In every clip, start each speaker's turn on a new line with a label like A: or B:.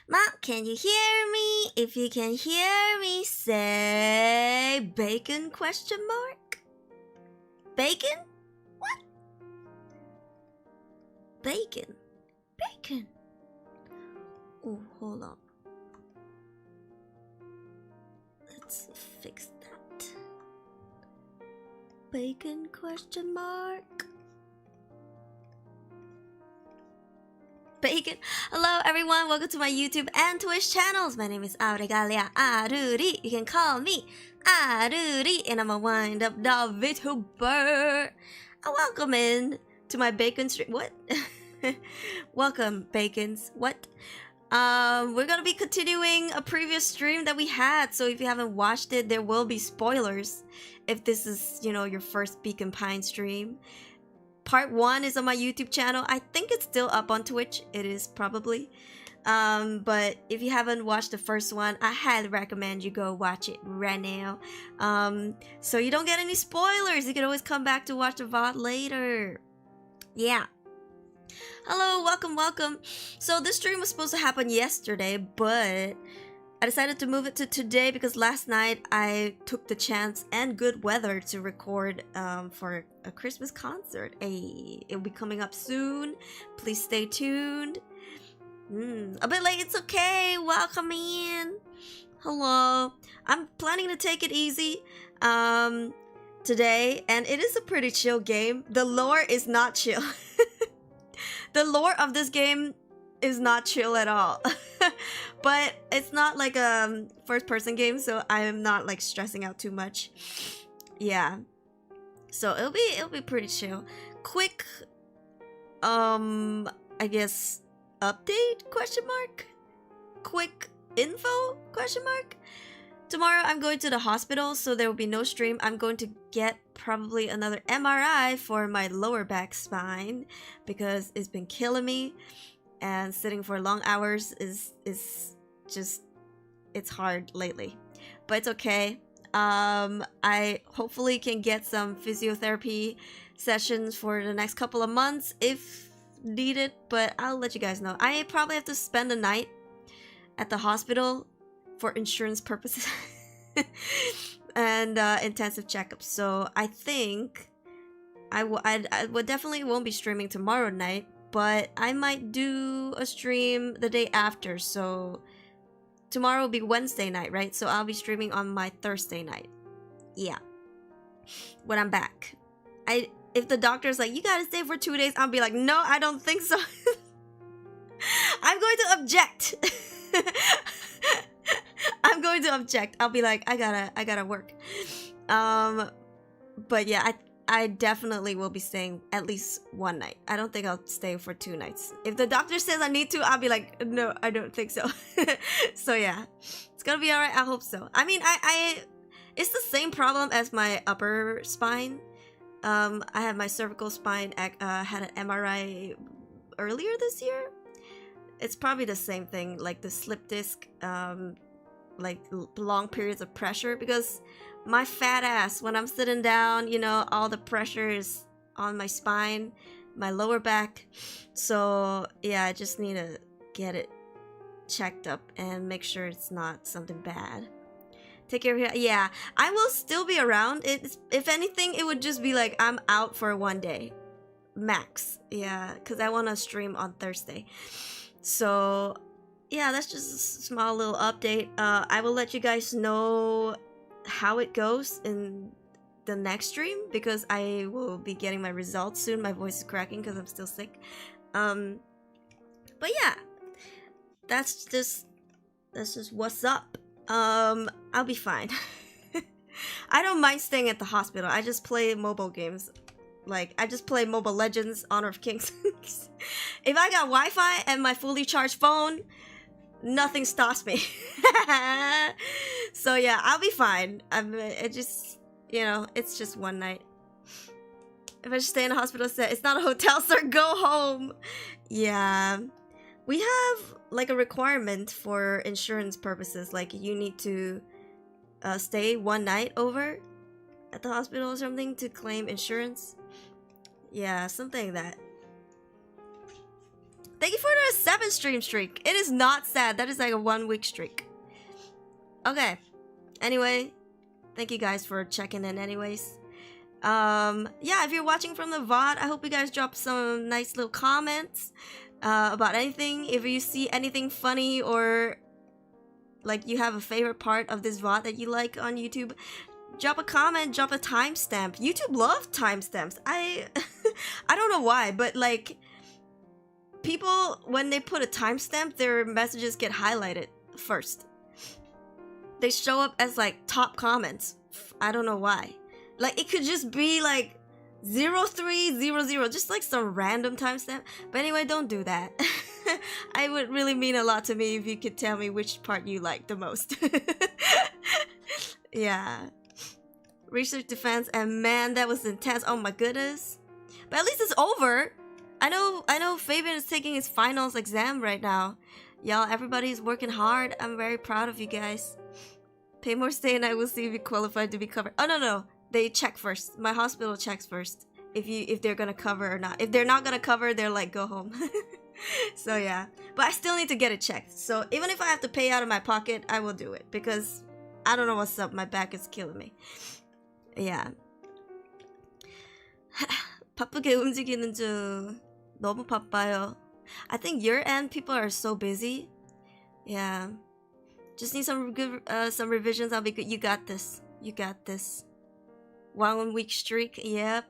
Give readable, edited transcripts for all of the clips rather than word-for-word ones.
A: Mom, can you hear me? If you can hear me, say bacon question mark? Bacon? What? Bacon. Bacon. Oh, hold up. Let's fix that. Bacon question mark? Bacon. Hello everyone, welcome to my YouTube and Twitch channels. My name is Auregalia Aruri. You can call me Aruri, and I'm a wind-up doll Vtuber. Welcome in to my bacon stream. What? Welcome, bacons. What? We're gonna be continuing a previous stream that we had, so if you haven't watched it, there will be spoilers if this is, your first Beacon Pine stream. Part 1 is on my YouTube channel. I think it's still up on Twitch. It is probably. But if you haven't watched the first one, I highly recommend you go watch it right now. So you don't get any spoilers. You can always come back to watch the VOD later. Yeah. Hello, welcome. So this stream was supposed to happen yesterday, but I decided to move it to today because last night I took the chance and good weather to record for a Christmas concert. Hey, it'll be coming up soon. Please stay tuned. A bit late, it's okay. Welcome in. Hello. I'm planning to take it easy today, and it is a pretty chill game. The lore is not chill. The lore of this game is not chill at all. But it's not like a first-person game, so I am not like stressing out too much. Yeah. So it'll be pretty chill. Quick I guess update question mark? Quick info question mark? Tomorrow I'm going to the hospital, so there will be no stream. I'm going to get probably another MRI for my lower back spine because it's been killing me, and sitting for long hours is just, it's hard lately. But it's okay. I hopefully can get some physiotherapy sessions for the next couple of months if needed, but I'll let you guys know. I probably have to spend the night at the hospital for insurance purposes and intensive checkups. So I think I would definitely won't be streaming tomorrow night, but I might do a stream the day after. So tomorrow will be Wednesday night, right? So I'll be streaming on my Thursday night. Yeah, when I'm back. If the doctor's like, you gotta stay for 2 days, I'll be like, no, I don't think so. I'm going to object. I'm going to object. I'll be like, I gotta work. But yeah, I definitely will be staying at least one night. I don't think I'll stay for 2 nights. If the doctor says I need to, I'll be like, no, I don't think so. So yeah, it's gonna be alright. I hope so. I mean, it's the same problem as my upper spine. I had my cervical spine had an MRI earlier this year. It's probably the same thing, like the slip disc, like long periods of pressure, because my fat ass, when I'm sitting down, all the pressure is on my spine, my lower back. So yeah, I just need to get it checked up and make sure it's not something bad. Take care of your... Yeah, I will still be around. If anything, it would just be like I'm out for 1 day max. Yeah, because I want to stream on Thursday. So yeah, that's just a small little update. I will let you guys know how it goes in the next stream, because I will be getting my results soon. My voice is cracking because I'm still sick. But yeah, that's just what's up. I'll be fine. I don't mind staying at the hospital. I just play mobile games. Like, I just play Mobile Legends, Honor of Kings. If I got Wi-Fi and my fully charged phone, nothing stops me. So yeah, I'll be fine. It's just one night. If I just stay in a hospital set, it's not a hotel, sir. Go home. Yeah. We have like a requirement for insurance purposes. Like, you need to stay 1 night over at the hospital or something to claim insurance. Yeah, something like that. Thank you for the 7 stream streak. It is not sad. That is like a 1-week streak. Okay. Anyway, thank you guys for checking in anyways. Yeah, if you're watching from the VOD, I hope you guys drop some nice little comments about anything. If you see anything funny or like you have a favorite part of this VOD that you like on YouTube, drop a comment, drop a timestamp. YouTube love timestamps. I don't know why, but like people, when they put a timestamp, their messages get highlighted first. They show up as like top comments. I don't know why. Like it could just be like 0300, just like some random timestamp. But anyway, don't do that. I would really mean a lot to me if you could tell me which part you like the most. Yeah. Research defense, and man, that was intense. Oh my goodness. But at least it's over. I know Fabian is taking his finals exam right now. Y'all, everybody's working hard. I'm very proud of you guys. Pay more stay and I will see if you qualified to be covered. Oh no. They check first. My hospital checks first if they're gonna cover or not. If they're not gonna cover, they're like, go home. So yeah. But I still need to get it checked. So even if I have to pay out of my pocket, I will do it. Because I don't know what's up. My back is killing me. Yeah. 바쁘게 움직이는 중. 너무 바빠요. I think your end people are so busy. Yeah. Just need some revisions. I'll be good. You got this. You got this. 1-week streak. Yep.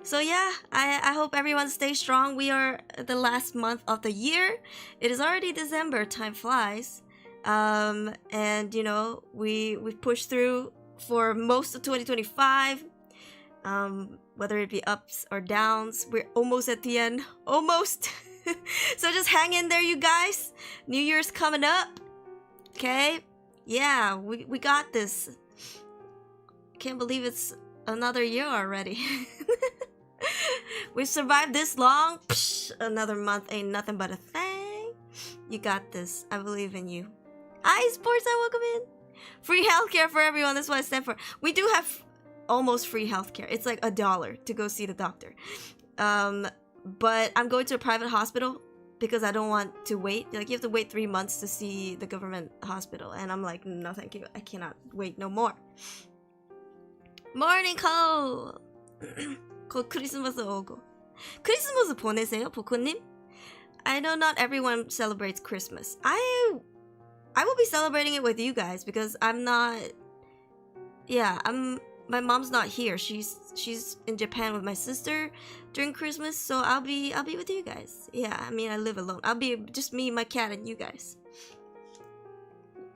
A: So yeah, I hope everyone stays strong. We are the last month of the year. It is already December. Time flies. And you know, we pushed through for most of 2025. Whether it be ups or downs, we're almost at the end. Almost. So just hang in there, you guys. New Year's coming up. Okay? Yeah, we got this. Can't believe it's another year already. We've survived this long. Psh, another month ain't nothing but a thing. You got this. I believe in you. Hi, sports. Welcome in. Free healthcare for everyone. That's what I stand for. We do have almost free healthcare. It's like $1 to go see the doctor. But I'm going to a private hospital because I don't want to wait. Like you have to wait 3 months to see the government hospital, and I'm like, no, thank you. I cannot wait no more. Morning call. 곧 크리스마스 오고. 크리스마스 보내세요, 보코님? I know not everyone celebrates Christmas. I will be celebrating it with you guys because I'm not. Yeah, my mom's not here. She's in Japan with my sister during Christmas, so I'll be with you guys. Yeah, I mean I live alone. I'll be just me, my cat, and you guys.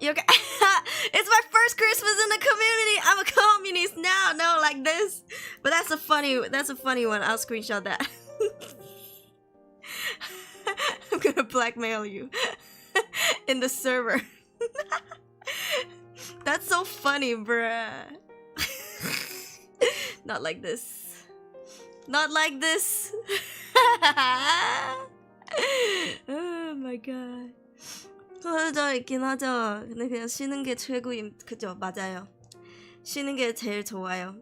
A: You okay? It's my first Christmas in the community. I'm a communist now. No, like this. But that's a funny one. I'll screenshot that. I'm gonna blackmail you in the server. That's so funny, bruh. Not like this. Not like this. Oh my god. 그러다 있긴 하죠. 근데 그냥 쉬는 게 최고임. 그죠? 맞아요. 쉬는 게 제일 좋아요.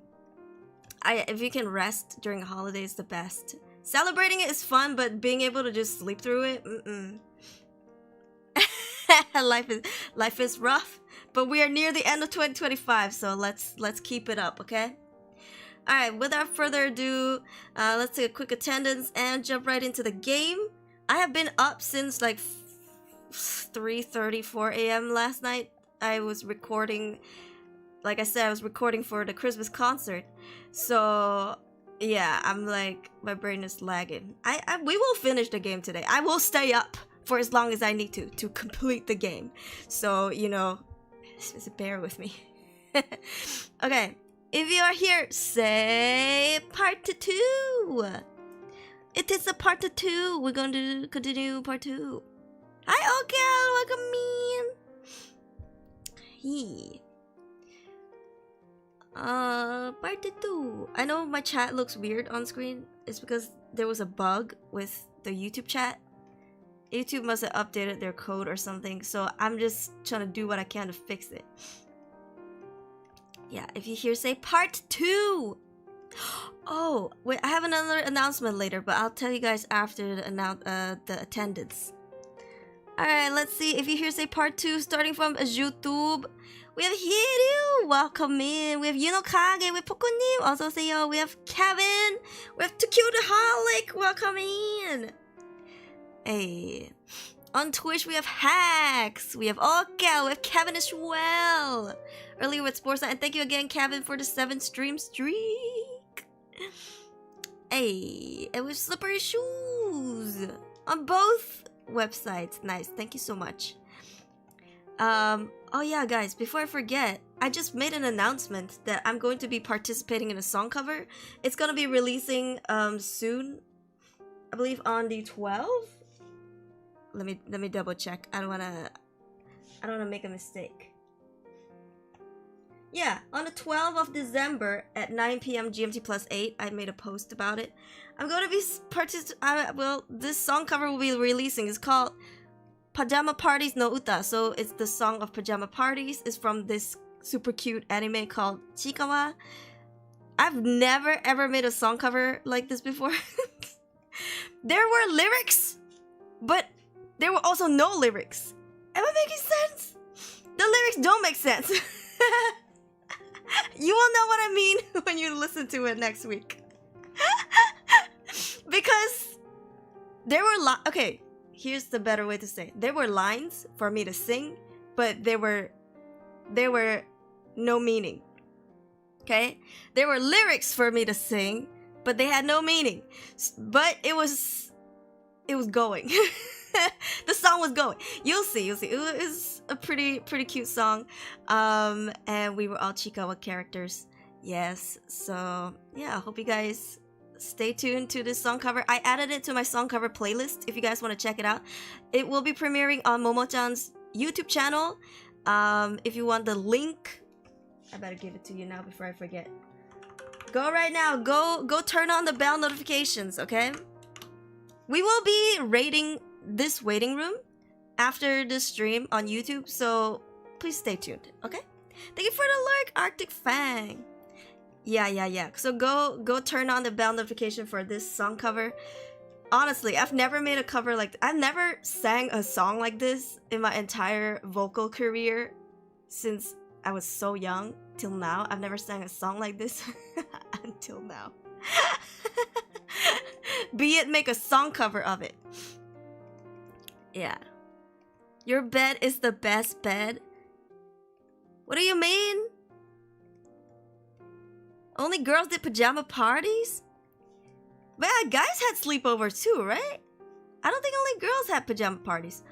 A: If you can rest during the holidays, the best. Celebrating it is fun, but being able to just sleep through it, life is rough. But we are near the end of 2025, so let's keep it up, okay? All right. Without further ado, let's take a quick attendance and jump right into the game. I have been up since like 3:30, 4 a.m. last night. I was recording, like I said, I was recording for the Christmas concert. So yeah, I'm like, my brain is lagging. We will finish the game today. I will stay up for as long as I need to complete the game. So, you know, just bear with me. Okay, if you are here, say part 2. It is a part 2. We're going to continue part 2. Hi, okay, welcome in. Part 2. I know my chat looks weird on screen. It's because there was a bug with the YouTube chat. YouTube must have updated their code or something, so I'm just trying to do what I can to fix it. Yeah, if you hear, say part 2. Oh, wait, I have another announcement later, but I'll tell you guys after the attendance. Alright, let's see. If you hear say part 2 starting from YouTube, we have Hiryu, welcome in. We have Yunokage, we have Pokonim, 어서오세요. We have Kevin, we have Tukudaholic, welcome in. Hey. On Twitch, we have Hacks, we have Oka, we have Kevin as well. Earlier with Sports, and thank you again, Kevin, for the 7 stream streak. Hey, and with Slippery Shoes on both websites. Nice, thank you so much. Oh yeah, guys, before I forget, I just made an announcement that I'm going to be participating in a song cover. It's gonna be releasing soon, I believe on the 12th. Let me double check. I don't wanna make a mistake. Yeah, on the 12th of December at 9 p.m. GMT plus 8, I made a post about it. I'm going to be well, this song cover will be releasing. It's called Pajama Parties no Uta. So it's the song of pajama parties. It's from this super cute anime called Chikawa. I've never ever made a song cover like this before. There were lyrics, but there were also no lyrics. Am I making sense? The lyrics don't make sense. You will know what I mean when you listen to it next week. Because there were okay, here's the better way to say it. There were lines for me to sing, but there were no meaning. Okay? There were lyrics for me to sing, but they had no meaning. But it was going. The song was going. You'll see. It was a pretty cute song. And we were all Chikawa characters. Yes. So yeah, I hope you guys stay tuned to this song cover. I added it to my song cover playlist if you guys want to check it out. It will be premiering on Momo-chan's YouTube channel. If you want the link, I better give it to you now before I forget. Go right now. Go turn on the bell notifications, okay? We will be rating this waiting room after the stream on YouTube, so please stay tuned, okay? Thank you for the lurk, Arctic Fang. Yeah. So go turn on the bell notification for this song cover. Honestly, I've never made a cover like I've never sang a song like this in my entire vocal career since I was so young till now. I've never sang a song like this until now. Be it make a song cover of it. Yeah. Your bed is the best bed? What do you mean? Only girls did pajama parties? But yeah, guys had sleepovers too, right? I don't think only girls had pajama parties.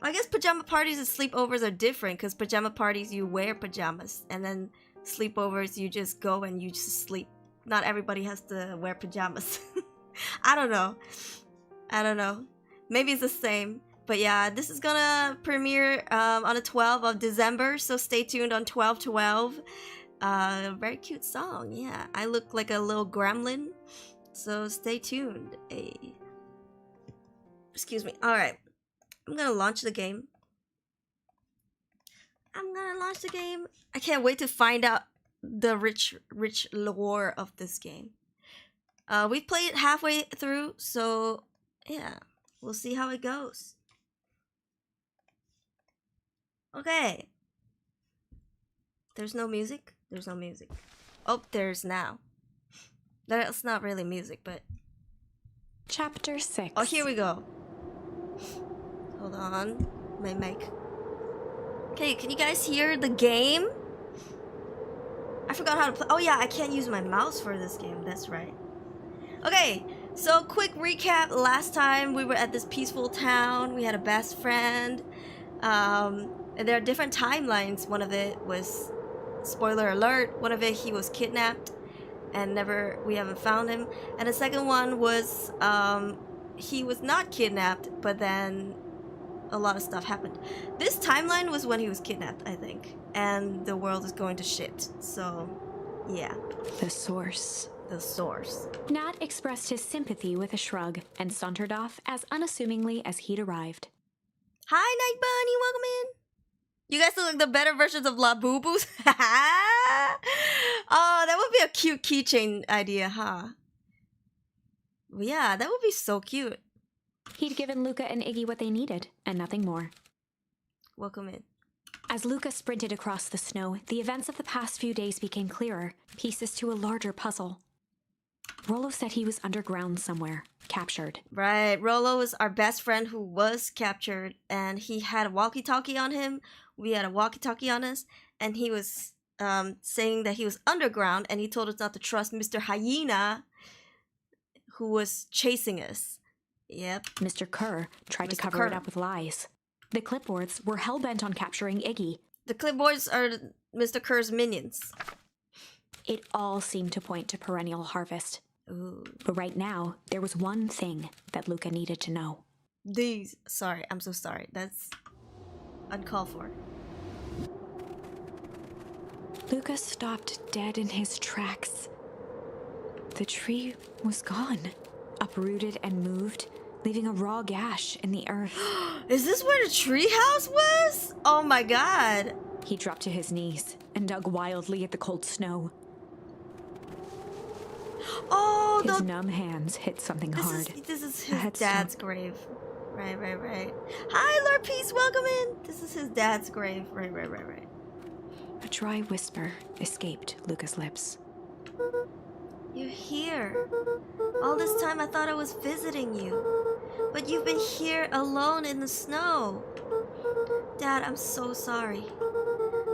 A: I guess pajama parties and sleepovers are different because pajama parties you wear pajamas and then sleepovers you just go and you just sleep. Not everybody has to wear pajamas. I don't know. Maybe it's the same. But yeah, this is gonna premiere on the 12th of December, so stay tuned on 12/12. Very cute song, yeah. I look like a little gremlin, so stay tuned. Hey. Excuse me. Alright. I'm gonna launch the game. I can't wait to find out the rich lore of this game. We've played it halfway through, so yeah, we'll see how it goes. Okay. There's no music? There's no music. Oh, there's now. That's not really music, but...
B: Chapter 6.
A: Oh, here we go. Hold on. My mic. Okay, can you guys hear the game? I forgot how to play. Oh yeah, I can't use my mouse for this game. That's right. Okay, so quick recap. Last time we were at this peaceful town. We had a best friend. And there are different timelines. One of it was, spoiler alert, one of it he was kidnapped and we haven't found him. And the second one was he was not kidnapped, but then a lot of stuff happened. This timeline was when he was kidnapped, I think, and the world is going to shit. So yeah.
B: The source. Nat expressed his sympathy with a shrug and sauntered off as unassumingly as he'd arrived.
A: Hi, Night Bunny, welcome in. You guys look like the better versions of La Boo Boos. Oh, that would be a cute keychain idea, huh? Yeah, that would be so cute.
B: He'd given Luca and Iggy what they needed, and nothing more.
A: Welcome in.
B: As Luca sprinted across the snow, the events of the past few days became clearer, pieces to a larger puzzle. Rollo said he was underground somewhere, captured.
A: Right, Rollo is our best friend who was captured, and he had a walkie-talkie on him. We had a walkie-talkie on us, and he was saying that he was underground, and he told us not to trust Mr. Hyena, who was chasing us. Yep.
B: Mr. Kerr tried to cover it up with lies. The clipboards were hell-bent on capturing Iggy.
A: The clipboards are Mr. Kerr's minions.
B: It all seemed to point to perennial harvest.
A: Ooh.
B: But right now, there was one thing that Luca needed to know.
A: Sorry, I'm so sorry. That's uncalled for.
B: Luca stopped dead in his tracks. The tree was gone, uprooted and moved, leaving a raw gash in the earth.
A: Is this where the treehouse was? Oh my god.
B: He dropped to his knees and dug wildly at the cold snow.
A: Oh,
B: his numb hands hit something hard.
A: This is his dad's grave. Right. Hi, Lord Peace, welcome in. This is his dad's grave. Right.
B: A dry whisper escaped Luca's lips.
A: You're here. All this time I thought I was visiting you. But you've been here alone in the snow. Dad, I'm so sorry.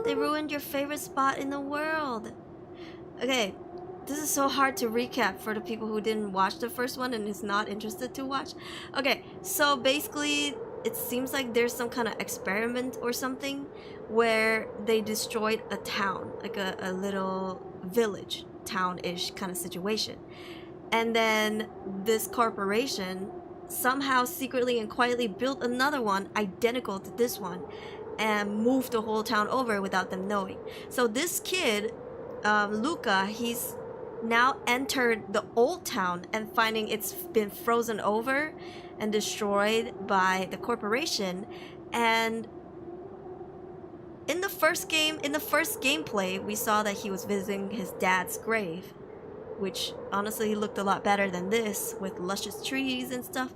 A: They ruined your favorite spot in the world. Okay, this is so hard to recap for the people who didn't watch the first one and is not interested to watch. Okay, so basically it seems like there's some kind of experiment or something where they destroyed a town, like a little village, town-ish kind of situation. And then this corporation somehow secretly and quietly built another one identical to this one and moved the whole town over without them knowing. So this kid, Luca, he's now entered the old town and finding it's been frozen over and destroyed by the corporation. And in the first gameplay, we saw that he was visiting his dad's grave, which honestly looked a lot better than this, with luscious trees and stuff.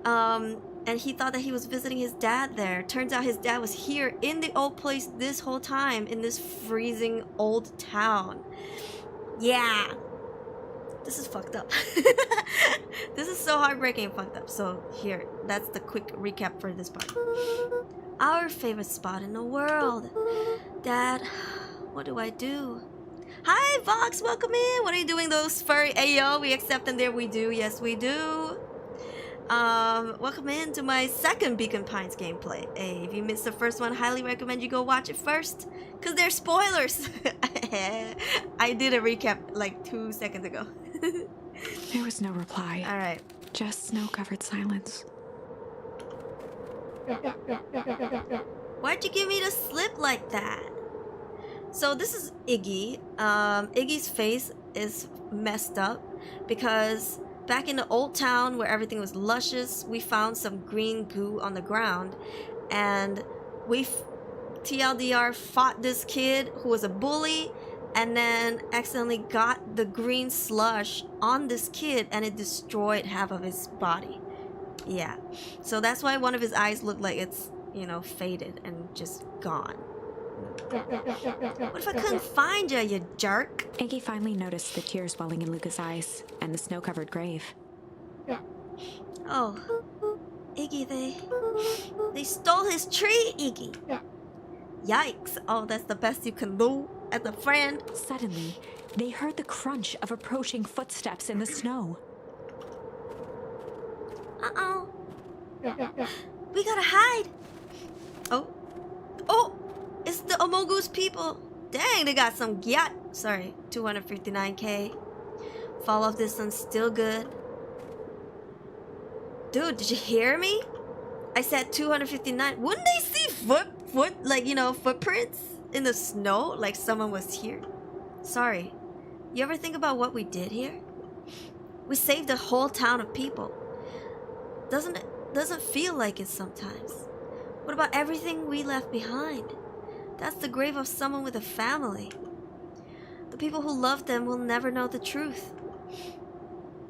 A: And he thought that he was visiting his dad there. Turns out his dad was here in the old place this whole time, in this freezing old town. Yeah. This is fucked up. This is so heartbreaking and fucked up. So here, that's the quick recap for this part. Our favorite spot in the world. Dad, what do I do? Hi, Vox, welcome in. What are you doing, those furry? Ayo, we accept them there. We do. Yes, we do. Welcome in to my second Beacon Pines gameplay. Hey, if you missed the first one, highly recommend you go watch it first, because there's spoilers. I did a recap like 2 seconds ago.
B: There was no reply.
A: All right.
B: Just snow-covered silence.
A: Why'd you give me the slip like that? So this is Iggy. Iggy's face is messed up because back in the old town where everything was luscious, we found some green goo on the ground, and we TLDR fought this kid who was a bully, and then accidentally got the green slush on this kid, and it destroyed half of his body. Yeah, so that's why one of his eyes looked like it's, you know, faded and just gone. What if I couldn't find you, you jerk?
B: Iggy finally noticed the tears welling in Luca's eyes and the snow-covered grave.
A: Oh, Iggy, they stole his tree, Iggy. Yikes! Oh, that's the best you can do as a friend.
B: Suddenly, they heard the crunch of approaching footsteps in the snow.
A: Uh-oh. We gotta hide. Oh, it's the Amogus people. Dang, they got some gyat. Sorry, 259k. Fall off distance still good. Dude, did you hear me? I said 259. Wouldn't they see footprints in the snow like someone was here? Sorry. You ever think about what we did here? We saved a whole town of people. Doesn't feel like it sometimes. What about everything we left behind? That's the grave of someone with a family. The The people who love them will never know the truth.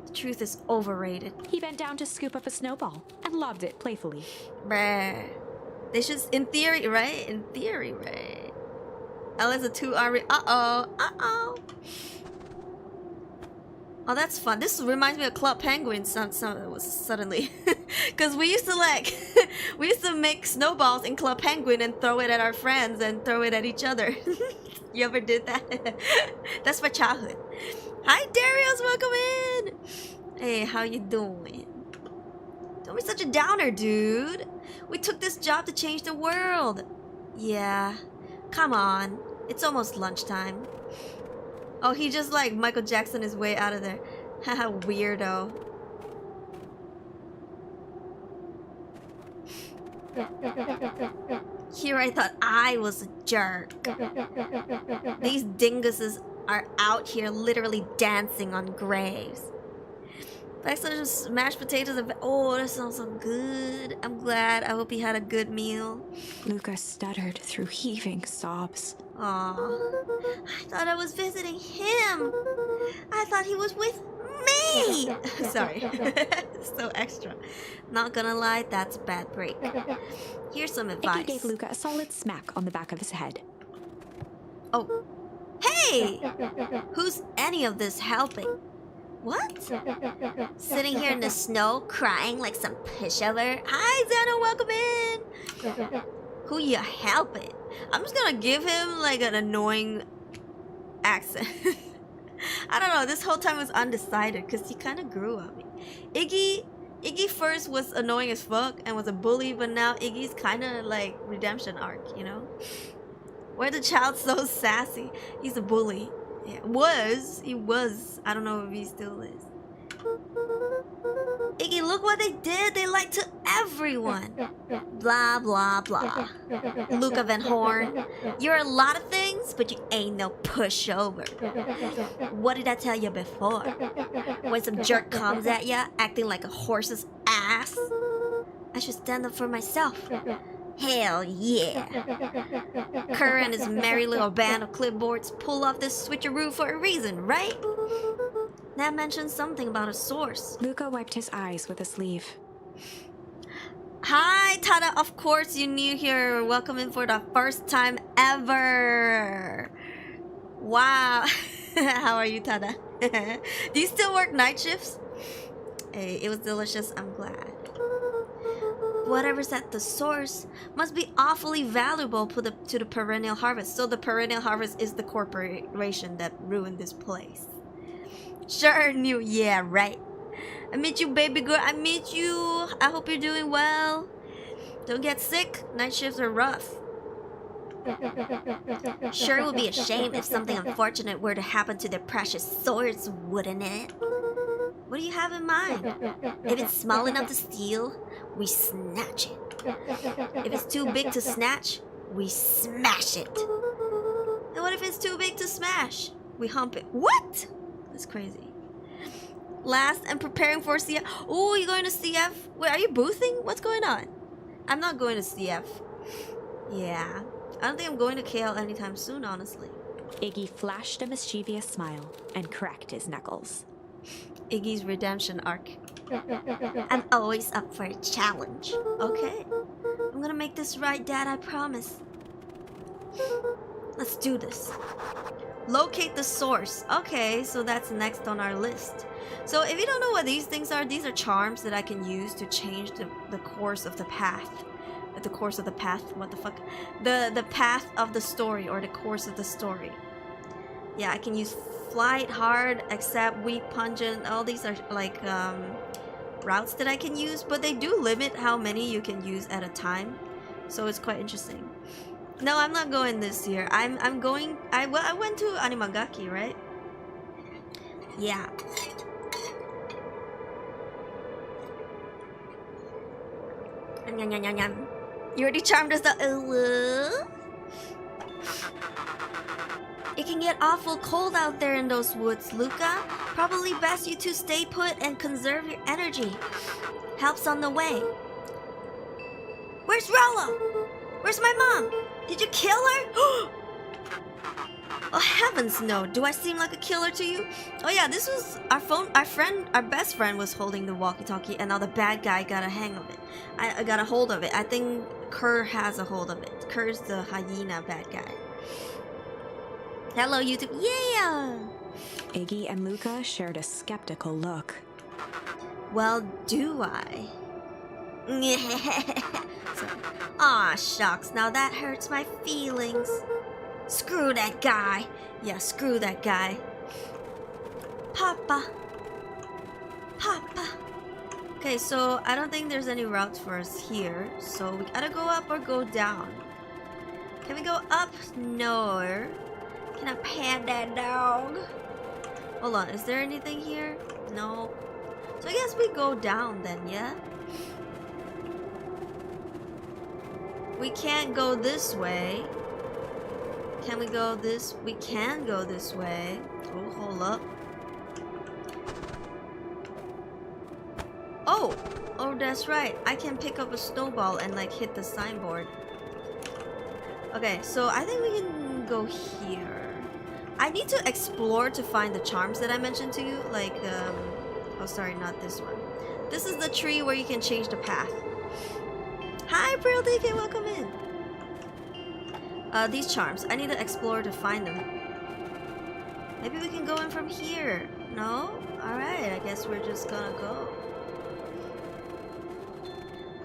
A: The truth is overrated.
B: He bent down to scoop up a snowball and lobbed it playfully.
A: Bruh. They should, in theory, right? In theory, right? Unless the two are... Uh-oh. Oh, that's fun. This reminds me of Club Penguin suddenly. Because we used to like... we used to make snowballs in Club Penguin and throw it at our friends and throw it at each other. You ever did that? That's my childhood. Hi, Darius. Welcome in. Hey, how you doing? Don't be such a downer, dude. We took this job to change the world. Yeah. Come on. It's almost lunchtime. Oh, he just like Michael Jackson his way out of there. Haha, weirdo. Here I thought I was a jerk. These dinguses are out here literally dancing on graves. Just mashed potatoes and... Oh, that sounds so good. I'm glad. I hope he had a good meal.
B: Luca stuttered through heaving sobs.
A: Aw. I thought I was visiting him. I thought he was with me. Sorry. So extra. Not gonna lie, that's a bad break. Here's some advice.
B: Iggy gave Luca a solid smack on the back of his head.
A: Oh. Hey! Who's any of this helping? What? Sitting here in the snow, crying like some pushover. Hi, Xana, welcome in. Who you helping? I'm just gonna give him like an annoying accent. I don't know. This whole time was undecided because he kind of grew on me. Iggy first was annoying as fuck and was a bully, but now Iggy's kind of like redemption arc, you know? Where the child's so sassy, he's a bully. Yeah, he was. I don't know if he still is. Iggy, look what they did. They lied to everyone. Blah, blah, blah. Luca Van Horn, you're a lot of things, but you ain't no pushover. What did I tell you before? When some jerk comes at ya, acting like a horse's ass, I should stand up for myself. Hell yeah. Kerr and his merry little band of clipboards pull off this switcheroo for a reason, right? That mentions something about a source.
B: Luca wiped his eyes with a sleeve.
A: Hi, Tada. Of course, you're new here. Welcome in for the first time ever. Wow. How are you, Tada? Do you still work night shifts? Hey, it was delicious. I'm glad. Whatever's at the source must be awfully valuable to the perennial harvest. So the perennial harvest is the corporation that ruined this place. Sure knew. Yeah, right. I meet you, baby girl. I meet you. I hope you're doing well. Don't get sick. Night shifts are rough. Sure, it would be a shame if something unfortunate were to happen to the precious source, wouldn't it? What do you have in mind? If it's small enough to steal, we snatch it. If it's too big to snatch, we smash it. And what if it's too big to smash? We hump it. What? That's crazy. Last, I'm preparing for CF. Oh, you're going to CF? Wait, are you boothing? What's going on? I'm not going to CF. Yeah. I don't think I'm going to KL anytime soon, honestly.
B: Iggy flashed a mischievous smile and cracked his knuckles.
A: Iggy's redemption arc. I'm always up for a challenge. Okay. I'm gonna make this right, Dad, I promise. Let's do this. Locate the source. Okay, so that's next on our list. So if you don't know what these things are charms that I can use to change the course of the path. The course of the path? What the fuck? The path of the story, or the course of the story. Yeah, I can use flight, hard, accept, weak, pungent. All these are like routes that I can use, but they do limit how many you can use at a time. So it's quite interesting. No, I'm not going this year. I'm going. I went to Animagaki, right? Yeah. You already charmed us the. It can get awful cold out there in those woods, Luca. Probably best you two stay put and conserve your energy. Help's on the way. Where's Rollo? Where's my mom? Did you kill her? Oh heavens no, do I seem like a killer to you? Oh yeah, this was our best friend was holding the walkie-talkie and now the bad guy got a hang of it. I got a hold of it. I think Kerr has a hold of it. Kerr's the hyena bad guy. Hello YouTube, yeah!
B: Iggy and Luca shared a skeptical look.
A: Well, do I? Aw, shucks, now that hurts my feelings. Screw that guy. Yeah, screw that guy. Papa. Papa. Okay, so I don't think there's any routes for us here. So we gotta go up or go down. Can we go up? No. Can I pat that dog? Hold on, is there anything here? No. So I guess we go down then, yeah? We can't go this way. Can we go this? We can go this way. Oh, hold up. Oh! Oh, that's right. I can pick up a snowball and like hit the signboard. Okay, so I think we can go here. I need to explore to find the charms that I mentioned to you. Like, oh, sorry, not this one. This is the tree where you can change the path. Hi, Pearl DK, welcome in. These charms. I need to explore to find them. Maybe we can go in from here. No? Alright, I guess we're just gonna go.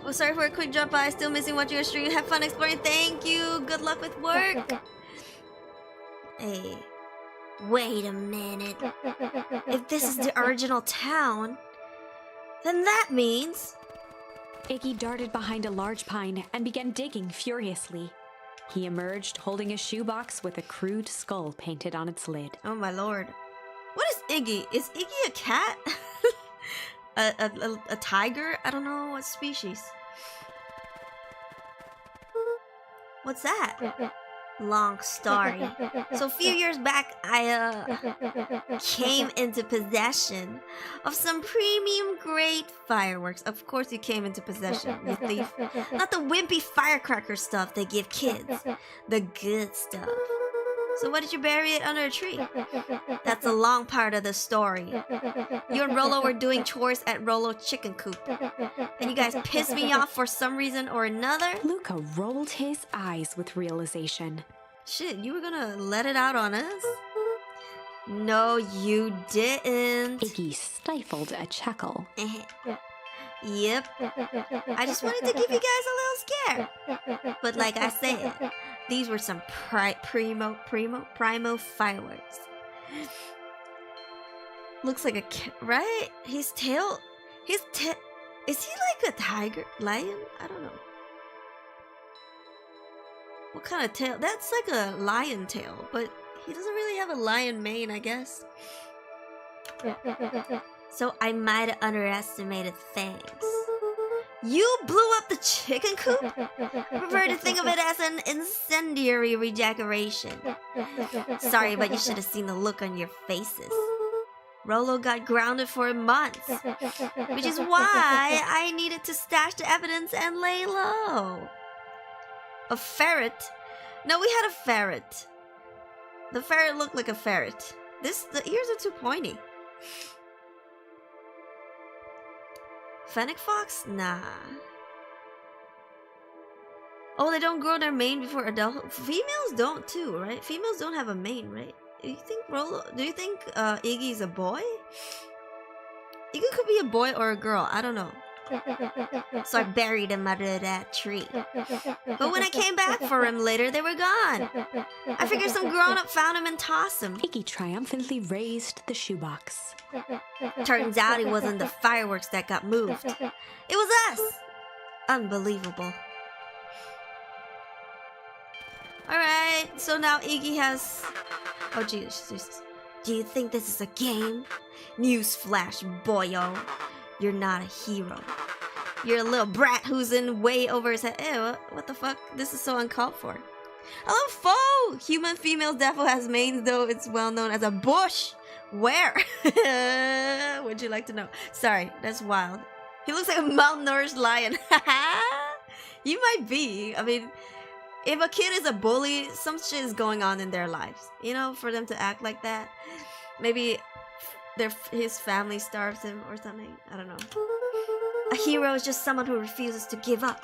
A: Oh, sorry for a quick drop by. Still missing watching your stream. Have fun exploring. Thank you. Good luck with work. Hey, wait a minute. If this is the original town, then that means...
B: Iggy darted behind a large pine and began digging furiously. He emerged holding a shoebox with a crude skull painted on its lid.
A: Oh my lord. What is Iggy? Is Iggy a cat? a tiger? I don't know what species. What's that? Long story. So a few years back, I came into possession of some premium grade fireworks. Of course you came into possession, you thief. Not the wimpy firecracker stuff they give kids. The good stuff. So why did you bury it under a tree? That's a long part of the story. You and Rolo were doing chores at Rolo Chicken Coop. And you guys pissed me off for some reason or another.
B: Luca rolled his eyes with realization.
A: Shit, you were gonna let it out on us? No, you didn't.
B: Iggy stifled a chuckle.
A: Yep. I just wanted to give you guys a little scare. But like I said, these were some primo fireworks. Looks like a cat, right? Is he like a tiger? Lion? I don't know. What kind of tail? That's like a lion tail, but he doesn't really have a lion mane, I guess. So I might have underestimated things. You blew up the chicken coop? Prefer to think of it as an incendiary redecoration. Sorry, but you should have seen the look on your faces. Rolo got grounded for a month, which is why I needed to stash the evidence and lay low. A ferret? No, we had a ferret. The ferret looked like a ferret. The ears are too pointy. Fennec fox? Nah. Oh, they don't grow their mane before adulthood. Females don't too, right? Females don't have a mane, right? Do you think Iggy's a boy? Iggy could be a boy or a girl. I don't know. So I buried him under that tree. But when I came back for him later, they were gone. I figured some grown-up found him and tossed him.
B: Iggy triumphantly raised the shoebox.
A: Turns out it wasn't the fireworks that got moved. It was us. Unbelievable. Alright, so now Iggy has... Oh, Jesus. Do you think this is a game? Newsflash, boyo. You're not a hero. You're a little brat who's in way over his head. Ew, what the fuck? This is so uncalled for. Hello, foe! Human female defo has manes, though it's well known as a bush. Where? Would you like to know? Sorry, that's wild. He looks like a malnourished lion. You might be. I mean, If a kid is a bully, some shit is going on in their lives. You know, for them to act like that. Maybe his family starves him or something. I don't know. A hero is just someone who refuses to give up.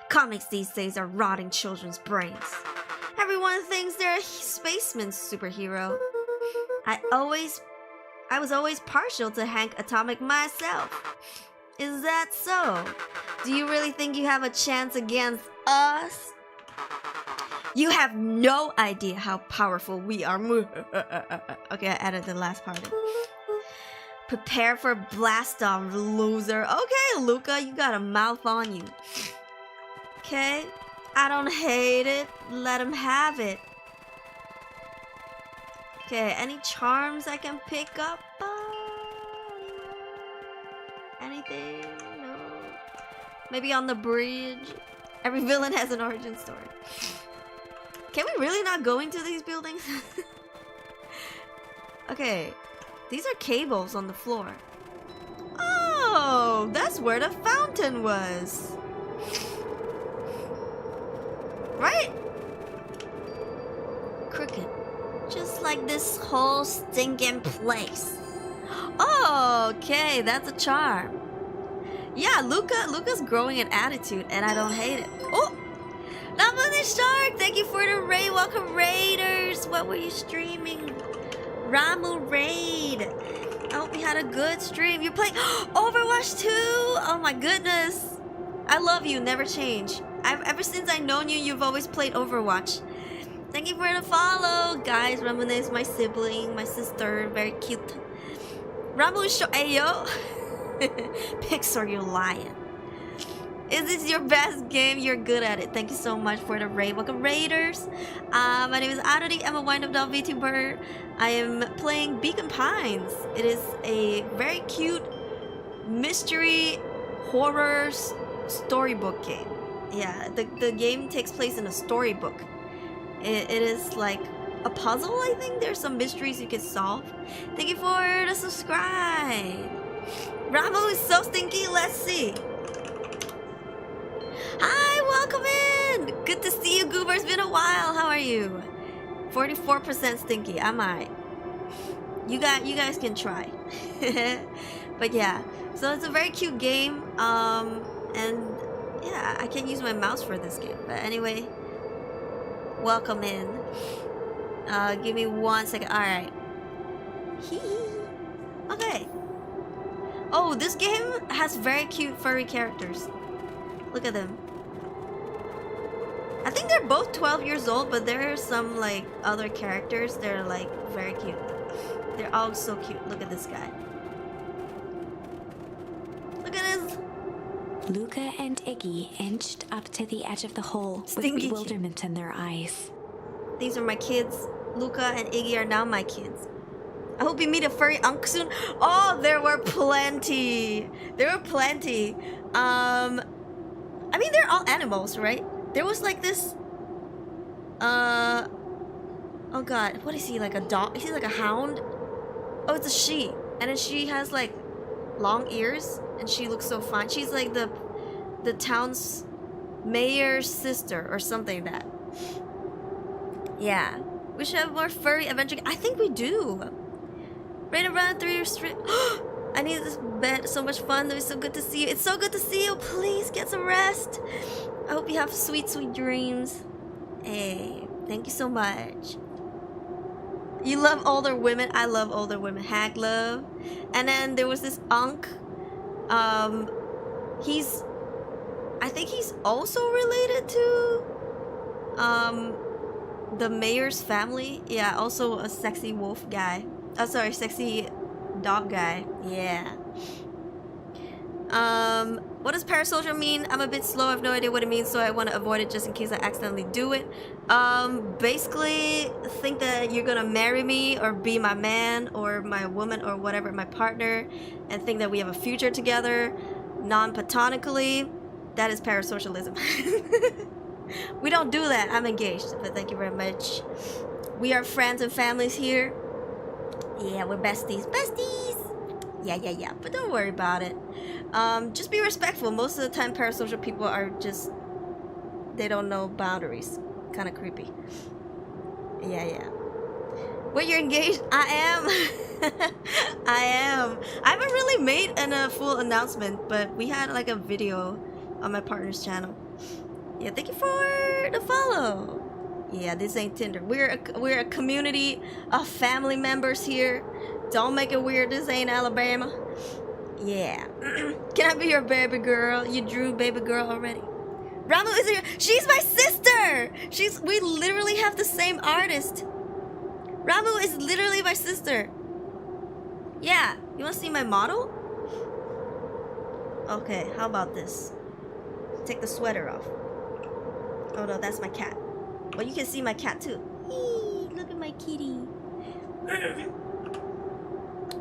A: Comics these days are rotting children's brains. Everyone thinks they're a spaceman superhero. I was always partial to Hank Atomic myself. Is that so? Do you really think you have a chance against us? You have no idea how powerful we are. Okay, I added the last part in. Prepare for blast off, loser. Okay, Luca, you got a mouth on you. Okay, I don't hate it. Let him have it. Okay, any charms I can pick up? Anything? No. Maybe on the bridge? Every villain has an origin story. Can we really not go into these buildings? Okay, these are cables on the floor. Oh, that's where the fountain was. Right? Crooked. Just like this whole stinking place. Oh, okay, that's a charm. Yeah, Luca's growing an attitude, and I don't hate it. Oh, Lamone Shark, thank you for the raid. Welcome, Raiders. What were you streaming? Ramu Raid. I hope you had a good stream. You're playing Overwatch 2. Oh my goodness. I love you. Never change. Ever since I've known you, you've always played Overwatch. Thank you for the follow, guys. Ramune is my sibling, my sister. Very cute. Ramu show. Ayo. Pixar, you lion. Is this your best game? You're good at it. Thank you so much for the raid. Welcome, Raiders. My name is Aruri. I'm a wind-up doll Vtuber. I am playing Beacon Pines. It is a very cute mystery horror storybook game. Yeah, the game takes place in a storybook. It is like a puzzle, I think. There's some mysteries you can solve. Thank you for the subscribe. Ramo is so stinky. Let's see. Hi, welcome in. Good to see you, Goober. It's been a while. How are you? 44% stinky. I might. You guys can try. But yeah, so it's a very cute game. And yeah, I can't use my mouse for this game. But anyway, welcome in. Give me 1 second. All right. Okay. Oh, this game has very cute furry characters. Look at them. I think they're both 12 years old, but there are some like other characters that are like very cute. They're all so cute. Look at this guy. Look at his.
B: Luca and Iggy inched up to the edge of the hole
A: Stinky
B: with bewilderment in their eyes.
A: These are my kids. Luca and Iggy are now my kids. I hope you meet a furry unk soon. Oh, there were plenty. There were plenty. I mean, they're all animals, right? There was like this. Oh god, what is he, like a dog? Is he like a hound? Oh, it's a she, and then she has like long ears, and she looks so fine. She's like the town's mayor's sister or something like that. Yeah, we should have more furry adventure. I think we do. Right around 3 years straight. I need this bed. So much fun. It was so good to see you. It's so good to see you. Please get some rest. I hope you have sweet, sweet dreams. Hey, thank you so much. You love older women. I love older women. Hag love. And then there was this Unk. I think he's also related to the mayor's family. Yeah, also a sexy wolf guy. Oh, sorry, sexy dog guy. Yeah. What does parasocial mean? I'm a bit slow. I have no idea what it means, so I want to avoid it just in case I accidentally do it. Basically, think that you're gonna marry me or be my man or my woman or whatever, my partner, and think that we have a future together, non-platonically. That is parasocialism. We don't do that. I'm engaged, but thank you very much. We are friends and families here. Yeah, we're besties. Besties! Yeah. But don't worry about it. Just be respectful. Most of the time, parasocial people are just they don't know boundaries. Kind of creepy. Yeah. Wait, you're engaged? I am. I am. I haven't really made a full announcement, but we had like a video on my partner's channel. Yeah, thank you for the follow. Yeah, this ain't Tinder. We're a community of family members here. Don't make it weird. This ain't Alabama. Yeah. Can I be your baby girl? You drew baby girl already. Ramu is here. She's my sister. We literally have the same artist. Ramu is literally my sister. Yeah. You want to see my model? Okay, how about this? Take the sweater off. Oh no, that's my cat. Well, you can see my cat too. Eee, look at my kitty.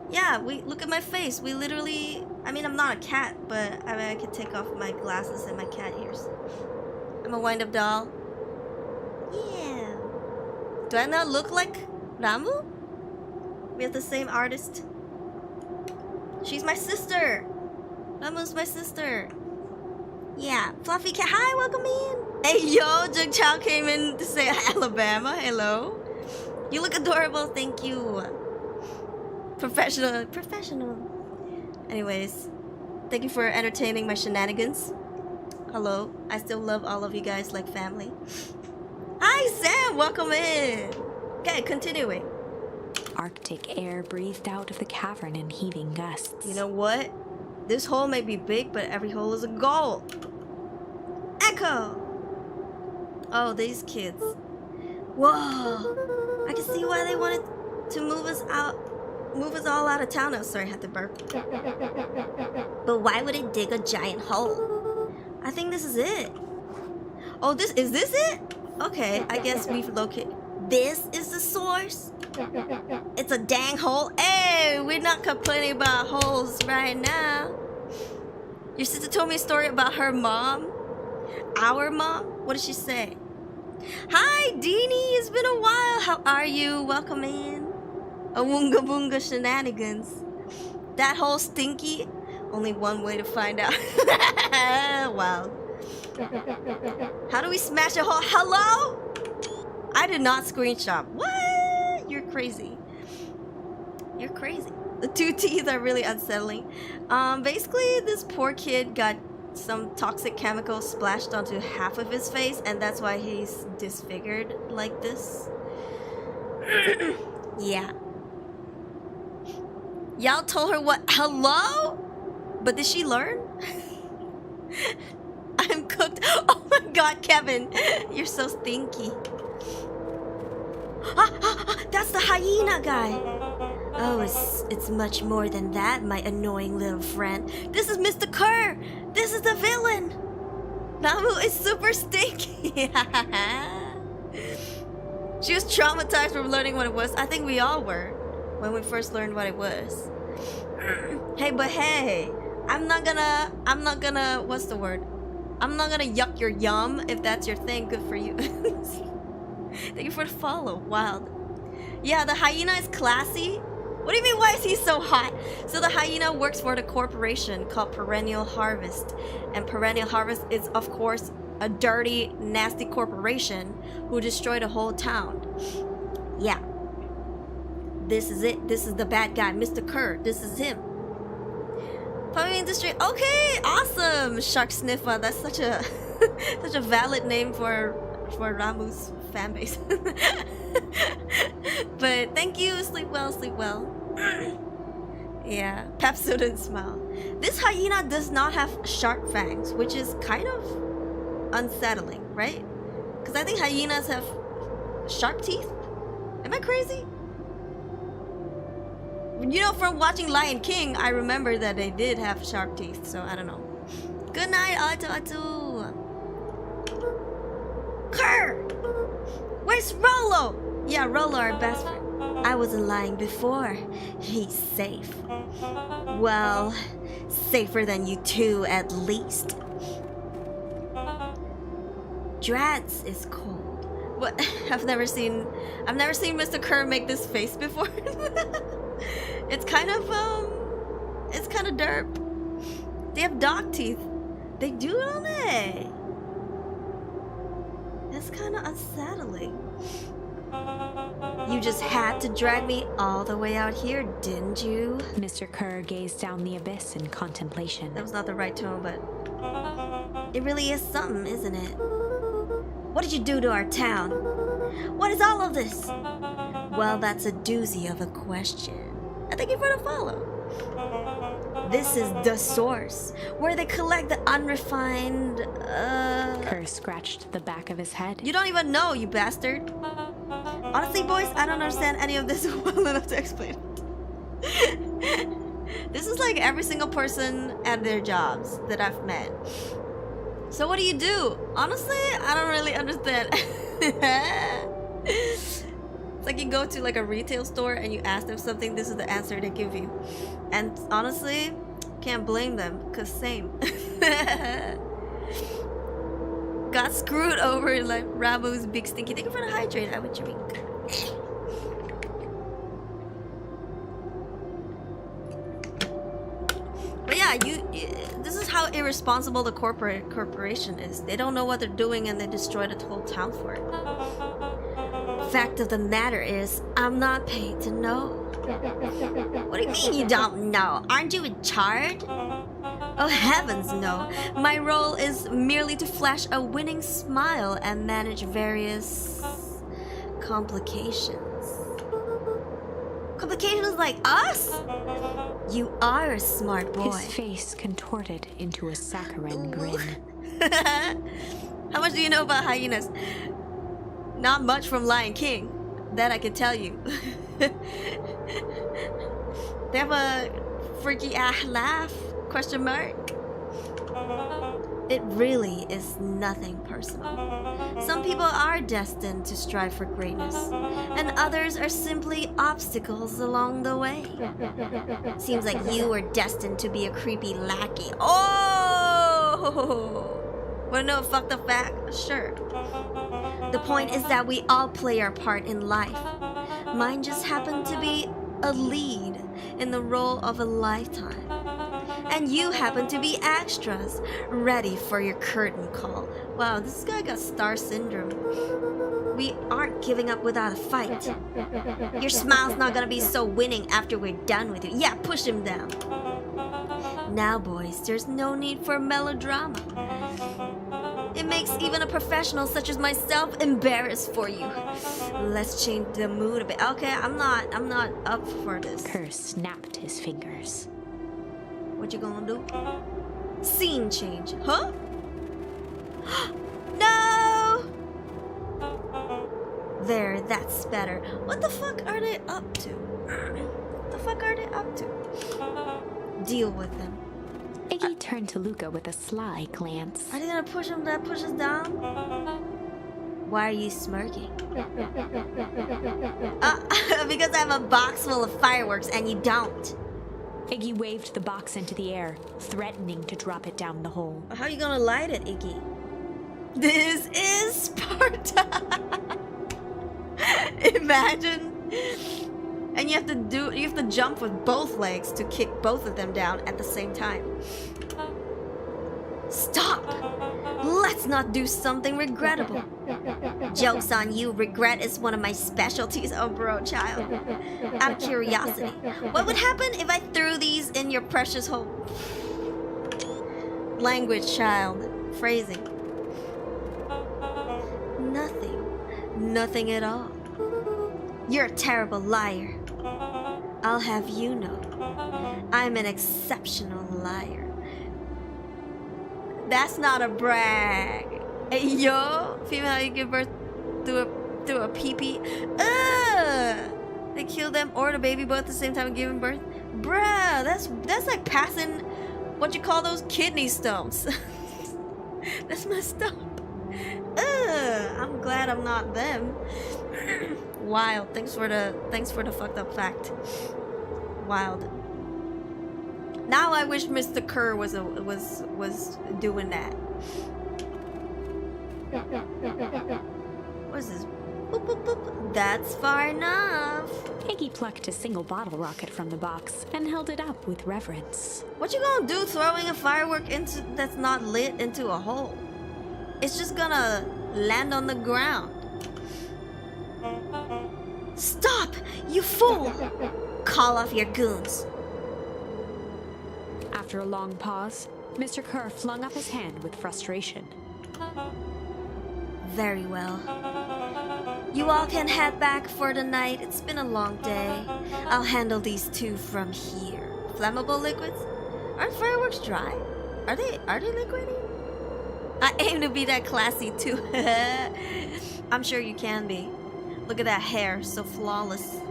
A: Yeah, look at my face. We literally, I mean, I'm not a cat, but I mean, I could take off my glasses and my cat ears. I'm a wind-up doll. Yeah. Do I not look like Ramu? We have the same artist. She's my sister. Ramu's my sister. Yeah, Fluffy Cat. Hi, welcome in. Hey, yo, Jung Chow came in to say Alabama. Hello. You look adorable. Thank you. Professional. Anyways, thank you for entertaining my shenanigans. Hello. I still love all of you guys like family. Hi, Sam. Welcome in. Okay, continuing.
B: Arctic air breathed out of the cavern in heaving gusts.
A: You know what? This hole may be big, but every hole is a goal. Echo! Oh, these kids. Whoa! I can see why they wanted to move us all out of town. Oh, sorry, I had to burp. But why would it dig a giant hole? I think this is it. Oh, is this it? Okay, I guess we've located. This is the source? It's a dang hole. Hey, we're not complaining about holes right now. Your sister told me a story about her mom. Our mom? What did she say? Hi, Deanie. It's been a while. How are you? Welcome in. A woonga boonga shenanigans. That hole stinky? Only one way to find out. Wow. How do we smash a hole? Hello? I did not screenshot. What? You're crazy. You're crazy. The two teeth are really unsettling. Basically, this poor kid got some toxic chemical splashed onto half of his face, and that's why he's disfigured like this. Yeah. Y'all told her what? Hello? But did she learn? I'm cooked. Oh my god, Kevin. You're so stinky. That's the hyena guy. Oh, it's much more than that, my annoying little friend. This is Mr. Kerr. This is the villain. Namu is super stinky. She was traumatized from learning what it was. I think we all were when we first learned what it was. Hey, I'm not gonna, what's the word? I'm not gonna yuck your yum if that's your thing. Good for you. Thank you for the follow. Wild. Yeah, the hyena is classy. What do you mean, why is he so hot? So the hyena works for the corporation called Perennial Harvest. And Perennial Harvest is, of course, a dirty, nasty corporation who destroyed a whole town. Yeah. This is it. This is the bad guy, Mr. Kerr. This is him. Puppy industry. Okay, awesome. Shark Sniffer. That's such a such a valid name for Ramu's fan base. But thank you. Sleep well, sleep well. Yeah, Pepsodent smile. This hyena does not have sharp fangs, which is kind of unsettling, right? Because I think hyenas have sharp teeth. Am I crazy? You know, from watching Lion King, I remember that they did have sharp teeth, so I don't know. Good night, Atu. Kerr! Where's Rollo? Yeah, Rollo, our best friend. I wasn't lying before. He's safe. Well, safer than you two at least. Drats is cold. What? I've never seen Mr. Kerr make this face before. It's kind of derp. They have dog teeth. They do, don't they? That's kind of unsettling. You just had to drag me all the way out here, didn't you?
B: Mr. Kerr gazed down the abyss in contemplation.
A: That was not the right tone, but it really is something, isn't it? What did you do to our town? What is all of this? Well, that's a doozy of a question. I thank you for the follow. This is the source, where they collect the unrefined,
B: Kerr scratched the back of his head.
A: You don't even know, you bastard. Honestly, boys, I don't understand any of this well enough to explain it. This is like every single person at their jobs that I've met. So what do you do? Honestly, I don't really understand. It's like you go to like a retail store and you ask them something, this is the answer they give you. And honestly, can't blame them, cause same. Got screwed over like Rabu's big stinky. Thank you for the hydrate, I would drink. But yeah, this is how irresponsible the corporation is. They don't know what they're doing and they destroy the whole town for it. Fact of the matter is, I'm not paid to know. What do you mean you don't know? Aren't you in charge? Oh heavens no. My role is merely to flash a winning smile and manage various complications. Complications like us? You are a smart boy.
B: His face contorted into a saccharine grin.
A: How much do you know about hyenas? Not much from Lion King. That I can tell you. They have a freaky laugh? Question mark? It really is nothing personal. Some people are destined to strive for greatness, and others are simply obstacles along the way. Seems like you were destined to be a creepy lackey. Oh! Wanna know a fucked up fact? Sure. The point is that we all play our part in life. Mine just happened to be a lead in the role of a lifetime. And you happen to be extras, ready for your curtain call. Wow, this guy got star syndrome. We aren't giving up without a fight. Your smile's not gonna be so winning after we're done with you. Yeah, push him down. Now, boys, there's no need for melodrama. It makes even a professional such as myself embarrassed for you. Let's change the mood a bit. Okay, I'm not up for this.
B: Kerr snapped his fingers.
A: What you gonna do? Scene change, huh? No! There, that's better. What the fuck are they up to? What the fuck are they up to? Deal with them.
B: Iggy turned to Luca with a sly glance.
A: Are they gonna push him that pushes down? Why are you smirking? Because I have a box full of fireworks and you don't.
B: Iggy waved the box into the air, threatening to drop it down the hole.
A: How are you gonna light it, Iggy? This is Sparta! Imagine. And you have to jump with both legs to kick both of them down at the same time. Stop! Let's not do something regrettable. Joke's on you, regret is one of my specialties. Oh bro, child. Out of curiosity, what would happen if I threw these in your precious hole? Language, child. Phrasing. Nothing. Nothing at all. You're a terrible liar. I'll have you know, I'm an exceptional liar. That's not a brag. Hey, yo, female, you give birth through a pee-pee. They kill them or the baby both at the same time giving birth. Bruh, that's like passing what you call those kidney stones. That's messed up. I'm glad I'm not them. Wild. Thanks for the fucked up fact. Wild. Now I wish Mr. Kerr was doing that. What is this? Boop, boop, boop. That's far enough.
B: Iggy plucked a single bottle rocket from the box and held it up with reverence.
A: What you gonna do throwing a firework that's not lit into a hole? it's just gonna land on the ground. Stop, you fool! Call off your goons.
B: After a long pause, Mr. Kerr flung up his hand with frustration.
A: Very well. You all can head back for the night. It's been a long day. I'll handle these two from here. Flammable liquids? Aren't fireworks dry? Are they liquidy? I aim to be that classy too. I'm sure you can be. Look at that hair, so flawless.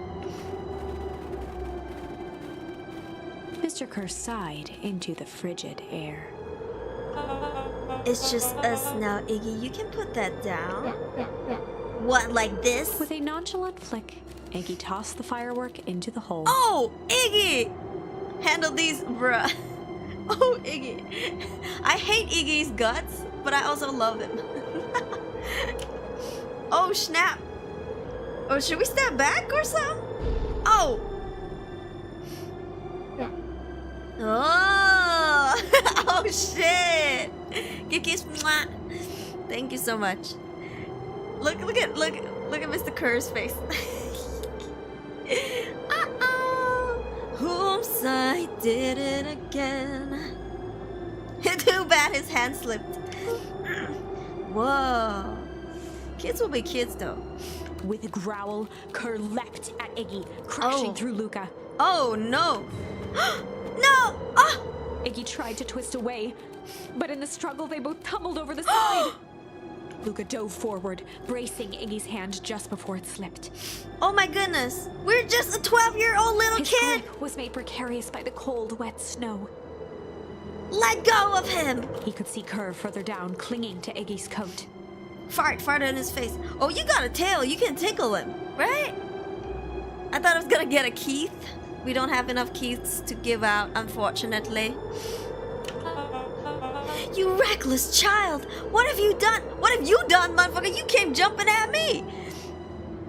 B: Mr. Kerr sighed into the frigid air.
A: It's just us now, Iggy. You can put that down. What, like this?
B: With a nonchalant flick, Iggy tossed the firework into the hole.
A: Oh, Iggy! Handle these, bruh. Oh, Iggy. I hate Iggy's guts, but I also love him. Oh, snap. Oh, should we step back or something? Oh. Oh. Oh, shit. Give kiss. Mwah. Thank you so much. Look at Mr. Kerr's face. Oops, I did it again. Too bad his hand slipped. Whoa. Kids will be kids though.
B: With a growl, Kerr leapt at Iggy, crashing through Luca.
A: Oh no. No! Oh!
B: Iggy tried to twist away, but in the struggle they both tumbled over the side. Luca dove forward, bracing Iggy's hand just before it slipped.
A: Oh my goodness! We're just a 12-year-old little
B: His
A: kid!
B: grip was made precarious by the cold, wet snow.
A: Let go of him!
B: He could see Kerr further down, clinging to Iggy's coat.
A: Fart in his face. Oh, you got a tail. You can tickle him, right? I thought I was gonna get a Keith. We don't have enough Keiths to give out, unfortunately. You reckless child! What have you done? What have you done, motherfucker? You came jumping at me!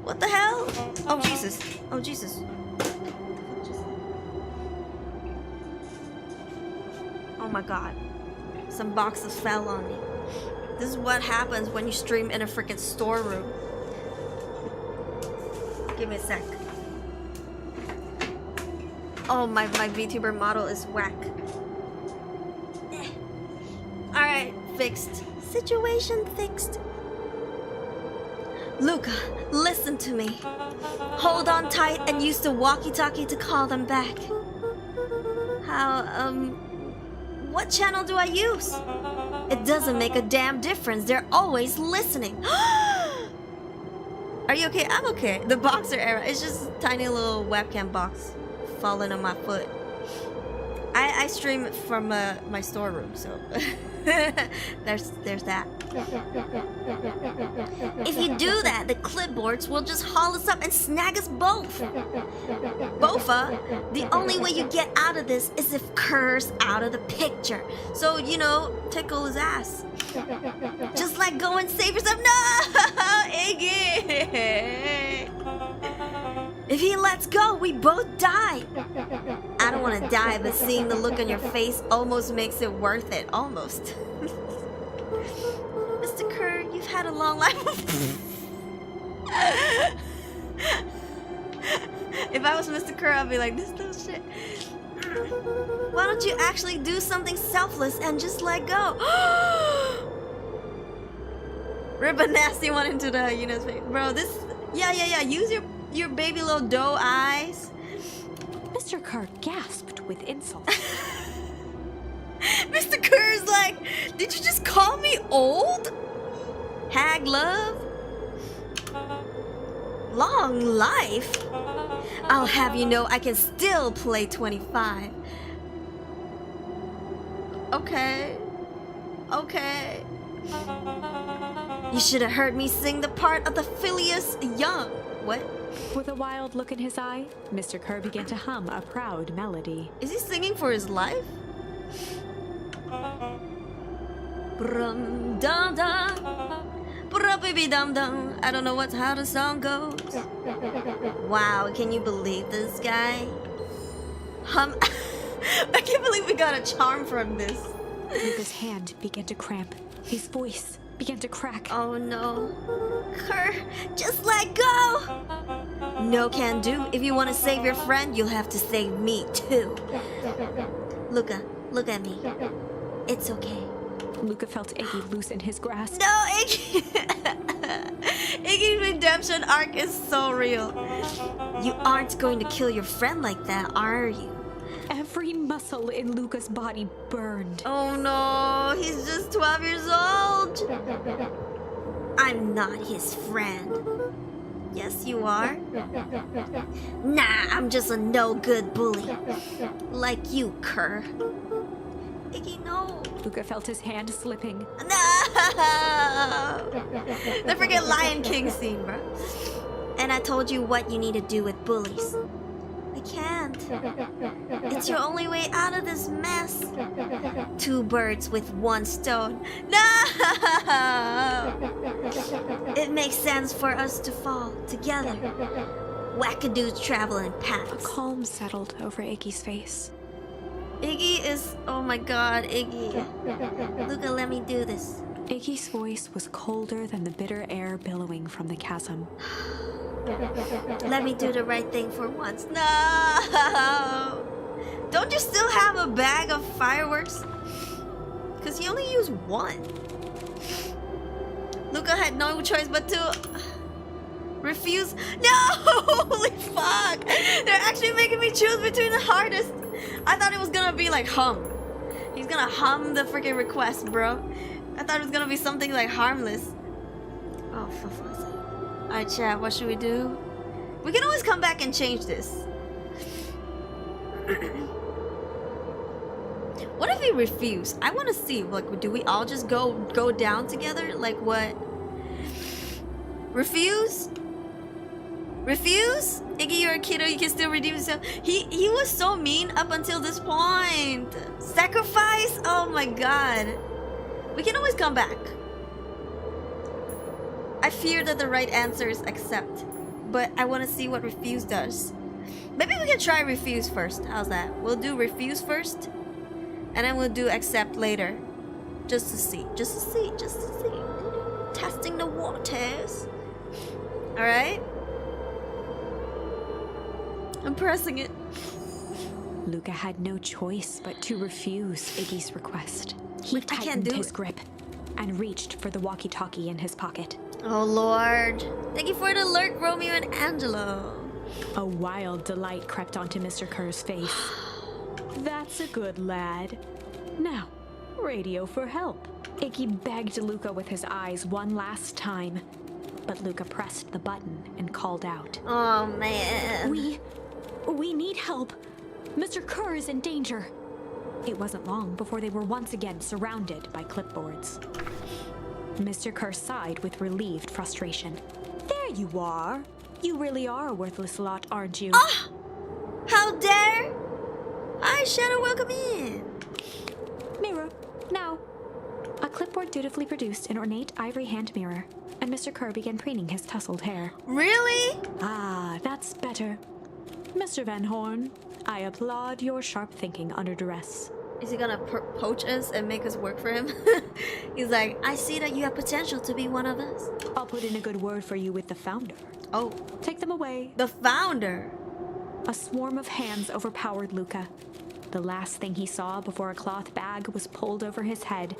A: What the hell? Oh, Jesus. Oh, Jesus. Oh my god. Some boxes fell on me. This is what happens when you stream in a freaking storeroom. Give me a sec. Oh, my VTuber model is whack. Alright, fixed. Situation fixed. Luca, listen to me. Hold on tight and use the walkie-talkie to call them back. What channel do I use? It doesn't make a damn difference. They're always listening. Are you okay? I'm okay. The boxer era. It's just a tiny little webcam box falling on my foot. I stream from my storeroom, so there's that. If you do that, the clipboards will just haul us up and snag us both. Bofa, the only way you get out of this is if Kerr's out of the picture. So, you know, tickle his ass. Just let go and save yourself. No, Iggy. If he lets go, we both die. I don't want to die, but seeing the look on your face almost makes it worth it. Almost. Mr. Kerr, you've had a long life. If I was Mr. Kerr, I'd be like, this little shit. Why don't you actually do something selfless and just let go? Rip a nasty one into the hyena's face. Bro, this... Yeah. Use your baby little doe eyes.
B: Mr. Kerr gasped with insult.
A: Mr. Kerr's like, did you just call me old? Hag love? Long life? I'll have you know I can still play 25. Okay. You should have heard me sing the part of the Phileas Young. What?
B: With a wild look in his eye, Mr. Kerr began to hum a proud melody.
A: Is he singing for his life? Brum dum dum, brum baby dum dum. I don't know how the song goes. Wow, can you believe this guy? I can't believe we got a charm from this.
B: Luca's hand began to cramp. His voice began to crack.
A: Oh no. Kerr, just let go! No can do. If you want to save your friend, you'll have to save me too. Luca, look at me. It's okay.
B: Luca felt Iggy loosen his grasp.
A: No, Iggy! Iggy's redemption arc is so real. You aren't going to kill your friend like that, are you?
B: Every muscle in Luca's body burned.
A: Oh no, he's just 12 years old. I'm not his friend. Yes, you are. Nah, I'm just a no-good bully. Like you, Kerr. Iggy, no.
B: Luca felt his hand slipping.
A: No! The freaking Lion King scene, bro. And I told you what you need to do with bullies. I can't. It's your only way out of this mess. Two birds with one stone. No! It makes sense for us to fall together. Wackadoos travel in
B: A
A: paths.
B: calm settled over Iggy's face.
A: Iggy is... Oh my god, Iggy. Luca, let me do this.
B: Iggy's voice was colder than the bitter air billowing from the chasm.
A: Let me do the right thing for once. No! Don't you still have a bag of fireworks? Because you only used one. Luca had no choice but to refuse. No! Holy fuck! They're actually making me choose between the hardest. I thought it was gonna be like hum. He's gonna hum the freaking request, bro. I thought it was gonna be something like harmless. Oh, for fuck's sake. Alright, chat, what should we do? We can always come back and change this. What if we refuse? I want to see. Like, do we all just go down together? Like what? Refuse? Refuse? Iggy, you're a kiddo. You can still redeem yourself. He was so mean up until this point. Sacrifice? Oh my god. We can always come back. I fear that the right answer is accept, but I want to see what refuse does. Maybe we can try refuse first. How's that? We'll do refuse first, and then we'll do accept later. Just to see. Just to see. Just to see. Testing the waters. Alright? I'm pressing it.
B: Luca had no choice but to refuse Iggy's request. He
A: I can't
B: tightened
A: do
B: his
A: it.
B: grip and reached for the walkie-talkie in his pocket.
A: Oh Lord. Thank you for the alert, Romeo and Angelo.
B: A wild delight crept onto Mr. Kerr's face. That's a good lad. Now, radio for help. Iggy begged Luca with his eyes one last time, but Luca pressed the button and called out.
A: Oh man.
B: We need help. Mr. Kerr is in danger. It wasn't long before they were once again surrounded by clipboards. Mr. Kerr sighed with relieved frustration. There you are. You really are a worthless lot, aren't you?
A: Oh! How dare! Hi, Shadow, welcome in.
B: Mirror, now. A clipboard dutifully produced an ornate ivory hand mirror, and Mr. Kerr began preening his tousled hair.
A: Really?
B: Ah, that's better. Mr. Van Horn, I applaud your sharp thinking under duress.
A: Is he gonna poach us and make us work for him? He's like, I see that you have potential to be one of us.
B: I'll put in a good word for you with the founder.
A: Oh,
B: Take them away.
A: the founder.
B: A swarm of hands overpowered Luca. The last thing he saw before a cloth bag was pulled over his head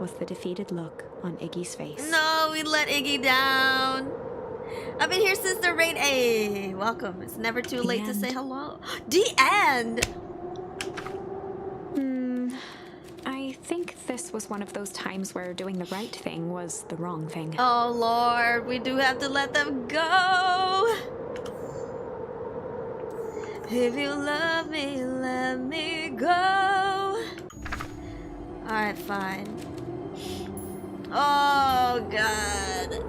B: was the defeated look on Iggy's face.
A: No, we let Iggy down. I've been here since the raid. Hey, welcome. It's never too late to say hello. The end.
B: I think this was one of those times where doing the right thing was the wrong thing.
A: Oh Lord, we do have to let them go. If you love me, let me go. Alright, fine. Oh God.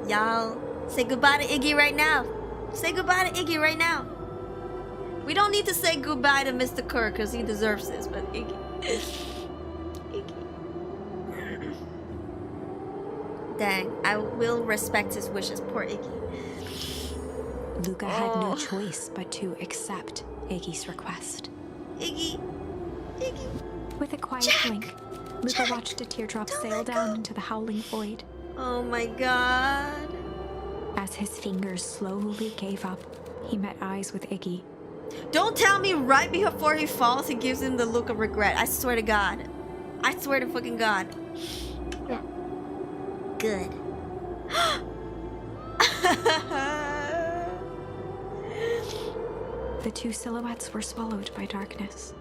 A: Y'all, say goodbye to Iggy right now. Say goodbye to Iggy right now. We don't need to say goodbye to Mr. Kerr because he deserves this, but Iggy. Iggy. Dang, I will respect his wishes, poor Iggy.
B: Luca had no choice but to accept Iggy's request.
A: Iggy. Iggy.
B: With a quiet
A: Jack!
B: blink, Luca
A: Jack!
B: watched a teardrop
A: Don't
B: sail
A: let
B: down
A: go.
B: into the howling void.
A: Oh my god.
B: As his fingers slowly gave up, he met eyes with Iggy.
A: Don't tell me right before he falls he gives him the look of regret. I swear to God. I swear to fucking God.
B: Yeah.
A: Good.
B: The two silhouettes were swallowed by darkness.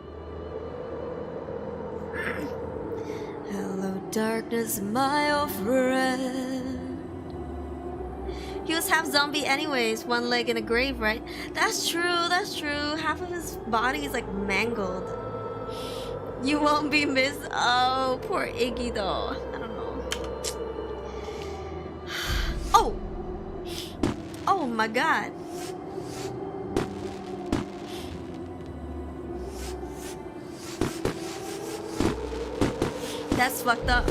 A: Hello, darkness, my old friend. He was half zombie anyways, one leg in a grave, right? That's true, that's true. Half of his body is like mangled. You won't be missed. Oh, poor Iggy though. I don't know. Oh! Oh my god. That's fucked up.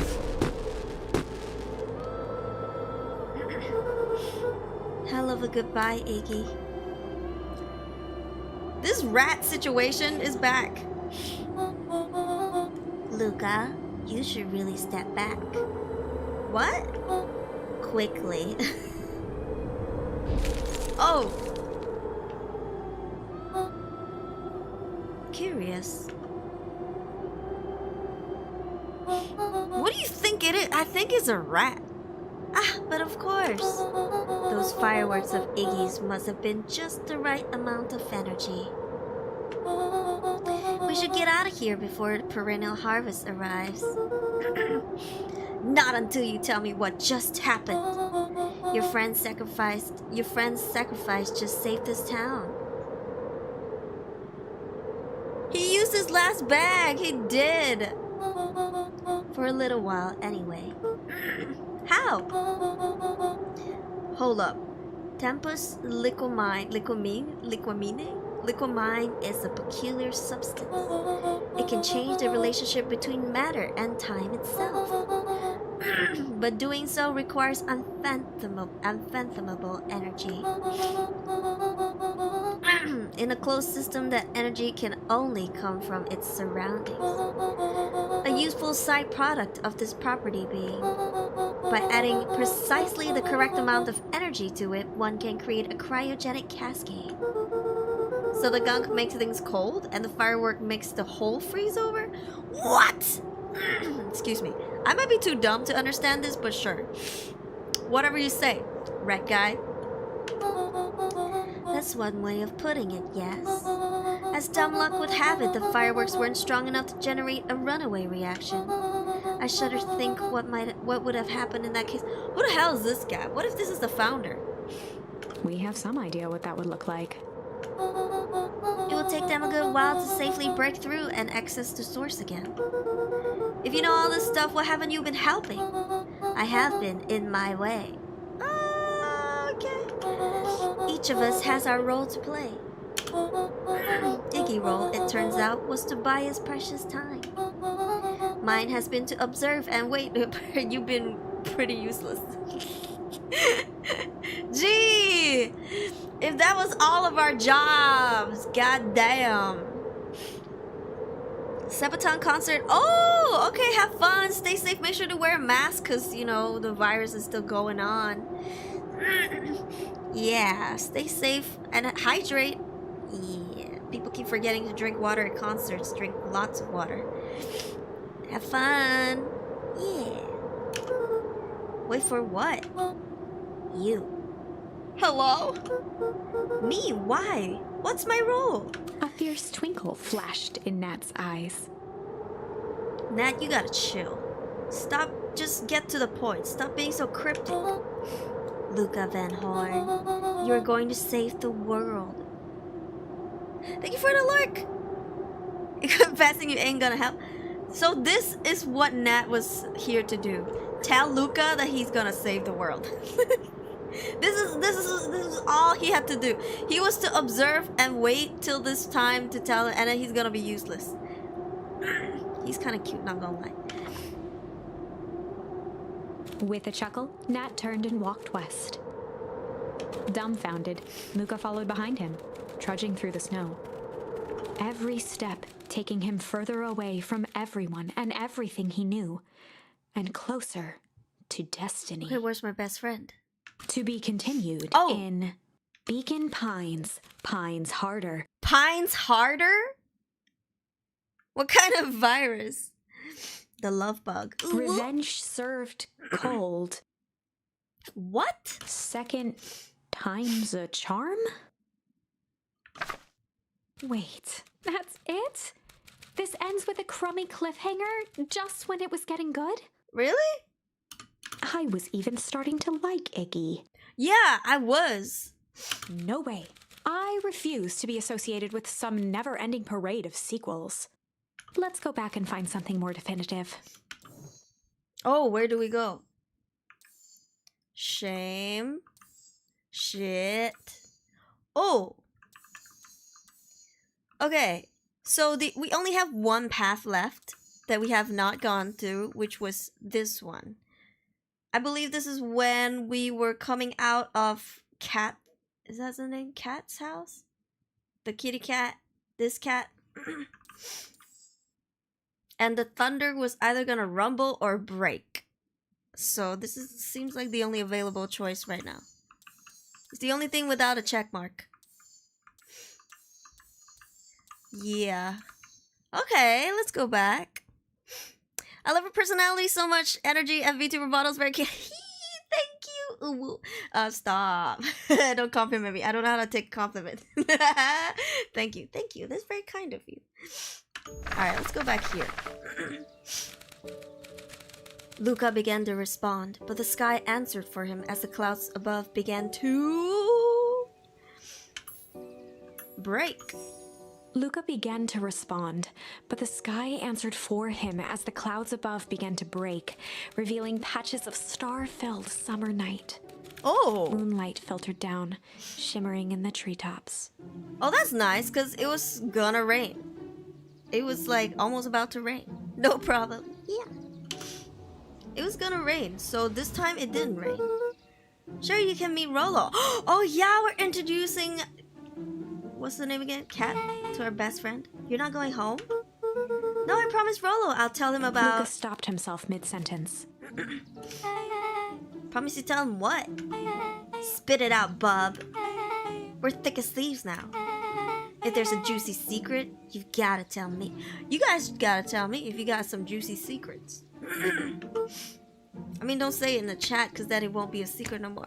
A: Hell of a goodbye, Iggy. This rat situation is back. Luca, you should really step back. What? Quickly. Oh! Curious. What do you think it is? I think it's a rat. Ah, but of course. Those fireworks of Iggy's must have been just the right amount of energy. We should get out of here before the perennial harvest arrives. Not until you tell me what just happened. Your friend's sacrifice just saved this town. He used his last bag, he did. For a little while, anyway. How? Hold up. Tempus liquamine is a peculiar substance. It can change the relationship between matter and time itself. But doing so requires unfathomable energy. In a closed system, that energy can only come from its surroundings. A useful side product of this property being, by adding precisely the correct amount of energy to it, one can create a cryogenic cascade. So the gunk makes things cold, and the firework makes the whole freeze over? What? Excuse me. I might be too dumb to understand this, but sure. Whatever you say, rat guy. That's one way of putting it, yes. As dumb luck would have it, the fireworks weren't strong enough to generate a runaway reaction. I shudder to think what would have happened in that case. Who the hell is this guy? What if this is the founder?
B: We have some idea what that would look like.
A: It will take them a good while to safely break through and access the source again. If you know all this stuff, why haven't you been helping? I have been, in my way. Okay. Each of us has our role to play. Iggy's role, it turns out, was to buy his precious time. Mine has been to observe and wait. You've been pretty useless. Gee! If that was all of our jobs, goddamn. Sabaton concert. Oh, okay, have fun, stay safe, make sure to wear a mask because, you know, the virus is still going on. Yeah, stay safe and hydrate. Yeah, people keep forgetting to drink water at concerts. Drink lots of water. Have fun. Yeah. Wait for what? You. Hello? Me? Why? What's my role?
B: A fierce twinkle flashed in Nat's eyes.
A: Nat, you gotta chill. Stop, just get to the point. Stop being so cryptic. Luca Van Horn, you're going to save the world. Thank you for the lurk. Confessing you ain't gonna help. So this is what Nat was here to do. Tell Luca that he's gonna save the world. This is all he had to do. He was to observe and wait till this time to tell him, and then he's gonna be useless. He's kind of cute, not gonna lie.
B: With a chuckle, Nat turned and walked west. Dumbfounded, Luca followed behind him, trudging through the snow. every step taking him further away from everyone and everything he knew, and closer to destiny.
A: Okay, where's my best friend?
B: To be continued in Beacon Pines, Pines Harder.
A: Pines Harder? What kind of virus? The love bug. Ooh.
B: Revenge served cold.
A: What?
B: Second time's a charm? Wait, that's it? This ends with a crummy cliffhanger just when it was getting good?
A: Really?
B: I was even starting to like Iggy.
A: Yeah, I was.
B: No way. I refuse to be associated with some never-ending parade of sequels. Let's go back and find something more definitive.
A: Oh, where do we go? Shame. Shit. Oh. Okay. So we only have one path left that we have not gone through, which was this one. I believe this is when we were coming out of Cat. Is that the name? Cat's house? The kitty cat. This cat. And the thunder was either gonna rumble or break. So this seems like the only available choice right now. It's the only thing without a check mark. Yeah. Okay, let's go back. I love her personality so much. Energy and Vtuber bottles very cute. Thank you. Ooh. Stop. Don't compliment me. I don't know how to take a compliment. Thank you. Thank you. That's very kind of you. Alright, let's go back here. Luca began to respond, but the sky answered for him as the clouds above began to break.
B: Luca began to respond, but the sky answered for him as the clouds above began to break, revealing patches of star-filled summer night.
A: Oh!
B: Moonlight filtered down, shimmering in the treetops.
A: Oh, that's nice, because it was gonna rain. It was like almost about to rain. No problem. Yeah. It was gonna rain, so this time it didn't rain. Sure, you can meet Rolo. Oh yeah, we're introducing... What's the name again? Cat? To our best friend. You're not going home? No, I promised Rolo I'll tell him about...
B: Luca stopped himself mid-sentence.
A: Promise you tell him what? Spit it out, bub. We're thick as thieves now. If there's a juicy secret, you've gotta tell me. You guys gotta tell me if you got some juicy secrets. I mean, don't say it in the chat, because then it won't be a secret no more.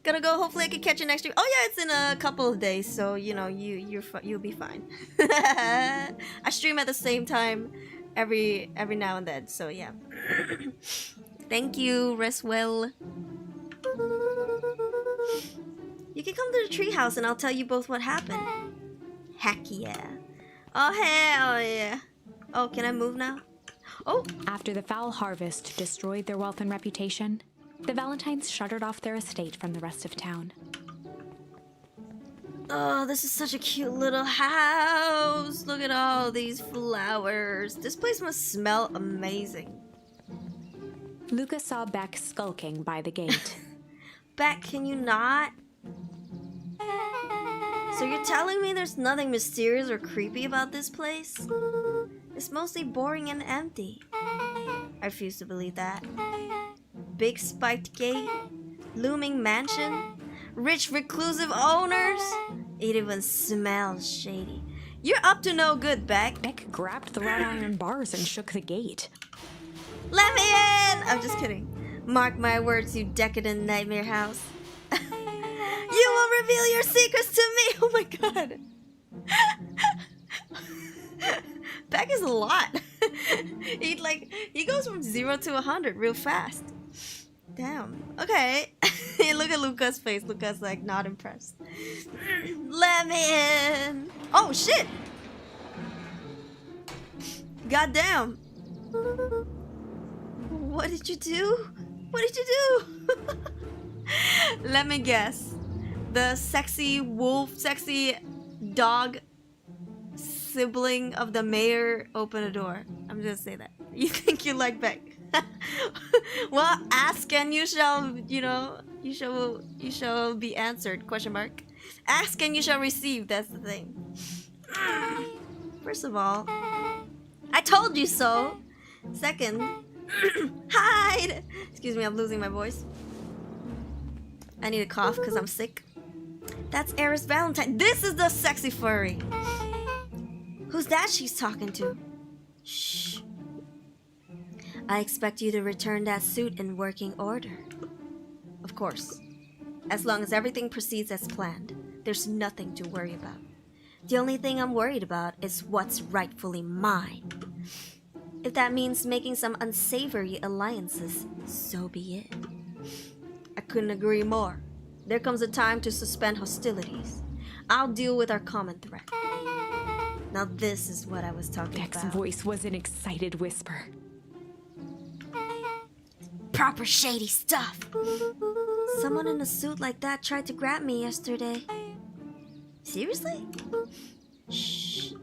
A: Gonna go. Hopefully I can catch you next week. Oh yeah, it's in a couple of days, so you know you'll be fine. I stream at the same time every now and then, so yeah. Thank you, rest well. You can come to the treehouse and I'll tell you both what happened. Heck yeah. Oh hell yeah. Oh, can I move now? Oh.
B: After the foul harvest destroyed their wealth and reputation, the Valentines shuttered off their estate from the rest of town.
A: Oh, this is such a cute little house. Look at all these flowers. This place must smell amazing.
B: Luca saw Beck skulking by the gate.
A: Beck, can you not? So you're telling me there's nothing mysterious or creepy about this place? It's mostly boring and empty. I refuse to believe that. Big spiked gate, looming mansion, rich reclusive owners. It even smells shady. You're up to no good, Beck.
B: Beck grabbed the wrought iron bars and shook the gate.
A: Let me in! I'm just kidding. Mark my words, you decadent nightmare house. You will reveal your secrets to me! Oh my god. Beck is a lot. He goes from 0 to 100 real fast. Damn. Okay. Look at Luca's face. Luca's like not impressed. Let me in. Oh shit. Goddamn. What did you do? What did you do? Let me guess. The sexy wolf, sexy dog sibling of the mayor opened a door. I'm just gonna say that. You think you like Beck? Well, ask and you shall, you shall be answered, question mark. Ask and you shall receive, that's the thing. First of all, I told you so. Second, hide. Excuse me, I'm losing my voice. I need a cough because I'm sick. That's Eris Valentine. This is the sexy furry. Who's that she's talking to? Shh. I expect you to return that suit in working order. Of course. As long as everything proceeds as planned, there's nothing to worry about. The only thing I'm worried about is what's rightfully mine. If that means making some unsavory alliances, so be it. I couldn't agree more. There comes a time to suspend hostilities. I'll deal with our common threat. Now this is what I was talking
B: Beck's
A: about.
B: voice was an excited whisper.
A: Proper shady stuff. Someone in a suit like that tried to grab me yesterday. Seriously? Shh.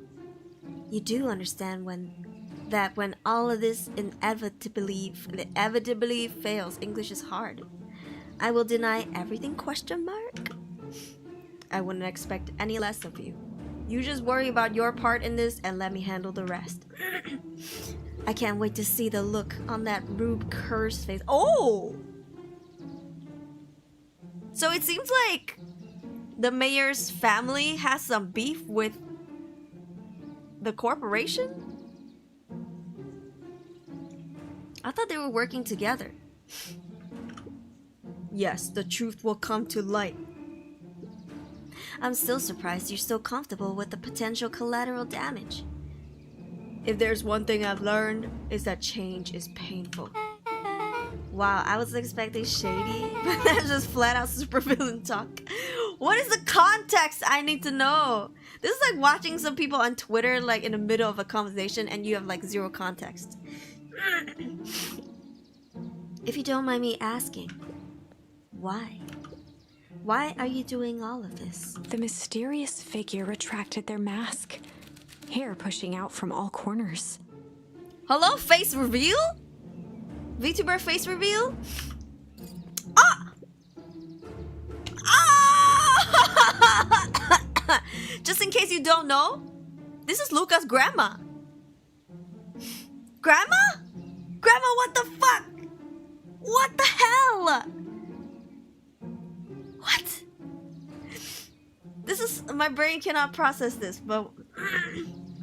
A: You do understand when all of this inevitably fails, English is hard. I will deny everything ? I wouldn't expect any less of you. You just worry about your part in this and let me handle the rest. I can't wait to see the look on that Rube Kerr's face. Oh! So it seems like the mayor's family has some beef with the corporation? I thought they were working together. Yes, the truth will come to light. I'm still surprised you're so comfortable with the potential collateral damage. If there's one thing I've learned, is that change is painful. Wow, I was expecting shady, but that's just flat out supervillain talk. What is the context? I need to know. This is like watching some people on Twitter like in the middle of a conversation and you have like zero context. If you don't mind me asking, why? Why are you doing all of this?
B: The mysterious figure retracted their mask, hair pushing out from all corners.
A: Hello, face reveal? Vtuber face reveal? Ah! Ah! Just in case you don't know, this is Luca's grandma. Grandma? Grandma, what the fuck? What the hell? What? This is... my brain cannot process this, but...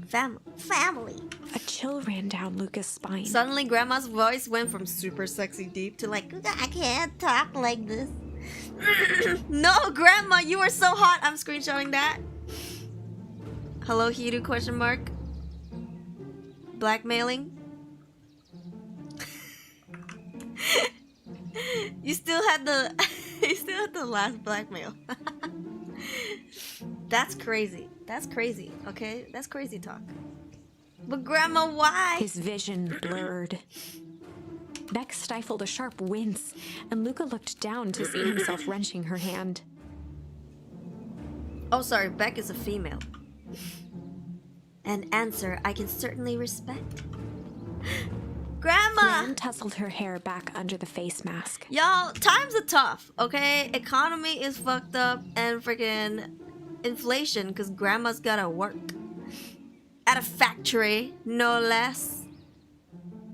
A: Family.
B: A chill ran down Luca's spine.
A: Suddenly, Grandma's voice went from super sexy deep to like, I can't talk like this. No, Grandma, you are so hot. I'm screenshotting that. Hello, Hiru, question mark. Blackmailing. You still had the last blackmail. That's crazy. That's crazy, okay? That's crazy talk. But Grandma, why?
B: His vision blurred. Beck stifled a sharp wince, and Luca looked down to see himself wrenching her hand.
A: Oh, sorry, Beck is a female. An answer I can certainly respect. Grandma!
B: Nan tousled her hair back under the face mask.
A: Y'all, times are tough, okay? Economy is fucked up and freaking inflation because Grandma's gotta work. At a factory, no less.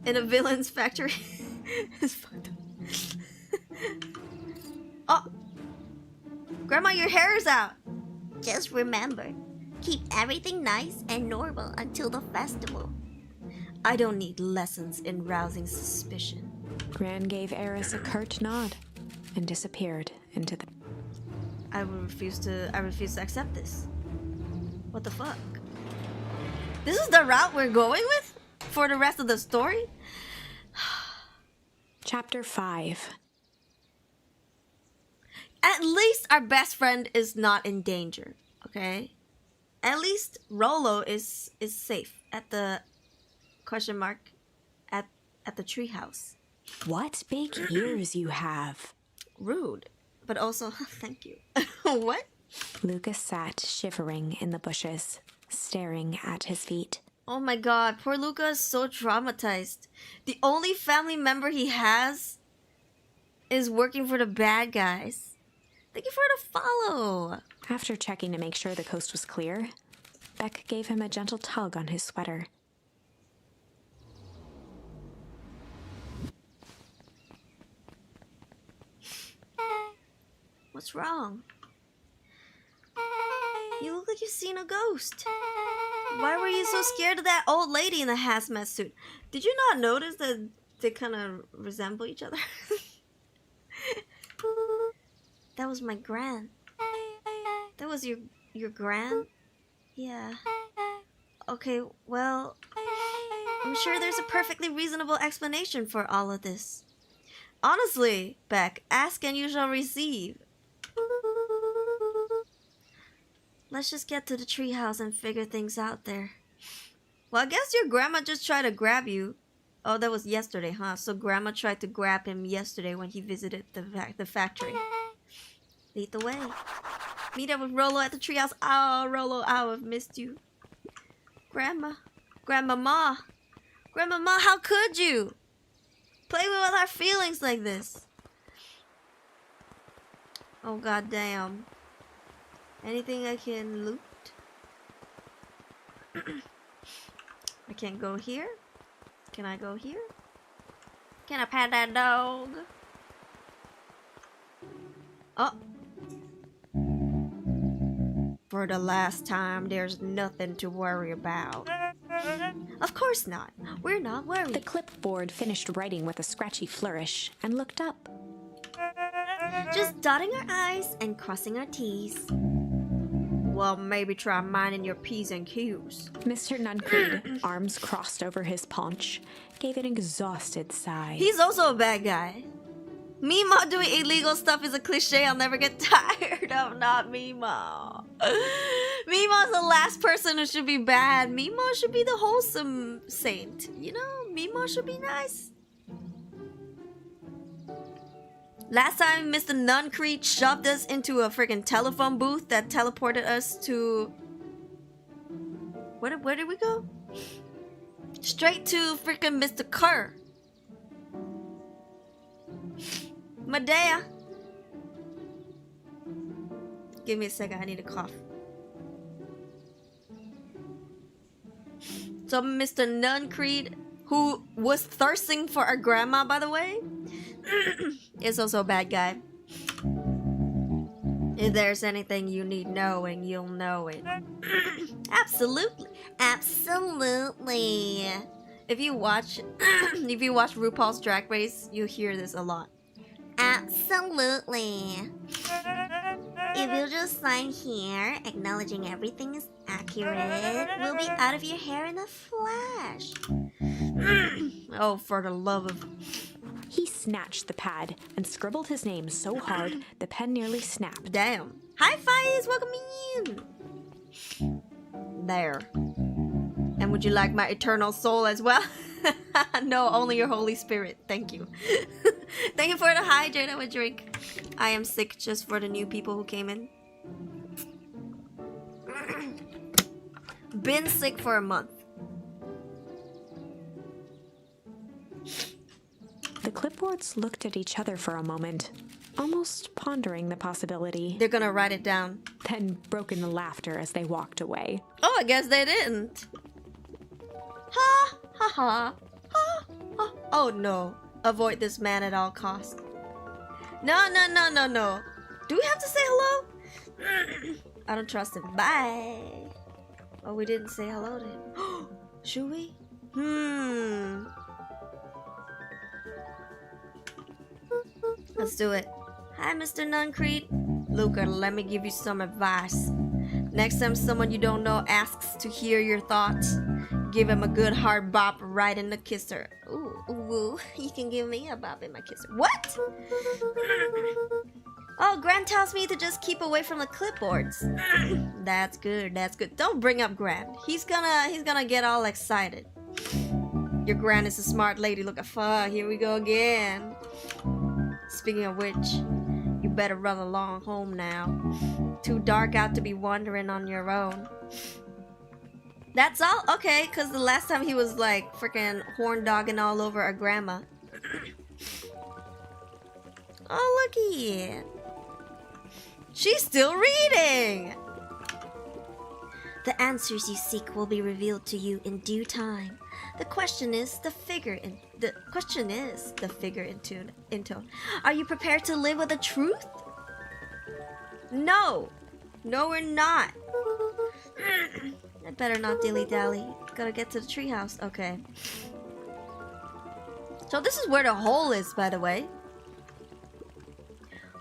A: In a villain's factory. It's fucked up. Oh! Grandma, your hair is out! Just remember, keep everything nice and normal until the festival. I don't need lessons in rousing suspicion.
B: Gran gave Eris a curt nod and disappeared into the...
A: I refuse to accept this. What the fuck? This is the route we're going with? For the rest of the story?
B: Chapter 5.
A: At least our best friend is not in danger, okay? At least Rolo is safe at the... question mark at the treehouse.
B: What big ears you have.
A: Rude, but also thank you. What?
B: Lucas sat shivering in the bushes, staring at his feet.
A: Oh my god, poor Luca is so traumatized. The only family member he has is working for the bad guys. Thank you for the follow.
B: After checking to make sure the coast was clear, Beck gave him a gentle tug on his sweater.
A: What's wrong? You look like you've seen a ghost. Why were you so scared of that old lady in the hazmat suit? Did you not notice that they kind of resemble each other? That was my gran. That was your gran? Yeah. Okay, well, I'm sure there's a perfectly reasonable explanation for all of this. Honestly, Beck, ask and you shall receive. Let's just get to the treehouse and figure things out there. Well, I guess your grandma just tried to grab you. Oh, that was yesterday, huh? So grandma tried to grab him yesterday when he visited the factory. Lead the way. Meet up with Rolo at the treehouse. Oh, Rolo, I have missed you. Grandma. Grandmama. Grandmama, how could you? Play with our feelings like this. Oh, goddamn. Anything I can loot? I can't go here. Can I go here? Can I pat that dog? Oh. For the last time, there's nothing to worry about. Of course not. We're not worried.
B: The clipboard finished writing with a scratchy flourish and looked up.
A: Just dotting our I's and crossing our T's. Well, maybe try minding your P's and Q's.
B: Mr. Nuncreed, arms crossed over his paunch, gave an exhausted sigh.
A: He's also a bad guy. Meemaw doing illegal stuff is a cliche I'll never get tired of. Not Meemaw. Meemaw's the last person who should be bad. Meemaw should be the wholesome saint. You know, Meemaw should be nice. Last time, Mr. Nuncreed shoved us into a freaking telephone booth that teleported us to... Where did we go? Straight to freaking Mr. Kerr. Medea. Give me a second, I need a cough. So Mr. Nuncreed, who was thirsting for our grandma, by the way, is also a bad guy. If there's anything you need knowing, you'll know it. Absolutely. Absolutely. If you watch RuPaul's Drag Race, you'll hear this a lot. Absolutely. If you just sign here, acknowledging everything is accurate, we'll be out of your hair in a flash. Oh, for the love of...
B: He snatched the pad and scribbled his name so hard the pen nearly snapped.
A: Damn. Hi, Fies! Welcome in! There. And would you like my eternal soul as well? No, only your Holy Spirit. Thank you. Thank you for the hydrate. I would drink. I am sick just for the new people who came in. Been sick for a month.
B: The clipboards looked at each other for a moment, almost pondering the possibility.
A: They're gonna write it down.
B: Then broke into laughter as they walked away.
A: Oh, I guess they didn't. Ha ha ha ha ha. Oh no. Avoid this man at all costs. No, no, no, no, no. Do we have to say hello? I don't trust him. Bye. Oh, we didn't say hello to him. Should we? Let's do it. Hi, Mr. Nuncreed. Luca, let me give you some advice. Next time someone you don't know asks to hear your thoughts, give him a good hard bop right in the kisser. Ooh, ooh, you can give me a bop in my kisser. What? Oh, Grant tells me to just keep away from the clipboards. That's good, that's good. Don't bring up Grant. He's gonna get all excited. Your Grant is a smart lady. Look at fuck, here we go again. Speaking of which, you better run along home now. Too dark out to be wandering on your own. That's all? Okay, because the last time he was like freaking horn dogging all over our grandma. Oh, looky. She's still reading. The answers you seek will be revealed to you in due time. The question is the figure in tone. Are you prepared to live with the truth? No. No, we're not. I better not dilly-dally. Gotta get to the treehouse. Okay. So this is where the hole is, by the way.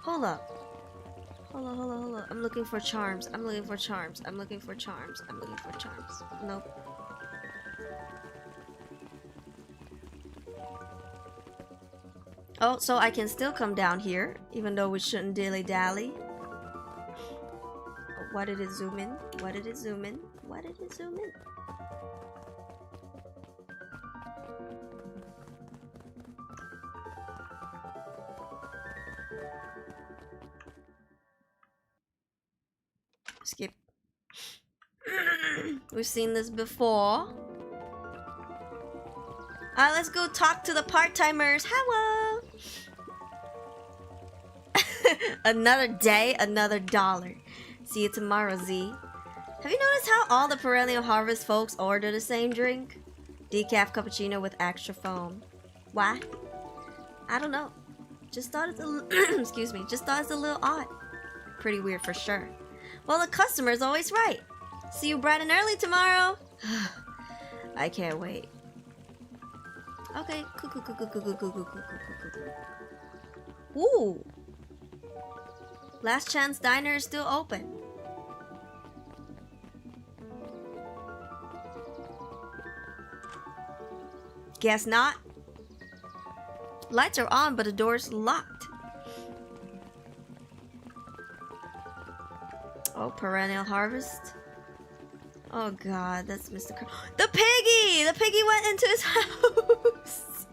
A: Hold up. Hold on. I'm looking for charms. Nope. Oh, so I can still come down here, even though we shouldn't dilly-dally. Oh, why did it zoom in? Skip. We've seen this before. Let's go talk to the part-timers. Hello! Another day, another dollar. See you tomorrow, Z. Have you noticed how all the Perennial Harvest folks order the same drink? Decaf cappuccino with extra foam. Why? I don't know. Just thought it's a little odd. Pretty weird for sure. Well, the customer's always right. See you bright and early tomorrow. I can't wait. Okay, cool. Ooh. Last Chance Diner is still open. Guess not. Lights are on, but the door's locked. Oh, Perennial Harvest. Oh god, that's Mr. The piggy! The piggy went into his house!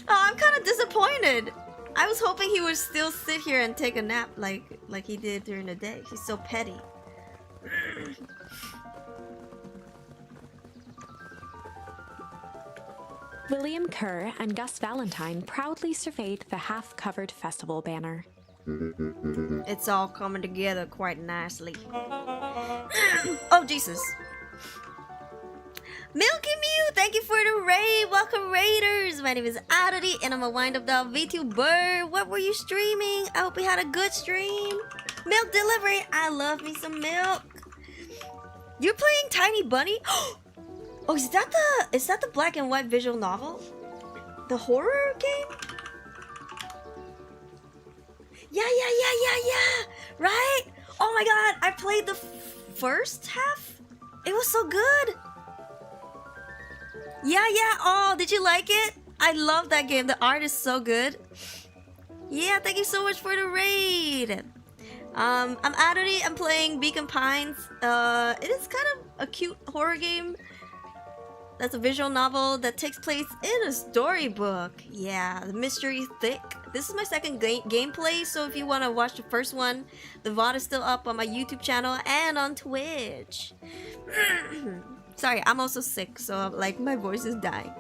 A: Oh, I'm kind of disappointed. I was hoping he would still sit here and take a nap like he did during the day. He's so petty.
B: William Kerr and Gus Valentine proudly surveyed the half-covered festival banner.
A: It's all coming together quite nicely. Oh, Jesus. Milky Mew, thank you for the raid. Welcome, Raiders. My name is Aruri, and I'm a wind-up doll Vtuber. What were you streaming? I hope you had a good stream. Milk delivery. I love me some milk. You're playing Tiny Bunny? Oh, is that the black and white visual novel? The horror game? Yeah. Right? Oh my god, I played the first half. It was so good. Yeah. Oh, did you like it? I love that game. The art is so good. Yeah, thank you so much for the raid. I'm Aruri. I'm playing Beacon Pines. It is kind of a cute horror game. That's a visual novel that takes place in a storybook. Yeah, the mystery is thick. This is my second gameplay, so if you want to watch the first one, the VOD is still up on my YouTube channel and on Twitch. Sorry, I'm also sick, so like my voice is dying.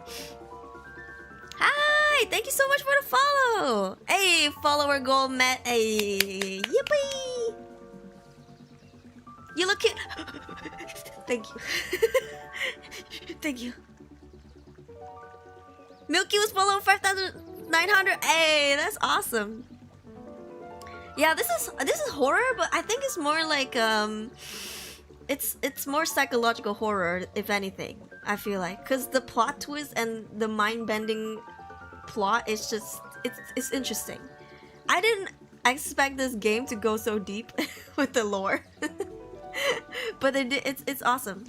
A: Hi, thank you so much for the follow. Hey, follower goal met. Hey, yippee! You look cute. Thank you. Thank you. Milky was below 5,900. Hey, that's awesome. Yeah, this is horror, but I think it's more like it's more psychological horror, if anything. I feel like, cause the plot twist and the mind-bending plot is just it's interesting. I didn't expect this game to go so deep with the lore, but it's awesome.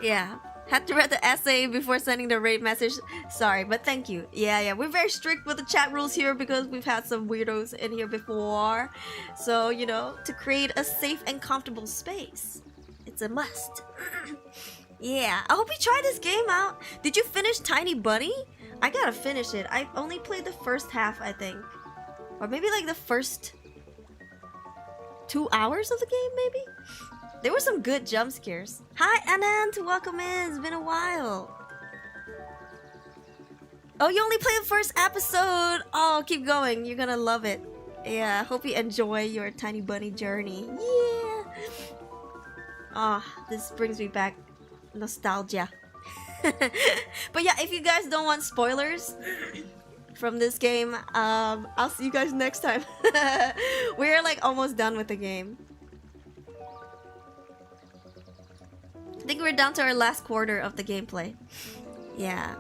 A: Yeah, had to read the essay before sending the raid message. Sorry, but thank you. Yeah, we're very strict with the chat rules here because we've had some weirdos in here before. So, you know, to create a safe and comfortable space, it's a must. Yeah, I hope you try this game out. Did you finish Tiny Bunny? I gotta finish it. I only played the first half, I think. Or maybe like the first 2 hours of the game, maybe? There were some good jump scares. Hi, Anand! Welcome in! It's been a while. Oh, you only played the first episode! Oh, keep going. You're gonna love it. Yeah, hope you enjoy your Tiny Bunny journey. Yeah! Ah, this brings me back nostalgia. But yeah, if you guys don't want spoilers from this game, I'll see you guys next time. We're like almost done with the game. I think we're down to our last quarter of the gameplay. Yeah.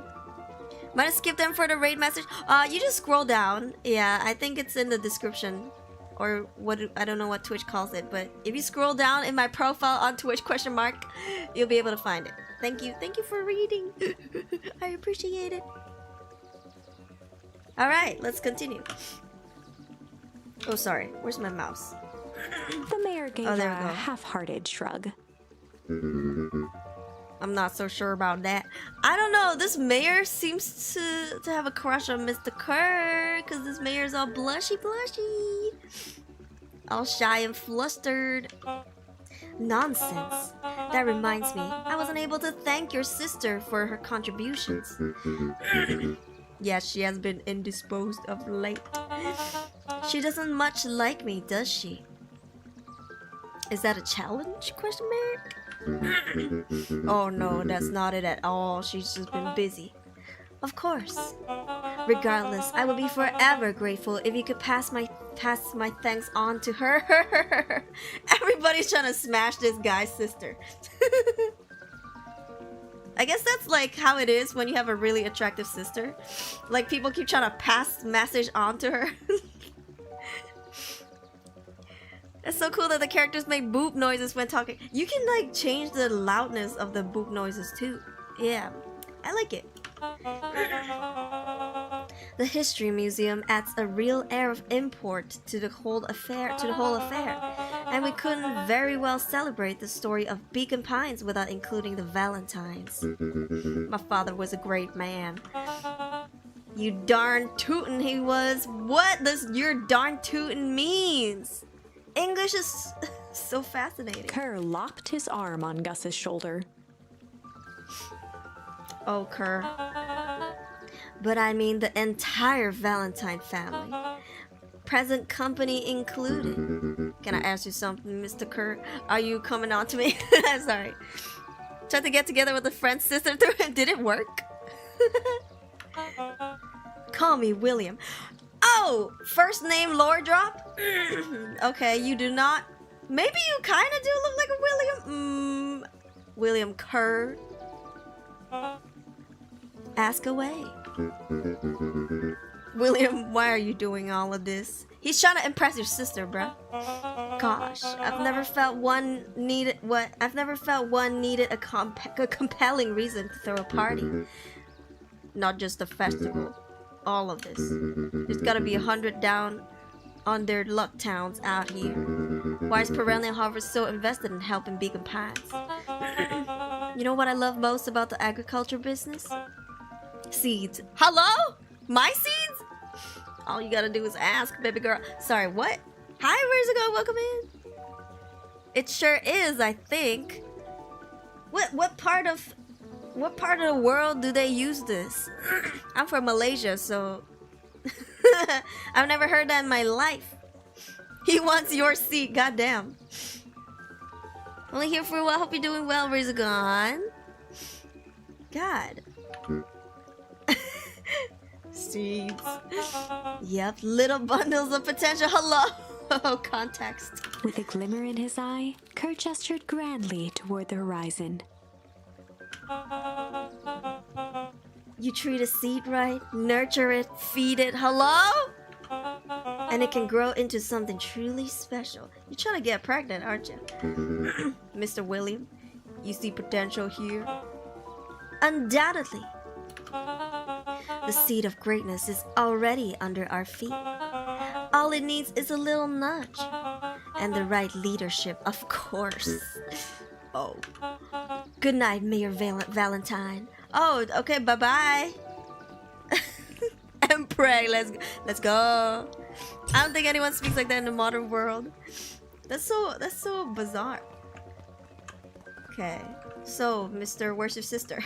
A: Might have skipped them for the raid message. You just scroll down. Yeah, I think it's in the description. Or what, I don't know what Twitch calls it, but if you scroll down in my profile on Twitch !, you'll be able to find it. Thank you for reading. I appreciate it. Alright, let's continue. Oh, sorry, where's my mouse?
B: The mayor gave
A: there
B: a
A: we go.
B: half-hearted shrug.
A: I'm not so sure about that. I don't know, this mayor seems to have a crush on Mr. Kerr, because this mayor's all blushy. All shy and flustered. Nonsense. That reminds me, I wasn't able to thank your sister for her contributions. Yes, she has been indisposed of late. She doesn't much like me, does she? Is that a challenge? ? Oh no, that's not it at all. She's just been busy. Of course. Regardless, I will be forever grateful if you could pass my thanks on to her. Everybody's trying to smash this guy's sister. I guess that's like how it is when you have a really attractive sister. Like people keep trying to pass message on to her. It's so cool that the characters make boop noises when talking. You can like change the loudness of the boop noises too. Yeah, I like it. The History Museum adds a real air of import to the whole affair, and we couldn't very well celebrate the story of Beacon Pines without including the Valentines. My father was a great man. You darn tootin' he was. What does your darn tootin' means? English is so fascinating.
B: Kerr locked his arm on Gus's shoulder.
A: Oh, Kerr. But I mean the entire Valentine family. Present company included. Can I ask you something, Mr. Kerr? Are you coming on to me? Sorry. Tried to get together with a friend's sister through it. Did it work? Call me William. Oh! First name lore drop? Okay, you do not... Maybe you kind of do look like a William. William Kerr. Ask away. William, why are you doing all of this? He's trying to impress your sister, bruh. Gosh, I've never felt one needed a compelling reason to throw a party. Not just a festival. All of this. There's gotta be 100 down on their luck towns out here. Why is Perennial Harvest so invested in helping Beacon Pines? You know what I love most about the agriculture business? Seeds. Hello? My seeds? All you gotta do is ask, baby girl. Sorry, what? Hi, where's it going? Welcome in. It sure is, I think. What part of the world do they use this? I'm from Malaysia, so I've never heard that in my life. He wants your seat, goddamn. Only here for a while. Hope you're doing well, where's it gone? God. Seeds. Yep, little bundles of potential. Hello, context.
B: With a glimmer in his eye, Kerr gestured grandly toward the horizon.
A: You treat a seed right, nurture it, feed it. Hello? And it can grow into something truly special. You're trying to get pregnant, aren't you? Mr. William, you see potential here? Undoubtedly. The seed of greatness is already under our feet. All it needs is a little nudge. And the right leadership, of course. Oh. Good night, Mayor Valentine. Oh, okay, bye-bye. And pray, let's go. I don't think anyone speaks like that in the modern world. That's so bizarre. Okay. So, Mr. Where's your sister?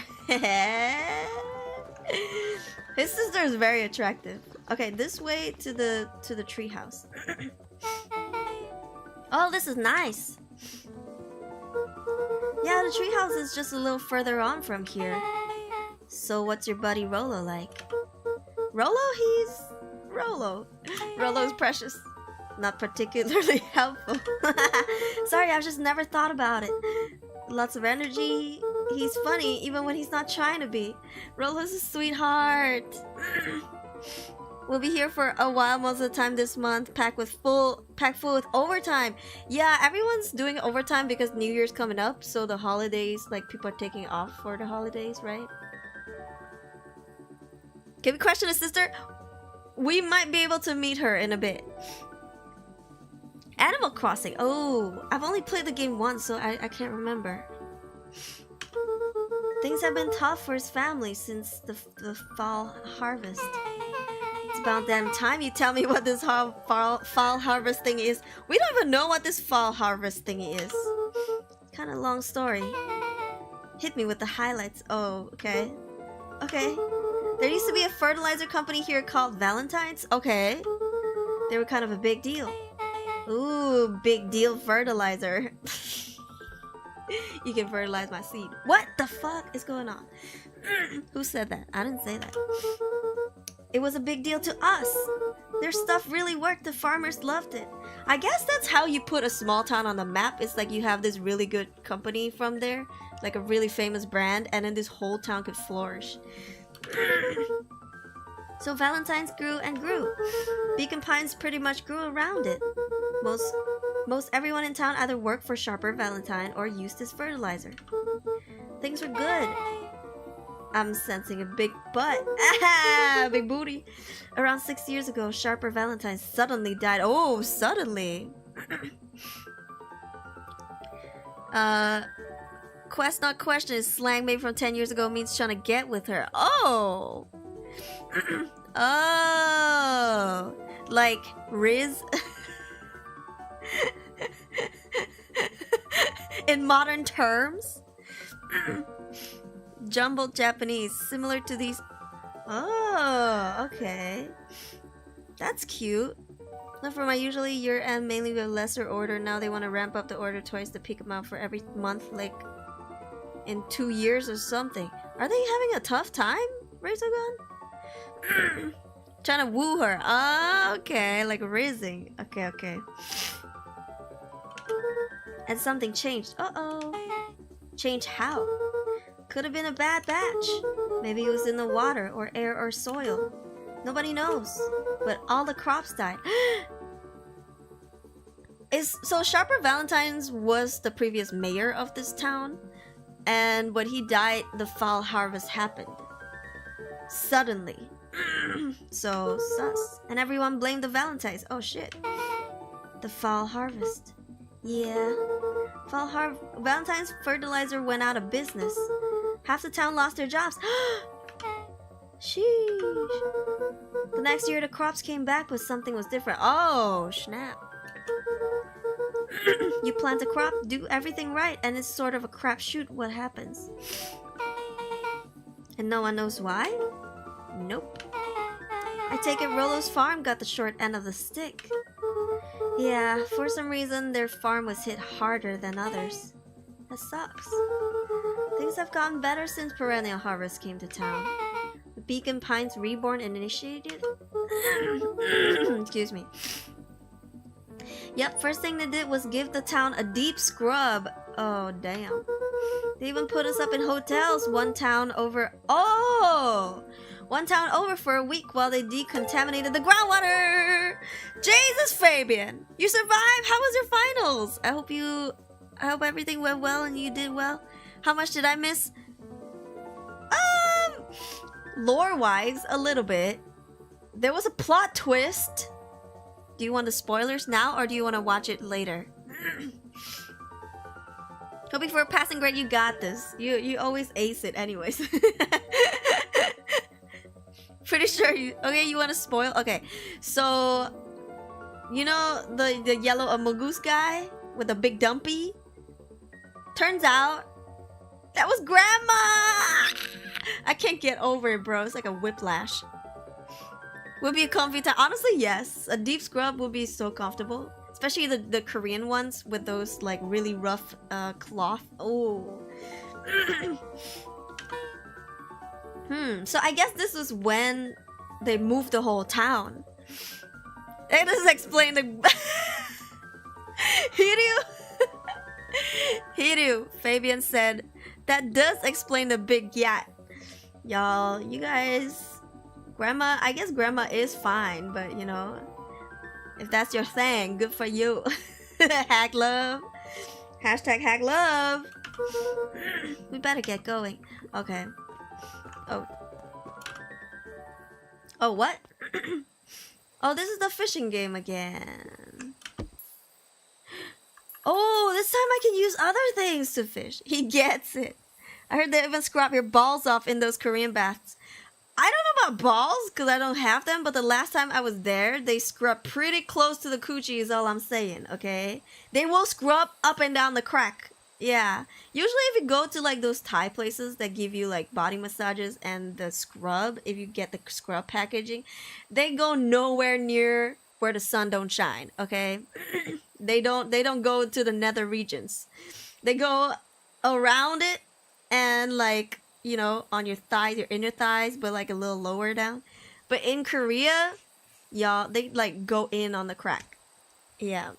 A: His sister is very attractive. Okay, this way to the treehouse. Oh, this is nice. Yeah, the treehouse is just a little further on from here. So what's your buddy Rolo like? Rolo. Rolo's precious. Not particularly helpful. Sorry, I've just never thought about it. Lots of energy. He's funny even when he's not trying to be. Rolo's a sweetheart. We'll be here for a while most of the time this month, packed full with overtime. Yeah, everyone's doing overtime because New Year's coming up, so the holidays, like people are taking off for the holidays, right? Can we question a sister? We might be able to meet her in a bit. Animal Crossing. Oh, I've only played the game once, so I can't remember. Things have been tough for his family since the fall harvest. It's about damn time you tell me what this fall harvest thing is. We don't even know what this fall harvest thing is. Kind of long story. Hit me with the highlights. Oh, okay. Okay. There used to be a fertilizer company here called Valentine's. Okay. They were kind of a big deal. Ooh, big deal fertilizer. You can fertilize my seed. What the fuck is going on? Who said that? I didn't say that. It was a big deal to us. Their stuff really worked. The farmers loved it. I guess that's how you put a small town on the map. It's like you have this really good company from there, like a really famous brand, and then this whole town could flourish. So Valentine's grew and grew. Beacon Pines pretty much grew around it. Most everyone in town either worked for Sharper Valentine or used his fertilizer. Things were good. I'm sensing a big butt. Ah, big booty. Around 6 years ago, Sharper Valentine suddenly died. Oh, suddenly. Quest not question is slang made from 10 years ago, means trying to get with her. Oh. Oh. Like Riz. In modern terms. Jumbled Japanese, similar to these. Oh, okay. That's cute. Not for my usually year-end, mainly with lesser order. Now they want to ramp up the order twice to peak amount for every month, like in 2 years or something. Are they having a tough time, Razorgun? Trying to woo her. Oh, okay, like rizzing. Okay. And something changed. Uh-oh. Changed how? Could have been a bad batch. Maybe it was in the water or air or soil. Nobody knows. But all the crops died. So Sharper Valentine's was the previous mayor of this town, and when he died, the fall harvest happened. Suddenly. So sus. And everyone blamed the Valentines. Oh shit. The fall harvest. Yeah. Valentine's fertilizer went out of business. Half the town lost their jobs. Sheesh. The next year the crops came back, but something was different. Oh, snap. You plant a crop, do everything right, and it's sort of a crapshoot what happens. And no one knows why? Nope. I take it Rolo's farm got the short end of the stick. Yeah, for some reason their farm was hit harder than others. That sucks. Things have gotten better since Perennial Harvest came to town. The Beacon Pines Reborn initiated. Excuse me. Yep, first thing they did was give the town a deep scrub. Oh, damn. They even put us up in hotels one town over for a week while they decontaminated the groundwater. Jesus, Fabian, you survived. How was your finals? I hope everything went well and you did well. How much did I miss? Lore-wise, a little bit. There was a plot twist. Do you want the spoilers now or do you want to watch it later? Hoping for a passing grade, you got this. You always ace it anyways. Pretty sure you... Okay, you want to spoil? Okay, so... You know the yellow Amogus guy with the big dumpy? Turns out that was Grandma! I can't get over it, bro. It's like a whiplash. Would be a comfy time. Honestly, yes. A deep scrub would be so comfortable. especially the Korean ones with those like really rough cloth. Oh. So I guess this was when they moved the whole town. It doesn't explain the Hiryu. Hiryu, Fabian said, that does explain the big yacht. Y'all, you guys, grandma, I guess grandma is fine, but you know, if that's your thing, good for you. Hack love. Hashtag hack love. We better get going. Okay. Oh, what? Oh, this is the fishing game again. Oh, this time I can use other things to fish. He gets it. I heard they even scrub your balls off in those Korean baths. I don't know about balls because I don't have them, but the last time I was there, they scrub pretty close to the coochie is all I'm saying, okay? They will scrub up and down the crack. Yeah. Usually if you go to like those Thai places that give you like body massages and the scrub, if you get the scrub packaging, they go nowhere near where the sun don't shine, okay? They don't go to the nether regions. They go around it and like, you know, on your thighs, your inner thighs, but like a little lower down. But in Korea, y'all, they like go in on the crack. Yeah.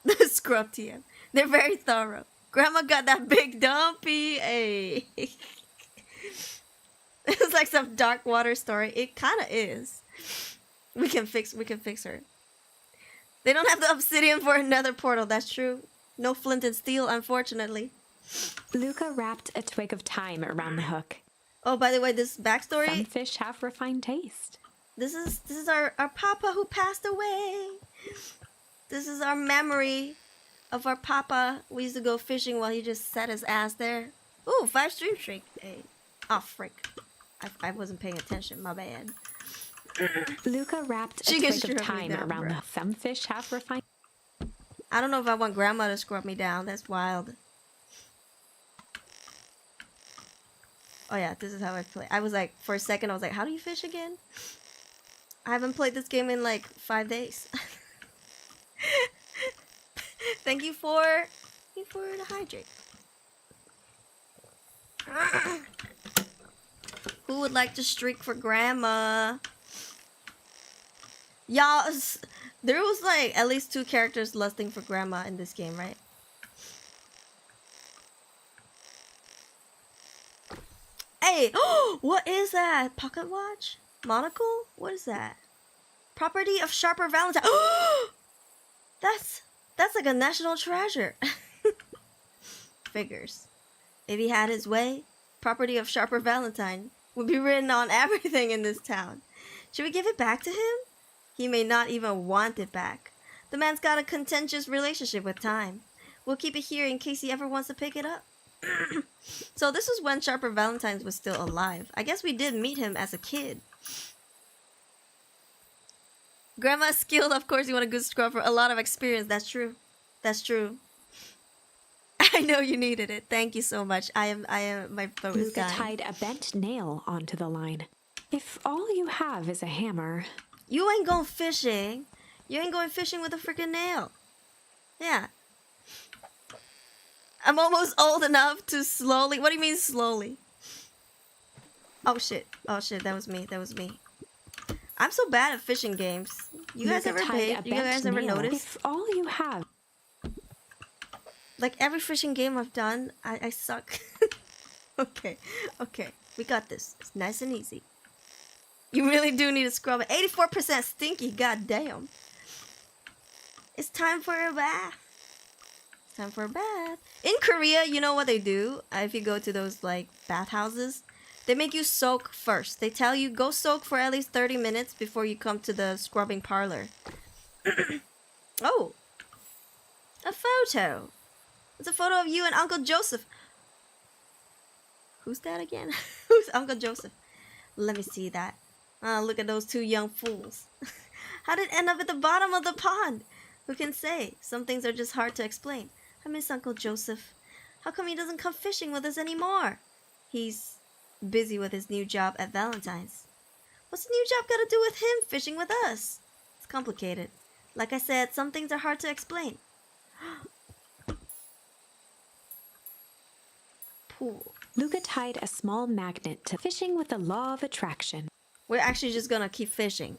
A: The scrub TM. They're very thorough. Grandma got that big dumpy. Hey. It's like some dark water story. It kind of is. We can fix her. They don't have the obsidian for another portal. That's true. No flint and steel, unfortunately.
B: Luca wrapped a twig of thyme around the hook.
A: Oh, by the way, this backstory.
B: Some fish have refined taste.
A: This is our papa who passed away. This is our memory of our papa. We used to go fishing while he just sat his ass there. Ooh, 5 stream streak. Hey. Oh, frick. I wasn't paying attention. My bad.
B: Luca wrapped a twig of thyme around the... Some fish have refined...
A: I don't know if I want grandma to scrub me down. That's wild. Oh yeah, this is how I play. I was like, for a second, I was like, how do you fish again? I haven't played this game in like 5 days. Thank you for the hydrate. Who would like to streak for grandma? Y'all, there was like at least 2 characters lusting for grandma in this game, right? Hey, what is that? Pocket watch? Monocle? What is that? Property of Sharper Valentine. That's like a national treasure. Figures. If he had his way, property of Sharper Valentine would be written on everything in this town. Should we give it back to him? He may not even want it back. The man's got a contentious relationship with time. We'll keep it here in case he ever wants to pick it up. So this was when Sharper Valentine was still alive. I guess we did meet him as a kid. Grandma's skilled, of course you want a good scrub for a lot of experience. That's true. That's true. I know you needed it. Thank you so much. I am my vote is
B: Luca
A: gone.
B: tied a bent nail onto the line. If all you have is a hammer...
A: You ain't going fishing. You ain't going fishing with a freaking nail. Yeah. I'm almost old enough to slowly... What do you mean slowly? Oh shit. Oh shit, that was me. That was me. I'm so bad at fishing games. You guys ever paid? You guys ever noticed?
B: If all you have...
A: Like every fishing game I've done, I suck. Okay. We got this. It's nice and easy. You really do need to scrub it. 84% stinky, goddamn. It's time for a bath. It's time for a bath. In Korea, you know what they do? If you go to those like bathhouses, they make you soak first. They tell you go soak for at least 30 minutes before you come to the scrubbing parlor. Oh, a photo. It's a photo of you and Uncle Joseph. Who's that again? Who's Uncle Joseph? Let me see that. Oh, look at those 2 young fools. How did it end up at the bottom of the pond? Who can say? Some things are just hard to explain. I miss Uncle Joseph. How come he doesn't come fishing with us anymore? He's busy with his new job at Valentine's. What's the new job got to do with him fishing with us? It's complicated. Like I said, some things are hard to explain. Pool.
B: Luca tied a small magnet to fishing with the law of attraction.
A: We're actually just gonna keep fishing.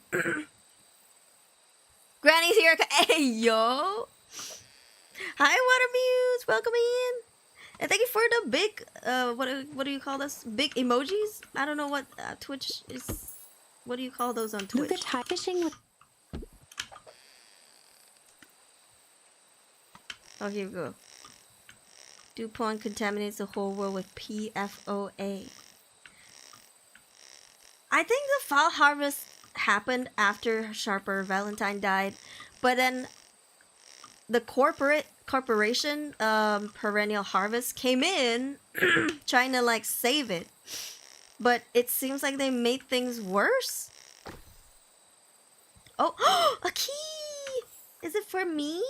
A: Granny's here. Hey, yo. Hi, Water Muse. Welcome in. And thank you for the big, what do you call this? Big emojis? I don't know what Twitch is. What do you call those on Twitch?
B: Luca tied fishing with...
A: Oh, here we go. DuPont contaminates the whole world with PFOA. I think the fall harvest happened after Sharper Valentine died, but then the corporation Perennial Harvest came in trying to like save it, but it seems like they made things worse. Oh, a key! Is it for me?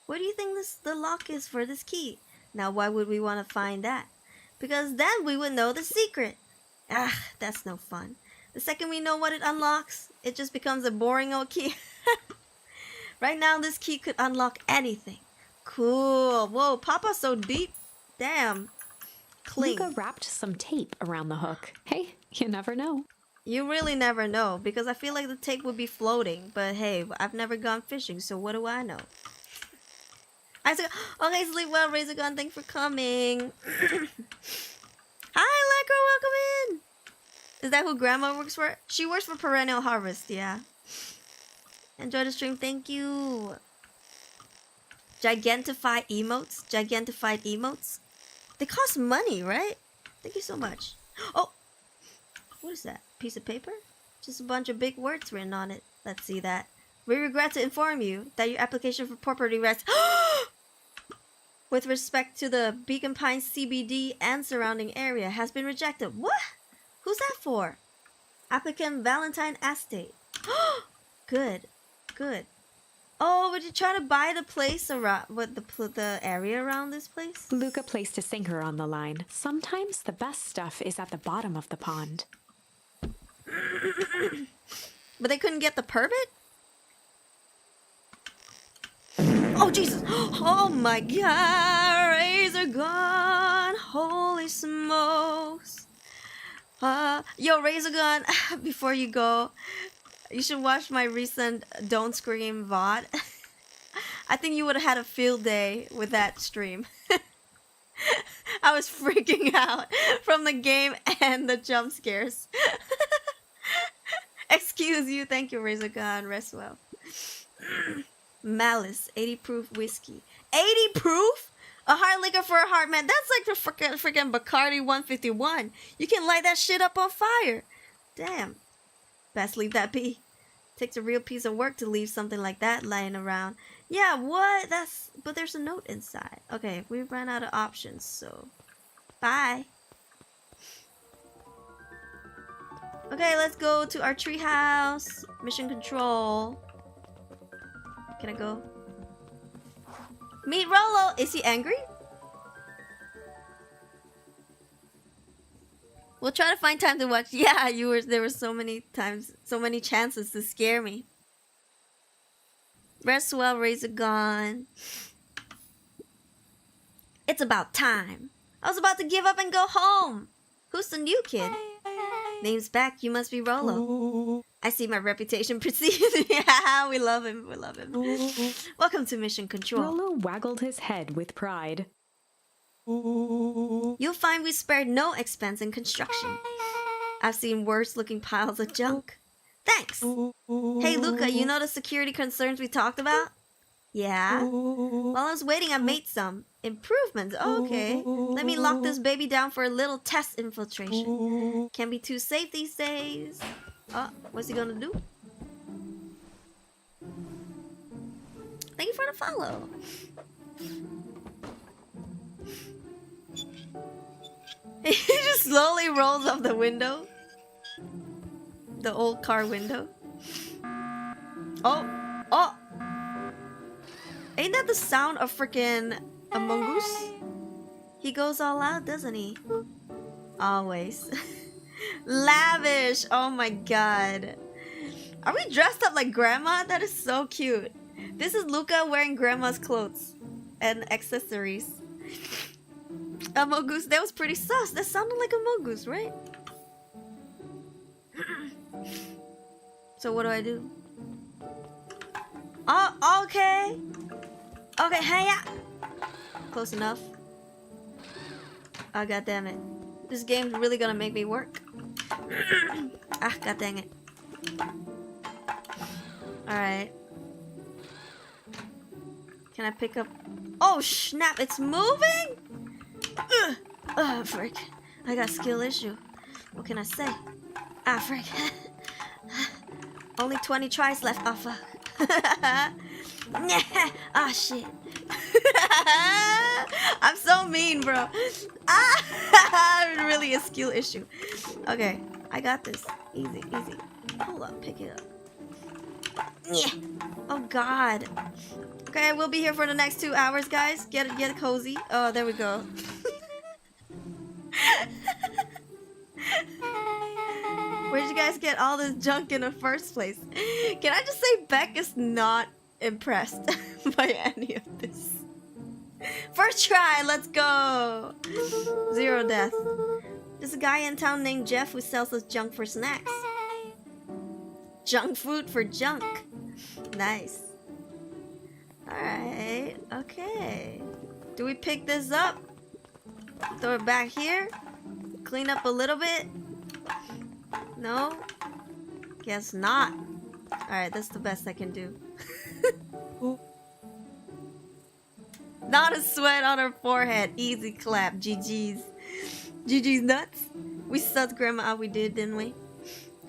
A: What do you think the lock is for this key? Now, why would we want to find that? Because then we would know the secret. Ah, that's no fun. The second we know what it unlocks, it just becomes a boring old key. Right now, this key could unlock anything. Cool. Whoa, Papa's so deep. Damn. Cling.
B: Luca wrapped some tape around the hook. Hey, you never know.
A: You really never know, because I feel like the tape would be floating. But hey, I've never gone fishing, so what do I know? Okay, sleep well, Razor Gun. Thanks for coming. Hi, Lacro. Welcome in. Is that who Grandma works for? She works for Perennial Harvest, yeah. Enjoy the stream. Thank you. Gigantified emotes. They cost money, right? Thank you so much. Oh, what is that? Piece of paper? Just a bunch of big words written on it. Let's see that. We regret to inform you that your application for property rights with respect to the Beacon Pines CBD and surrounding area has been rejected. What? Who's that for? Applicant Valentine Estate. Good. Oh, would you try to buy the place around, the area around this place?
B: Luca placed a sinker on the line. Sometimes the best stuff is at the bottom of the pond.
A: But they couldn't get the permit? Oh, Jesus. Oh, my God. Razor Gun. Holy smokes. Yo, Razor Gun, before you go, you should watch my recent Don't Scream VOD. I think you would have had a field day with that stream. I was freaking out from the game and the jump scares. Excuse you. Thank you, Razor Gun. Rest well. Malice, 80 proof whiskey. 80 proof? A hard liquor for a hard man. That's like the freaking Bacardi 151. You can light that shit up on fire. Damn. Best leave that be. Takes a real piece of work to leave something like that lying around. Yeah, what? But there's a note inside. Okay, we ran out of options, so bye. Okay, let's go to our treehouse. Mission control. Can I go? Meet Rolo. Is he angry? We'll try to find time to watch. Yeah, there were so many times, so many chances to scare me. Rest well, Razor Gun. It's about time. I was about to give up and go home. Who's the new kid? Name's back. You must be Rolo. I see my reputation precedes. Yeah, we love him. Welcome to Mission Control.
B: Rolo waggled his head with pride.
A: You'll find we spared no expense in construction. I've seen worse looking piles of junk. Thanks. Hey, Luca, you know the security concerns we talked about? Yeah. While I was waiting, I made some improvements. Okay. Let me lock this baby down for a little test infiltration. Can't be too safe these days. Oh, what's he gonna do? Thank you for the follow. He just slowly rolls up the window. The old car window. Oh! Ain't that the sound of freaking a mongoose? He goes all out, doesn't he? Always. Lavish! Oh my god. Are we dressed up like grandma? That is so cute. This is Luca wearing grandma's clothes and accessories. A mongoose. That was pretty sus. That sounded like a mongoose, right? So what do I do? Oh, okay. Okay, hey ya. Close enough. Oh, god damn it. This game's really gonna make me work. Ah, god dang it. Alright. Can I pick up? Oh, snap, it's moving? Oh, frick. I got a skill issue. What can I say? Ah, frick. Only 20 tries left. Oh, fuck. Ah, shit. I'm so mean, bro. Ah, really a skill issue. Okay, I got this. Easy, easy. Hold up, pick it up. Yeah. Oh God. Okay, we'll be here for the next 2 hours, guys. Get cozy. Oh, there we go. Where'd you guys get all this junk in the first place? Can I just say Beck is not impressed by any of this? First try, let's go. 0 death. There's a guy in town named Jeff who sells us junk for snacks. Junk food for junk. Nice. Alright, okay. Do we pick this up? Throw it back here? Clean up a little bit? No? Guess not. Alright, that's the best I can do. Not a sweat on her forehead. Easy clap. GG's. GG's nuts. We sussed grandma out, we did, didn't we?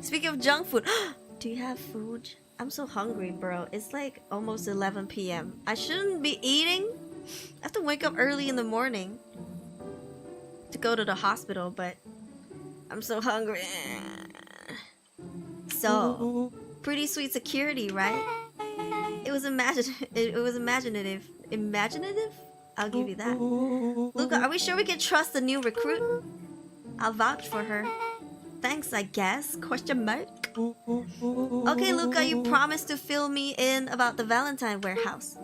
A: Speaking of junk food. Do you have food? I'm so hungry, bro. It's like almost 11 p.m. I shouldn't be eating. I have to wake up early in the morning to go to the hospital, but I'm so hungry. So, pretty sweet security, right? It was imaginative. Imaginative? I'll give you that. Luca, are we sure we can trust the new recruit? I'll vouch for her. Thanks, I guess. Question mark? Okay, Luca, you promised to fill me in about the Valentine warehouse.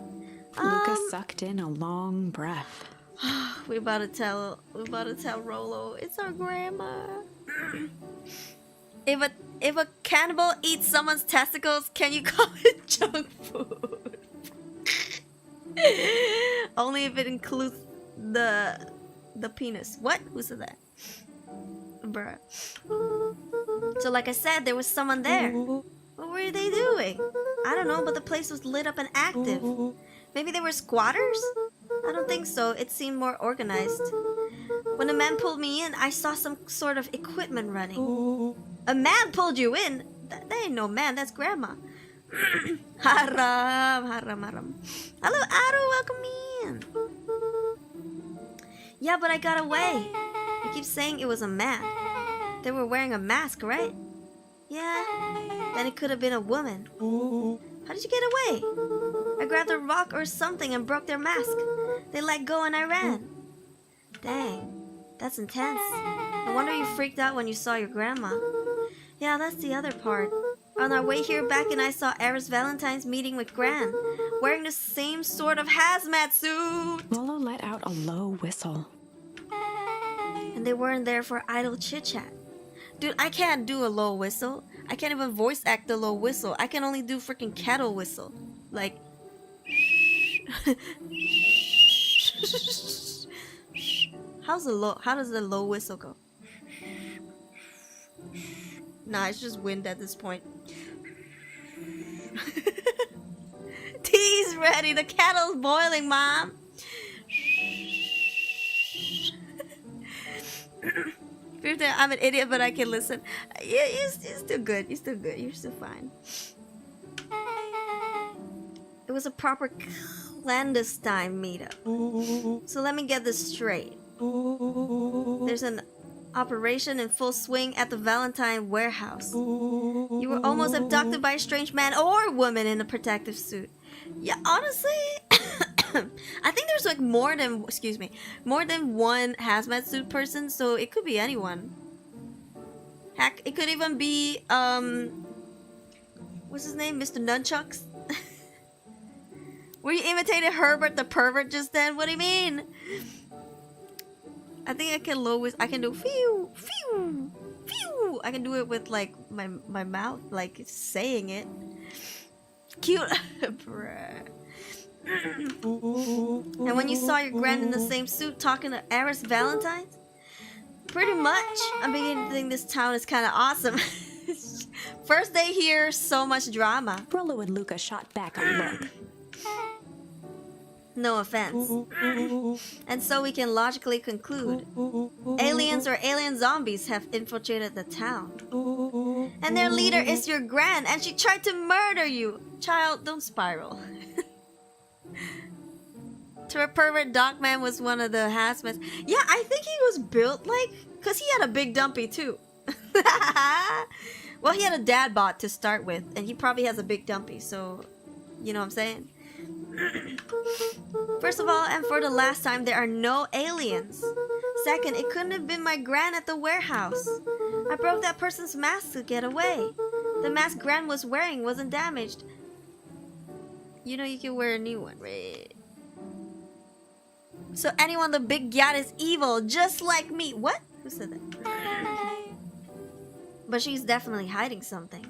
B: Luca sucked in a long breath.
A: we about to tell Rolo it's our grandma. If a cannibal eats someone's testicles, can you call it junk food? Only if it includes the penis. What? Who said that? Bruh. So like I said, there was someone there. What were they doing? I don't know, but the place was lit up and active. Maybe they were squatters? I don't think so. It seemed more organized. When the man pulled me in, I saw some sort of equipment running. A man pulled you in? That ain't no man, that's grandma. Haram. Hello, Aru, welcome in. Yeah, but I got away. You keep saying it was a man. They were wearing a mask, right? Yeah, then it could have been a woman. How did you get away? I grabbed a rock or something and broke their mask. They let go and I ran. Dang, that's intense. No wonder you freaked out when you saw your grandma. Yeah, that's the other part. On our way here, Beck and I saw Eris Valentine's meeting with Gran, wearing the same sort of hazmat suit.
B: Rolo let out a low whistle.
A: And they weren't there for idle chit-chat. Dude, I can't do a low whistle. I can't even voice act a low whistle. I can only do freaking kettle whistle. Like... how does the low whistle go? Nah, it's just wind at this point. Tea's ready. The kettle's boiling, Mom. I'm an idiot, but I can listen. Yeah, you're still good. You're still good. You're still fine. It was a proper clandestine meetup. So let me get this straight. There's an operation in full swing at the Valentine warehouse. You were almost abducted by a strange man or woman in a protective suit. Yeah, honestly, I think there's like more than one hazmat suit person, so it could be anyone. Heck, it could even be what's his name, Mr. Nunchucks. Were you imitating Herbert the pervert just then? What do you mean? I think I can do phew, phew, phew. I can do it with like my mouth, like saying it. Cute. Bruh. And when you saw your grand in the same suit talking to Eris Valentine's? Pretty much. I'm beginning to think this town is kind of awesome. First day here, so much drama.
B: Rollo and Luca shot back a look.
A: No offense. And so we can logically conclude aliens or alien zombies have infiltrated the town. And their leader is your gran, and she tried to murder you. Child, don't spiral. To a pervert, Dogman was one of the hazmats. Yeah, I think he was built like... Because he had a big dumpy too. Well, he had a dad bod to start with, and he probably has a big dumpy, so... You know what I'm saying? First of all, and for the last time, there are no aliens. Second, it couldn't have been my gran at the warehouse. I broke that person's mask to get away. The mask gran was wearing wasn't damaged. You know you can wear a new one, right? So anyone the big yacht is evil, just like me. What? Who said that? But she's definitely hiding something.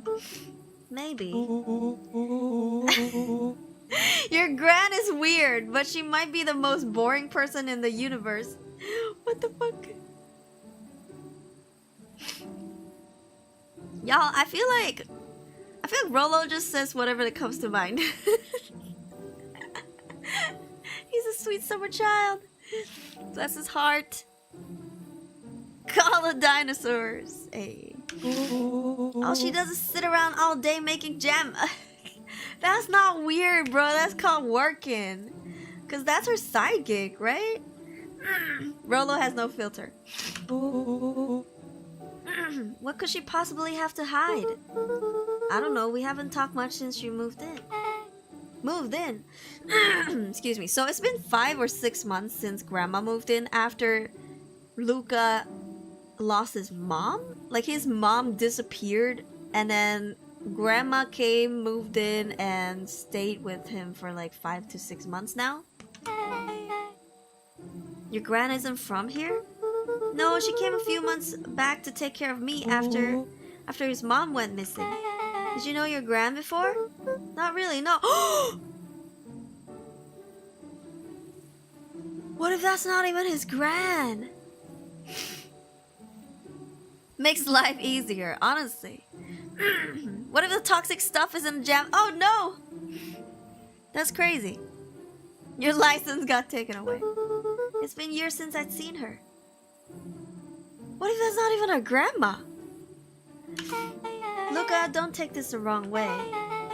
A: Maybe. Your gran is weird, but she might be the most boring person in the universe. What the fuck? Y'all, I feel like Rollo just says whatever that comes to mind. He's a sweet summer child. Bless his heart. Call the dinosaurs. Hey. All she does is sit around all day making jam. That's not weird, bro. That's called working. Cause that's her side gig, right? Rollo has no filter. What could she possibly have to hide? I don't know. We haven't talked much since you moved in. Excuse me. So it's been 5 or 6 months since Grandma moved in after Luca lost his mom. Like his mom disappeared, and then Grandma came, moved in, and stayed with him for like 5 to 6 months now. Your gran isn't from here? No, she came a few months back to take care of me after his mom went missing. Did you know your gran before? Not really, no. What if that's not even his gran? Makes life easier, honestly. What if the toxic stuff is in the jam? Oh no! That's crazy. Your license got taken away. It's been years since I'd seen her. What if that's not even her grandma? Luca, don't take this the wrong way,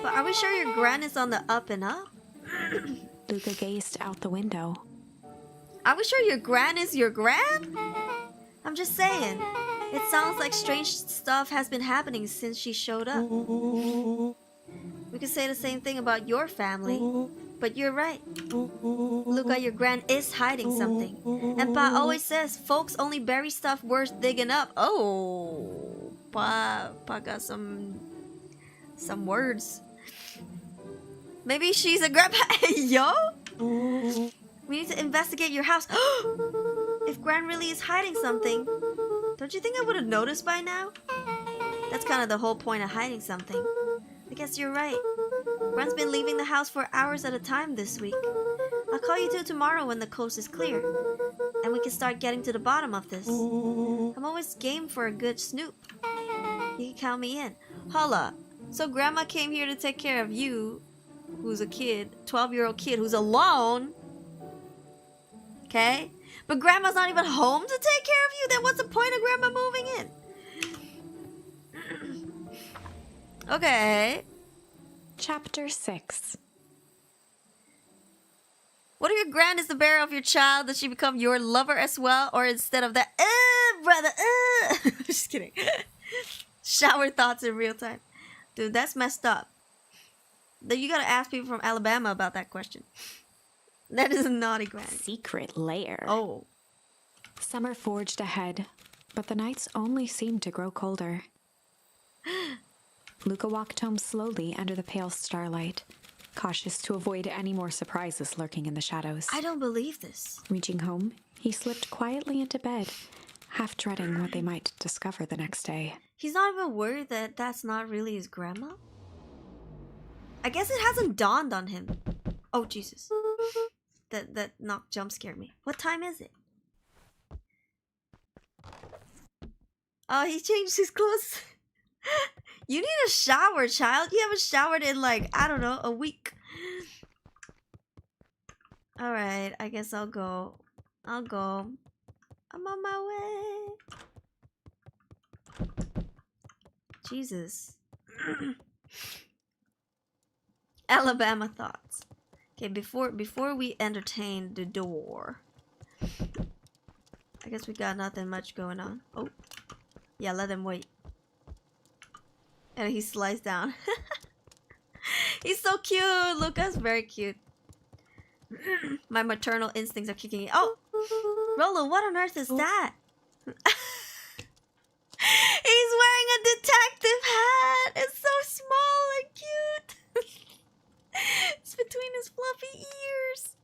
A: but are we sure your gran is on the up and up?
B: Luca gazed out the window.
A: Are we sure your gran is your gran? I'm just saying. It sounds like strange stuff has been happening since she showed up. We could say the same thing about your family, but you're right. Luca, your gran is hiding something. And Pa always says folks only bury stuff worth digging up. Oh, Pa got some words. Maybe she's a grandpa. Yo? We need to investigate your house. If Gran really is hiding something, don't you think I would have noticed by now? That's kind of the whole point of hiding something. I guess you're right. Gran's been leaving the house for hours at a time this week. I'll call you two tomorrow when the coast is clear, and we can start getting to the bottom of this. I'm always game for a good snoop. You can count me in. Holla. So Grandma came here to take care of you, who's a kid, 12-year-old kid who's alone. Okay? But Grandma's not even home to take care of you? Then what's the point of Grandma moving in? Okay.
B: Chapter 6.
A: What if your gran is the bearer of your child? Does she become your lover as well? Or instead of that, brother, Just kidding. Shower thoughts in real time. Dude, that's messed up. You gotta ask people from Alabama about that question. That is a naughty gran.
B: Secret lair.
A: Oh.
B: Summer forged ahead, but the nights only seemed to grow colder. Luca walked home slowly under the pale starlight, cautious to avoid any more surprises lurking in the shadows.
A: I don't believe this.
B: Reaching home, he slipped quietly into bed, half dreading what they might discover the next day.
A: He's not even worried that that's not really his grandma? I guess it hasn't dawned on him. Oh, Jesus. That knock jump scared me. What time is it? Oh, he changed his clothes. You need a shower, child. You haven't showered in like, I don't know, a week. Alright, I guess I'll go. I'm on my way. Jesus. Alabama thoughts. Okay, before we entertain the door, I guess we got nothing much going on. Oh, yeah, let him wait. And he slides down. He's so cute. Luca's very cute. My maternal instincts are kicking in. Oh, Rolo, what on earth is that? He's wearing a detective hat. It's so small and cute. It's between his fluffy ears.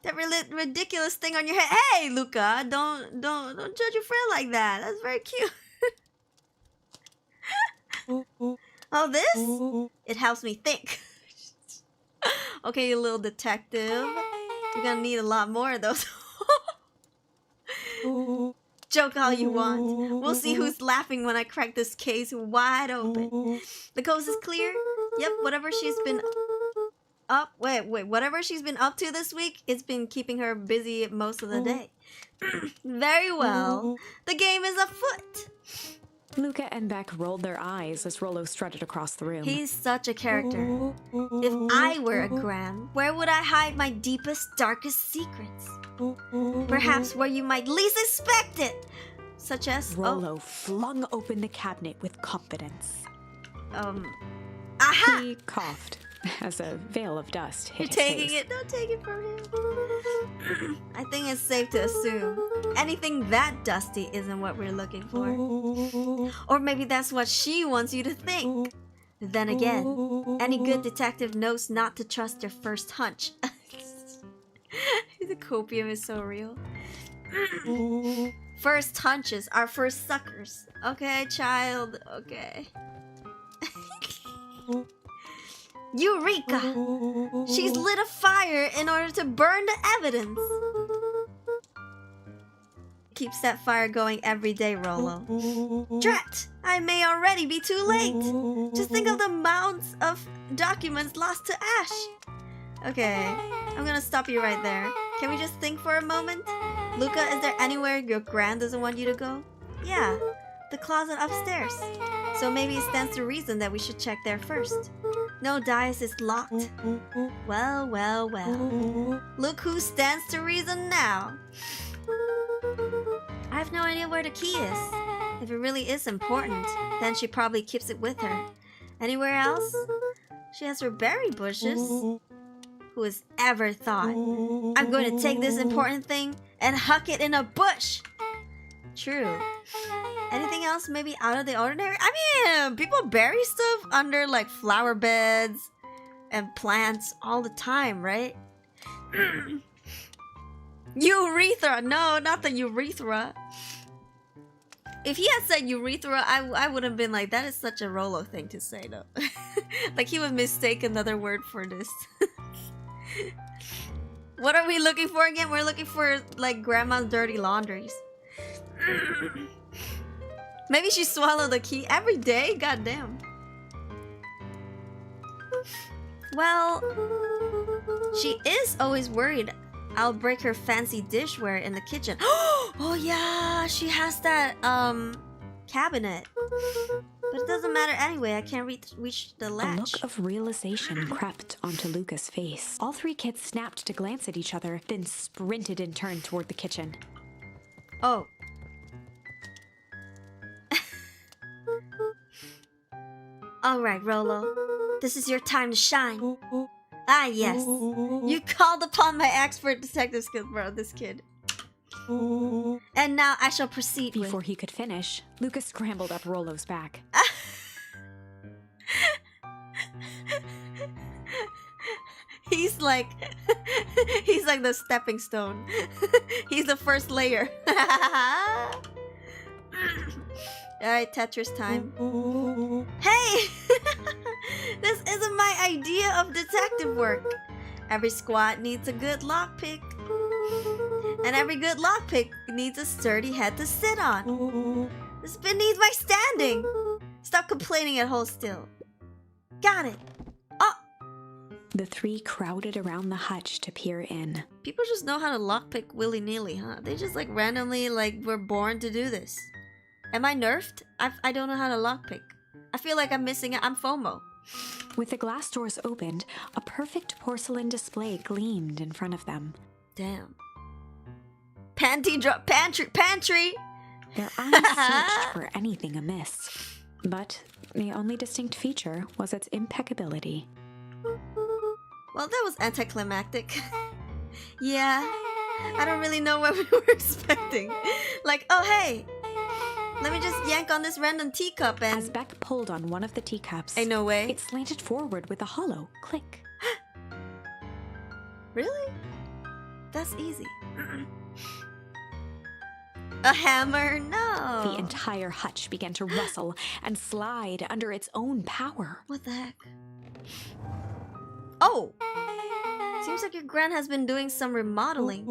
A: That ridiculous thing on your head. Hey, Luca, don't judge your friend like that. That's very cute. Oh, this? It helps me think. Okay, you little detective. You're gonna need a lot more of those. Joke all you want. We'll see who's laughing when I crack this case wide open. The coast is clear. Yep, whatever she's been up. Wait. Whatever she's been up to this week, it's been keeping her busy most of the day. Very well. The game is afoot.
B: Luca and Beck rolled their eyes as Rolo strutted across the room.
A: He's such a character. If I were a Gran, where would I hide my deepest, darkest secrets? Perhaps where you might least expect it. Such as...
B: Rolo flung open the cabinet with confidence.
A: Aha!
B: He coughed as a veil of dust hit
A: You're
B: his
A: taking
B: face.
A: it. Don't take it from him. I think it's safe to assume anything that dusty isn't what we're looking for. Or maybe that's what she wants you to think. Then again, any good detective knows not to trust their first hunch. The copium is so real. First hunches are first suckers. Okay, child. Okay. Eureka! She's lit a fire in order to burn the evidence. Keeps that fire going every day, Rolo. Drat! I may already be too late. Just think of the mounds of documents lost to ash. Okay, I'm gonna stop you right there. Can we just think for a moment? Luca, is there anywhere your Gran doesn't want you to go? Yeah, the closet upstairs. So maybe it stands to reason that we should check there first. No dais is locked. Well. Look who stands to reason now. I have no idea where the key is. If it really is important, then she probably keeps it with her. Anywhere else? She has her berry bushes. Who has ever thought, I'm going to take this important thing and huck it in a bush? True. Anything else maybe out of the ordinary? I mean, people bury stuff under like flower beds and plants all the time, right? Urethra! No, not the urethra. If he had said urethra, I would have been like, that is such a Rolo thing to say, though. Like he would mistake another word for this. What are we looking for again? We're looking for like grandma's dirty laundries. Maybe she swallowed the key every day? Goddamn. Well, she is always worried I'll break her fancy dishware in the kitchen. Oh yeah, she has that cabinet. But it doesn't matter anyway, I can't reach the latch.
B: A look of realization crept onto Luca's face. All three kids snapped to glance at each other, then sprinted in turn toward the kitchen.
A: Oh. Alright, Rolo. This is your time to shine. Ah, yes. You called upon my expert detective skills, bro, this kid. And now I shall proceed
B: Before he could finish, Luca scrambled up Rolo's back.
A: He's like he's like the stepping stone. He's the first layer. Alright, Tetris time. Hey! This isn't my idea of detective work. Every squad needs a good lockpick. And every good lockpick needs a sturdy head to sit on. This bit needs my standing. Stop complaining and hold still. Got it. Oh!
B: The three crowded around the hutch to peer in.
A: People just know how to lockpick willy-nilly, huh? They just like randomly were born to do this. Am I nerfed? I don't know how to lockpick. I feel like I'm missing it. I'm FOMO.
B: With the glass doors opened, a perfect porcelain display gleamed in front of them.
A: Damn. Pantry!
B: Their eyes searched for anything amiss. But the only distinct feature was its impeccability.
A: Well, that was anticlimactic. Yeah, I don't really know what we were expecting. Like, oh hey, let me just yank on this random teacup and...
B: As Beck pulled on one of the teacups,
A: ain't no way.
B: It slanted forward with a hollow click.
A: Really? That's easy. A hammer? No.
B: The entire hutch began to rustle and slide under its own power.
A: What the heck? Oh! Seems like your gran has been doing some remodeling.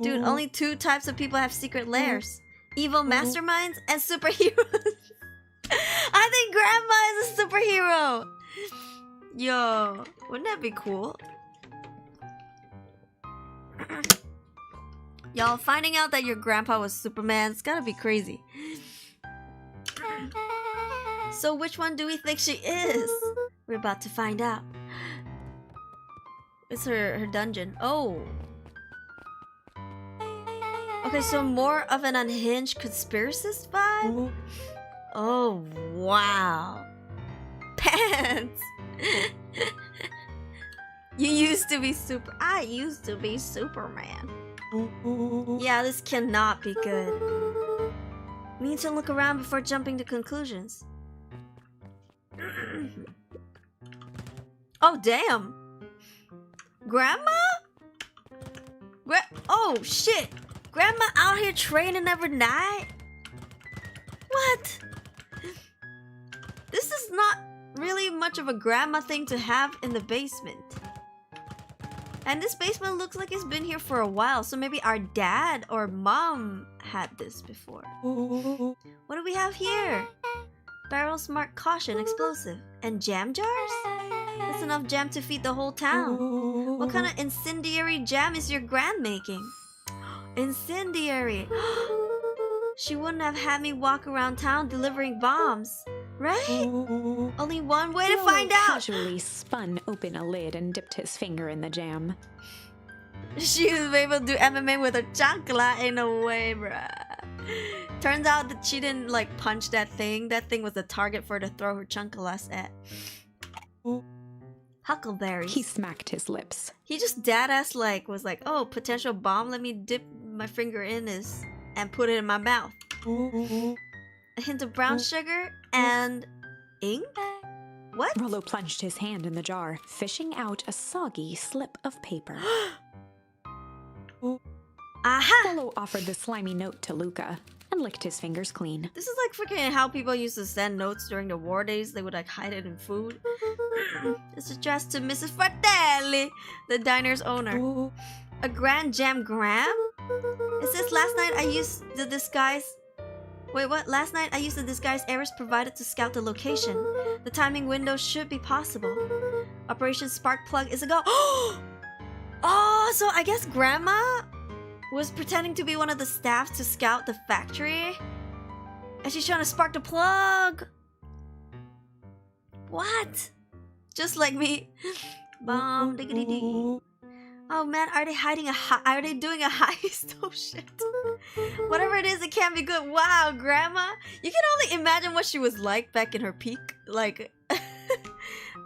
A: Dude, only 2 types of people have secret lairs. Evil masterminds and superheroes. I think grandma is a superhero. Yo, wouldn't that be cool? Y'all, finding out that your grandpa was Superman, it's gotta be crazy. So which one do we think she is? We're about to find out. It's her dungeon. Oh. Okay, so more of an unhinged conspiracist vibe? Oh, wow. Pants! You used to be I used to be Superman. Yeah, this cannot be good. We need to look around before jumping to conclusions. Oh, damn! Grandma? Oh, shit! Grandma out here training every night? What? This is not really much of a grandma thing to have in the basement. And this basement looks like it's been here for a while, so maybe our dad or mom had this before. What do we have here? Barrels marked caution, explosive. And jam jars? That's enough jam to feed the whole town. What kind of incendiary jam is your gran making? Incendiary. She wouldn't have had me walk around town delivering bombs, right? Only one way to find out.
B: Casually spun open a lid and dipped his finger in the jam.
A: She was able to do MMA with a chancla in a way, bruh. Turns out that she didn't like punch that thing. That thing was the target for her to throw her chanclas at. Huckleberries.
B: He smacked his lips.
A: He just dad-ass was like, oh, potential bomb, let me dip my finger in this and put it in my mouth. A hint of brown sugar and ink? What?
B: Rollo plunged his hand in the jar, fishing out a soggy slip of paper.
A: Aha!
B: Rollo offered the slimy note to Luca and licked his fingers clean.
A: This is like freaking how people used to send notes during the war days. They would like hide it in food. It's addressed to Mrs. Fratelli, the diner's owner. A grand jam gram? It says last night I used the disguise... Wait, what? Last night I used the disguise Eris provided to scout the location. The timing window should be possible. Operation Spark Plug is a go. Oh, so I guess Grandma was pretending to be one of the staff to scout the factory. And she's trying to spark the plug. What? Just like me. Bomb diggity dee. Oh man, are they hiding are they doing a heist? Oh shit. Whatever it is, it can't be good. Wow, Grandma. You can only imagine what she was like back in her peak. Like,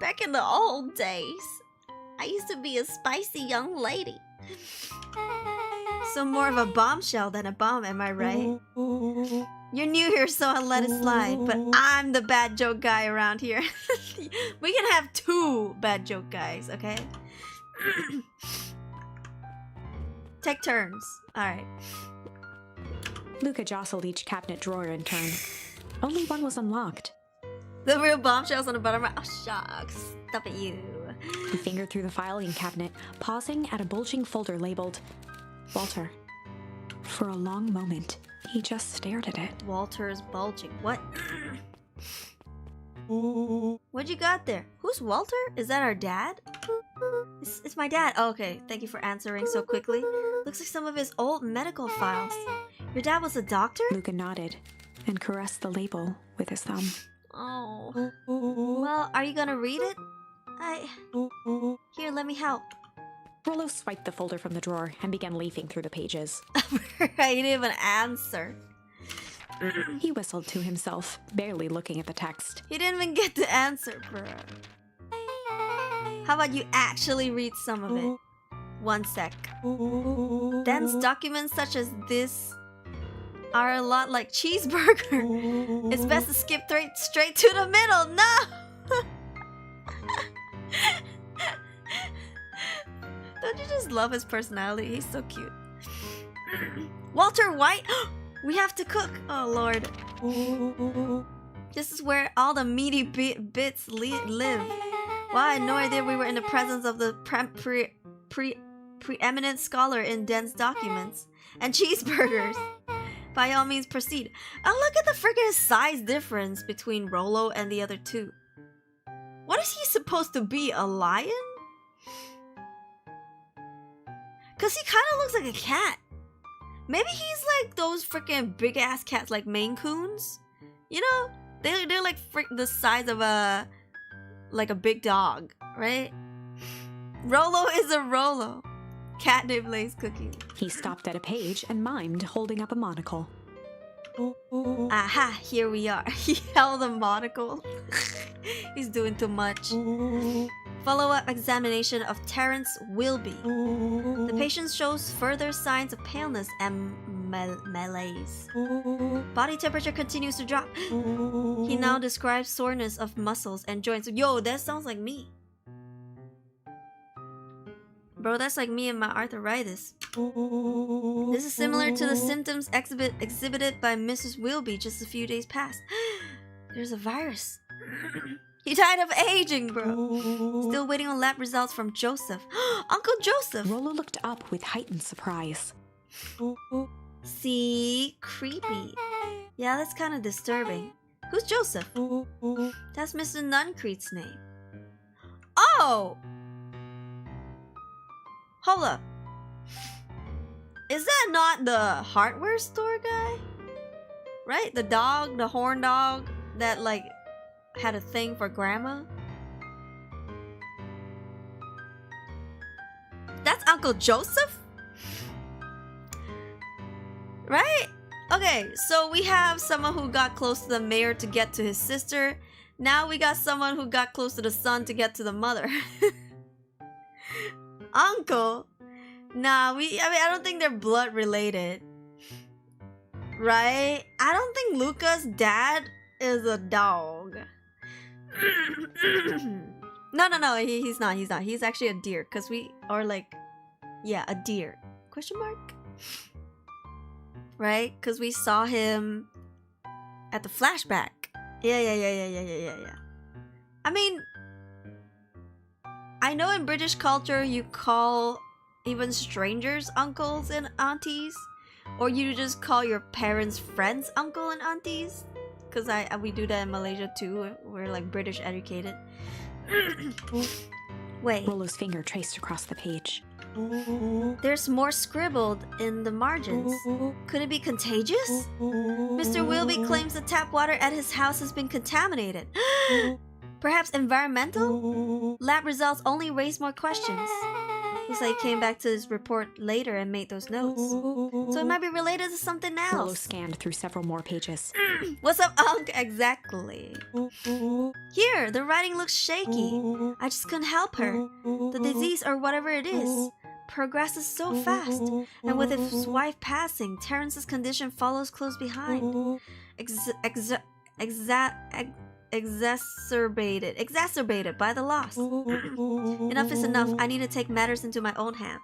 A: back in the old days. I used to be a spicy young lady. So more of a bombshell than a bomb, am I right? You're new here, so I'll let it slide. But I'm the bad joke guy around here. We can have 2 bad joke guys, okay? Take turns. Alright.
B: Luca jostled each cabinet drawer in turn. Only one was unlocked.
A: The real bombshells on the bottom. Oh, shucks. Stop it, you.
B: He fingered through the filing cabinet, pausing at a bulging folder labeled Walter. For a long moment, he just stared at it.
A: Walter is bulging. What? What you got there? Who's Walter? Is that our dad? It's my dad. Oh, okay, thank you for answering so quickly. Looks like some of his old medical files. Your dad was a doctor?
B: Luca nodded and caressed the label with his thumb.
A: Oh. Well, are you gonna read it? Here, let me help.
B: Rollo swiped the folder from the drawer and began leafing through the pages.
A: I didn't even answer.
B: He whistled to himself, barely looking at the text.
A: He didn't even get to answer, bro. How about you actually read some of it? 1 sec. Dense documents such as this are a lot like cheeseburger. It's best to skip straight to the middle. No! Don't you just love his personality? He's so cute. Walter White? We have to cook. Oh, Lord. This is where all the meaty bits live. Well, I had no idea we were in the presence of the preeminent scholar in dense documents. And cheeseburgers. By all means, proceed. Oh, look at the freaking size difference between Rollo and the other two. What is he supposed to be? A lion? Because he kind of looks like a cat. Maybe he's like those freaking big ass cats like Maine Coons. You know? They're like the size of a big dog, right? Rollo is a Rollo. Cat named Lay's cooking.
B: He stopped at a page and mimed, holding up a monocle.
A: Aha, here we are. He held a monocle. He's doing too much. Follow-up examination of Terrence Wilby. The patient shows further signs of paleness and malaise. Body temperature continues to drop. He now describes soreness of muscles and joints. Yo, that sounds like me. Bro, that's like me and my arthritis. This is similar to the symptoms exhibited by Mrs. Wilby just a few days past. There's a virus. He died of aging, bro. Still waiting on lab results from Joseph. Uncle Joseph!
B: Rollo looked up with heightened surprise.
A: See? Creepy. Yeah, that's kind of disturbing. Who's Joseph? That's Mr. Nuncrete's name. Oh! Hold up. Is that not the hardware store guy? Right? The dog, the horn dog that like had a thing for grandma? That's Uncle Joseph? Right? Okay, so we have someone who got close to the mayor to get to his sister. Now we got someone who got close to the son to get to the mother. Uncle? Nah, I don't think they're blood related. Right? I don't think Luca's dad is a dog. No, he's not. He's actually a deer, cause we are like, yeah, a deer. Question mark? Right? Cause we saw him at the flashback. Yeah. I mean, I know in British culture you call even strangers uncles and aunties, or you just call your parents' friends uncle and aunties. Cause we do that in Malaysia too. We're like British educated. Wait.
B: Rollo's finger traced across the page.
A: There's more scribbled in the margins. Could it be contagious? Mr. Wilby claims the tap water at his house has been contaminated. Perhaps environmental? Lab results only raise more questions. Looks like he came back to his report later and made those notes. So it might be related to something else.
B: Rollo scanned through several more pages.
A: What's up, Unc? Exactly. Here, the writing looks shaky. I just couldn't help her. The disease, or whatever it is, progresses so fast. And with his wife passing, exacerbated by the loss. Enough is enough. I need to take matters into my own hands.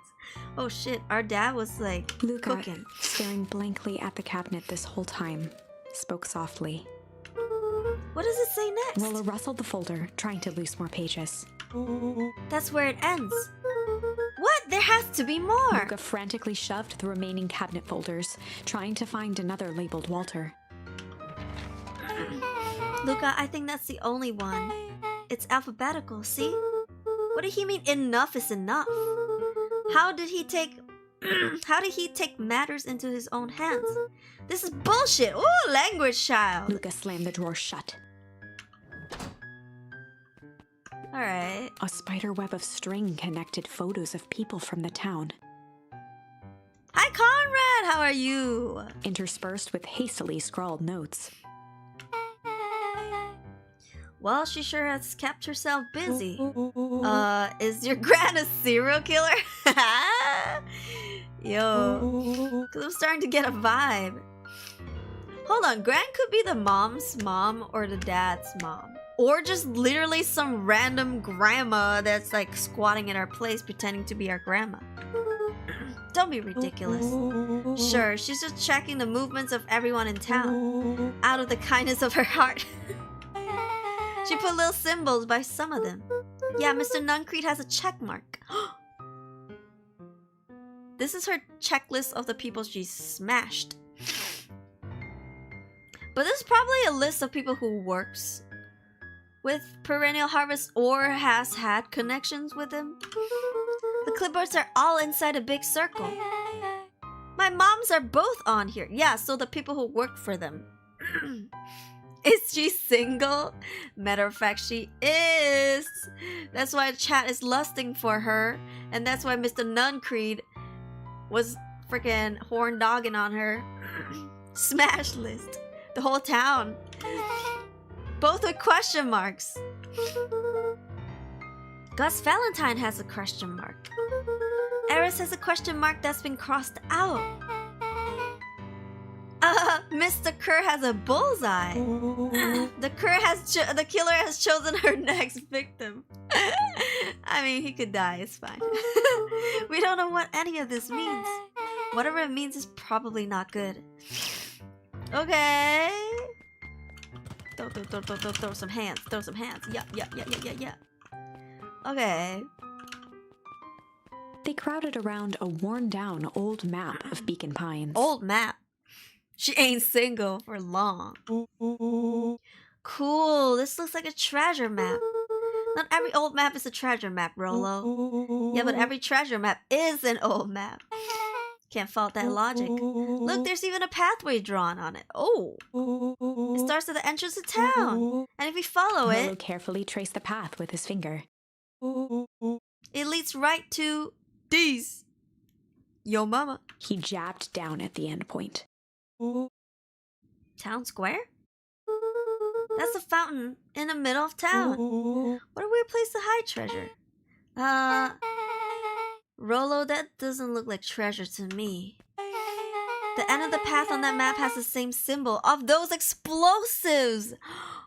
A: Oh shit, our dad was like
B: Luca,
A: cooking.
B: staring blankly at the cabinet this whole time, spoke softly.
A: What does it say next?
B: Rolla rustled the folder, trying to loose more pages.
A: That's where it ends. What? There has to be more.
B: Luca frantically shoved the remaining cabinet folders, trying to find another labeled Walter.
A: Luca, I think that's the only one. It's alphabetical, see? What did he mean enough is enough? How did he take matters into his own hands? This is bullshit. Ooh, language child.
B: Luca slammed the drawer shut.
A: Alright.
B: A spider web of string connected photos of people from the town.
A: Hi Conrad, how are you?
B: Interspersed with hastily scrawled notes.
A: Well, she sure has kept herself busy. Is your gran a serial killer? Yo, cause I'm starting to get a vibe. Hold on, gran could be the mom's mom or the dad's mom. Or just literally some random grandma that's like squatting in our place pretending to be our grandma. Don't be ridiculous. Sure, she's just checking the movements of everyone in town. Out of the kindness of her heart. She put little symbols by some of them. Yeah, Mr. Nuncreed has a check mark. This is her checklist of the people she's smashed. But this is probably a list of people who works with Perennial Harvest or has had connections with him. The clipboards are all inside a big circle. My moms are both on here. Yeah, so the people who work for them. Is she single? Matter of fact, she is. That's why the chat is lusting for her. And that's why Mr. Nuncreed was freaking horn dogging on her. Smash list. The whole town. Both with question marks. Gus Valentine has a question mark. Eris has a question mark that's been crossed out. Mr. Kerr has a bullseye. The killer has chosen her next victim. I mean, he could die, it's fine. We don't know what any of this means. Whatever it means is probably not good. Okay. Throw some hands. Throw some hands. Yeah. Okay.
B: They crowded around a worn-down old map of Beacon Pines.
A: Old map. She ain't single for long. Cool. This looks like a treasure map. Not every old map is a treasure map, Rolo. Yeah, but every treasure map is an old map. Can't fault that logic. Look, there's even a pathway drawn on it. Oh. It starts at the entrance of town. And if we follow it...
B: Rolo carefully traced the path with his finger.
A: It leads right to... these. Yo mama.
B: He jabbed down at the end point.
A: Town square? That's a fountain in the middle of town. What a weird place to hide treasure. Rolo, that doesn't look like treasure to me. The end of the path on that map has the same symbol of those explosives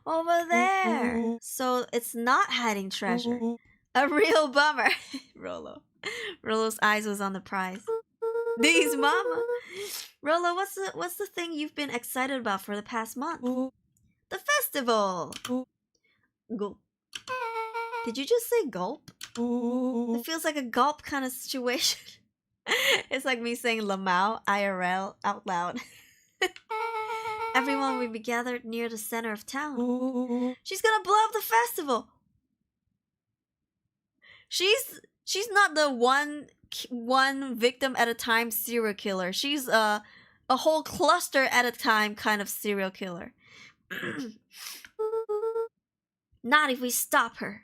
A: over there. So it's not hiding treasure. A real bummer. Rolo's eyes was on the prize. These mama. Rolo, what's the thing you've been excited about for the past month? The festival. Gulp. Did you just say gulp? It feels like a gulp kind of situation. It's like me saying Lamau IRL out loud. Everyone will be gathered near the center of town. She's gonna blow up the festival. She's not the one victim at a time serial killer. She's a whole cluster at a time kind of serial killer. Not if we stop her.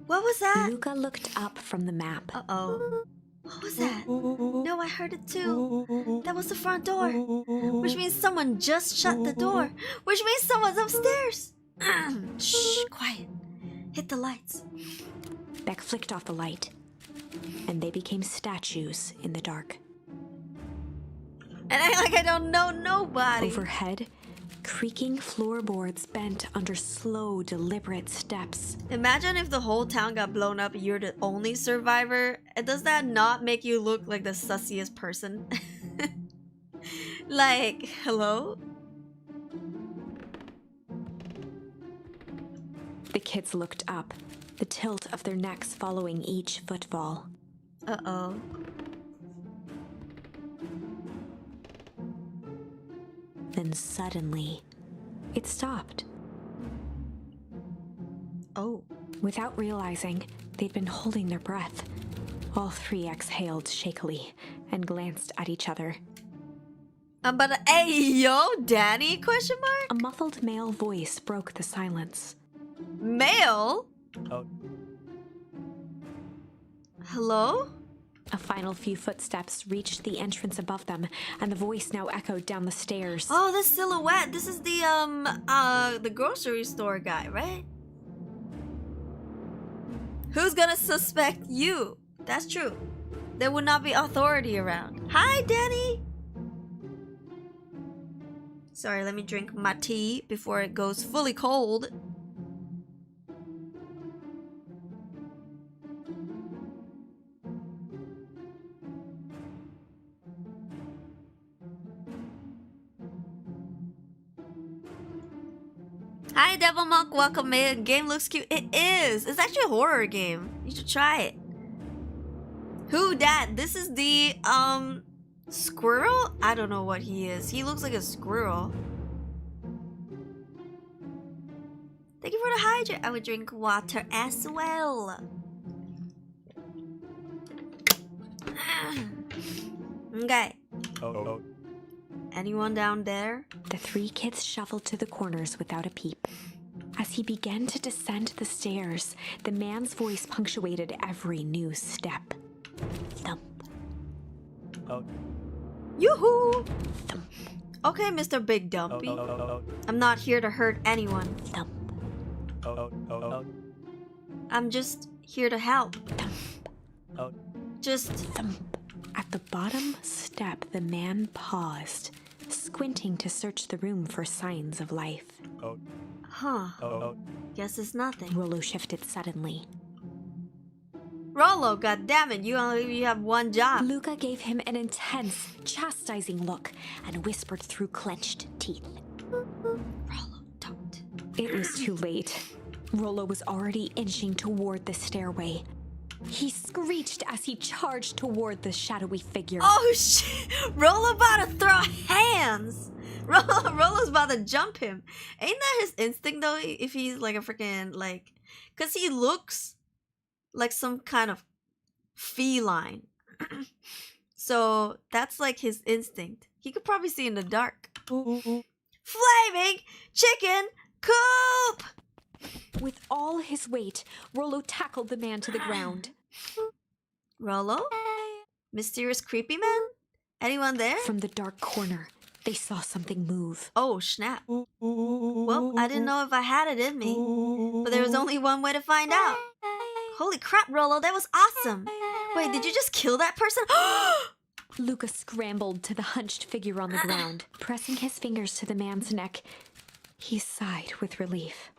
A: What was that?
B: Luca looked up from the map.
A: Uh-oh. What was that? No, I heard it too. That was the front door. Which means someone just shut the door. Which means someone's upstairs. Shh, quiet. Hit the lights.
B: Beck flicked off the light, and they became statues in the dark.
A: And I don't know nobody.
B: Overhead, creaking floorboards bent under slow, deliberate steps.
A: Imagine if the whole town got blown up and you're the only survivor. Does that not make you look like the sussiest person? Like, hello?
B: The kids looked up, the tilt of their necks following each footfall.
A: Uh-oh.
B: Then suddenly, it stopped.
A: Oh.
B: Without realizing, they'd been holding their breath. All three exhaled shakily and glanced at each other.
A: But hey, yo, Danny? Question mark?
B: A muffled male voice broke the silence.
A: Male?
C: Oh.
A: Hello?
B: A final few footsteps reached the entrance above them, and the voice now echoed down the stairs.
A: Oh, this silhouette. This is the grocery store guy, right? Who's gonna suspect you? That's true. There would not be authority around. Hi, Danny! Sorry, let me drink my tea before it goes fully cold. Hi, Devil Monk, welcome in. Game looks cute. It is. It's actually a horror game. You should try it. Who dat? This is the squirrel? I don't know what he is. He looks like a squirrel. Thank you for the hydrate. I would drink water as well. Okay.
C: Oh.
A: Anyone down there?
B: The three kids shuffled to the corners without a peep. As he began to descend the stairs, the man's voice punctuated every new step. Thump,
C: Oh.
A: Yoo-hoo!
B: thump,
A: Okay, Mr. Big Dumpy.
C: Oh.
A: I'm not here to hurt anyone.
B: thump,
C: Oh.
A: I'm just here to help.
B: thump,
C: Oh.
A: Just...
B: thump. At the bottom step, the man paused, squinting to search the room for signs of life.
C: Oh.
A: Huh.
C: Oh.
A: Guess it's nothing.
B: Rollo shifted suddenly.
A: Rollo, goddammit, you have one job.
B: Luca gave him an intense, chastising look and whispered through clenched teeth.
A: Rollo, don't.
B: It was too late. Rollo was already inching toward the stairway. He screeched as he charged toward the shadowy figure.
A: Oh shit! Rollo about to throw hands! Rollo's about to jump him. Ain't that his instinct though? If he's like a freaking like... Cause he looks like some kind of feline. So that's like his instinct. He could probably see in the dark. Flaming chicken coop!
B: With all his weight, Rollo tackled the man to the ground.
A: Rollo? Mysterious creepy man? Anyone there?
B: From the dark corner, they saw something move.
A: Oh, snap. Well, I didn't know if I had it in me. But there was only one way to find out. Holy crap, Rollo, that was awesome. Wait, did you just kill that person?
B: Luca scrambled to the hunched figure on the ground. Pressing his fingers to the man's neck, he sighed with relief.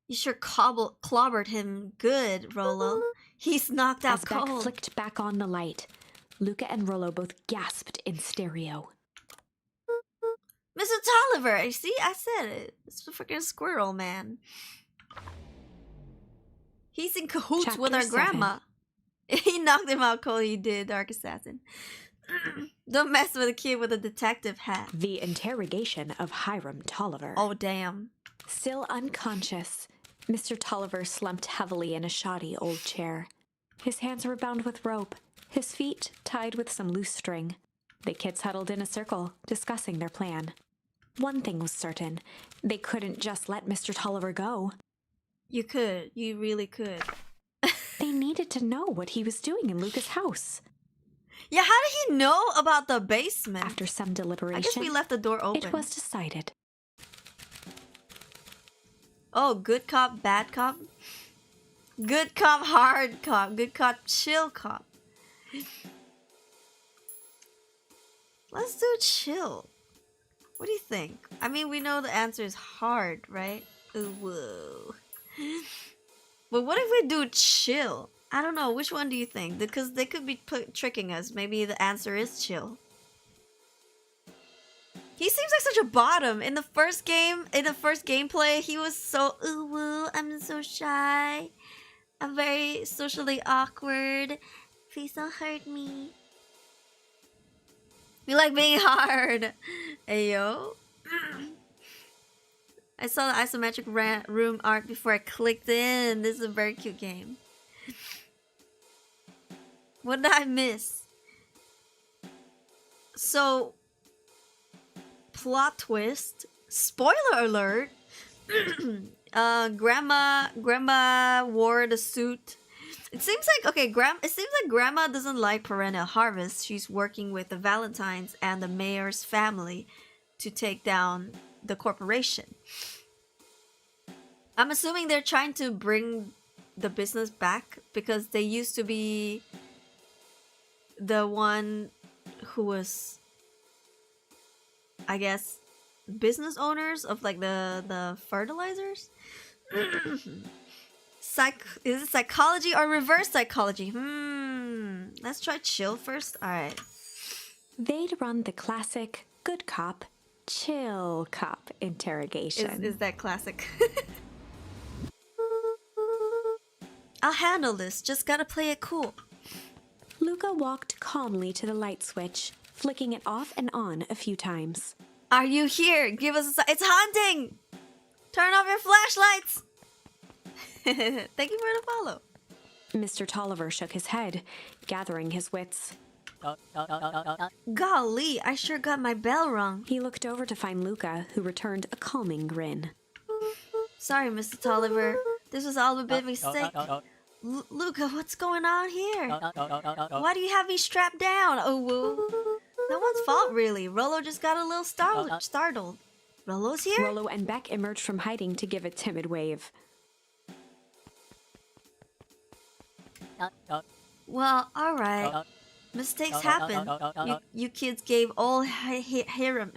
A: You sure clobbered him good, Rollo. He's knocked out
B: As Beck
A: cold.
B: flicked back on the light, Luca and Rollo both gasped in stereo.
A: Mr. Tolliver, you see? I said it. It's the freaking squirrel man. He's in cahoots
B: Chapter
A: with our
B: 7.
A: grandma. He knocked him out cold, he did, Dark Assassin. Don't mess with a kid with a detective hat.
B: The interrogation of Hiram Tolliver.
A: Oh, damn.
B: Still unconscious, Mr. Tolliver slumped heavily in a shoddy old chair. His hands were bound with rope, his feet tied with some loose string. The kids huddled in a circle, discussing their plan. One thing was certain, they couldn't just let Mr. Tolliver go.
A: You could. You really could.
B: They needed to know what he was doing in Luca's house.
A: Yeah, how did he know about the basement?
B: After some deliberation,
A: I guess we left the door open.
B: it was decided.
A: Oh, good cop, bad cop? Good cop, hard cop. Good cop, chill cop. Let's do chill. What do you think? I mean, we know the answer is hard, right? Ooh, whoa. But what if we do chill? I don't know. Which one do you think? Because they could be tricking us. Maybe the answer is chill. He seems like such a bottom. In the first game, in the first gameplay, he was so, ooh, woo, I'm so shy. I'm very socially awkward. Please don't hurt me. You like being hard. Ayo. I saw the isometric room art before I clicked in. This is a very cute game. What did I miss? So, plot twist. Spoiler alert. Grandma wore the suit. It seems like Grandma doesn't like perennial harvest. She's working with the Valentines and the mayor's family to take down the corporation. I'm assuming they're trying to bring the business back because they used to be the one who was, I guess, business owners of like the fertilizers. Is it psychology or reverse psychology? Let's try chill first. All right.
B: They'd run the classic good cop, chill cop interrogation.
A: Is that classic? I'll handle this. Just gotta play it cool.
B: Luca walked calmly to the light switch, flicking it off and on a few times.
A: Are you here? Give us a sign. It's hunting! Turn off your flashlights! Thank you for the follow.
B: Mr. Tolliver shook his head, gathering his wits.
A: Golly, I sure got my bell rung.
B: He looked over to find Luca, who returned a calming grin.
A: Sorry, Mr. Tolliver. This was all a bit of a mistake. Luca, what's going on here? Why do you have me strapped down? Oh, woo. No one's fault, really. Rollo just got a little startled. Rollo's here?
B: Rollo and Beck emerged from hiding to give a timid wave.
A: Well, alright. Mistakes happen. You kids gave old Hiram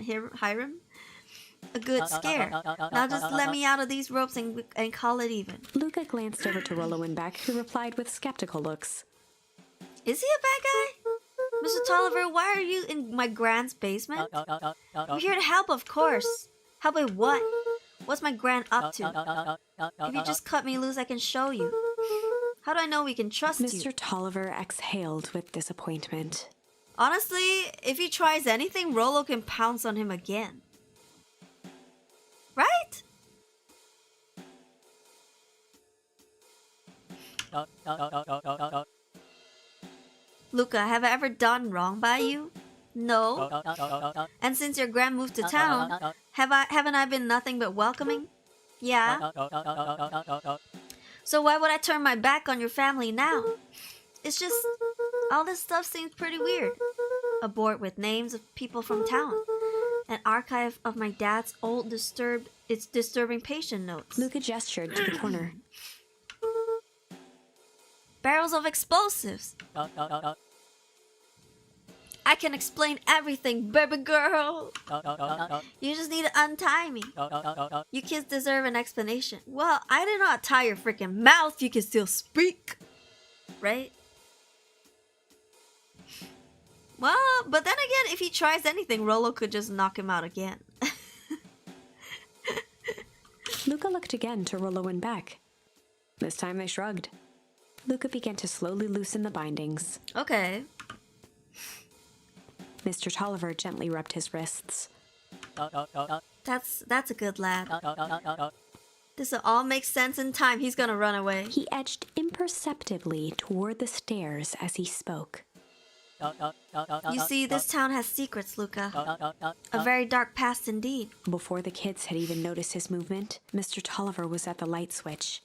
A: a good scare. Now just let me out of these ropes and call it even.
B: Luca glanced over to Rollo and Beck, who replied with skeptical looks.
A: Is he a bad guy? Mr. Tolliver, why are you in my grand's basement? We're here to help, of course. Help with what? What's my grand up to? If you just cut me loose, I can show you. How do I know we can trust you?
B: Mr. Tolliver exhaled with disappointment.
A: Honestly, if he tries anything, Rollo can pounce on him again. Right? Luca, have I ever done wrong by you? No. And since your grand moved to town, haven't I been nothing but welcoming? Yeah. So why would I turn my back on your family now? It's just, all this stuff seems pretty weird. A board with names of people from town. An archive of my dad's old disturbing patient notes.
B: Luca gestured to the corner.
A: Barrels of explosives. I can explain everything, baby girl. You just need to untie me. You kids deserve an explanation. Well, I did not tie your freaking mouth. You can still speak. Right? Well, but then again, if he tries anything, Rollo could just knock him out again.
B: Luca looked again to Rollo and Beck. This time they shrugged. Luca began to slowly loosen the bindings.
A: Okay.
B: Mr. Tolliver gently rubbed his wrists.
A: That's a good lad. This'll all make sense in time. He's gonna run away.
B: He edged imperceptibly toward the stairs as he spoke.
A: You see, this town has secrets, Luca. A very dark past indeed.
B: Before the kids had even noticed his movement, Mr. Tolliver was at the light switch.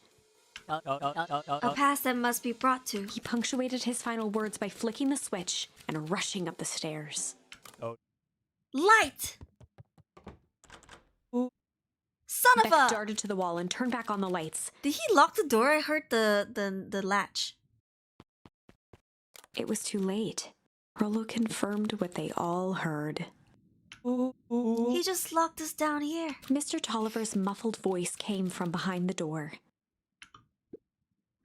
A: A past that must be brought to.
B: He punctuated his final words by flicking the switch and rushing up the stairs.
A: Light! Son of
B: Beck
A: a...
B: darted to the wall and turned back on the lights.
A: Did he lock the door? I heard the latch.
B: It was too late. Rollo confirmed what they all heard.
A: He He just locked us down here.
B: Mr. Tolliver's muffled voice came from behind the door.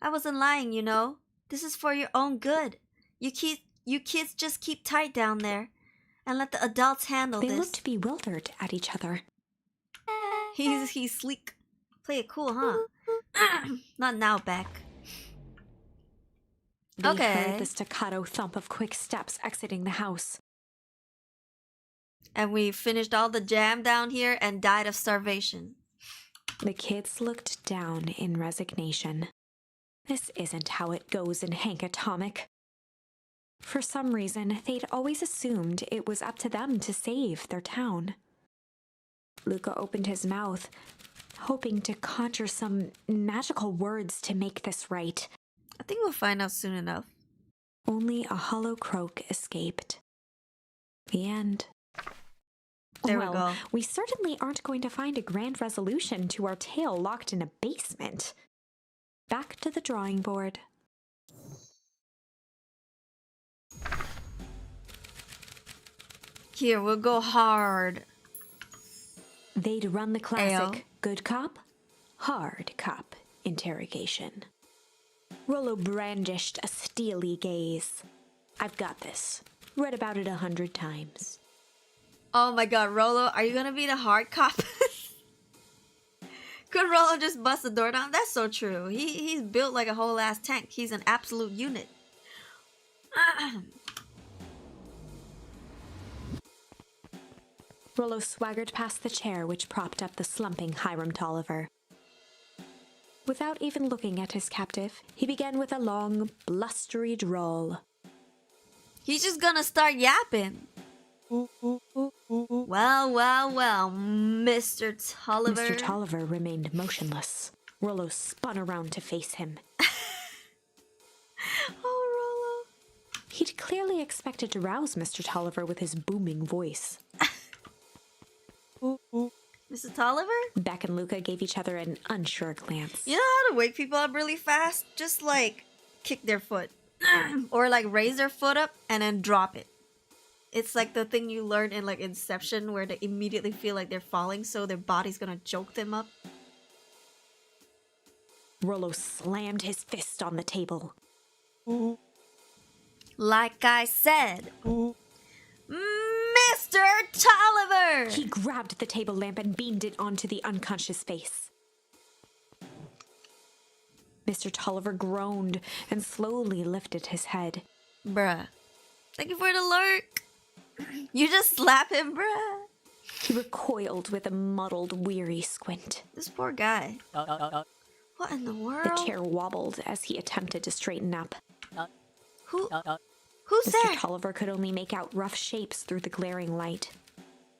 A: I wasn't lying, you know. This is for your own good. You kids just keep tight down there and let the adults handle
B: They
A: this.
B: looked bewildered at each other.
A: He's sleek. Play it cool, huh? Not now, Beck.
B: They
A: Okay.
B: heard the staccato thump of quick steps exiting the house.
A: And we finished all the jam down here and died of starvation.
B: The kids looked down in resignation. This isn't how it goes in Hank Atomic. For some reason, they'd always assumed it was up to them to save their town. Luca opened his mouth, hoping to conjure some magical words to make this right.
A: I think we'll find out soon enough.
B: Only a hollow croak escaped. The end.
A: There we
B: Well,
A: go.
B: we certainly aren't going to find a grand resolution to our tale locked in a basement. Back to the drawing board.
A: Here, we'll go hard.
B: They'd run the classic
A: Ayo.
B: good cop, hard cop interrogation. Rollo brandished a steely gaze. I've got this. Read about it 100 times.
A: Oh my god, Rolo, are you gonna be the hard cop? Could Rolo just bust the door down? That's so true. He's built like a whole ass tank. He's an absolute unit.
B: Rollo swaggered past the chair which propped up the slumping Hiram Tolliver. Without even looking at his captive, he began with a long, blustery drawl.
A: He's just gonna start yapping. Well, Mr. Tolliver.
B: Mr. Tolliver remained motionless. Rollo spun around to face him.
A: Oh,
B: He'd clearly expected to rouse Mr. Tolliver with his booming voice.
A: Rolo. Mr. Tolliver?
B: Beck and Luca gave each other an unsure glance.
A: You know how to wake people up really fast? Just like kick their foot. Or like raise their foot up and then drop it. It's like the thing you learn in like Inception where they immediately feel like they're falling so their body's gonna choke them up.
B: Rollo slammed his fist on the table.
A: Like I said, Mr. Tolliver!
B: He grabbed the table lamp and beamed it onto the unconscious face. Mr. Tolliver groaned and slowly lifted his head.
A: Bruh. Thank you for the lurk. You just slap him, bruh.
B: He recoiled with a muddled, weary squint.
A: This poor guy. What in the world?
B: The chair wobbled as he attempted to straighten up.
A: Who's
B: Mr.
A: there?
B: Tolliver could only make out rough shapes through the glaring light.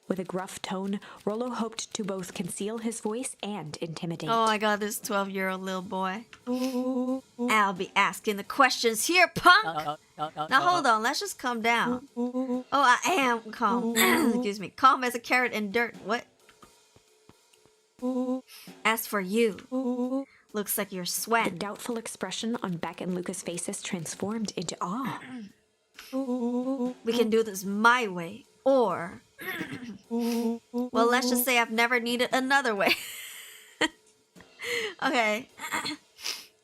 B: With a gruff tone, Rollo hoped to both conceal his voice and intimidate.
A: Oh my god, this 12-year-old little boy. I'll be asking the questions here, punk! Now hold on, let's just calm down. Oh, I am calm. Excuse me. Calm as a carrot in dirt. What? As for you, looks like you're
B: The
A: sweating.
B: doubtful expression on Beck and Luca's faces transformed into awe.
A: We can do this my way. Or... well, let's just say I've never needed another way. Okay.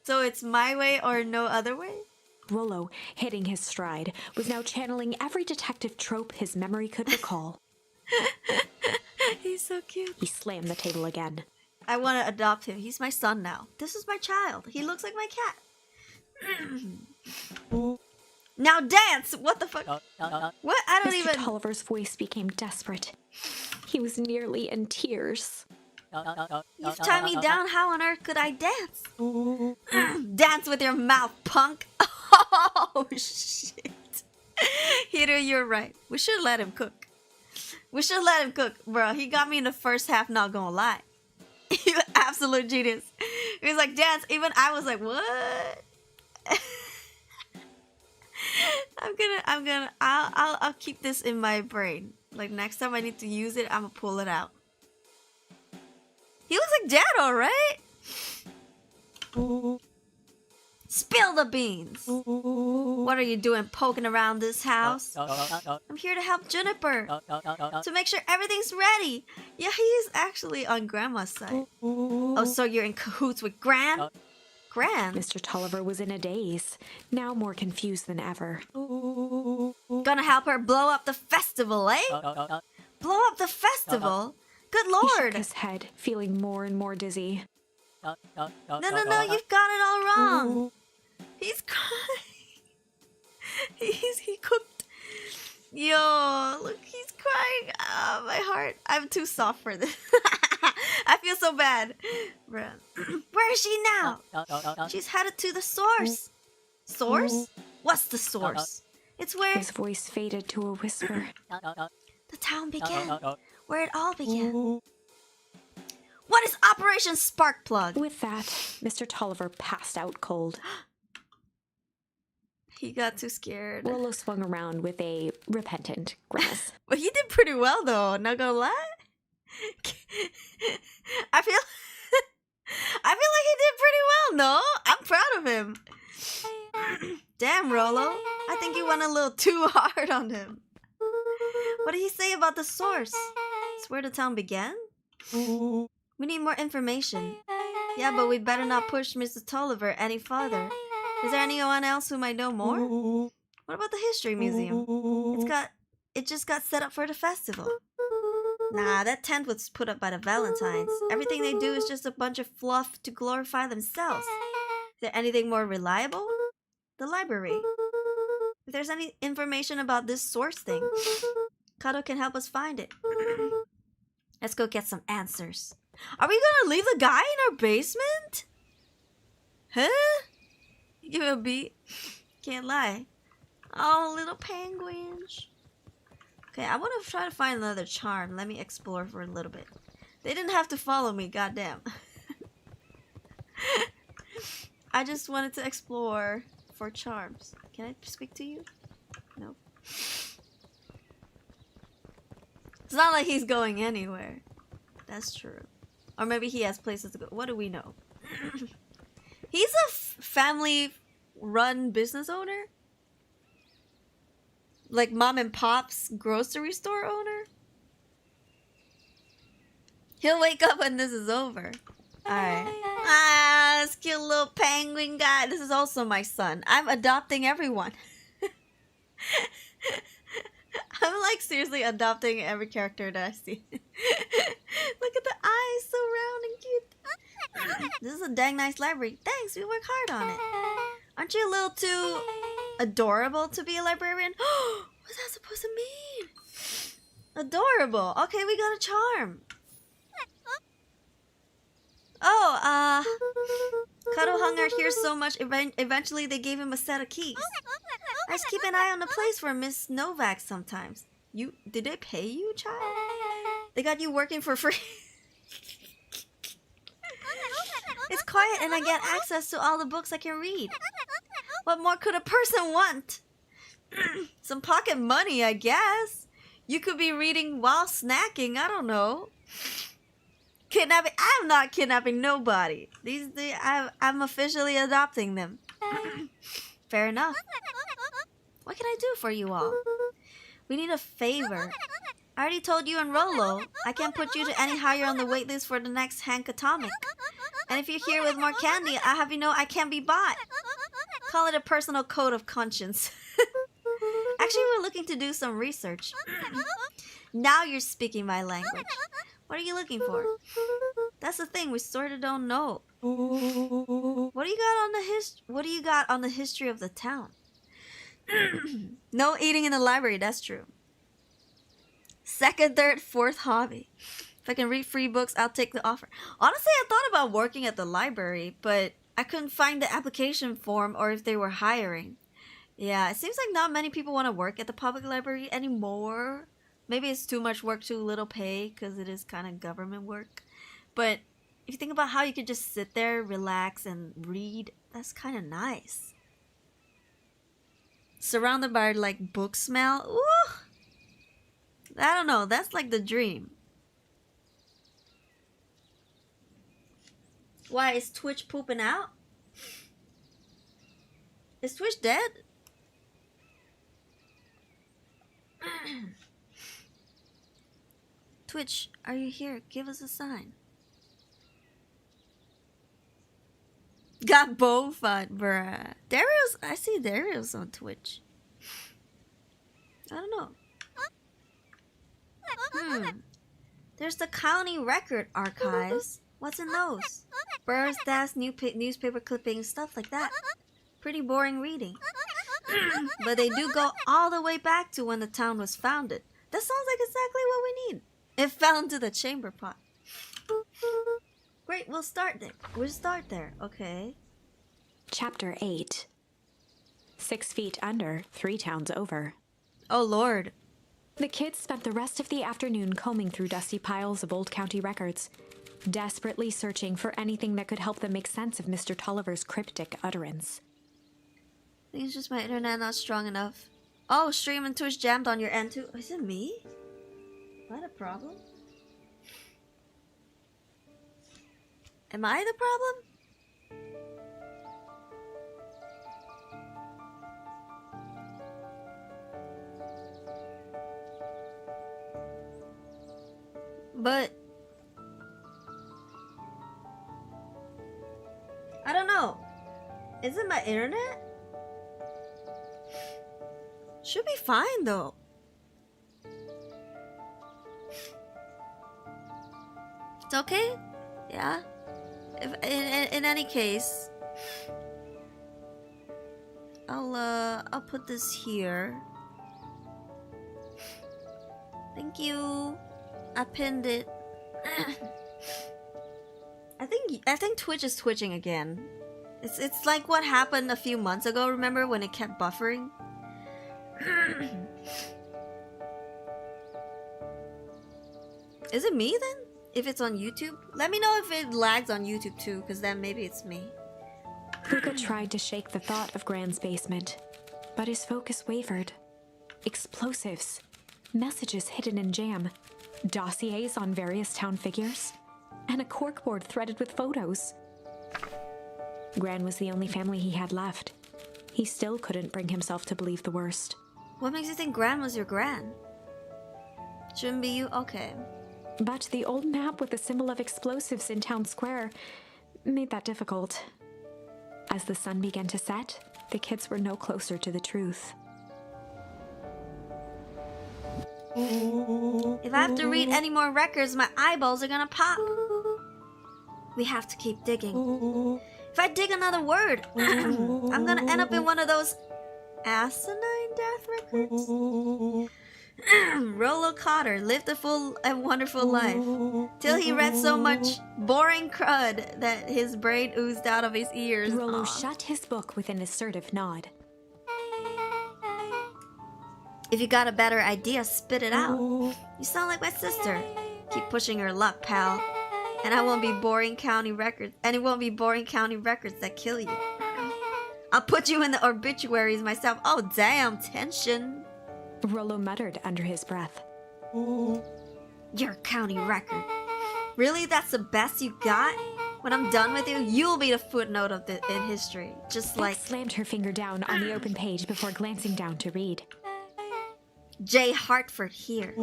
A: So it's my way or no other way?
B: Rollo, hitting his stride, was now channeling every detective trope his memory could recall.
A: He's so cute.
B: He slammed the table again.
A: I want to adopt him. He's my son now. This is my child. He looks like my cat. Now dance! What the fuck? What? I don't
B: Mr.
A: even...
B: Tolliver's voice became desperate. He was nearly in tears.
A: You've tied me down. How on earth could I dance? Dance with your mouth, punk. Oh, shit. Hitter, you're right. We should let him cook. We should let him cook, bro. He got me in the first half, not gonna lie. You absolute genius. He was like, dance. Even I was like, what? I'll keep this in my brain. Like next time I need to use it, I'm gonna pull it out. He looks like Dad, alright? Spill the beans. What are you doing poking around this house? I'm here to help Juniper. To make sure everything's ready. Yeah, he's actually on Grandma's side. Oh, so you're in cahoots with Gran? Gran?
B: Mr. Tolliver was in a daze, now more confused than ever.
A: Gonna help her blow up the festival, eh? Blow up the festival? Good
B: He shook
A: lord!
B: his head, feeling more and more dizzy.
A: No, you've got it all wrong. He's crying. He cooked. Yo, look, he's crying. Oh, my heart. I'm too soft for this. I feel so bad. Bruh. Where is she now? She's headed to the source. Source? What's the source? It's where
B: His voice faded to a whisper.
A: the town began. Where it all began. What is Operation Sparkplug?
B: With that, Mr. Tolliver passed out cold.
A: He got too scared.
B: Rollo swung around with a repentant grimace.
A: But he did pretty well, though. Not gonna lie. I feel like he did pretty well. No, I'm proud of him. Damn, Rollo. I think you went a little too hard on him. What did he say about the source? It's where the town began? We need more information. Yeah, but we better not push Mr. Tolliver any farther. Is there anyone else who might know more? What about the History Museum? It just got set up for the festival. Nah, that tent was put up by the Valentines. Everything they do is just a bunch of fluff to glorify themselves. Is there anything more reliable? The library. If there's any information about this source thing, Kato can help us find it. Let's go get some answers. Are we gonna leave the guy in our basement? Huh? Give it a beat. Can't lie. Oh, little penguins. Okay, I want to try to find another charm. Let me explore for a little bit. They didn't have to follow me, goddamn. I just wanted to explore for charms. Can I speak to you? No. It's not like he's going anywhere. That's true. Or maybe he has places to go. What do we know? He's a family-run business owner? Like mom and pop's grocery store owner? He'll wake up when this is over. Alright. Ah, this cute little penguin guy. This is also my son. I'm adopting everyone. I'm like seriously adopting every character that I see. Look at the eyes, so round and cute. This is a dang nice library. Thanks, we work hard on it. Aren't you a little too adorable to be a librarian? What's that supposed to mean? Adorable. Okay, we got a charm. Oh, Kato hung out here so much, eventually they gave him a set of keys. I just keep an eye on the place for Miss Novak sometimes. Did they pay you, child? They got you working for free. It's quiet and I get access to all the books I can read. What more could a person want? Some pocket money, I guess. You could be reading while snacking, I don't know. Kidnapping? I'm not kidnapping nobody. I'm officially adopting them. Fair enough. What can I do for you all? We need a favor. I already told you and Rollo, I can't put you to any higher on the waitlist for the next Hank Atomic. And if you're here with more candy, I have you know I can't be bought. Call it a personal code of conscience. Actually, we're looking to do some research. Now you're speaking my language. What are you looking for? That's the thing, we sort of don't know. What do you got on the history of the town? No eating in the library, that's true. Second, third, fourth hobby. If I can read free books, I'll take the offer. Honestly, I thought about working at the library, but I couldn't find the application form or if they were hiring. Yeah, it seems like not many people want to work at the public library anymore. Maybe it's too much work, too little pay, because it is kind of government work. But if you think about how you could just sit there, relax, and read, that's kind of nice. Surrounded by, like, book smell. Ooh! I don't know, that's like the dream. Why, is Twitch pooping out? Is Twitch dead? Twitch, are you here? Give us a sign. Got bow fun, bruh. Dario's, I see Dario's on Twitch. I don't know. There's the county record archives. What's in those? Birth, deaths, newspaper clippings, stuff like that. Pretty boring reading. But they do go all the way back to when the town was founded. That sounds like exactly what we need. It fell into the chamber pot. Great, we'll start there. We'll start there, okay.
B: Chapter 8. 6 feet under, 3 towns over.
A: Oh lord.
B: The kids spent the rest of the afternoon combing through dusty piles of old county records, desperately searching for anything that could help them make sense of Mr. Tolliver's cryptic utterance.
A: I think it's just my internet not strong enough. Oh, stream and Twitch jammed on your end too. Is it me? Am I the problem? Am I the problem? But I don't know. Is it my internet? Should be fine though. It's okay? Yeah? If, in any case, I'll put this here. Thank you. I pinned it. I think Twitch is twitching again. It's like what happened a few months ago, remember when it kept buffering? Is it me then? If it's on YouTube? Let me know if it lags on YouTube too, because then maybe it's me.
B: Luca tried to shake the thought of Gran's basement, but his focus wavered. Explosives, messages hidden in jam, dossiers on various town figures, and a corkboard threaded with photos. Gran was the only family he had left. He still couldn't bring himself to believe the worst.
A: What makes you think Gran was your Gran? Shouldn't be you? Okay.
B: But the old map with the symbol of explosives in town square made that difficult. As the sun began to set, the kids were no closer to the truth.
A: If I have to read any more records, my eyeballs are gonna pop. We have to keep digging. If I dig another word, I'm gonna end up in one of those asinine death records. Rollo Cotter lived a full and wonderful life till he read so much boring crud that his brain oozed out of his ears.
B: Rollo shut his book with an assertive nod.
A: If you got a better idea, spit it out. You sound like my sister. Keep pushing your luck, pal. And I won't be boring county records. And it won't be boring county records that kill you. I'll put you in the obituaries myself. Oh, damn, tension.
B: Rollo muttered under his breath.
A: Your county record. Really? That's the best you got? When I'm done with you, you'll be the footnote of in history. Just like...
B: Beck slammed her finger down on the open page before glancing down to read.
A: J. Hartford here.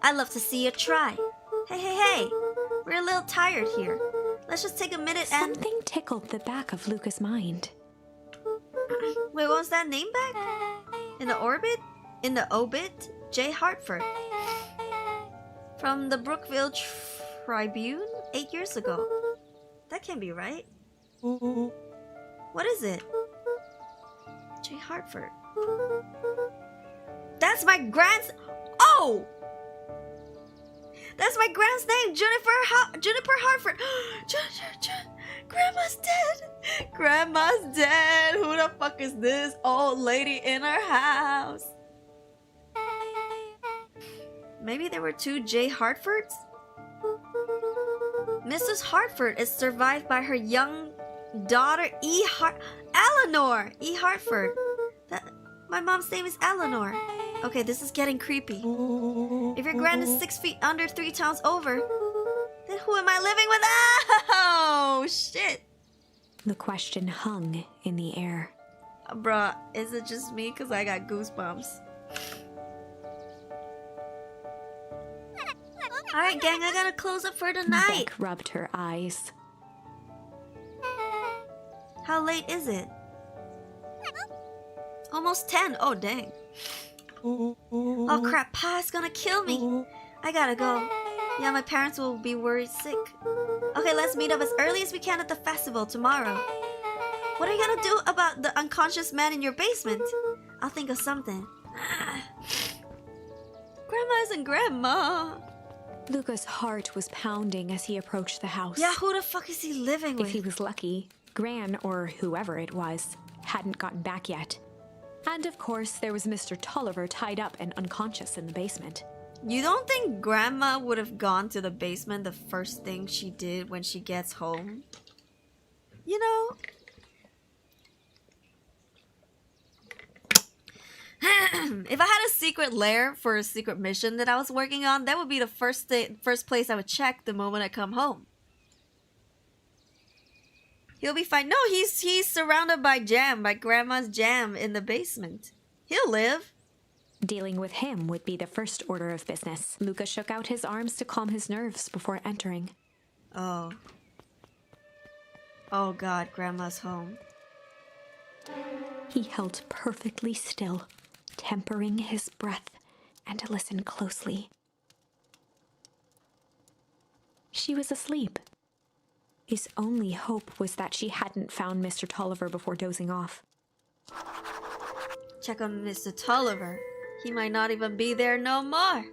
A: I'd love to see you try. Hey. We're a little tired here. Let's just take a minute and...
B: Something tickled the back of Luca's mind.
A: Wait, what was that name back? In the orbit? In the obit? J. Hartford. From the Brookville Tribune 8 years ago. That can't be right. What is it? J. Hartford. That's my grand's... Oh! That's my grand's name, Juniper Hartford. Grandma's dead. Grandma's dead. Who the fuck is this old lady in our house? Maybe there were 2 J. Hartfords? Mrs. Hartford is survived by her young daughter, Eleanor E. Hartford. My mom's name is Eleanor. Okay, this is getting creepy. If your grand is 6 feet under 3 towns over, then who am I living with? Oh, shit.
B: The question hung in the air.
A: Bruh, is it just me? Because I got goosebumps. Alright, gang, I gotta close up for the night.
B: Beck rubbed her eyes.
A: How late is it? Almost 10. Oh, dang. Oh, crap. Pa's gonna kill me. I gotta go. Yeah, my parents will be worried sick. Okay, let's meet up as early as we can at the festival tomorrow. What are you gonna do about the unconscious man in your basement? I'll think of something. Grandma isn't grandma.
B: Luca's heart was pounding as he approached the house.
A: Yeah, who the fuck is he living with?
B: If he was lucky, Gran, or whoever it was, hadn't gotten back yet. And of course, there was Mr. Tolliver tied up and unconscious in the basement.
A: You don't think Grandma would have gone to the basement the first thing she did when she gets home? You know? If I had a secret lair for a secret mission that I was working on, that would be the first place I would check the moment I come home. He'll be fine. No, he's surrounded by jam, by Grandma's jam in the basement. He'll live.
B: Dealing with him would be the first order of business. Luca shook out his arms to calm his nerves before entering.
A: Oh. Oh God, Grandma's home.
B: He held perfectly still, tempering his breath, and listened closely. She was asleep. His only hope was that she hadn't found Mr. Tolliver before dozing off.
A: Check on Mr. Tolliver. He might not even be there no more.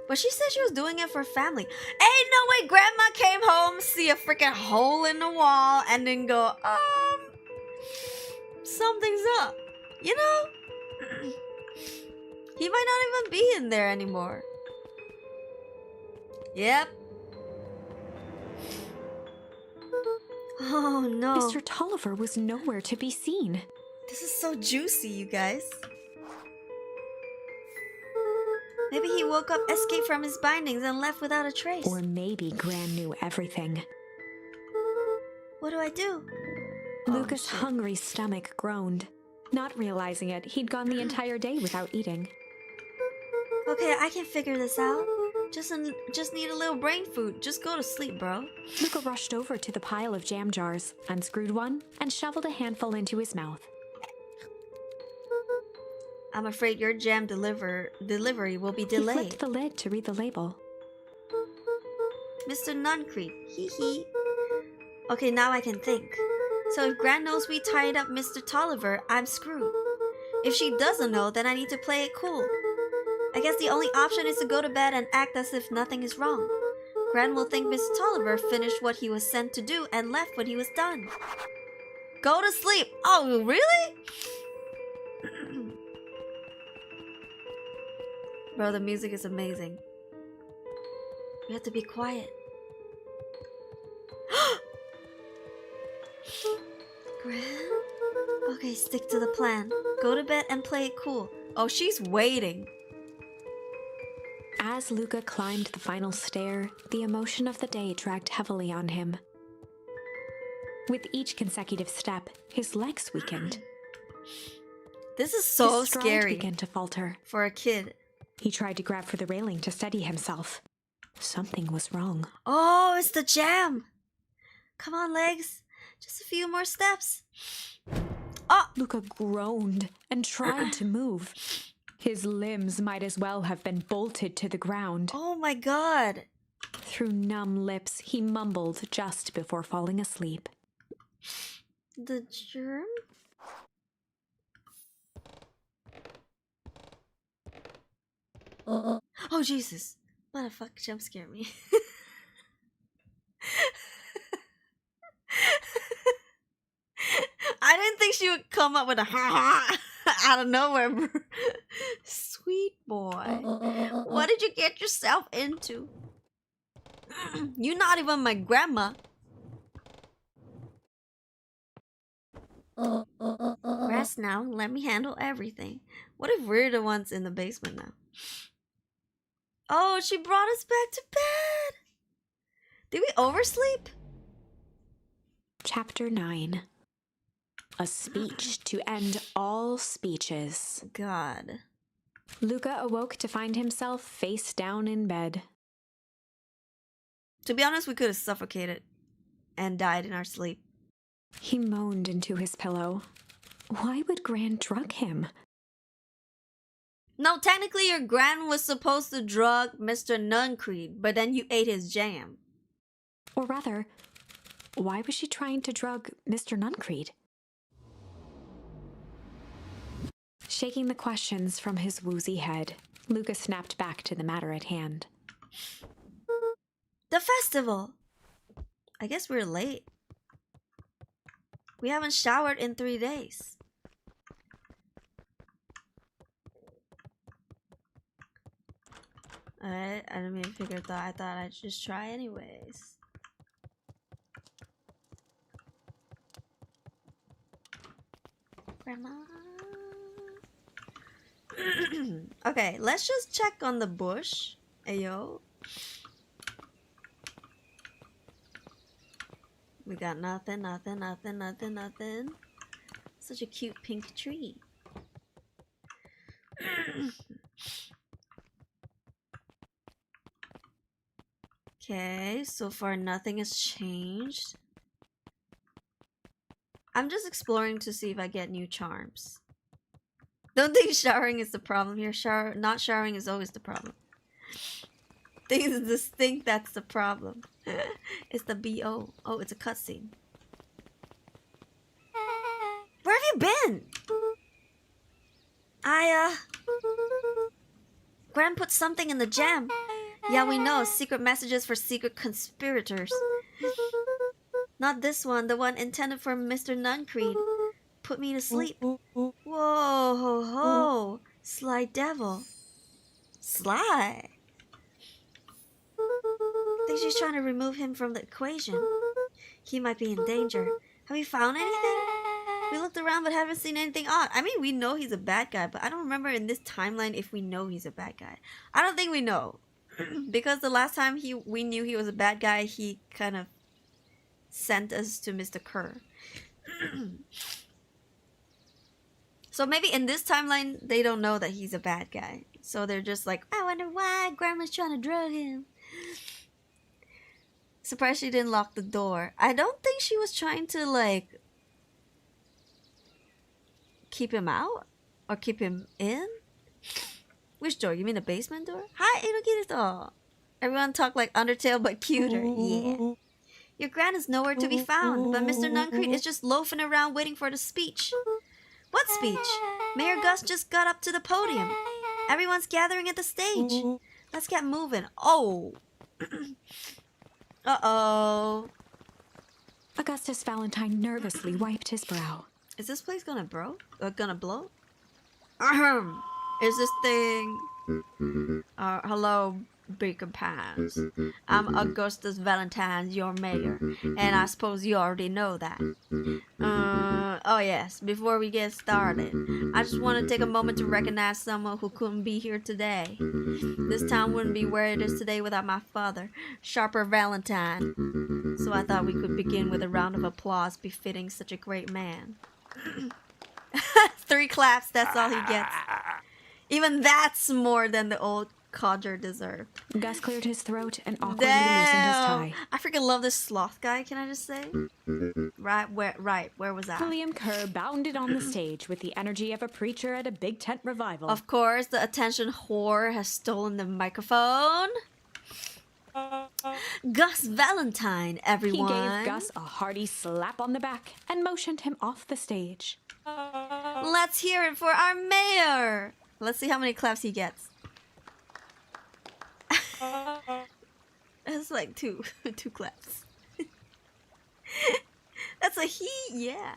A: But she said she was doing it for family. Ain't no way Grandma came home, see a freaking hole in the wall, and then go, something's up. You know? He might not even be in there anymore. Yep. Oh no.
B: Mr. Tolliver was nowhere to be seen.
A: This is so juicy, you guys. Maybe he woke up, escaped from his bindings, and left without a trace.
B: Or maybe Gran knew everything.
A: What do I do?
B: Luca's hungry stomach groaned. Not realizing it, he'd gone the entire day without eating.
A: Okay, I can figure this out. Just need a little brain food. Just go to sleep, bro.
B: Luca rushed over to the pile of jam jars, unscrewed one, and shoveled a handful into his mouth.
A: I'm afraid your jam delivery will be delayed.
B: He flipped the lid to read the label.
A: Mr. Nuncreep, hee hee. Okay, now I can think. So if Gran knows we tied up Mr. Tolliver, I'm screwed. If she doesn't know, then I need to play it cool. I guess the only option is to go to bed and act as if nothing is wrong. Gran will think Mr. Tolliver finished what he was sent to do and left when he was done. Go to sleep. Oh, really? Bro, the music is amazing. We have to be quiet. Gran? Okay, stick to the plan. Go to bed and play it cool. Oh, she's waiting.
B: As Luca climbed the final stair, the emotion of the day dragged heavily on him. With each consecutive step, his legs weakened.
A: This is so
B: his stride
A: scary
B: began to falter.
A: for a kid.
B: He tried to grab for the railing to steady himself. Something was wrong.
A: Oh, it's the jam. Come on, legs. Just a few more steps. Oh!
B: Luca groaned and tried to move. His limbs might as well have been bolted to the ground.
A: Oh my God.
B: Through numb lips, he mumbled just before falling asleep.
A: The germ? Oh, Jesus. Motherfucker, jump scare me. I didn't think she would come up with a ha out of nowhere. Sweet boy. What did you get yourself into? You're not even my grandma. Rest now. Let me handle everything. What if we're the ones in the basement now? Oh, she brought us back to bed. Did we oversleep?
B: Chapter 9. A speech to end all speeches.
A: God.
B: Luca awoke to find himself face down in bed.
A: To be honest, we could have suffocated and died in our sleep.
B: He moaned into his pillow. Why would Gran drug him?
A: No, technically your gran was supposed to drug Mr. Nuncreed, but then you ate his jam.
B: Or rather, why was she trying to drug Mr. Nuncreed? Shaking the questions from his woozy head, Luca snapped back to the matter at hand.
A: The festival! I guess we're late. We haven't showered in 3 days. Alright, I didn't even figure that. I thought I'd just try anyways. Grandma. Okay, let's just check on the bush. Ayo. We got nothing. Such a cute pink tree. Okay, so far nothing has changed. I'm just exploring to see if I get new charms. Don't think showering is the problem here. Not showering is always the problem. Things just think that's the problem. It's the BO. Oh, it's a cutscene. Where have you been? Gran put something in the jam. Yeah, we know. Secret messages for secret conspirators. Not this one. The one intended for Mr. Nuncreed. Put me to sleep. Whoa, ho, ho. Sly devil. Sly. Think she's trying to remove him from the equation. He might be in danger. Have you found anything? We looked around but haven't seen anything odd. I mean, we know he's a bad guy, but I don't remember in this timeline if we know he's a bad guy. I don't think we know. Because the last time we knew he was a bad guy, he kind of sent us to Mr. Kerr. So maybe in this timeline, they don't know that he's a bad guy. So they're just like, I wonder why Grandma's trying to drug him. Surprised she didn't lock the door. I don't think she was trying to, like, keep him out? Or keep him in? Which door? You mean the basement door? Hi, Inokirito! Everyone talk like Undertale but cuter. Yeah. Your gran is nowhere to be found, but Mr. Nuncreed is just loafing around waiting for the speech. What speech? Mayor Gus just got up to the podium. Everyone's gathering at the stage. Let's get moving. Oh. Uh-oh.
B: Augustus Valentine nervously wiped his brow.
A: Is this place gonna blow? Ahem. Is this thing... hello, Beacon Pants. I'm Augustus Valentine, your mayor, and I suppose you already know that. Oh yes, before we get started, I just want to take a moment to recognize someone who couldn't be here today. This town wouldn't be where it is today without my father, Sharper Valentine. So I thought we could begin with a round of applause befitting such a great man. 3 claps, that's all he gets. Even that's more than the old codger deserved.
B: Gus cleared his throat and awkwardly loosened his tie.
A: I freaking love this sloth guy, can I just say? Right, where was I?
B: William Kerr bounded on the stage with the energy of a preacher at a big tent revival.
A: Of course, the attention whore has stolen the microphone. Gus Valentine, everyone.
B: He gave Gus a hearty slap on the back and motioned him off the stage.
A: Let's hear it for our mayor. Let's see how many claps he gets. That's like two claps. That's a he, yeah.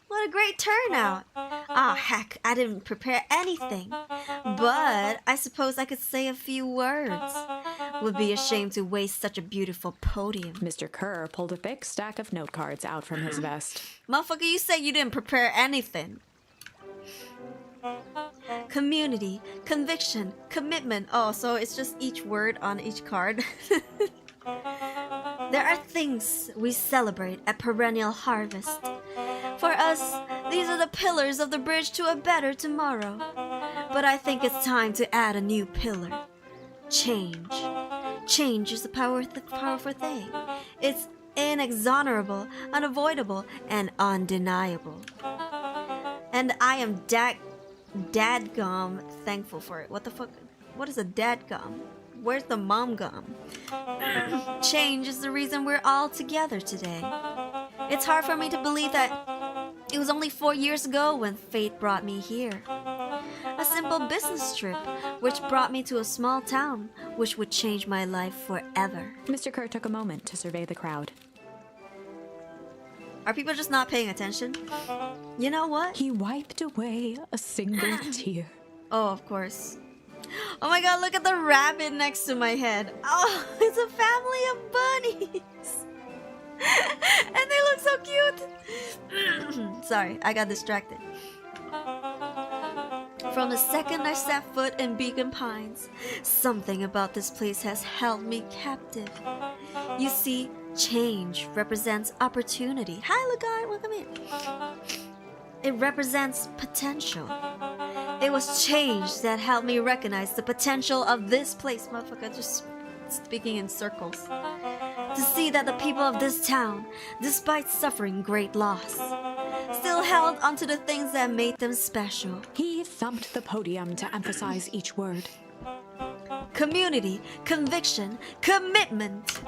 A: What a great turnout. Ah, heck, I didn't prepare anything. But I suppose I could say a few words. Would be ashamed to waste such a beautiful podium.
B: Mr. Kerr pulled a thick stack of note cards out from his vest.
A: Motherfucker, you say you didn't prepare anything. Community, conviction, commitment. Oh, so it's just each word on each card. There are things we celebrate at Perennial Harvest. For us, these are the pillars of the bridge to a better tomorrow. But I think it's time to add a new pillar. Change. Change is a powerful thing. It's inexorable, unavoidable, and undeniable. And I am dadgum thankful for it. What the fuck? What is a dadgum? Where's the mom gum? Change is the reason we're all together today. It's hard for me to believe that it was only 4 years ago when fate brought me here. A simple business trip, which brought me to a small town, which would change my life forever.
B: Mr. Kerr took a moment to survey the crowd.
A: Are people just not paying attention? You know what?
B: He wiped away a single tear.
A: Oh, of course. Oh my god, look at the rabbit next to my head. Oh, it's a family of bunnies. And they look so cute. Sorry, I got distracted. From the second I set foot in Beacon Pines, something about this place has held me captive. You see, change represents opportunity. Hi, Lagai, welcome in. It represents potential. It was change that helped me recognize the potential of this place. Motherfucker, just speaking in circles. To see that the people of this town, despite suffering great loss, still held onto the things that made them special.
B: He thumped the podium to emphasize each word.
A: Community, conviction, commitment.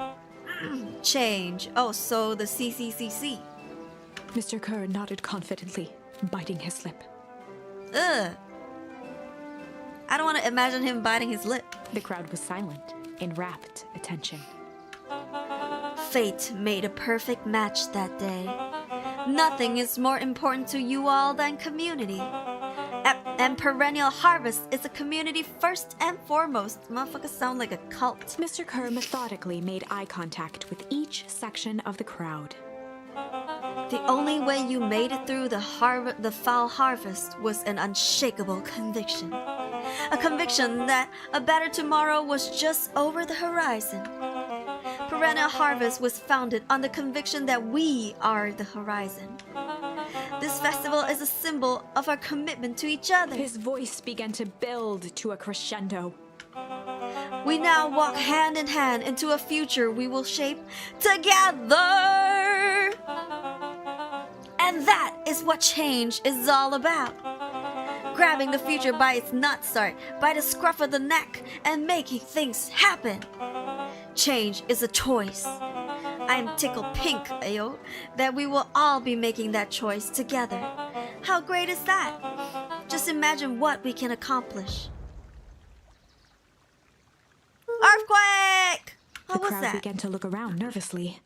A: Change. Oh, so the CCCC.
B: Mr. Kerr nodded confidently, biting his lip.
A: Ugh. I don't want to imagine him biting his lip.
B: The crowd was silent, in rapt attention.
A: Fate made a perfect match that day. Nothing is more important to you all than community. And perennial harvest is a community first and foremost. Motherfuckers sound like a cult.
B: Mr. Kerr methodically made eye contact with each section of the crowd.
A: The only way you made it through the foul harvest was an unshakable conviction. A conviction that a better tomorrow was just over the horizon. Perennial Harvest was founded on the conviction that we are the horizon. This festival is a symbol of our commitment to each other.
B: His voice began to build to a crescendo.
A: We now walk hand in hand into a future we will shape together. And that is what change is all about. Grabbing the future by its nutsack, by the scruff of the neck, and making things happen. Change is a choice. I'm tickled pink, ayo, that we will all be making that choice together. How great is that? Just imagine what we can accomplish. Earthquake! What was
B: The crowd
A: that?
B: began to look around nervously.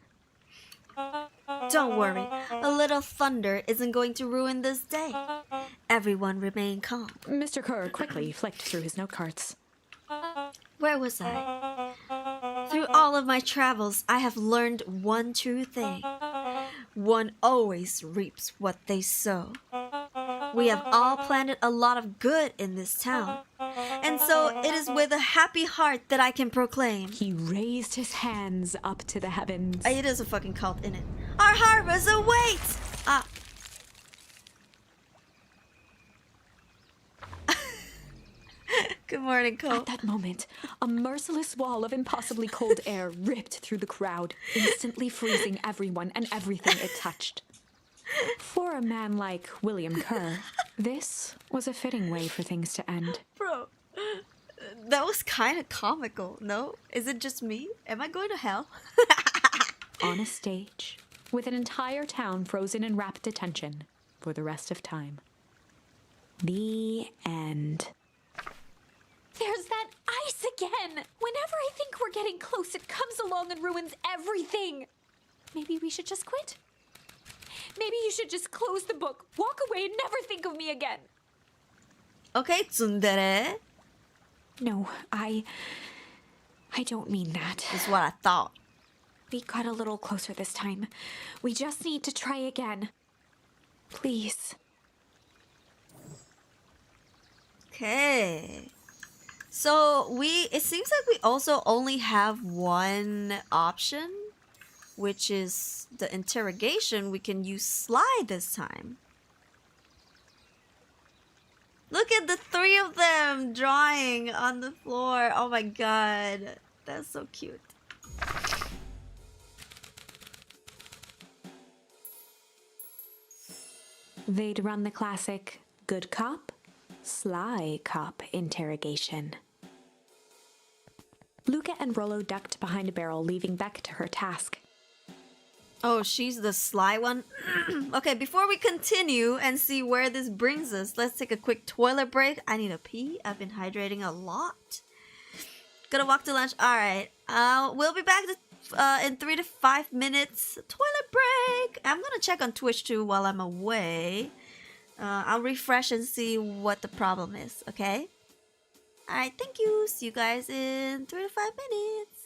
A: Don't worry, a little thunder isn't going to ruin this day. Everyone remain calm.
B: Mr. Kerr quickly flicked through his note cards.
A: Where was I? Through all of my travels, I have learned one true thing. One always reaps what they sow. We have all planted a lot of good in this town. And so it is with a happy heart that I can proclaim.
B: He raised his hands up to the heavens.
A: It is a fucking cult, innit? Our harvest awaits! Good morning,
B: At
A: cult.
B: that moment, a merciless wall of impossibly cold air ripped through the crowd, instantly freezing everyone and everything it touched. For a man like William Kerr, this was a fitting way for things to end.
A: Bro, that was kind of comical, no? Is it just me? Am I going to hell?
B: On a stage, with an entire town frozen in rapt attention for the rest of time. The end.
D: There's that ice again! Whenever I think we're getting close, it comes along and ruins everything! Maybe we should just quit? Maybe you should just close the book, walk away, and never think of me again!
A: Okay, tsundere.
B: No, I don't mean that.
A: Is what I thought.
B: We got a little closer this time. We just need to try again. Please.
A: Okay. So it seems like we also only have one option. which is the interrogation, we can use Sly this time. Look at the three of them drawing on the floor. Oh my god. That's so cute.
B: They'd run the classic good cop, sly cop interrogation. Luca and Rollo ducked behind a barrel, leaving Beck to her task.
A: Oh, she's the sly one? Okay, before we continue and see where this brings us, let's take a quick toilet break. I need a pee. I've been hydrating a lot. Gonna walk to lunch. Alright, we'll be back in 3 to 5 minutes. Toilet break! I'm gonna check on Twitch too while I'm away. I'll refresh and see what the problem is, okay? Alright, thank you. See you guys in 3 to 5 minutes.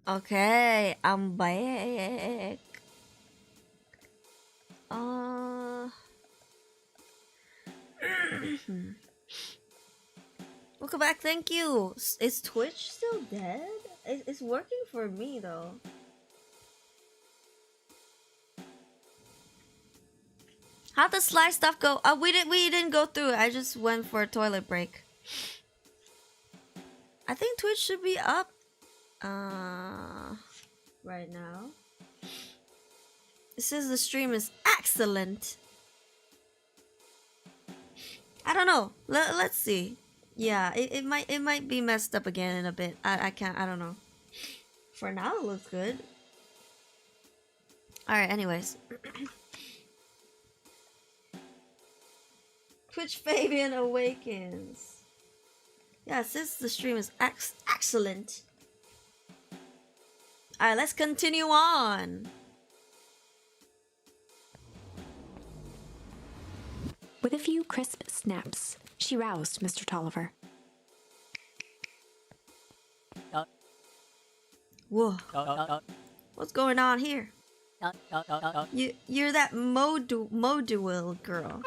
A: Okay, I'm back. Welcome back, thank you. Is Twitch still dead? It's working for me though. How'd the slide stuff go? We didn't go through it. I just went for a toilet break. I think Twitch should be up right now. It says the stream is excellent. I don't know. Let's see. Yeah, it might be messed up again in a bit. I don't know. For now it looks good. Alright, anyways. Twitch Fabian awakens. Yeah, since the stream is excellent. Alright, let's continue on.
B: With a few crisp snaps, she roused Mr. Tolliver.
A: Whoa. What's going on here? You're that module girl.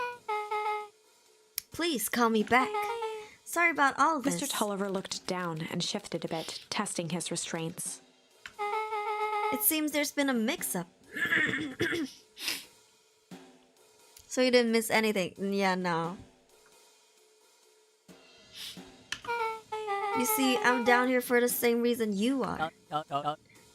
A: Please call me back. Sorry about all this.
B: Mr. Tolliver looked down and shifted a bit, testing his restraints.
A: It seems there's been a mix-up. So you didn't miss anything? Yeah, no. You see, I'm down here for the same reason you are.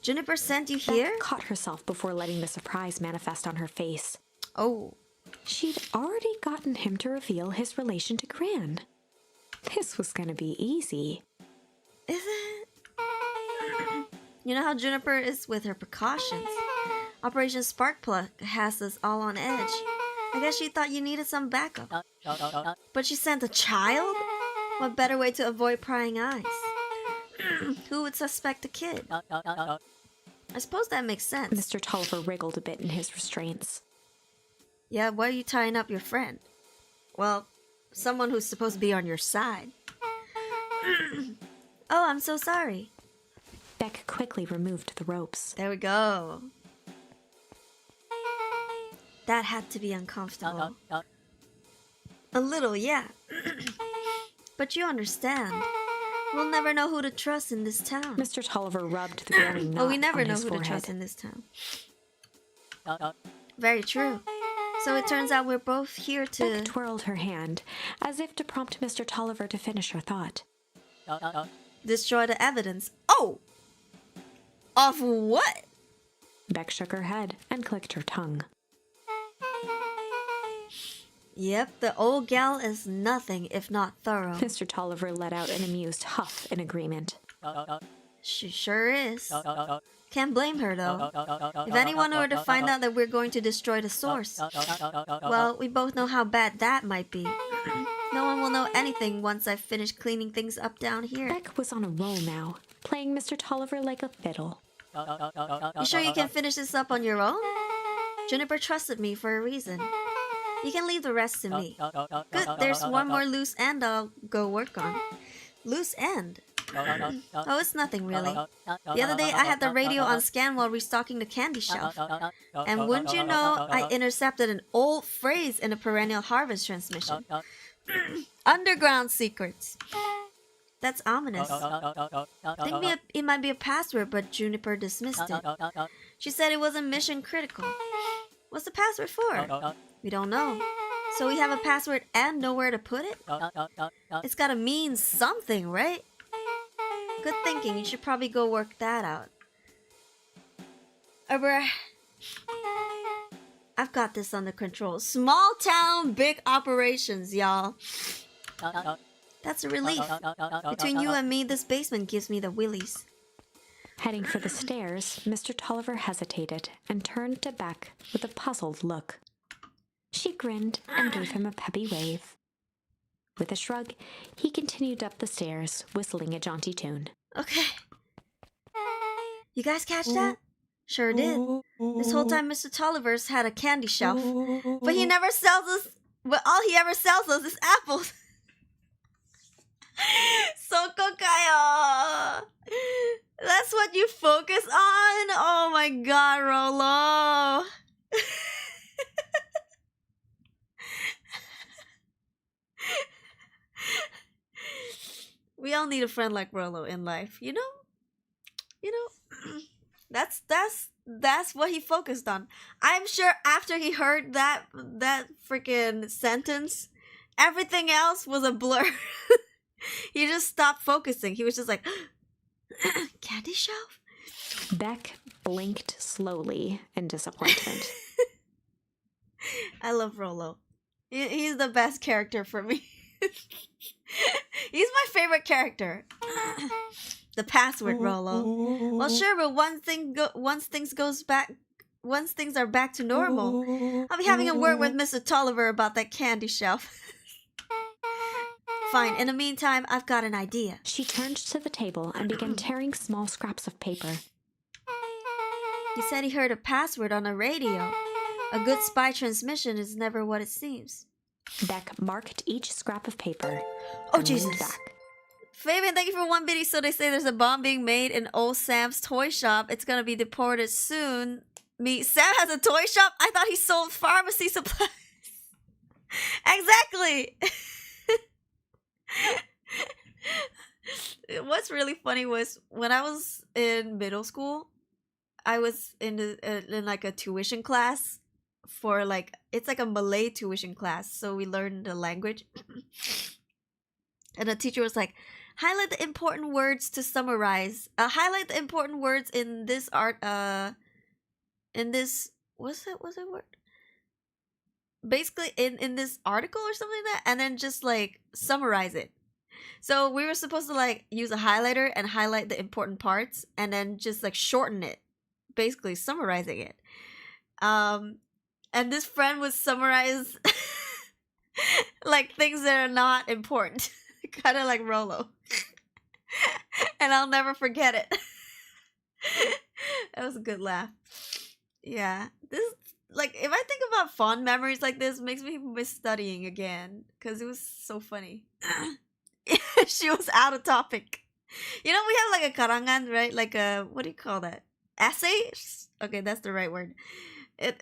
A: Juniper sent you here?
B: Beth caught herself before letting the surprise manifest on her face.
A: Oh.
B: She'd already gotten him to reveal his relation to Gran. This was gonna be easy.
A: Is it? You know how Juniper is with her precautions. Operation Sparkplug has us all on edge. I guess she thought you needed some backup. But she sent a child? What better way to avoid prying eyes? Who would suspect a kid? I suppose that makes sense.
B: Mr. Tolliver wriggled a bit in his restraints.
A: Yeah, why are you tying up your friend? Well, someone who's supposed to be on your side. Oh, I'm so sorry.
B: Beck quickly removed the ropes.
A: There we go. That had to be uncomfortable. A little, yeah. But you understand. We'll never know who to trust in this town.
B: Mr. Tolliver rubbed the growing knot
A: Oh, we never
B: on
A: know
B: his
A: who
B: forehead.
A: to trust in this town. Very true. So it turns out we're both here to...
B: Beck twirled her hand, as if to prompt Mr. Tolliver to finish her thought.
A: destroy the evidence. Oh! Of what?
B: Beck shook her head and clicked her tongue.
A: Yep, the old gal is nothing if not thorough.
B: Mr. Tolliver let out an amused huff in agreement.
A: She sure is. Can't blame her though. If anyone were to find out that we're going to destroy the source, well, we both know how bad that might be. No one will know anything once I've finished cleaning things up down here.
B: Beck was on a roll now, playing Mr. Tolliver like a fiddle.
A: You sure you can finish this up on your own? Juniper trusted me for a reason. You can leave the rest to me. Good, there's one more loose end I'll go work on. Loose end? Oh, it's nothing really. The other day I had the radio on scan while restocking the candy shelf. And wouldn't you know, I intercepted an old phrase in a perennial harvest transmission. Underground secrets. That's ominous. I think it might be a password, but Juniper dismissed it. She said it wasn't mission critical. What's the password for? We don't know. So we have a password and nowhere to put it? It's gotta mean something, right? Good thinking. You should probably go work that out. I've got this under control. Small town, big operations, y'all. That's a relief. Between you and me, this basement gives me the willies.
B: Heading for the stairs, Mr. Tolliver hesitated and turned to Beck with a puzzled look. She grinned and gave him a peppy wave. With a shrug, he continued up the stairs, whistling a jaunty tune.
A: Okay. You guys catch that? Sure did. This whole time Mr. Tolliver's had a candy shelf. But he never sells us... But all he ever sells us is apples. Soko kayo! That's what you focus on? Oh my god, Rolo! We all need a friend like Rolo in life, you know? You know? That's what he focused on. I'm sure after he heard that freaking sentence, everything else was a blur. He just stopped focusing. He was just like, candy shelf?
B: Beck blinked slowly in disappointment.
A: I love Rolo. He's the best character for me. He's my favorite character. The password Rolo. Well, sure, but once things are back to normal, I'll be having a word with Mr. Tolliver about that candy shelf. Fine. In the meantime, I've got an idea.
B: She turned to the table and began tearing small scraps of paper.
A: He said he heard a password on the radio. A good spy transmission is never what it seems.
B: Beck marked each scrap of paper.
A: Oh,
B: and
A: Jesus.
B: leaned back.
A: Fabian, thank you for 1 biddy. So they say there's a bomb being made in old Sam's toy shop. It's gonna be deported soon. Sam has a toy shop? I thought he sold pharmacy supplies. Exactly. What's really funny was when I was in middle school, I was in like a tuition class for like, it's like a Malay tuition class, so we learned the language. And the teacher was like, highlight the important words to summarize. Highlight the important words in this in this, what's that word? Basically in this article or something like that, and then just like summarize it. So we were supposed to like use a highlighter and highlight the important parts and then just like shorten it, basically summarizing it. And this friend would summarize like things that are not important, kind of like Rolo. And I'll never forget it. That was a good laugh. Yeah, this, like, if I think about fond memories like this, makes me miss studying again, because it was so funny. She was out of topic. You know, we have like a karangan, right? Like a, what do you call that? Essay? Okay, that's the right word.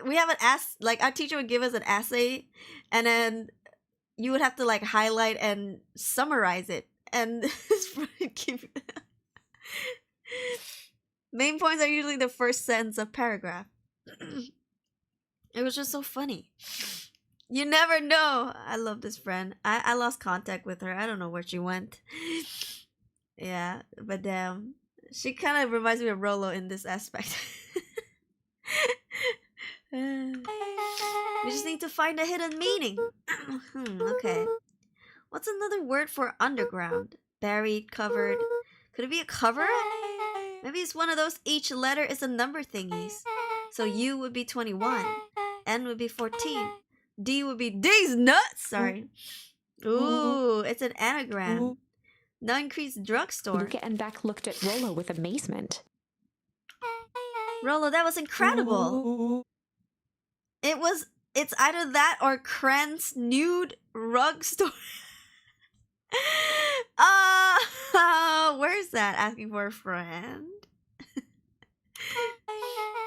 A: We have an like our teacher would give us an essay, and then you would have to like highlight and summarize it. And main points are usually the first sentence of paragraph. It was just so funny. You never know. I love this friend. I lost contact with her. I don't know where she went. Yeah, but damn. She kind of reminds me of Rolo in this aspect. We just need to find a hidden meaning. Okay. What's another word for underground? Buried, covered. Could it be a cover up? Maybe it's one of those each letter is a number thingies. So U would be 21. N would be 14. D would be D's nuts! Sorry. Ooh, it's an anagram. No increased drugstore.
B: Luca and Beck looked at Rolo with amazement.
A: Rolo, that was incredible. It's either that or Kren's nude rug store. Where's that? Asking for a friend?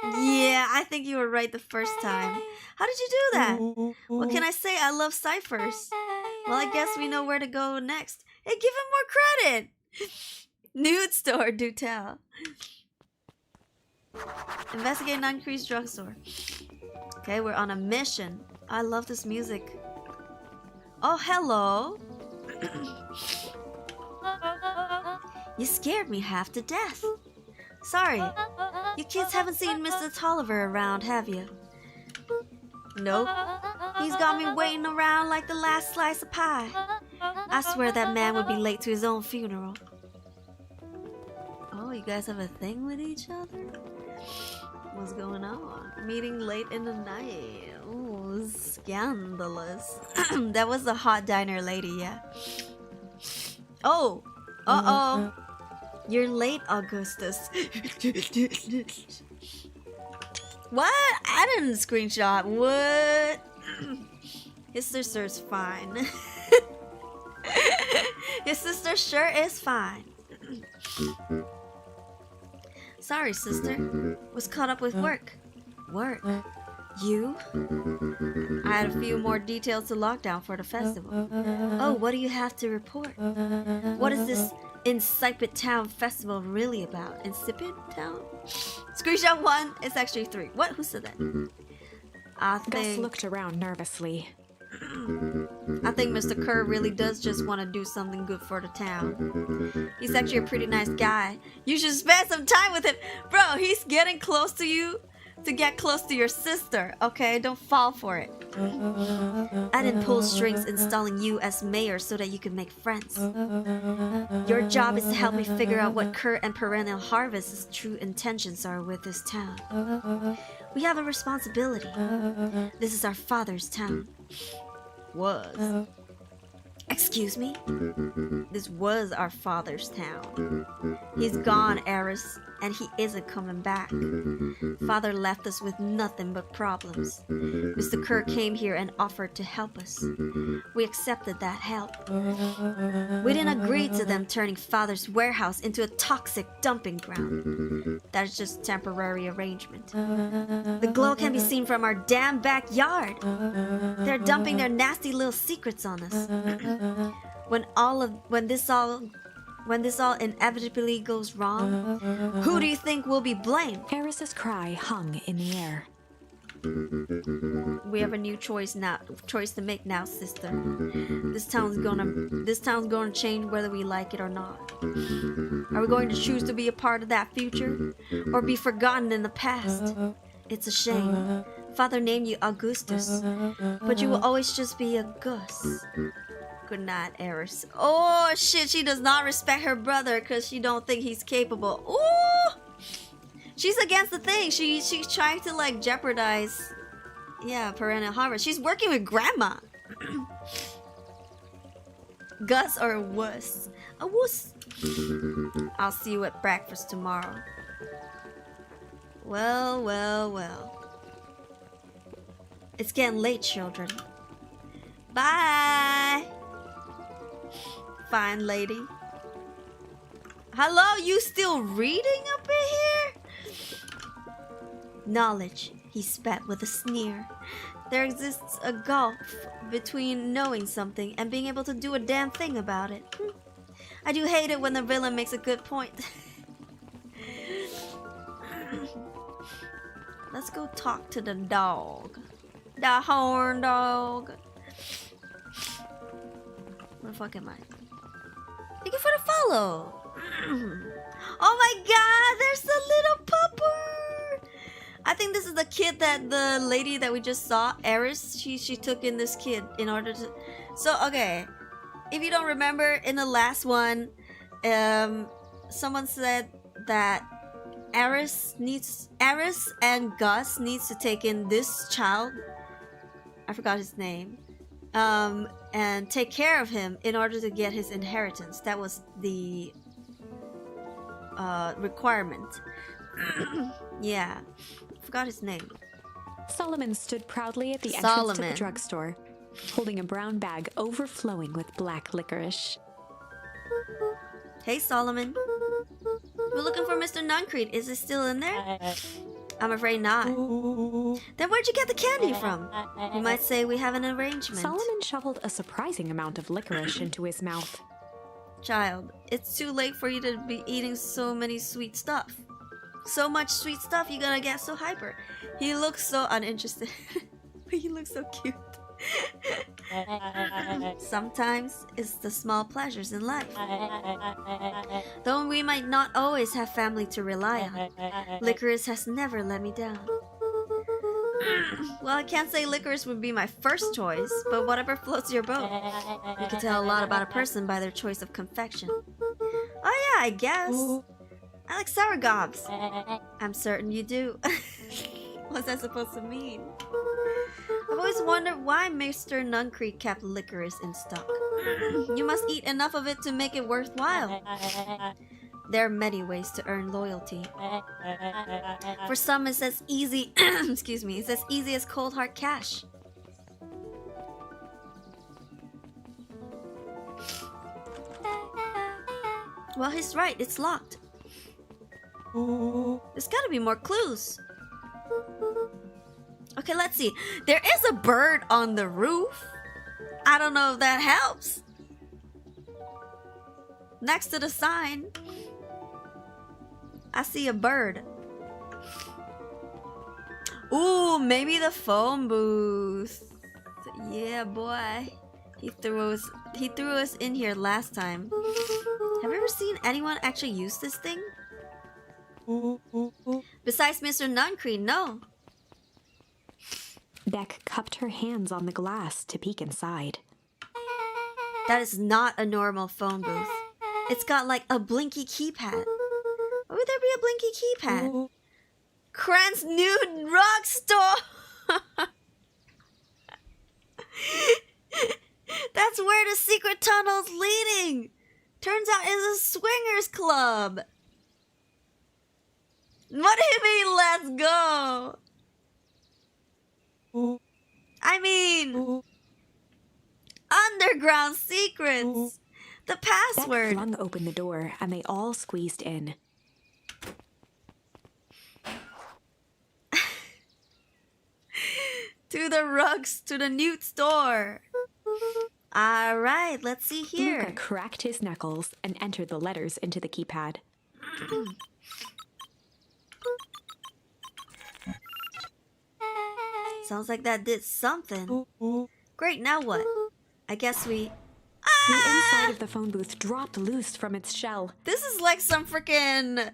A: Yeah, I think you were right the first time. How did you do that? What can I say? I love ciphers. Well, I guess we know where to go next. Hey, give him more credit. Nude store, do tell. Investigate non-increased drugstore. Okay, we're on a mission. I love this music. Oh, hello. You scared me half to death. Sorry, you kids haven't seen Mr. Tolliver around, have you? Nope. He's got me waiting around like the last slice of pie. I swear that man would be late to his own funeral. Oh, you guys have a thing with each other? What's going on? Meeting late in the night. Ooh, scandalous. That was the hot diner lady, yeah. Oh! Uh-oh! You're late, Augustus. What? I didn't screenshot. What? His sister's fine. His sister sure is fine. Sorry, sister. Was caught up with work. Work? You? had a few more details to lock down for the festival. Oh, what do you have to report? What is this Insipid Town Festival really about? Insipid Town? Screenshot 1, it's actually 3. What? Who said that?
B: Gus looked around nervously.
A: I think Mr. Kerr really does just want to do something good for the town. He's actually a pretty nice guy. You should spend some time with him. Bro, he's getting close to you to get close to your sister, okay? Don't fall for it. I didn't pull strings installing you as mayor so that you could make friends. Your job is to help me figure out what Kerr and Perennial Harvest's true intentions are with this town. We have a responsibility. This is our father's town. Was. Excuse me? This was our father's town. He's gone, Eris, and he isn't coming back. Father left us with nothing but problems. Mr. Kerr came here and offered to help us. We accepted that help. We didn't agree to them turning Father's warehouse into a toxic dumping ground. That's just temporary arrangement. The glow can be seen from our damn backyard. They're dumping their nasty little secrets on us. When this all inevitably goes wrong, who do you think will be blamed?
B: Eris's cry hung in the air.
A: We have a new choice to make now, sister. This town's gonna change whether we like it or not. Are we going to choose to be a part of that future, or be forgotten in the past? It's a shame. Father named you Augustus, but you will always just be a Gus. Good night, Eris. Oh shit, she does not respect her brother because she don't think he's capable. Ooh! She's against the thing. She's trying to like jeopardize, yeah, Perennial Harvest. She's working with grandma. Gus or a wuss? A wuss. I'll see you at breakfast tomorrow. Well, well, well. It's getting late, children. Bye. Fine lady. Hello, you still reading up in here? Knowledge, he spat with a sneer. There exists a gulf between knowing something and being able to do a damn thing about it. I do hate it when the villain makes a good point. Let's go talk to the dog. The horn dog. Where the fuck am I? Thank you for the follow. Oh my god, there's a little pupper. I think this is the kid that the lady that we just saw, Eris, she took in this kid in order to... So, okay. If you don't remember, in the last one, someone said that Eris and Gus needs to take in this child. I forgot his name. And take care of him in order to get his inheritance. That was the requirement. Yeah, forgot his name.
B: Solomon stood proudly at the entrance to the drugstore, holding a brown bag overflowing with black licorice.
A: Hey, Solomon. We're looking for Mr. Nuncrete. Is he still in there? I'm afraid not. Then where'd you get the candy from? You might say we have an arrangement.
B: Solomon shoveled a surprising amount of licorice into his mouth.
A: Child, it's too late for you to be eating so many sweet stuff. So much sweet stuff, you're gonna get so hyper. He looks so uninterested. But he looks so cute. Sometimes it's the small pleasures in life. Though we might not always have family to rely on, licorice has never let me down. Well, I can't say licorice would be my first choice, but whatever floats your boat. You can tell a lot about a person by their choice of confection. Oh yeah, I guess. I like sour gobs. I'm certain you do. What's that supposed to mean? I've always wondered why Mr. Nuncrete kept licorice in stock. You must eat enough of it to make it worthwhile. There are many ways to earn loyalty. For some, it's as easy, excuse me, it's as easy as cold hard cash. Well, he's right, it's locked. There's gotta be more clues. Okay, let's see. There is a bird on the roof. I don't know if that helps. Next to the sign, I see a bird. Ooh, maybe the phone booth. Yeah, boy. He threw us in here last time. Have you ever seen anyone actually use this thing? Besides Mr. Nuncree, no.
B: Beck cupped her hands on the glass to peek inside.
A: That is not a normal phone booth. It's got like a blinky keypad. Why would there be a blinky keypad? Krant's new rock store! That's where the secret tunnel's leading! Turns out it's a swingers club! What do you mean, let's go? I mean, underground secrets! The
B: Beck
A: password!
B: flung open the door and they all squeezed in.
A: To the rugs, to the nude store! Alright, let's see here.
B: Luca cracked his knuckles and entered the letters into the keypad.
A: Sounds like that did something. Great, now what? I guess we...
B: The inside of the phone booth dropped loose from its shell.
A: This is like some freaking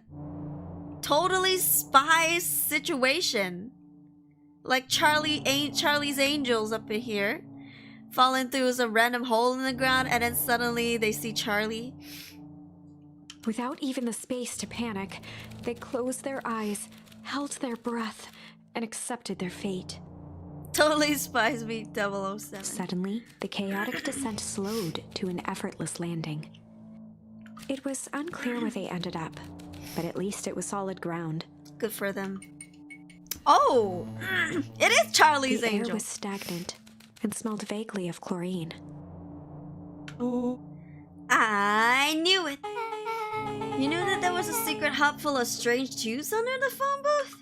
A: totally spy situation. Like Charlie's Angels up in here. Falling through a random hole in the ground and then suddenly they see Charlie.
B: Without even the space to panic, they closed their eyes, held their breath, and accepted their fate.
A: Totally spies me 007.
B: Suddenly, the chaotic descent slowed to an effortless landing. It was unclear where they ended up, but at least it was solid ground.
A: Good for them. Oh! It is Charlie's
B: The air
A: Angel.
B: was stagnant and smelled vaguely of chlorine.
A: I knew it. You knew that there was a secret hub full of strange tubes under the phone booth?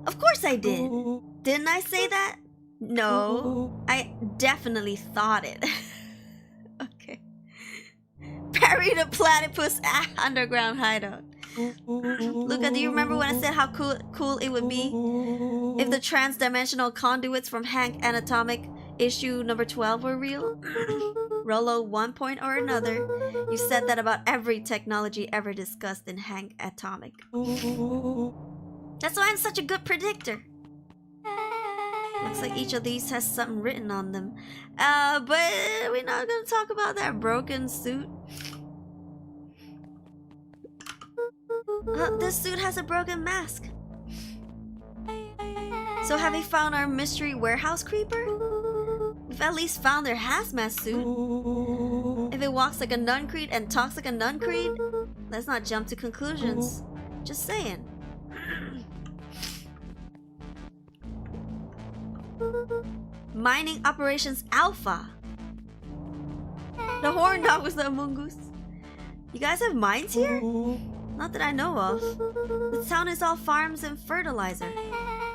A: Of course I did. Didn't I say that? No. I definitely thought it. Okay. Perry the Platypus underground hideout. Luca, do you remember when I said how cool it would be if the trans-dimensional conduits from Hank Anatomic issue number 12 were real? Rollo, one point or another, you said that about every technology ever discussed in Hank Atomic. That's why I'm such a good predictor. Looks like each of these has something written on them. But we're not gonna talk about that broken suit. This suit has a broken mask. So have we found our mystery warehouse creeper? We've at least found their hazmat suit. If it walks like a nuncreed and talks like a nuncreed, let's not jump to conclusions. Just saying. Mining Operations Alpha. The horn dog was the Amungus. You guys have mines here? Not that I know of. The town is all farms and fertilizer.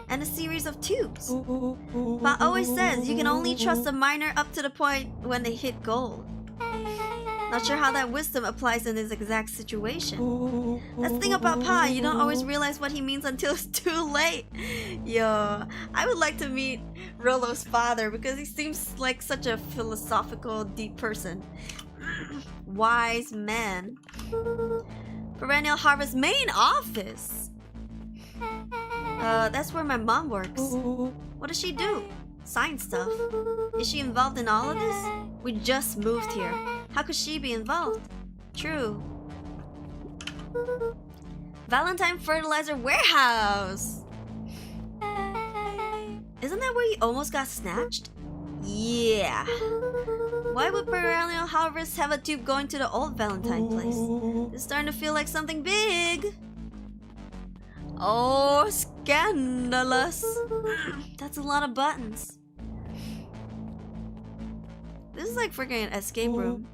A: And a series of tubes. But always says you can only trust a miner up to the point when they hit gold. Not sure how that wisdom applies in this exact situation. That's the thing about Pa, you don't always realize what he means until it's too late. Yo, I would like to meet Rollo's father because he seems like such a philosophical, deep person. Wise man. Perennial Harvest main office. That's where my mom works. What does she do? Sign stuff. Is she involved in all of this? We just moved here. How could she be involved? True. Valentine Fertilizer Warehouse. Isn't that where you almost got snatched? Yeah. Why would Perennial Harvest have a tube going to the old Valentine place? It's starting to feel like something big. Oh, scandalous. That's a lot of buttons. This is like freaking an escape room.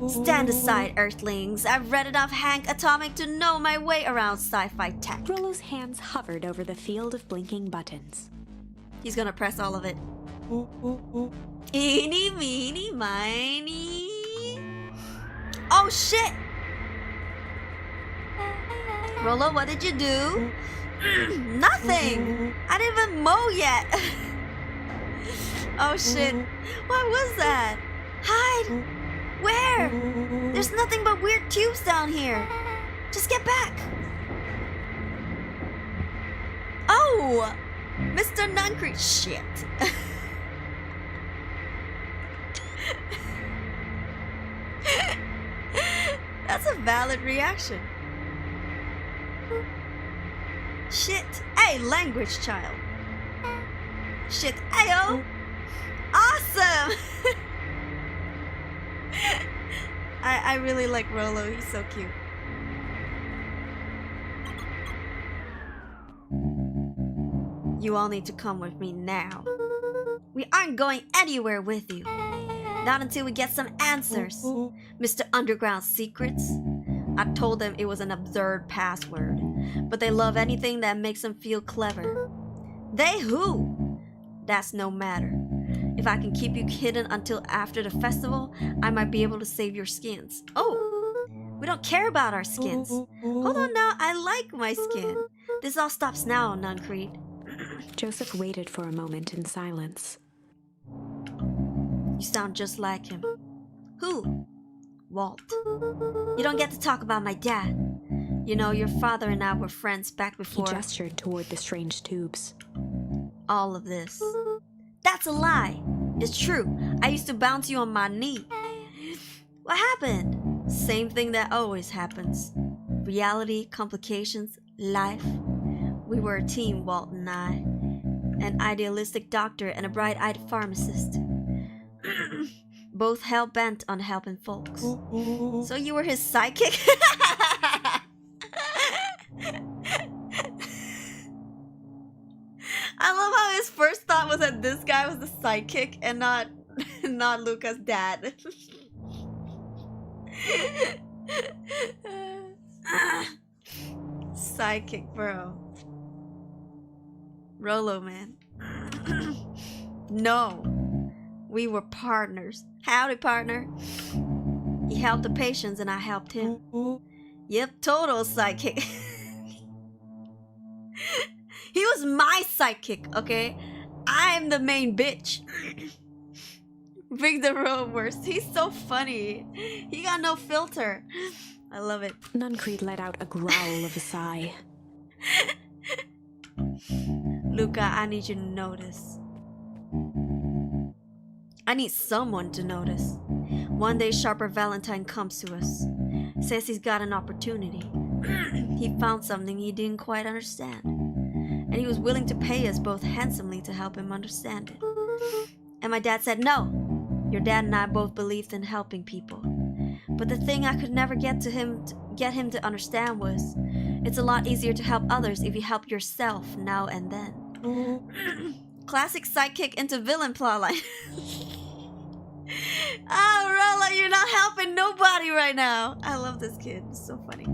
A: Stand aside, Earthlings. I've read enough Hank Atomic to know my way around sci-fi tech.
B: Rollo's hands hovered over the field of blinking buttons.
A: He's gonna press all of it. Eeny, meeny, miny. Oh shit! Rollo, what did you do? Nothing! I didn't even mow yet! Oh shit. What was that? Hide! Where? There's nothing but weird tubes down here. Just get back. Oh! Mr. Nuncrete. Shit. That's a valid reaction. Shit. Hey, language child. Shit. Ayo. Awesome. I really like Rollo. He's so cute. You all need to come with me now. We aren't going anywhere with you. Not until we get some answers. Mr. Underground Secrets. I told them it was an absurd password, but they love anything that makes them feel clever. They who? That's no matter. If I can keep you hidden until after the festival, I might be able to save your skins. Oh, we don't care about our skins. Hold on now, I like my skin. This all stops now, Nuncrete.
B: Joseph waited for a moment in silence.
A: You sound just like him. Who? Walt. You don't get to talk about my dad. You know, your father and I were friends back before.
B: He gestured toward the strange tubes.
A: All of this. That's a lie. It's true. I used to bounce you on my knee. What happened? Same thing that always happens. Reality, complications, life. We were a team, Walt and I. An idealistic doctor and a bright-eyed pharmacist. Both hell-bent on helping folks. So you were his sidekick? I love how his first thought was that this guy was the sidekick and not Luca's dad. Sidekick, bro. Rollo, man. No. We were partners. Howdy, partner. He helped the patients and I helped him. Yep, total sidekick. He was my sidekick, okay? I'm the main bitch. Bring the road worst. He's so funny. He got no filter. I love it.
B: Nuncrete let out a growl of a sigh.
A: Luca, I need you to notice. I need someone to notice. One day Sharper Valentine comes to us. Says he's got an opportunity. He found something he didn't quite understand. And he was willing to pay us both handsomely to help him understand it. And my dad said no. Your dad and I both believed in helping people. But the thing I could never get him to understand was, it's a lot easier to help others if you help yourself now and then. Classic sidekick into villain plotline. Oh, Rolla, you're not helping nobody right now. I love this kid. It's so funny.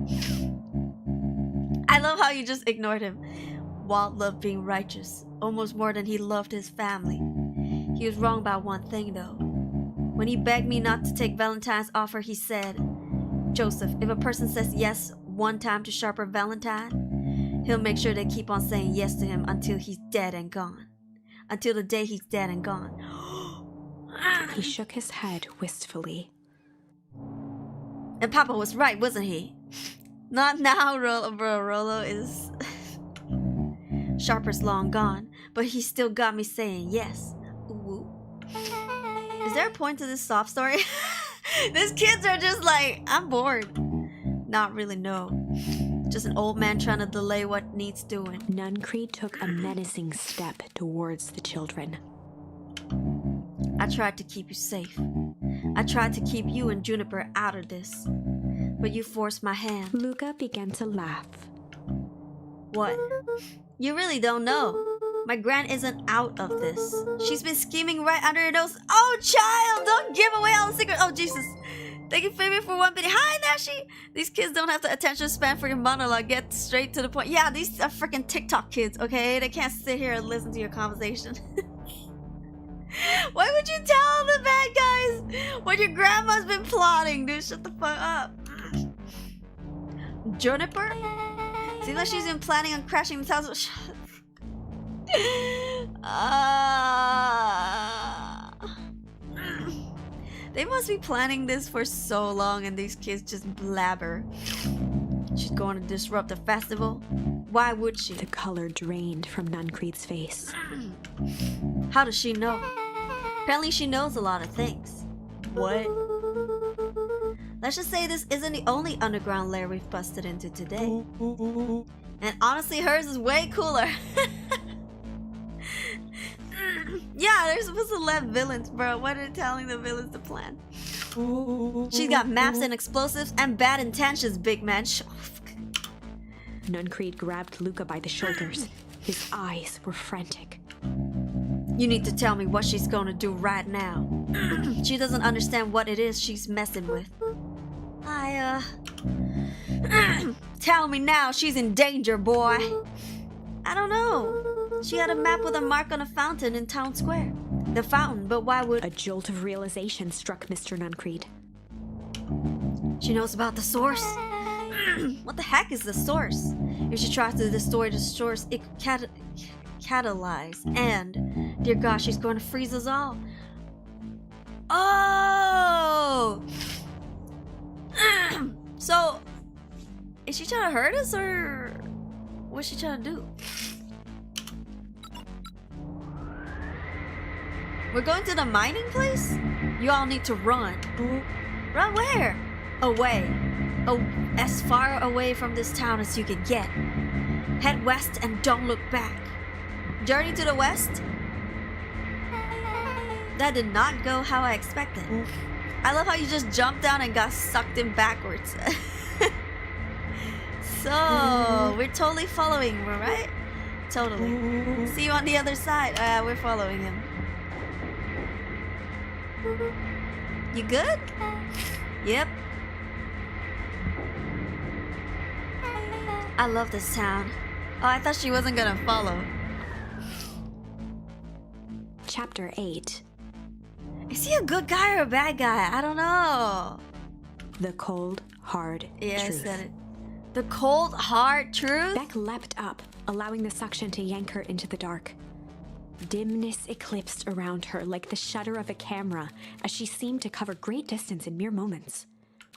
A: I love how you just ignored him. Walt loved being righteous, almost more than he loved his family. He was wrong about one thing, though. When he begged me not to take Valentine's offer, he said, Joseph, if a person says yes one time to Sharper Valentine, he'll make sure they keep on saying yes to him until he's dead and gone. Until the day he's dead and gone.
B: He shook his head wistfully.
A: And Papa was right, wasn't he? Not now, bro. Rollo is... Sharper's long gone, but he still got me saying yes. Ooh. Is there a point to this sob story? These kids are just like, I'm bored. Not really, no. Just an old man trying to delay what needs doing.
B: Nuncrete took a menacing step towards the children.
A: I tried to keep you safe. I tried to keep you and Juniper out of this. But you forced my hand.
B: Luca began to laugh.
A: What? You really don't know. My gran isn't out of this. She's been scheming right under your nose. Oh, child, don't give away all the secrets. Oh, Jesus. Thank you, Phoebe, for 1 minute. Hi, Nashi. These kids don't have the attention span for your monologue. Get straight to the point. Yeah, these are freaking TikTok kids, okay? They can't sit here and listen to your conversation. Why would you tell the bad guys what your grandma's been plotting, dude? Shut the fuck up. Juniper? Seems like she's been planning on crashing the house. They must be planning this for so long and these kids just blabber. She's going to disrupt the festival? Why would she?
B: The color drained from Nuncreed's face.
A: How does she know? Apparently she knows a lot of things. What? Let's just say this isn't the only underground lair we've busted into today. And honestly, hers is way cooler. Yeah, they're supposed to let villains, bro. What are they telling the villains to plan? She's got maps and explosives and bad intentions, big man.
B: Nuncreed grabbed Luca by the shoulders. His eyes were frantic.
A: You need to tell me what she's gonna do right now. She doesn't understand what it is she's messing with. Tell me now, she's in danger, boy. I don't know. She had a map with a mark on a fountain in town square. The fountain, but why would...
B: A jolt of realization struck Mr. Nuncreed.
A: She knows about the source. What the heck is the source? If she tries to destroy the source, it could catalyze. And, dear God, she's going to freeze us all. Oh! So, is she trying to hurt us or what's she trying to do? We're going to the mining place? You all need to run. Run where? Away. Oh, as far away from this town as you can get. Head west and don't look back. Journey to the west? That did not go how I expected. I love how you just jumped down and got sucked in backwards. So, we're totally following him, right? Totally. See you on the other side. We're following him. You good? Yep. I love this town. Oh, I thought she wasn't gonna follow.
B: Chapter 8.
A: Is he a good guy or a bad guy? I don't know.
B: The cold, hard
A: Yeah,
B: truth.
A: I said it. The cold, hard truth?
B: Beck leapt up, allowing the suction to yank her into the dark. Dimness eclipsed around her like the shutter of a camera as she seemed to cover great distance in mere moments.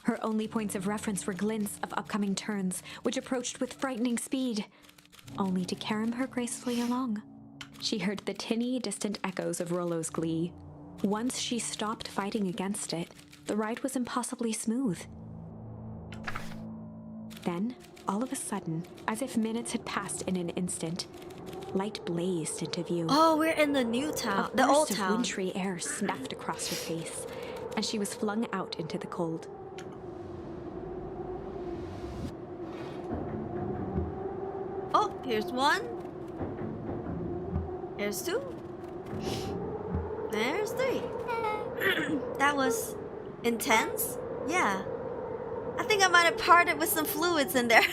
B: Her only points of reference were glints of upcoming turns, which approached with frightening speed, only to carom her gracefully along. She heard the tinny, distant echoes of Rollo's glee. Once she stopped fighting against it, the ride was impossibly smooth. Then, all of a sudden, as if minutes had passed in an instant, light blazed into view.
A: Oh, we're in the new town. The old
B: A
A: town.
B: burst of wintry air snuffed across her face, and she was flung out into the cold.
A: Oh, here's one. Here's two. There's three. That was intense? Yeah. I think I might have parted with some fluids in there.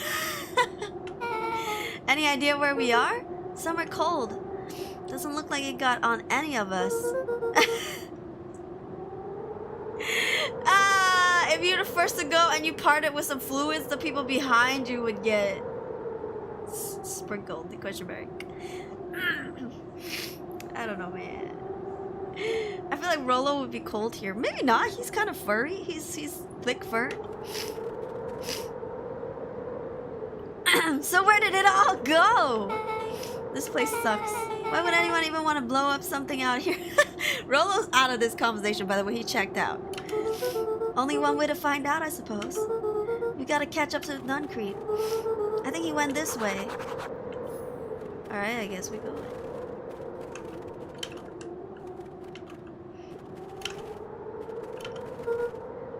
A: Any idea where we are? Somewhere cold. Doesn't look like it got on any of us. If you're the first to go and you parted with some fluids, the people behind you would get sprinkled, the question mark. I don't know, man. I feel like Rollo would be cold here. Maybe not. He's kind of furry. He's thick fur. So where did it all go? This place sucks. Why would anyone even want to blow up something out here? Rollo's out of this conversation, by the way. He checked out. Only one way to find out, I suppose. We gotta catch up to Nuncreed. I think he went this way. Alright, I guess we go.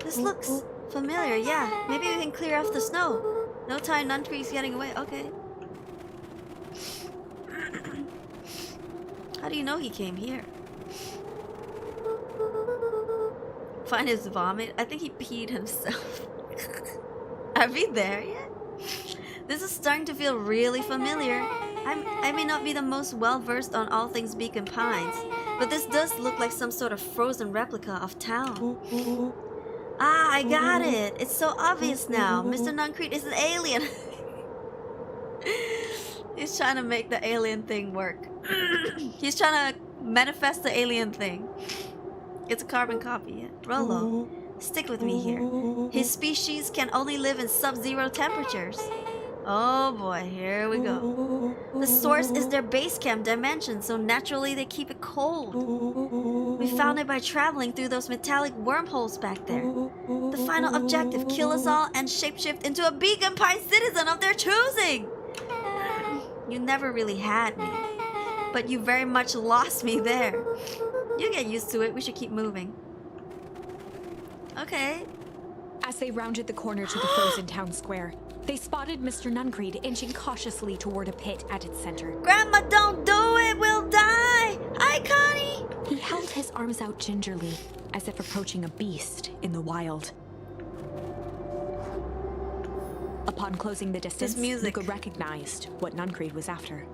A: This looks familiar, yeah. Maybe we can clear off the snow. No time, Nuncreed's getting away. Okay. How do you know he came here? Find his vomit? I think he peed himself. Are we there yet? This is starting to feel really familiar. I may not be the most well-versed on all things Beacon Pines, but this does look like some sort of frozen replica of town. Ah, I got it. It's so obvious now. Mr. Nuncrete is an alien. He's trying to make the alien thing work. He's trying to manifest the alien thing. It's a carbon copy. Yeah. Rollo, stick with me here. His species can only live in sub-zero temperatures. Oh boy, here we go. The source is their base camp dimension, so naturally they keep it cold. We found it by traveling through those metallic wormholes back there. The final objective, kill us all and shapeshift into a Beacon Pine citizen of their choosing. You never really had me, but you very much lost me there. You get used to it, we should keep moving. Okay.
B: As they rounded the corner to the frozen town square, they spotted Mr. Nuncrete inching cautiously toward a pit at its center.
A: Grandma, don't do it! We'll die! Hi, Connie!
B: He held his arms out gingerly, as if approaching a beast in the wild. Upon closing the distance, Luca recognized what Nuncrete was after.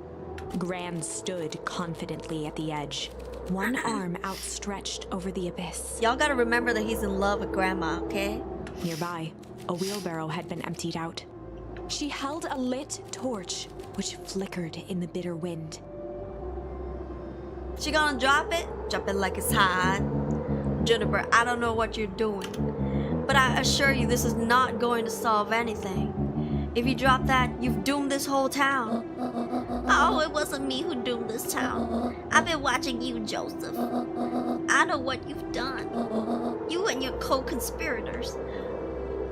B: Gran stood confidently at the edge, one arm outstretched over the abyss.
A: Y'all gotta remember that he's in love with Grandma, okay?
B: Nearby, a wheelbarrow had been emptied out. She held a lit torch, which flickered in the bitter wind.
A: She gonna drop it? Drop it like it's hot. Juniper, I don't know what you're doing, but I assure you this is not going to solve anything. If you drop that, you've doomed this whole town. Oh, it wasn't me who doomed this town. I've been watching you, Joseph. I know what you've done. You and your co-conspirators.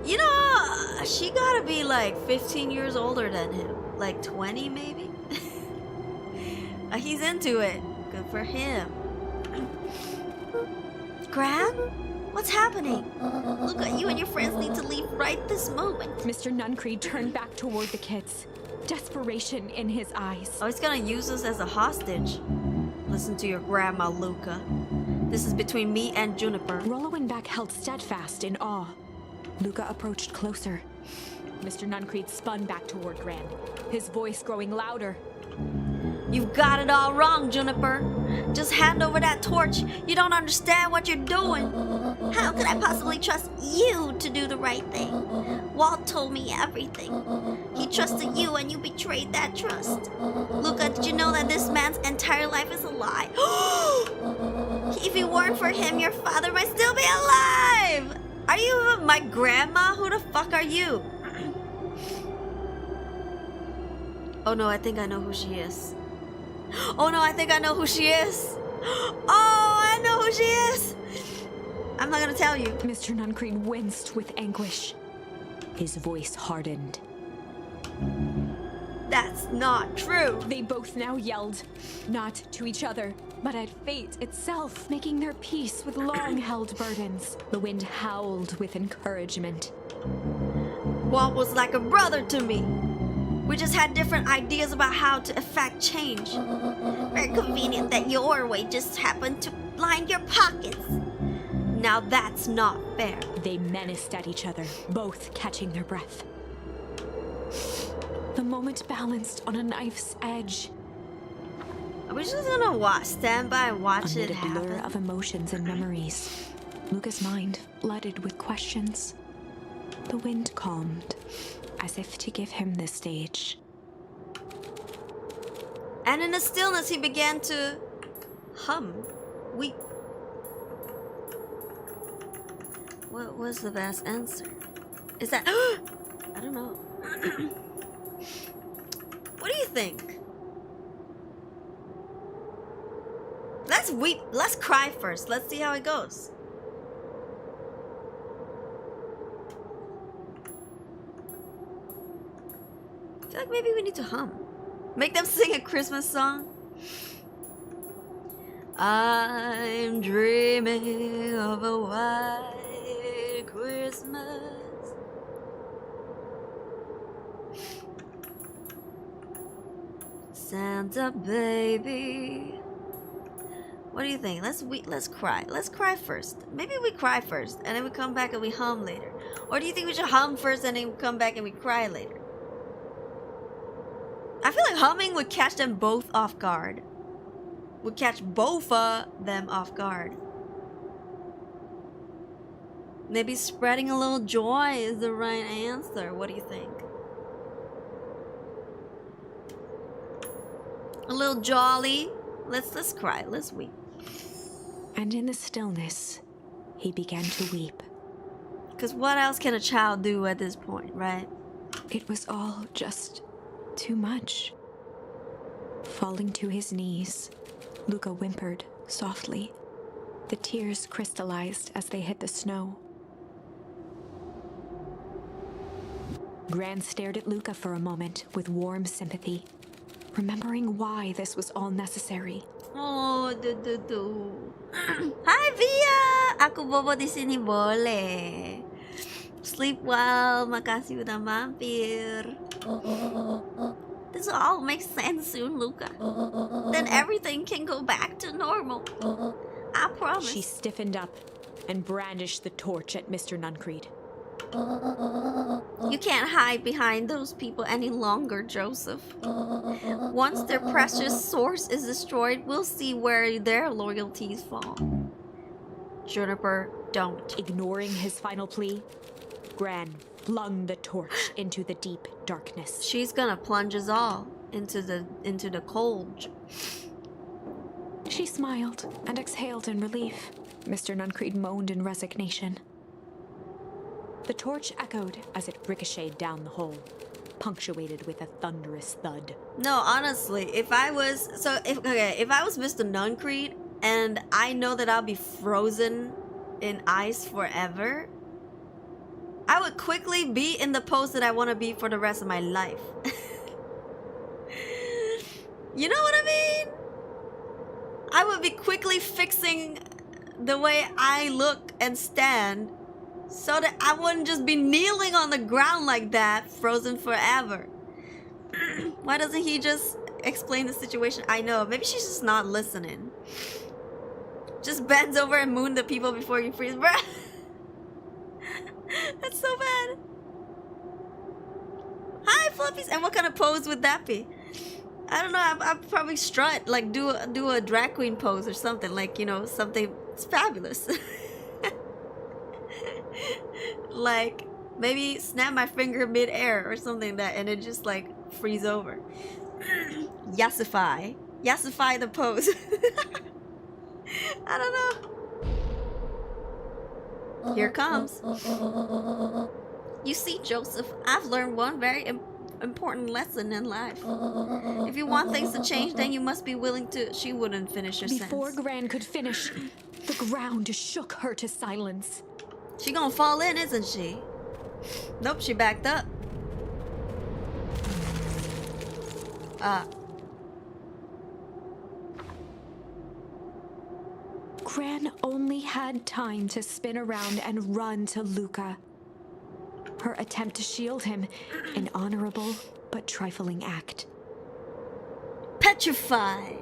A: You know, she gotta be like 15 years older than him. Like 20 maybe? He's into it. Good for him. Gran? What's happening? Look, you and your friends need to leave right this moment.
B: Mr. Nuncrete turned back toward the kids, desperation in his eyes.
A: Oh, he's gonna use us as a hostage. Listen to your grandma, Luca. This is between me and Juniper.
B: Rollo and Beck held steadfast in awe. Luca approached closer. Mr. Nuncrete spun back toward Gran, his voice growing louder.
A: You've got it all wrong, Juniper. Just hand over that torch. You don't understand what you're doing. How could I possibly trust you to do the right thing? Walt told me everything. He trusted you and you betrayed that trust. Luca, did you know that this man's entire life is a lie? If it weren't for him, your father might still be alive! Are you my grandma? Who the fuck are you? Oh no, I think I know who she is. Oh no, I think I know who she is. Oh, I know who she is. I'm not gonna tell you.
B: Mr. Nuncrete winced with anguish. His voice hardened.
A: That's not true.
B: They both now yelled, not to each other, but at fate itself, making their peace with long-held burdens. The wind howled with encouragement.
A: Walt was like a brother to me. We just had different ideas about how to effect change. Very convenient that your way just happened to line your pockets. Now that's not fair.
B: They menaced at each other, both catching their breath. The moment balanced on a knife's edge.
A: Are we just gonna stand by and watch
B: Amid
A: it
B: a blur
A: happen?
B: of emotions and memories, Luca's mind flooded with questions. The wind calmed, as if to give him the stage.
A: And in the stillness, he began to hum, weep. What was the best answer? Is that... I don't know. What do you think? Let's weep. Let's cry first. Let's see how it goes. I feel like maybe we need to hum. Make them sing a Christmas song. I'm dreaming of a white Christmas. Santa baby, What do you think? Let's cry. Let's cry first. Maybe we cry first and then we come back and we hum later. Or do you think we should hum first and then come back and we cry later? I feel like humming would catch them both off guard. Would catch both of them off guard. Maybe spreading a little joy is the right answer. What do you think? A little jolly. Let's cry. Let's weep.
B: And in the stillness, he began to weep.
A: Because what else can a child do at this point, right?
B: It was all just too much. Falling to his knees, Luca whimpered softly. The tears crystallized as they hit the snow. Gran stared at Luca for a moment with warm sympathy, remembering why this was all necessary.
A: Oh, Hi, Via! Aku bobo di sini boleh. Sleep well, makasih udah mampir. This all makes sense soon, Luca. Then everything can go back to normal. I promise.
B: She stiffened up and brandished the torch at Mr. Nuncreed.
A: You can't hide behind those people any longer, Joseph. Once their precious source is destroyed, we'll see where their loyalties fall. Juniper, don't.
B: Ignoring his final plea, Gran flung the torch into the deep darkness.
A: She's gonna plunge us all into the cold.
B: She smiled and exhaled in relief. Mr. Nuncreed moaned in resignation. The torch echoed as it ricocheted down the hole, punctuated with a thunderous thud.
A: No, honestly, if I was Mr. Nuncreed and I know that I'll be frozen in ice forever, I would quickly be in the pose that I want to be for the rest of my life. You know what I mean? I would be quickly fixing the way I look and stand so that I wouldn't just be kneeling on the ground like that, frozen forever. Why doesn't he just explain the situation? I know, maybe she's just not listening. Just bends over and moon the people before you freeze. Bruh. That's so bad. Hi, Fluffies. And what kind of pose would that be? I don't know. I'd probably strut, like do a drag queen pose or something, like, you know, something fabulous. Like maybe snap my finger mid-air or something that, and it just like freeze over. Yassify the pose. I don't know. Here comes. You see, Joseph, I've learned one very important lesson in life. If you want things to change, then you must be willing to... She wouldn't finish her sentence.
B: Before Gran could finish, the ground shook her to silence.
A: She gonna fall in, isn't she? Nope, she backed up.
B: Gran only had time to spin around and run to Luca. Her attempt to shield him, an honorable but trifling act.
A: Petrified.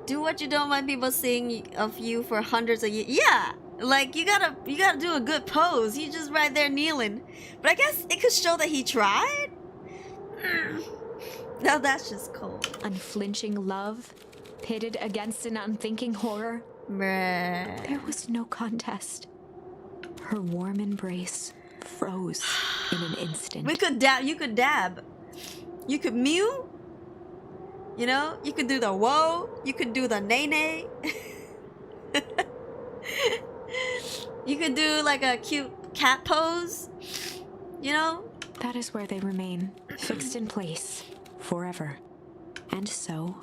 A: Do what you don't mind people seeing of you for hundreds of years. Yeah, like you gotta do a good pose. He's just right there kneeling. But I guess it could show that he tried. No, that's just cold.
B: Unflinching love, pitted against an unthinking horror.
A: Bruh.
B: There was no contest. Her warm embrace froze in an instant.
A: We could dab. You could dab. You could mew. You know, you could do the whoa. You could do the nay. You could do like a cute cat pose. You know?
B: That is where they remain, fixed in place, forever. And so,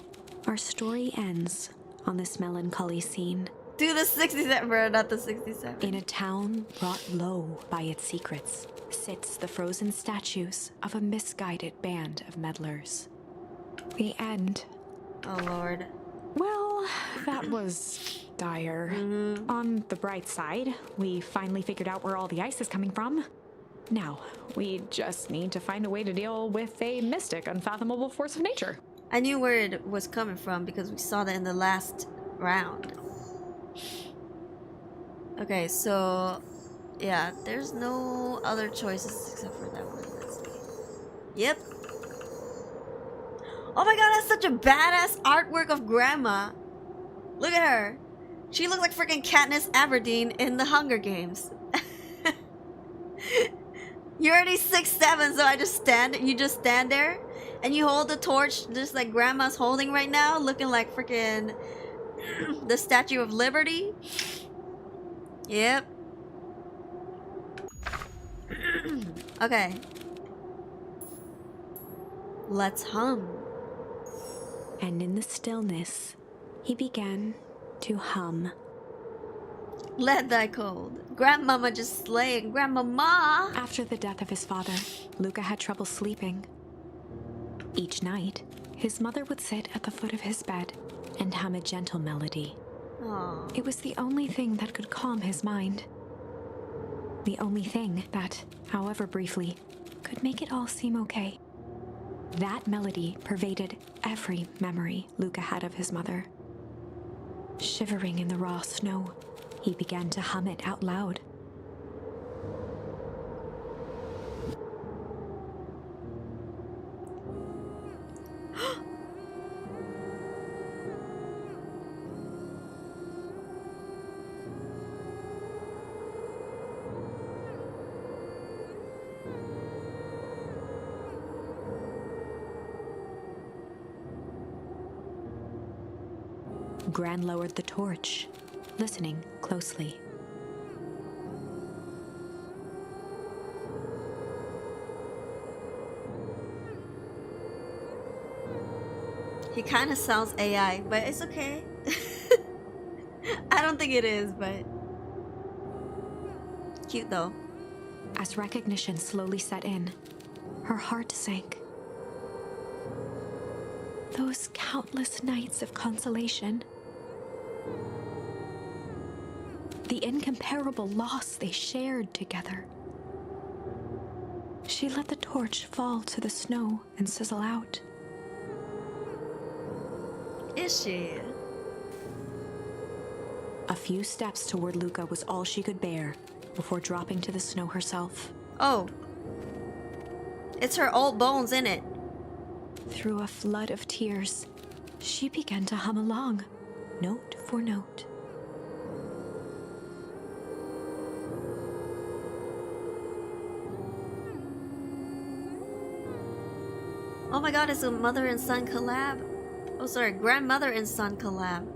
B: our story ends on this melancholy scene.
A: Do the 67, bro, not the 67.
B: In a town brought low by its secrets, sits the frozen statues of a misguided band of meddlers. The end.
A: Oh, Lord.
B: Well, that was dire. On the bright side, we finally figured out where all the ice is coming from. Now, we just need to find a way to deal with a mystic, unfathomable force of nature.
A: I knew where it was coming from because we saw that in the last round. Okay, so yeah, there's no other choices except for that one. Let's see. Yep. Oh my god, that's such a badass artwork of Grandma. Look at her. She looks like freaking Katniss Everdeen in the Hunger Games. You're already 6'7", so you just stand there and you hold the torch just like Grandma's holding right now, looking like freaking the Statue of Liberty. Yep. Okay. Let's hum.
B: And in the stillness, he began to hum.
A: Let thy cold. Grandmama just slaying. Grandmama!
B: After the death of his father, Luca had trouble sleeping. Each night, his mother would sit at the foot of his bed and hum a gentle melody.
A: Aww.
B: It was the only thing that could calm his mind. The only thing that, however briefly, could make it all seem okay. That melody pervaded every memory Luca had of his mother. Shivering in the raw snow, he began to hum it out loud. Gran lowered the torch, listening closely.
A: He kind of sounds AI, but it's okay. I don't think it is, but cute though.
B: As recognition slowly set in, her heart sank. Those countless nights of consolation, the incomparable loss they shared together. She let the torch fall to the snow and sizzle out.
A: Is she?
B: A few steps toward Luca was all she could bear before dropping to the snow herself.
A: Oh. It's her old bones, in it.
B: Through a flood of tears, she began to hum along, note for note.
A: Oh my god, it's a mother and son collab. Oh, sorry, grandmother and son collab.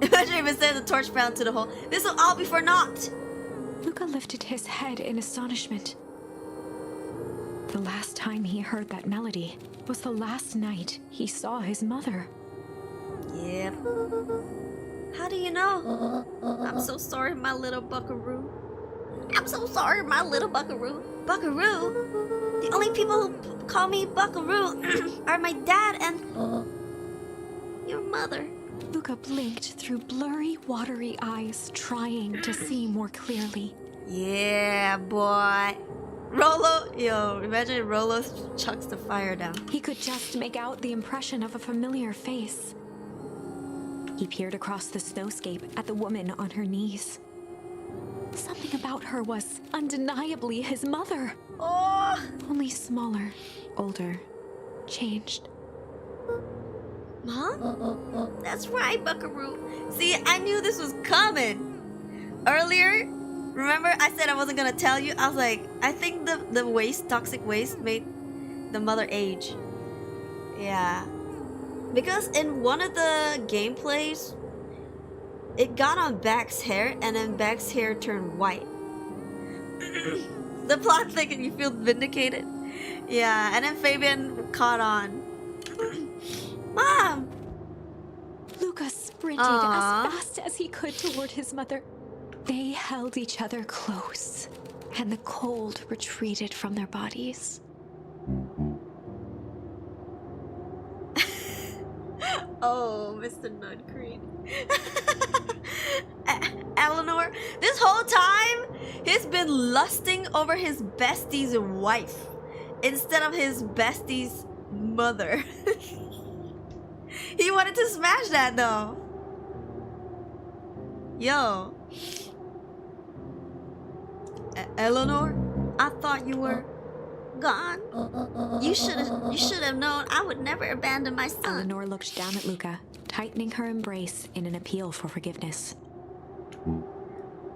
A: Imagine if it said the torch fell into the hole. This will all be for naught.
B: Luca lifted his head in astonishment. The last time he heard that melody was the last night he saw his mother.
A: Yep. How do you know? I'm so sorry, my little buckaroo. I'm so sorry, my little buckaroo. Buckaroo? The only people who call me buckaroo are my dad and your mother.
B: Luca blinked through blurry, watery eyes, trying to see more clearly.
A: Yeah, boy. Rolo, yo, imagine if Rolo chucks the fire down.
B: He could just make out the impression of a familiar face. He peered across the snowscape at the woman on her knees. Something about her was undeniably his mother.
A: Oh!
B: Only smaller, older, changed.
A: Mom? That's right, buckaroo. See, I knew this was coming. Earlier, remember I said I wasn't gonna tell you? I was like, I think the waste, toxic waste, made the mother age. Yeah. Because in one of the gameplays, it got on Beck's hair, and then Beck's hair turned white. The plot thing, you feel vindicated. Yeah, and then Fabian caught on. Mom!
B: Luca sprinted
A: Aww.
B: as fast as he could toward his mother. They held each other close, and the cold retreated from their bodies.
A: Oh, Mr. Nutcreed. Eleanor, this whole time, he's been lusting over his bestie's wife instead of his bestie's mother. He wanted to smash that though. Yo. Eleanor? I thought you were gone. You should have known I would never abandon my son.
B: Eleanor looked down at Luca, tightening her embrace in an appeal for forgiveness.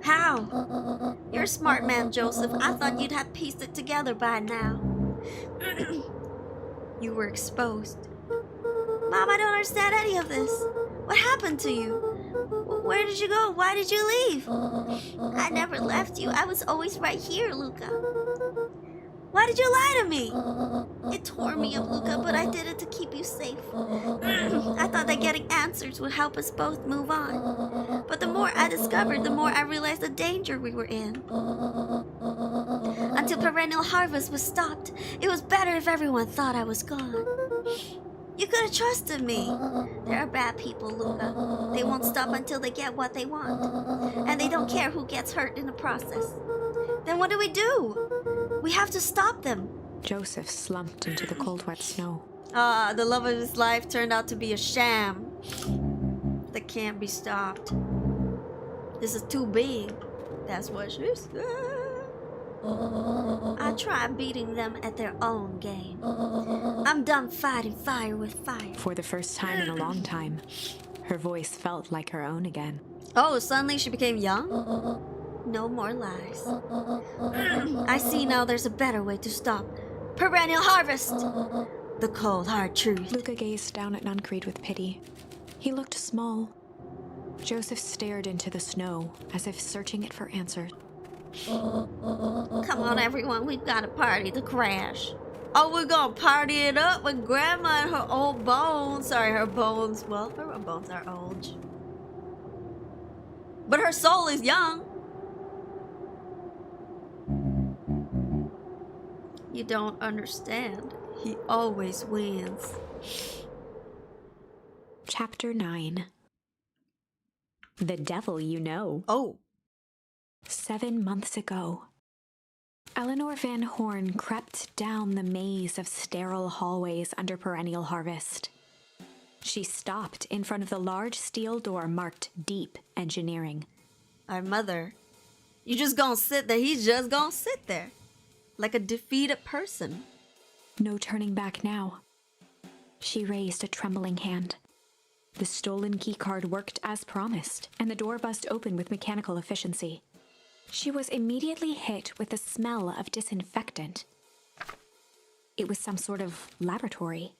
A: How? You're a smart man, Joseph. I thought you'd have pieced it together by now. You were exposed. Mom, I don't understand any of this. What happened to you? Where did you go? Why did you leave? I never left you. I was always right here, Luca. Why did you lie to me? It tore me up, Luca, but I did it to keep you safe. I thought that getting answers would help us both move on. But the more I discovered, the more I realized the danger we were in. Until perennial harvest was stopped, it was better if everyone thought I was gone. You could have trusted me. There are bad people, Luca. They won't stop until they get what they want. And they don't care who gets hurt in the process. Then what do? We have to stop them.
B: Joseph slumped into the cold, wet snow.
A: The love of his life turned out to be a sham. That can't be stopped. This is too big. That's what she said. I tried beating them at their own game. I'm done fighting fire with fire.
B: For the first time in a long time, her voice felt like her own again.
A: Oh, suddenly she became young? No more lies. I see now there's a better way to stop perennial harvest. The cold, hard truth.
B: Luca gazed down at Nuncreed with pity. He looked small. Joseph stared into the snow as if searching it for answers.
A: Come on, everyone. We've got a party to crash. Oh, we're gonna party it up with Grandma and her old bones. Sorry, her bones. Well, her bones are old. But her soul is young. You don't understand. He always wins.
B: Chapter 9. The Devil You Know.
A: Oh.
B: 7 months ago, Eleanor Van Horn crept down the maze of sterile hallways under perennial harvest. She stopped in front of the large steel door marked Deep Engineering.
A: Our mother. You just gonna sit there. He's just gonna sit there. Like a defeated person.
B: No turning back now. She raised a trembling hand. The stolen keycard worked as promised, and the door buzzed open with mechanical efficiency. She was immediately hit with the smell of disinfectant. It was some sort of laboratory.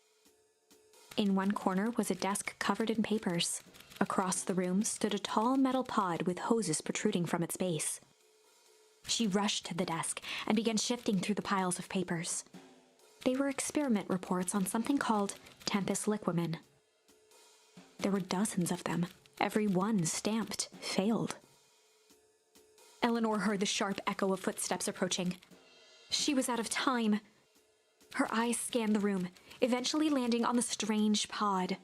B: In one corner was a desk covered in papers. Across the room stood a tall metal pod with hoses protruding from its base. She rushed to the desk and began shifting through the piles of papers. They were experiment reports on something called Tempus liquamen. There were dozens of them, every one stamped failed. Eleanor heard the sharp echo of footsteps approaching. She was out of time. Her eyes scanned the room, eventually landing on the strange pod.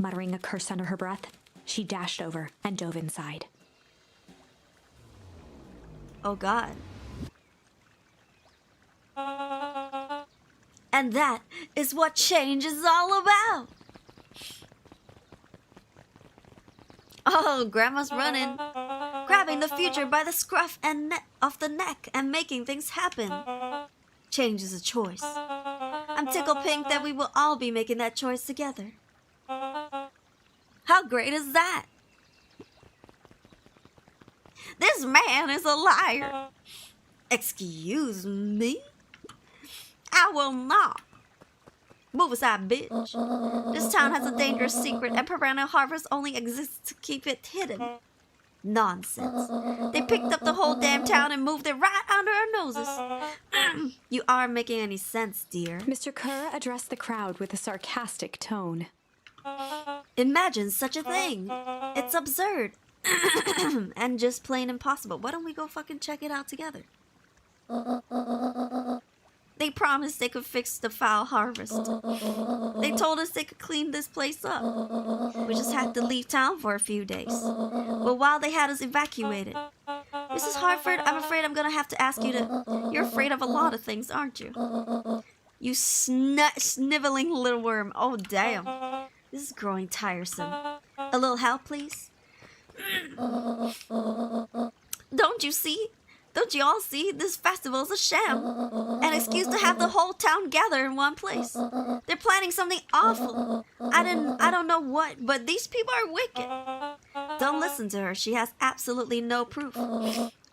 B: Muttering a curse under her breath, she dashed over and dove inside.
A: Oh God. And that is what change is all about. Oh, Grandma's running, grabbing the future by the scruff and of the neck and making things happen. Change is a choice. I'm tickled pink that we will all be making that choice together. How great is that? This man is a liar. Excuse me? I will not. Move aside, bitch. This town has a dangerous secret and perennial harvest only exists to keep it hidden. Nonsense. They picked up the whole damn town and moved it right under our noses. You aren't making any sense, dear.
B: Mr. Kerr addressed the crowd with a sarcastic tone.
A: Imagine such a thing. It's absurd. And just plain impossible. Why don't we go fucking check it out together? They promised they could fix the foul harvest. They told us they could clean this place up. We just had to leave town for a few days. But while they had us evacuated. Mrs. Hartford, I'm afraid I'm gonna have to ask you to... You're afraid of a lot of things, aren't you? You sniveling little worm. Oh, damn. This is growing tiresome. A little help, please? Don't you see? Don't you all see? This festival's a sham. An excuse to have the whole town gather in one place. They're planning something awful. I don't know what, but these people are wicked. Don't listen to her. She has absolutely no proof.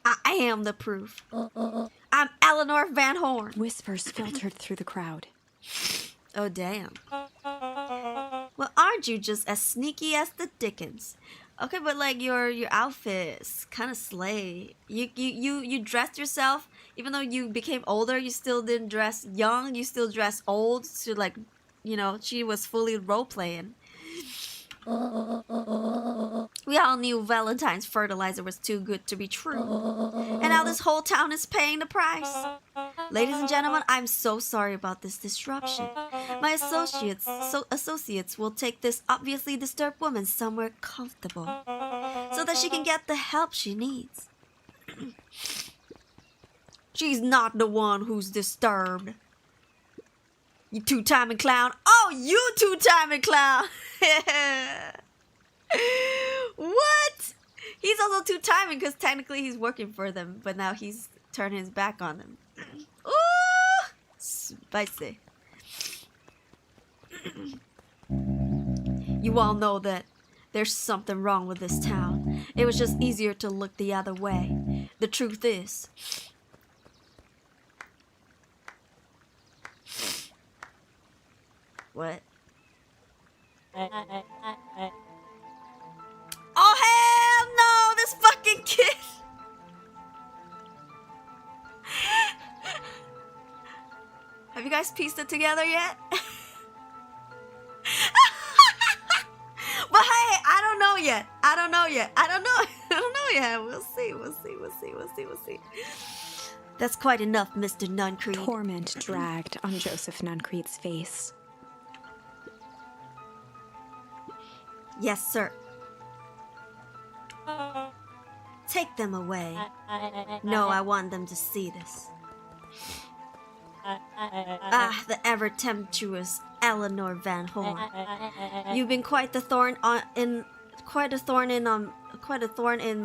A: I am the proof. I'm Eleanor Van Horn.
B: Whispers filtered through the crowd.
A: Oh, damn. Well, aren't you just as sneaky as the Dickens? Okay, but like your outfit is kind of slay. You dressed yourself, even though you became older, you still didn't dress young. You still dressed old. So like, you know, she was fully role playing. We all knew Valentine's fertilizer was too good to be true, and now this whole town is paying the price. Ladies and gentlemen, I'm so sorry about this disruption. My associates will take this obviously disturbed woman somewhere comfortable so that she can get the help she needs. She's not the one who's disturbed. You two-timing clown. Oh, you two-timing clown. What? He's also two-timing because technically he's working for them, but now he's turning his back on them. Ooh, spicy. You all know that there's something wrong with this town. It was just easier to look the other way. The truth is, what? Oh hell no! This fucking kid. Have you guys pieced it together yet? But hey, I don't know yet. I don't know yet. We'll see. That's quite enough, Mr. Nuncreed.
B: Torment dragged on Joseph Nuncreed's face.
A: Yes, sir. Take them away. No, I want them to see this. Ah, the ever-tempestuous Eleanor Van Horn. You've been quite a thorn in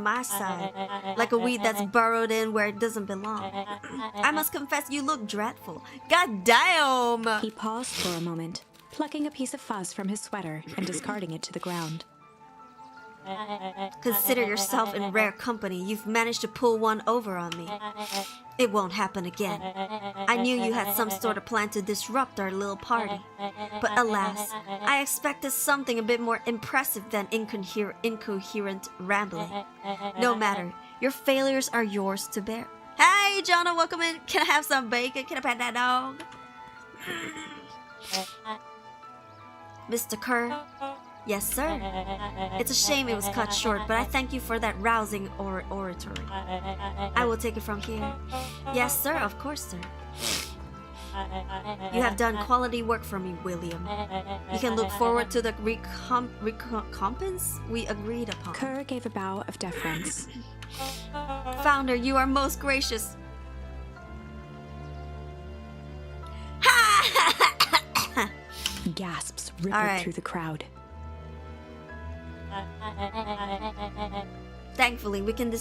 A: my side, like a weed that's burrowed in where it doesn't belong. I must confess, you look dreadful. God damn!
B: He paused for a moment, plucking a piece of fuzz from his sweater and discarding it to the ground.
A: Consider yourself in rare company. You've managed to pull one over on me. It won't happen again. I knew you had some sort of plan to disrupt our little party. But alas, I expected something a bit more impressive than incoherent rambling. No matter, your failures are yours to bear. Hey, Jonah, welcome in. Can I have some bacon? Can I pet that dog? Mr. Kerr? Yes, sir. It's a shame it was cut short, but I thank you for that rousing oratory. I will take it from here. Yes, sir, of course, sir. You have done quality work for me, William. You can look forward to the recompense we agreed upon.
B: Kerr gave a bow of deference.
A: Founder, you are most gracious.
B: Gasps rippled through the crowd.
A: Thankfully, we can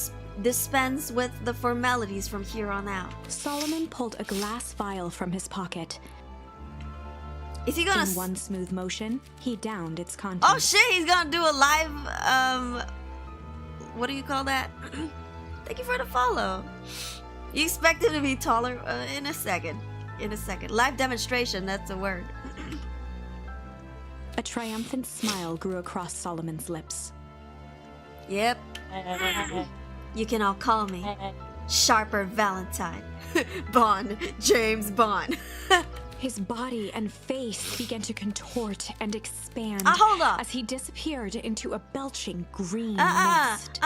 A: dispense with the formalities from here on out.
B: Solomon pulled a glass vial from his pocket.
A: Is he gonna...
B: In one smooth motion, he downed its contents.
A: Oh shit, he's gonna do a live, what do you call that? Thank you for the follow. You expect him to be taller? In a second. Live demonstration, that's the word.
B: A triumphant smile grew across Solomon's lips.
A: Yep. You can all call me Sharper Valentine. Bond. James Bond.
B: His body and face began to contort and expand
A: hold up.
B: as he disappeared into a belching green mist.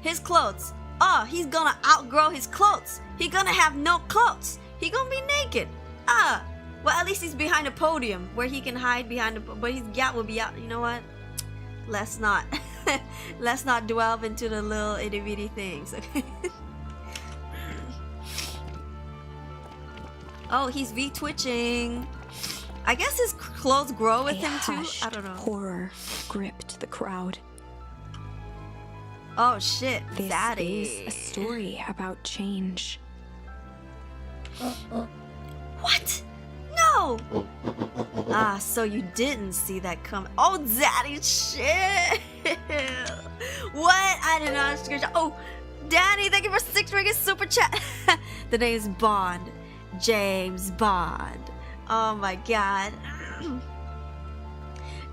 A: His clothes. Oh, he's gonna outgrow his clothes. He's gonna have no clothes. He's gonna be naked. Well, at least he's behind a podium where he can hide behind but his gap will be out. You know what? Let's not delve into the little itty bitty things, okay? Oh, he's V-twitching. I guess his clothes grow with him too. I don't know.
B: Horror gripped the crowd.
A: Oh shit,
B: This
A: Daddy.
B: is a story about change.
A: What? No! Ah, so you didn't see that coming. Oh, Daddy, shit! What? I did not screenshot. Oh, Daddy, thank you for 6 ringgit super chat. The name's Bond. James Bond. Oh my god.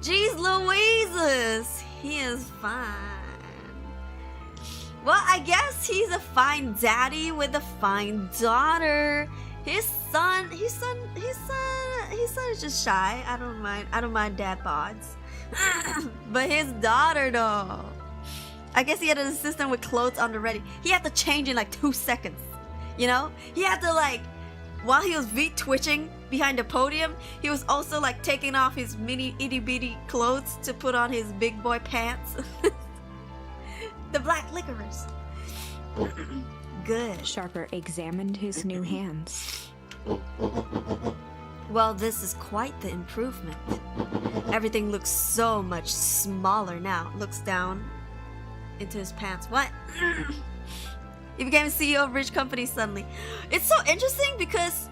A: Jeez Louises! He is fine. Well, I guess he's a fine daddy with a fine daughter. His son is just shy. I don't mind dad bods. But his daughter though. I guess he had an assistant with clothes on the ready. He had to change in like 2 seconds. You know? He had to like, while he was twitching behind the podium, he was also like taking off his mini itty bitty clothes to put on his big boy pants. The black licorice. Good.
B: Sharper examined his new hands.
A: Well, this is quite the improvement. Everything looks so much smaller now. Looks down into his pants. What? He became CEO of rich company suddenly. It's so interesting because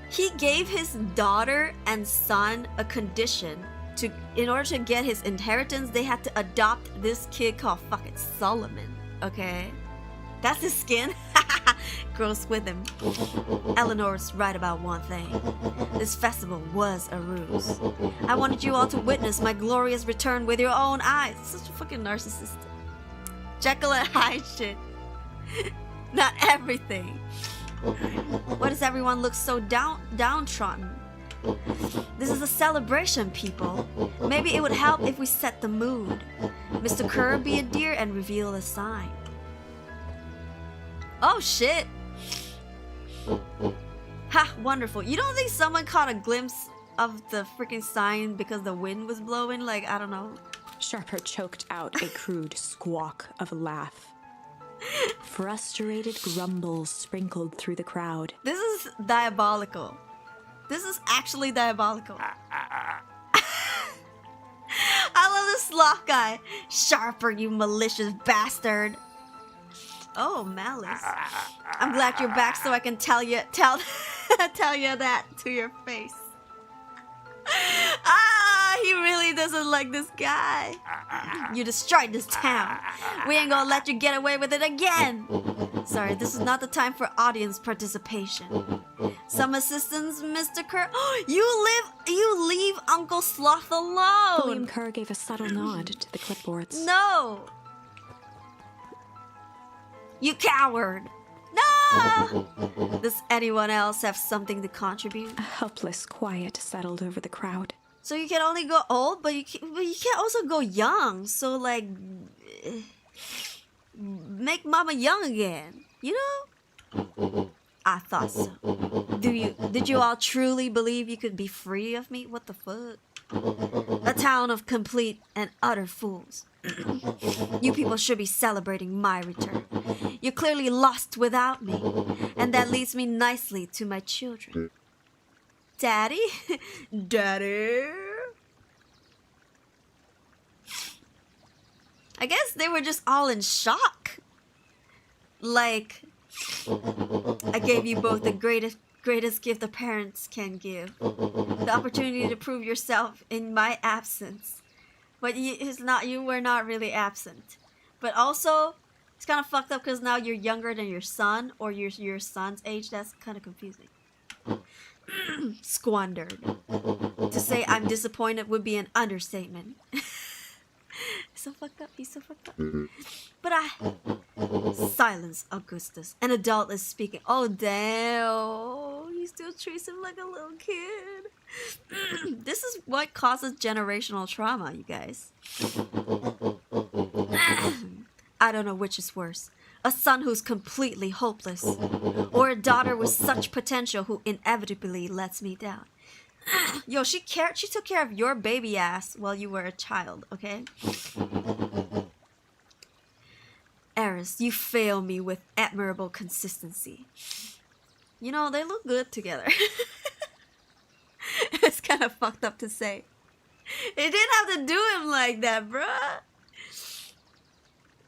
A: he gave his daughter and son a condition to, in order to get his inheritance, they had to adopt this kid called fucking Solomon. Okay? That's his skin. Gross with him. Eleanor's right about one thing. This festival was a ruse. I wanted you all to witness my glorious return with your own eyes. Such a fucking narcissist. Jekyll and Hyde shit. Not everything. Why does everyone look so downtrodden? This is a celebration, people. Maybe it would help if we set the mood. Mr. Kerr, be a dear and reveal a sign. Oh shit! Ha, wonderful. You don't think someone caught a glimpse of the freaking sign because the wind was blowing? Like, I don't know.
B: Sharper choked out a crude squawk of a laugh. Frustrated grumbles sprinkled through the crowd.
A: This is diabolical. This is actually diabolical. I love this sloth guy. Sharper, you malicious bastard. Oh, Malice. I'm glad you're back so I can tell you tell you that to your face. Ah, he really doesn't like this guy. You destroyed this town. We ain't gonna let you get away with it again. Sorry, this is not the time for audience participation. Some assistance, Mr. Kerr. You leave Uncle Sloth alone.
B: William Kerr gave a subtle nod to the clipboards.
A: No. You coward. No. Does anyone else have something to contribute?
B: A helpless quiet settled over the crowd.
A: So you can only go old, but you can't also go young. So like, make Mama young again. You know? I thought so. Did you all truly believe you could be free of me? What the fuck? A town of complete and utter fools. You people should be celebrating my return. You're clearly lost without me, and that leads me nicely to my children. Daddy? Daddy? I guess they were just all in shock. Like, I gave you both the greatest gift a parents can give. The opportunity to prove yourself in my absence. But you were not really absent. But also, it's kind of fucked up because now you're younger than your son, or your son's age. That's kind of confusing. Squandered. To say I'm disappointed would be an understatement. So fucked up. He's so fucked up. But silence, Augustus. An adult is speaking. Oh damn! He still treats him like a little kid. This is what causes generational trauma, you guys. I don't know which is worse. A son who's completely hopeless, or a daughter with such potential who inevitably lets me down. Yo, she took care of your baby ass while you were a child, okay? Eris, you fail me with admirable consistency. You know, they look good together. It's kind of fucked up to say. It didn't have to do him like that, bruh.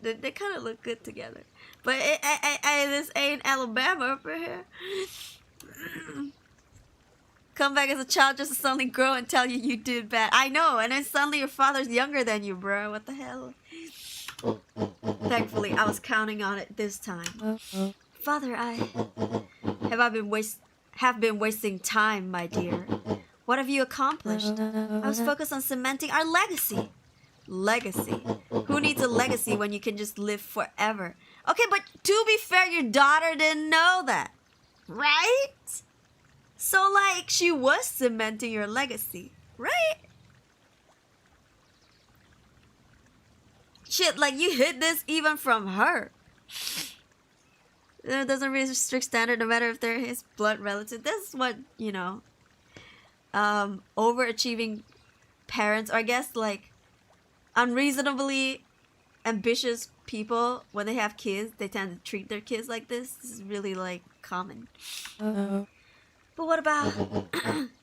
A: They kind of look good together. But this ain't Alabama up here. Come back as a child just to suddenly grow and tell you you did bad. I know, and then suddenly your father's younger than you, bro. What the hell? Thankfully, I was counting on it this time. Father, have been wasting time, my dear. What have you accomplished? I was focused on cementing our legacy. Legacy? Who needs a legacy when you can just live forever? Okay, but to be fair, your daughter didn't know that. Right? So, like, she was cementing your legacy. Right? Shit, like, you hid this even from her. It doesn't really strict standard no matter if they're his blood relative. This is what, you know, overachieving parents, or I guess, like, unreasonably ambitious people, when they have kids, they tend to treat their kids like this. This is really, like, common. But what about...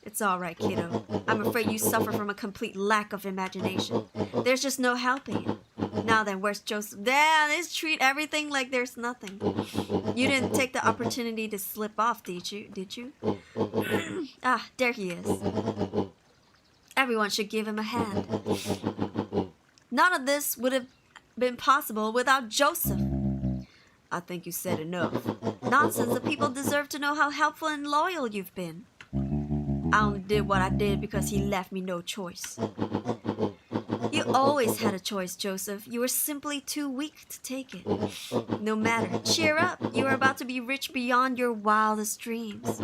A: It's alright, kiddo. I'm afraid you suffer from a complete lack of imagination. There's just no helping it. Now then, where's Joseph? Damn, they just treat everything like there's nothing. You didn't take the opportunity to slip off, did you? Ah, there he is. Everyone should give him a hand. None of this would have been possible without Joseph. I think you said enough. Nonsense, the people deserve to know how helpful and loyal you've been. I only did what I did because he left me no choice. You always had a choice, Joseph. You were simply too weak to take it. No matter. Cheer up. You are about to be rich beyond your wildest dreams.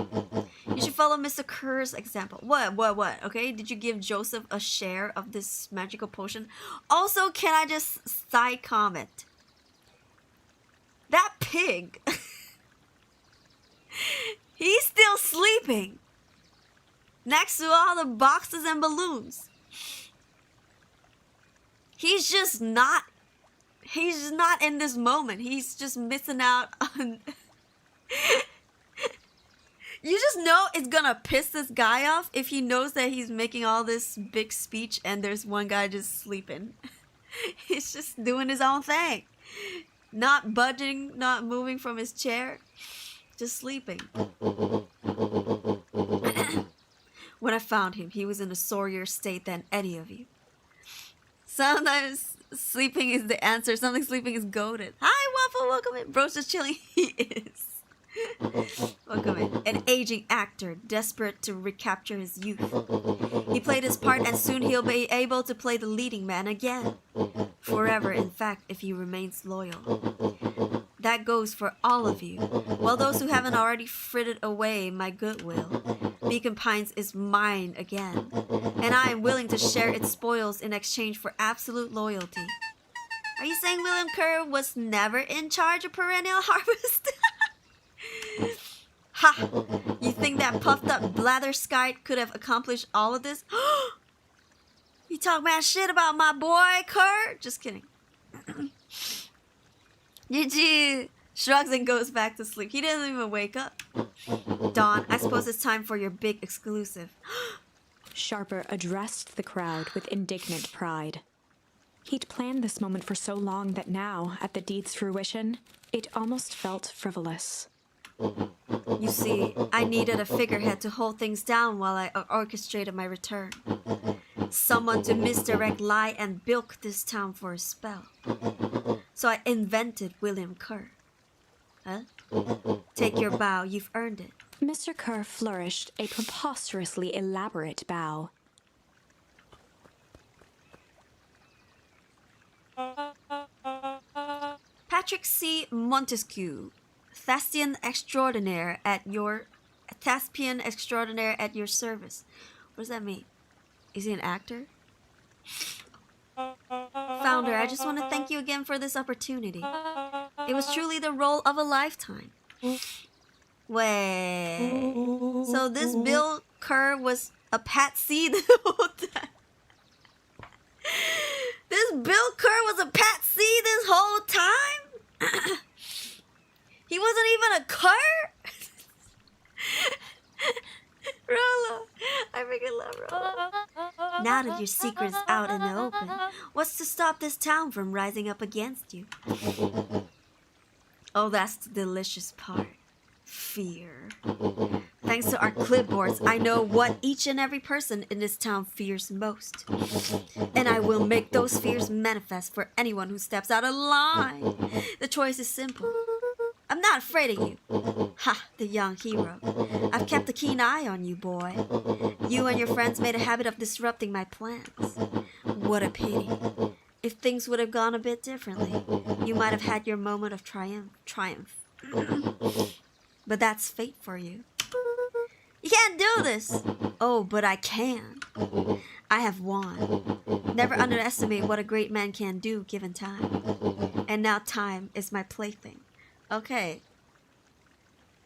A: You should follow Mr. Kerr's example. What? Okay, did you give Joseph a share of this magical potion? Also, can I just side comment? That pig. He's still sleeping. Next to all the boxes and balloons. He's just not in this moment. He's just missing out on... You just know it's gonna piss this guy off if he knows that he's making all this big speech and there's one guy just sleeping. He's just doing his own thing. Not budging, not moving from his chair. Just sleeping. When I found him, he was in a sorrier state than any of you. Sometimes sleeping is the answer. Something sleeping is goated. Hi, Waffle. Welcome in. Bro's just chilling. He is. Welcome in. An aging actor, desperate to recapture his youth. He played his part, and soon he'll be able to play the leading man again. Forever, in fact, if he remains loyal. That goes for all of you. Well, those who haven't already frittered away my goodwill. Beacon Pines is mine again, and I am willing to share its spoils in exchange for absolute loyalty. Are you saying William Kerr was never in charge of Perennial Harvest? Ha! You think that puffed up blatherskite could have accomplished all of this? You talk mad shit about my boy Kerr? Just kidding. Yuji shrugs and goes back to sleep. He doesn't even wake up. Dawn, I suppose it's time for your big exclusive.
B: Sharper addressed the crowd with indignant pride. He'd planned this moment for so long that now, at the deed's fruition, it almost felt frivolous.
A: You see, I needed a figurehead to hold things down while I orchestrated my return. Someone to misdirect, lie, and bilk this town for a spell. So I invented William Kerr. Huh? Take your bow, you've earned it.
B: Mr. Kerr flourished a preposterously elaborate bow.
A: Patrick C. Montesquieu, Thespian extraordinaire at your service. What does that mean? Is he an actor? Founder, I just want to thank you again for this opportunity. It was truly the role of a lifetime. Wait. So this Bill Kerr was a patsy the whole time? This Bill Kerr was a patsy this whole time? He wasn't even a Kerr? Rolo. I freaking love Rolo. Now that your secret is out in the open, what's to stop this town from rising up against you? Oh, that's the delicious part. Fear. Thanks to our clipboards, I know what each and every person in this town fears most. And I will make those fears manifest for anyone who steps out of line. The choice is simple. I'm not afraid of you. Ha, the young hero. I've kept a keen eye on you, boy. You and your friends made a habit of disrupting my plans. What a pity. If things would have gone a bit differently, you might have had your moment of triumph. But that's fate for you. You can't do this! Oh, but I can. I have won. Never underestimate what a great man can do given time. And now time is my plaything. Okay.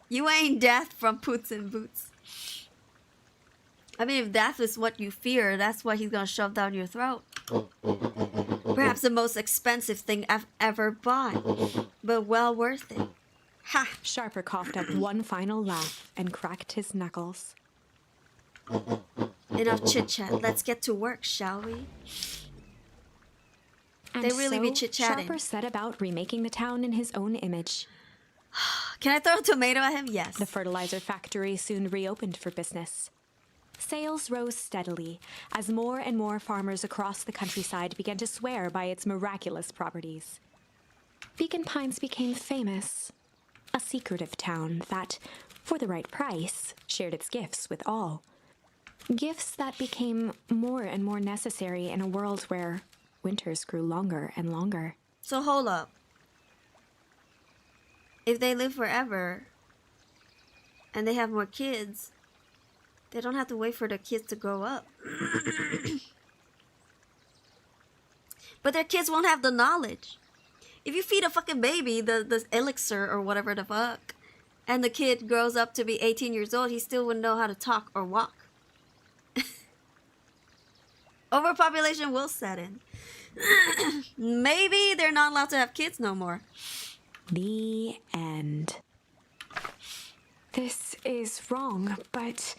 A: You ain't death from Puss in Boots. I mean, if death is what you fear, that's what he's gonna shove down your throat. Perhaps the most expensive thing I've ever bought, but well worth it. Ha!
B: Sharper coughed up one final laugh and cracked his knuckles.
A: Enough chit-chat. Let's get to work, shall we?
B: And
A: They really be
B: so
A: chit-chatting.
B: Sharper set about remaking the town in his own image.
A: Can I throw a tomato at him? Yes.
B: The fertilizer factory soon reopened for business. Sales rose steadily as more and more farmers across the countryside began to swear by its miraculous properties. Beacon Pines became famous, a secretive town that, for the right price, shared its gifts with all. Gifts that became more and more necessary in a world where winters grew longer and longer.
A: So hold up. If they live forever and they have more kids, they don't have to wait for their kids to grow up. But their kids won't have the knowledge. If you feed a fucking baby the elixir or whatever the fuck, and the kid grows up to be 18 years old, he still wouldn't know how to talk or walk. Overpopulation will set in. Maybe they're not allowed to have kids no more.
B: The end. This is wrong, but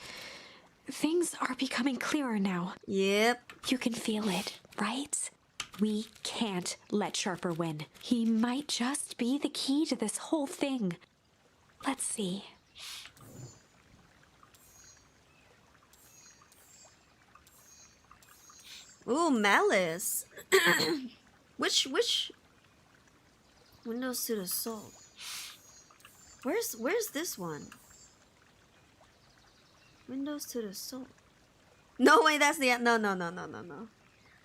B: things are becoming clearer now.
A: Yep.
B: You can feel it, right? We can't let Sharper win. He might just be the key to this whole thing. Let's see.
A: Ooh, malice. Which Windows to the Soul. Where's this one? Windows to the Soul. No way, that's the no.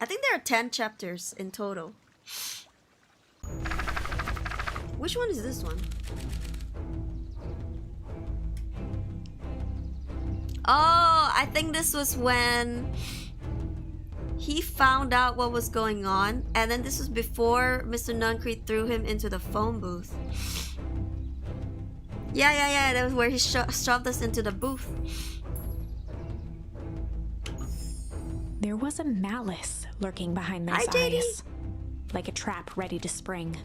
A: I think there are 10 chapters in total. Which one is this one? Oh, I think this was when he found out what was going on, and then this was before Mr. Nuncrete threw him into the phone booth. Yeah, that was where he shoved us into the booth.
B: There was a malice lurking behind those
A: Hi, JD.
B: eyes, like a trap ready to spring.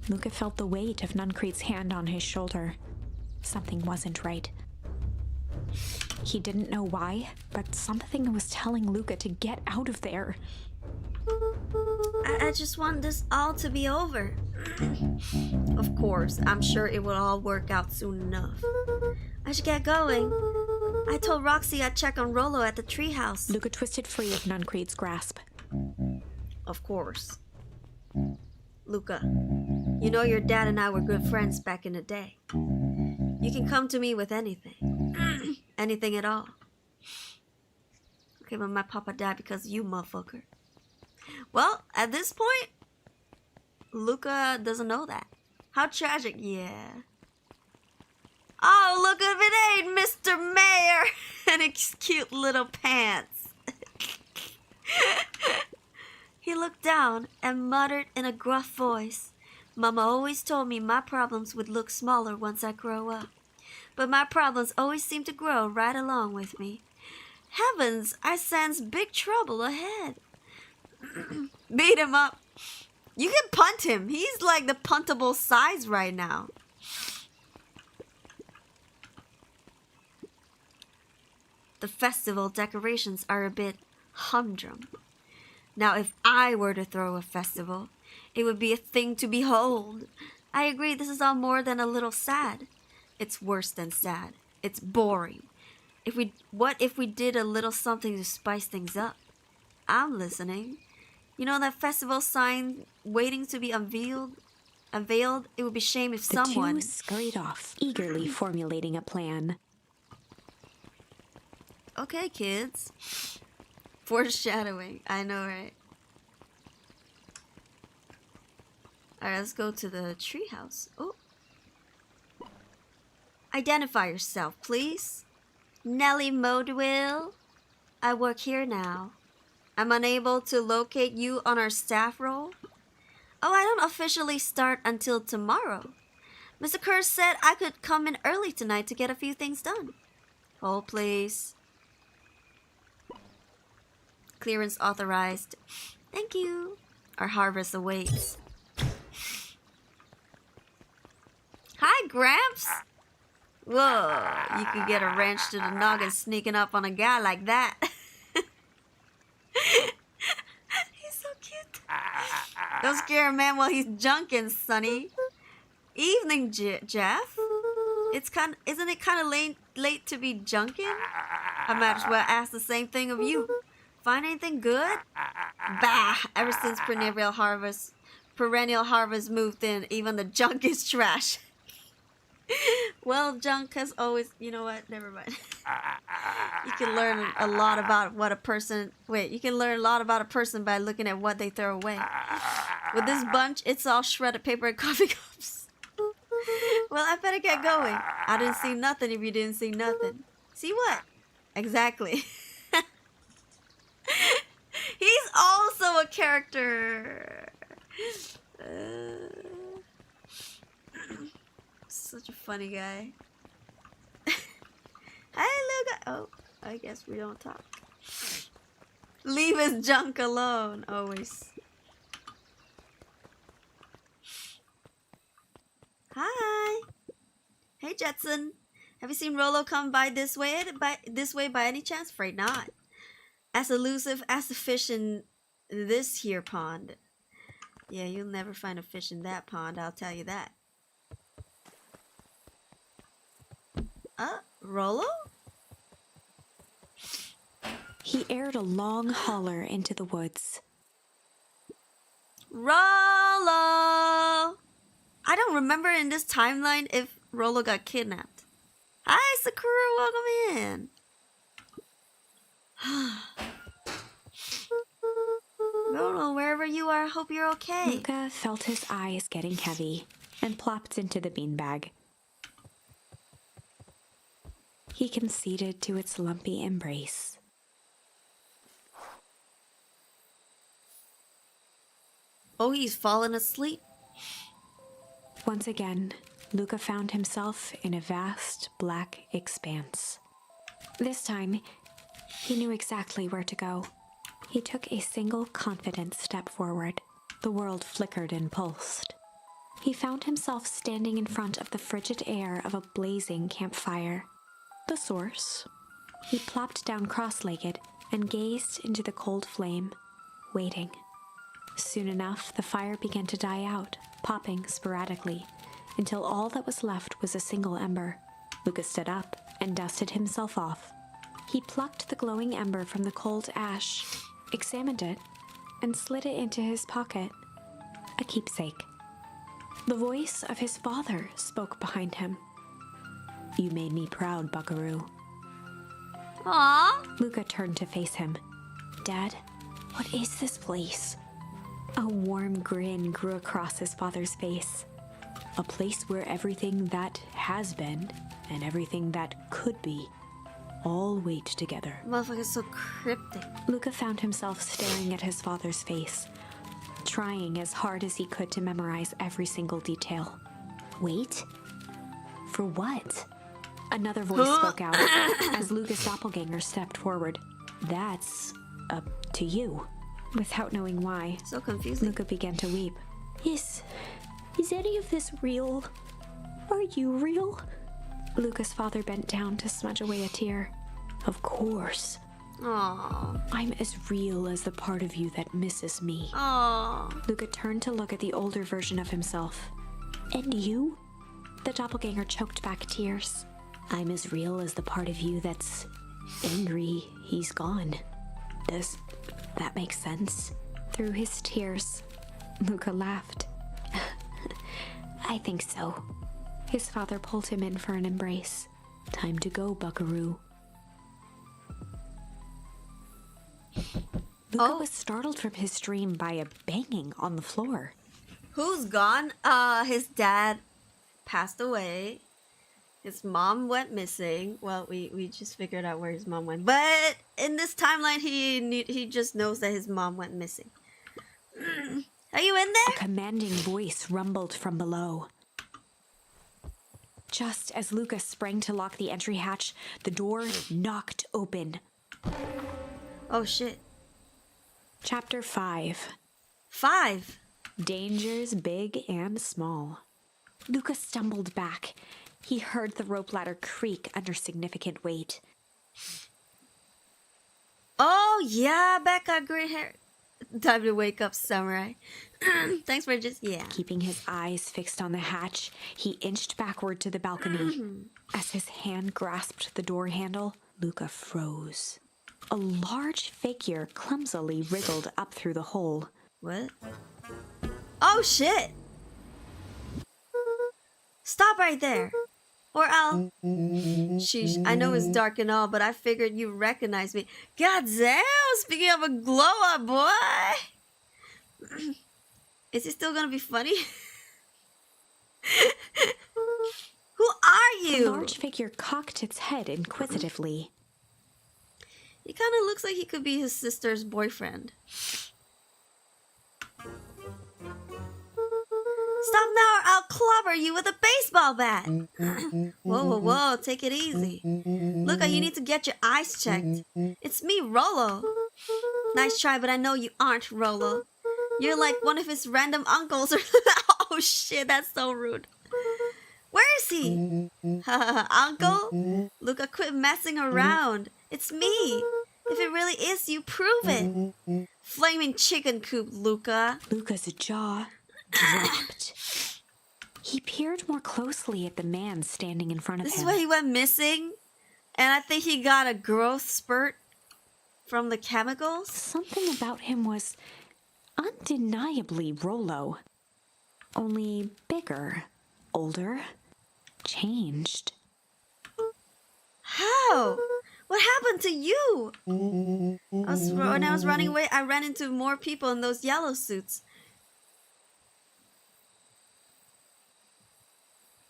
B: Luca felt the weight of Nuncrete's hand on his shoulder. Something wasn't right. He didn't know why, but something was telling Luca to get out of there.
A: I just want this all to be over. Of course, I'm sure it will all work out soon enough. I should get going. I told Roxy I'd check on Rollo at the treehouse.
B: Luca twisted free of Nuncrete's grasp.
A: Of course. Luca, you know your dad and I were good friends back in the day. You can come to me with anything. Anything at all. Okay, but my papa died because of you, motherfucker. Well, at this point, Luca doesn't know that. How tragic, yeah. Oh, look if it ain't Mr. Mayor and his cute little pants. He looked down and muttered in a gruff voice, Mama always told me my problems would look smaller once I grow up. But my problems always seem to grow right along with me. Heavens, I sense big trouble ahead. Beat him up. You can punt him. He's like the puntable size right now. the festival decorations are a bit humdrum. Now, if I were to throw a festival, it would be a thing to behold. I agree, this is all more than a little sad. It's worse than sad. It's boring. What if we did a little something to spice things up? I'm listening. You know that festival sign waiting to be unveiled? It would be shame if someone...
B: The two scurried off, eagerly formulating a plan.
A: Okay, kids. Foreshadowing. I know, right? Alright, let's go to the treehouse. Oh. Identify yourself, please. Nellie Modwill. I work here now. I'm unable to locate you on our staff roll. Oh, I don't officially start until tomorrow. Mr. Kerr said I could come in early tonight to get a few things done. Hold, please. Clearance authorized. Thank you. Our harvest awaits. Hi, Gramps. Whoa, you could get a wrench to the noggin sneaking up on a guy like that. He's so cute. Don't scare a man while he's junking, Sonny. Evening, Jeff. Isn't it kind of late to be junking? I might as well ask the same thing of you. Find anything good? Bah! Ever since perennial harvest moved in, even the junk is trash. Well, junk has always... You know what? Never mind. You can learn a lot about what a person... Wait, you can learn a lot about a person by looking at what they throw away. With this bunch, it's all shredded paper and coffee cups. Well, I better get going. I didn't see nothing if you didn't see nothing. See what? Exactly. He's also a character. Such a funny guy. Hey, Luca. Oh, I guess we don't talk. Leave his junk alone, always. Hi. Hey, Jetson. Have you seen Rolo come by this way by any chance? Afraid not. As elusive as the fish in this here pond. Yeah, you'll never find a fish in that pond, I'll tell you that. Rolo?
B: He aired a long holler into the woods.
A: Rolo! I don't remember in this timeline if Rolo got kidnapped. Hi, Sakura, welcome in. Rolo, wherever you are, I hope you're okay.
B: Luca felt his eyes getting heavy and plopped into the beanbag. He conceded to its lumpy embrace.
A: Oh, he's fallen asleep.
B: Once again, Luca found himself in a vast black expanse. This time, he knew exactly where to go. He took a single confident step forward. The world flickered and pulsed. He found himself standing in front of the frigid air of a blazing campfire. The source. He plopped down cross-legged and gazed into the cold flame, waiting. Soon enough, the fire began to die out, popping sporadically, until all that was left was a single ember. Luca stood up and dusted himself off. He plucked the glowing ember from the cold ash, examined it, and slid it into his pocket. A keepsake. The voice of his father spoke behind him. You made me proud, Buckaroo.
A: Aww.
B: Luca turned to face him. Dad, what is this place? A warm grin grew across his father's face. A place where everything that has been and everything that could be all wait together.
A: Motherfucker's so cryptic.
B: Luca found himself staring at his father's face, trying as hard as he could to memorize every single detail. Wait? For what? Another voice spoke out as Luca's doppelganger stepped forward. That's up to you. Without knowing why,
A: So confusing.
B: Luca began to weep.
D: Is any of this real? Are you real?
B: Luca's father bent down to smudge away a tear. Of course.
A: Aww.
B: I'm as real as the part of you that misses me.
A: Aww.
B: Luca turned to look at the older version of himself. And you? The doppelganger choked back tears. I'm as real as the part of you that's angry he's gone. Does that make sense? Through his tears, Luca laughed. I think so. His father pulled him in for an embrace. Time to go, buckaroo. Luca was startled from his dream by a banging on the floor.
A: Who's gone? His dad passed away. His mom went missing. Well, we just figured out where his mom went. But in this timeline, he just knows that his mom went missing. Are you in
B: A
A: there?
B: commanding voice rumbled from below. Just as Luca sprang to lock the entry hatch, the door knocked open.
A: Oh shit.
B: Chapter 5.
A: 5.
B: Dangers big and small. Luca stumbled back. He heard the rope ladder creak under significant weight.
A: Oh yeah, Beck got great hair. Time to wake up, samurai. Thanks for just
B: Keeping his eyes fixed on the hatch, he inched backward to the balcony. As his hand grasped the door handle, Luca froze. A large figure clumsily wriggled up through the hole.
A: What? Oh shit! Stop right there. Or I'll... Sheesh, I know it's dark and all, but I figured you recognize me. God damn! Speaking of a glow up, boy! Is it still gonna be funny? Who are
B: The
A: you?
B: large figure cocked its head inquisitively.
A: He kind of looks like he could be his sister's boyfriend. Stop now or I'll clobber you with a baseball bat. Whoa, take it easy. Look, you need to get your eyes checked. It's me, Rolo. Nice try, but I know you aren't Rolo. You're like one of his random uncles. Oh shit, that's so rude. Where is he? Uncle? Luca, quit messing around. It's me. If it really is you, prove it. Flaming chicken coop, Luca.
B: Luca's jaw dropped. He peered more closely at the man standing in front of
A: This is
B: him.
A: where he went missing. And I think he got a growth spurt from the chemicals.
B: Something about him was undeniably Rolo. Only bigger, older, changed.
A: How? What happened to you? When I was running away, I ran into more people in those yellow suits.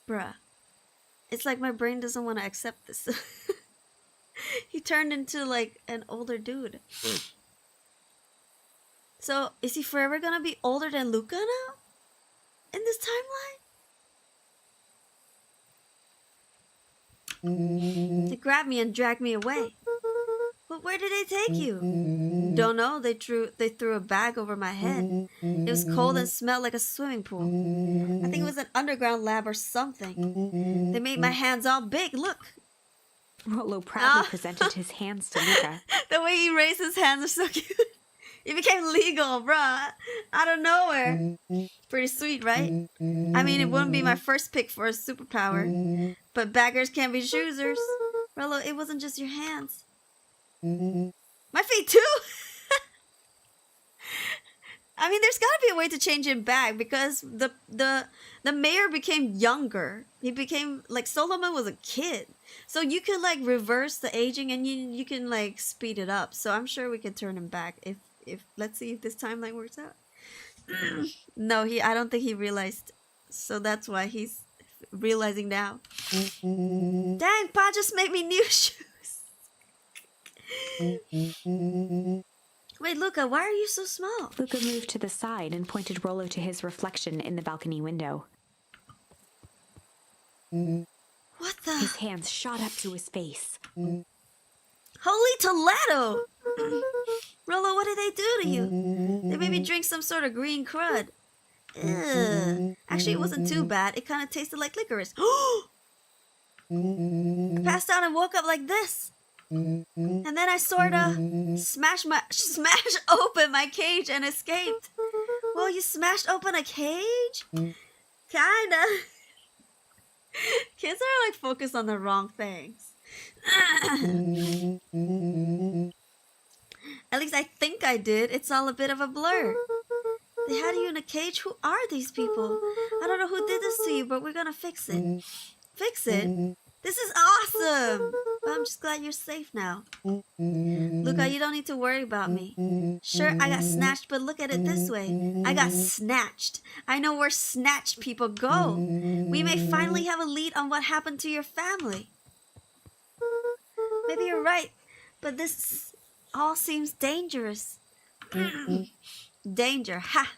A: Bruh. It's like my brain doesn't want to accept this. He turned into like an older dude. So, is he forever gonna be older than Luca now? In this timeline? They grabbed me and dragged me away. But where did they take you? Don't know. They threw a bag over my head. It was cold and smelled like a swimming pool. I think it was an underground lab or something. They made my hands all big. Look.
B: Rolo proudly presented his hands to Luca.
A: The way he raised his hands is so cute. It became legal, bruh. Out of nowhere. Pretty sweet, right? I mean, it wouldn't be my first pick for a superpower. But baggers can't be choosers. Rolo, it wasn't just your hands. My feet too? I mean, there's gotta be a way to change him back because the mayor became younger. He became like Solomon was a kid. So you could like reverse the aging and you can like speed it up. So I'm sure we can turn him back if let's see if this timeline works out. No, I don't think he realized. So that's why he's realizing now. Dang, Pa just made me new shoes. Wait, Luca, why are you so small?
B: Luca moved to the side and pointed Rolo to his reflection in the balcony window.
A: What the?
B: His hands shot up to his face.
A: Holy Toledo! Rolo, what did they do to you? They made me drink some sort of green crud. Ugh. Actually, it wasn't too bad. It kind of tasted like licorice. I passed out and woke up like this. And then I sorta smashed open my cage and escaped. Well, you smashed open a cage? Kinda. Kids are like focused on the wrong things. At least I think I did. It's all a bit of a blur. They had you in a cage? Who are these people? I don't know who did this to you, but we're gonna fix it. Fix it? This is awesome! But I'm just glad you're safe now. Luca, you don't need to worry about me. Sure, I got snatched, but look at it this way. I got snatched. I know where snatched people go. We may finally have a lead on what happened to your family. Maybe you're right, but this all seems dangerous. Danger, ha!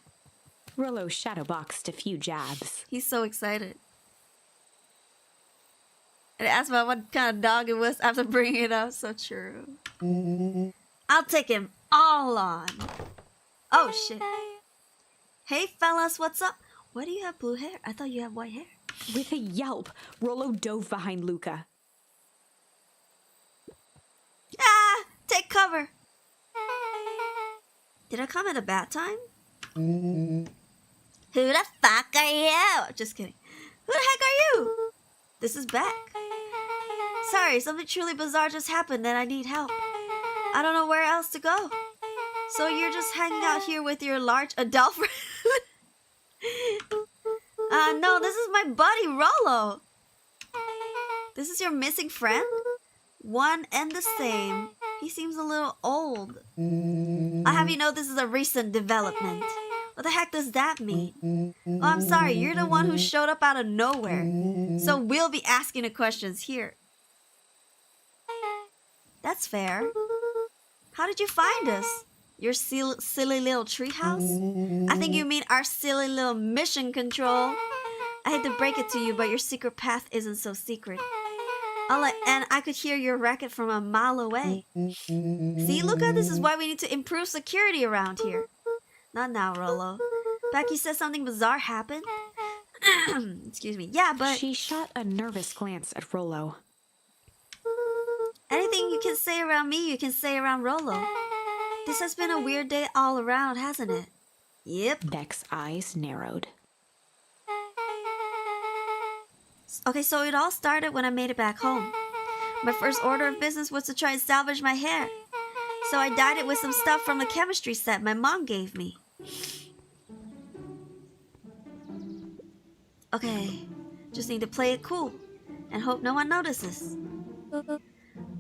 B: Rollo shadowboxed a few jabs.
A: He's so excited. And asked about what kind of dog it was after bringing it up. So true. I'll take him all on. Oh, shit. Hey, fellas, what's up? Why do you have blue hair? I thought you had white hair.
B: With a yelp, Rollo dove behind Luca.
A: Ah! Take cover! Did I come at a bad time? Who the fuck are you? Just kidding. Who the heck are you? This is Beck. Sorry, something truly bizarre just happened and I need help. I don't know where else to go. So you're just hanging out here with your large adult friend? No, this is my buddy Rollo. This is your missing friend? One and the same. He seems a little old. I'll have you know this is a recent development. What the heck does that mean? Oh, I'm sorry, you're the one who showed up out of nowhere. So we'll be asking the questions here. That's fair. How did you find us? Your silly little treehouse? I think you mean our silly little mission control. I hate to break it to you, but your secret path isn't so secret. And I could hear your racket from a mile away. See, Luca, this is why we need to improve security around here. Not now, Rollo. Becky said something bizarre happened. Excuse me. Yeah, but...
B: She shot a nervous glance at Rollo.
A: Anything you can say around me, you can say around Rollo. This has been a weird day all around, hasn't it? Yep.
B: Beck's eyes narrowed.
A: Okay, so it all started when I made it back home. My first order of business was to try and salvage my hair. So I dyed it with some stuff from the chemistry set my mom gave me. Okay, just need to play it cool and hope no one notices.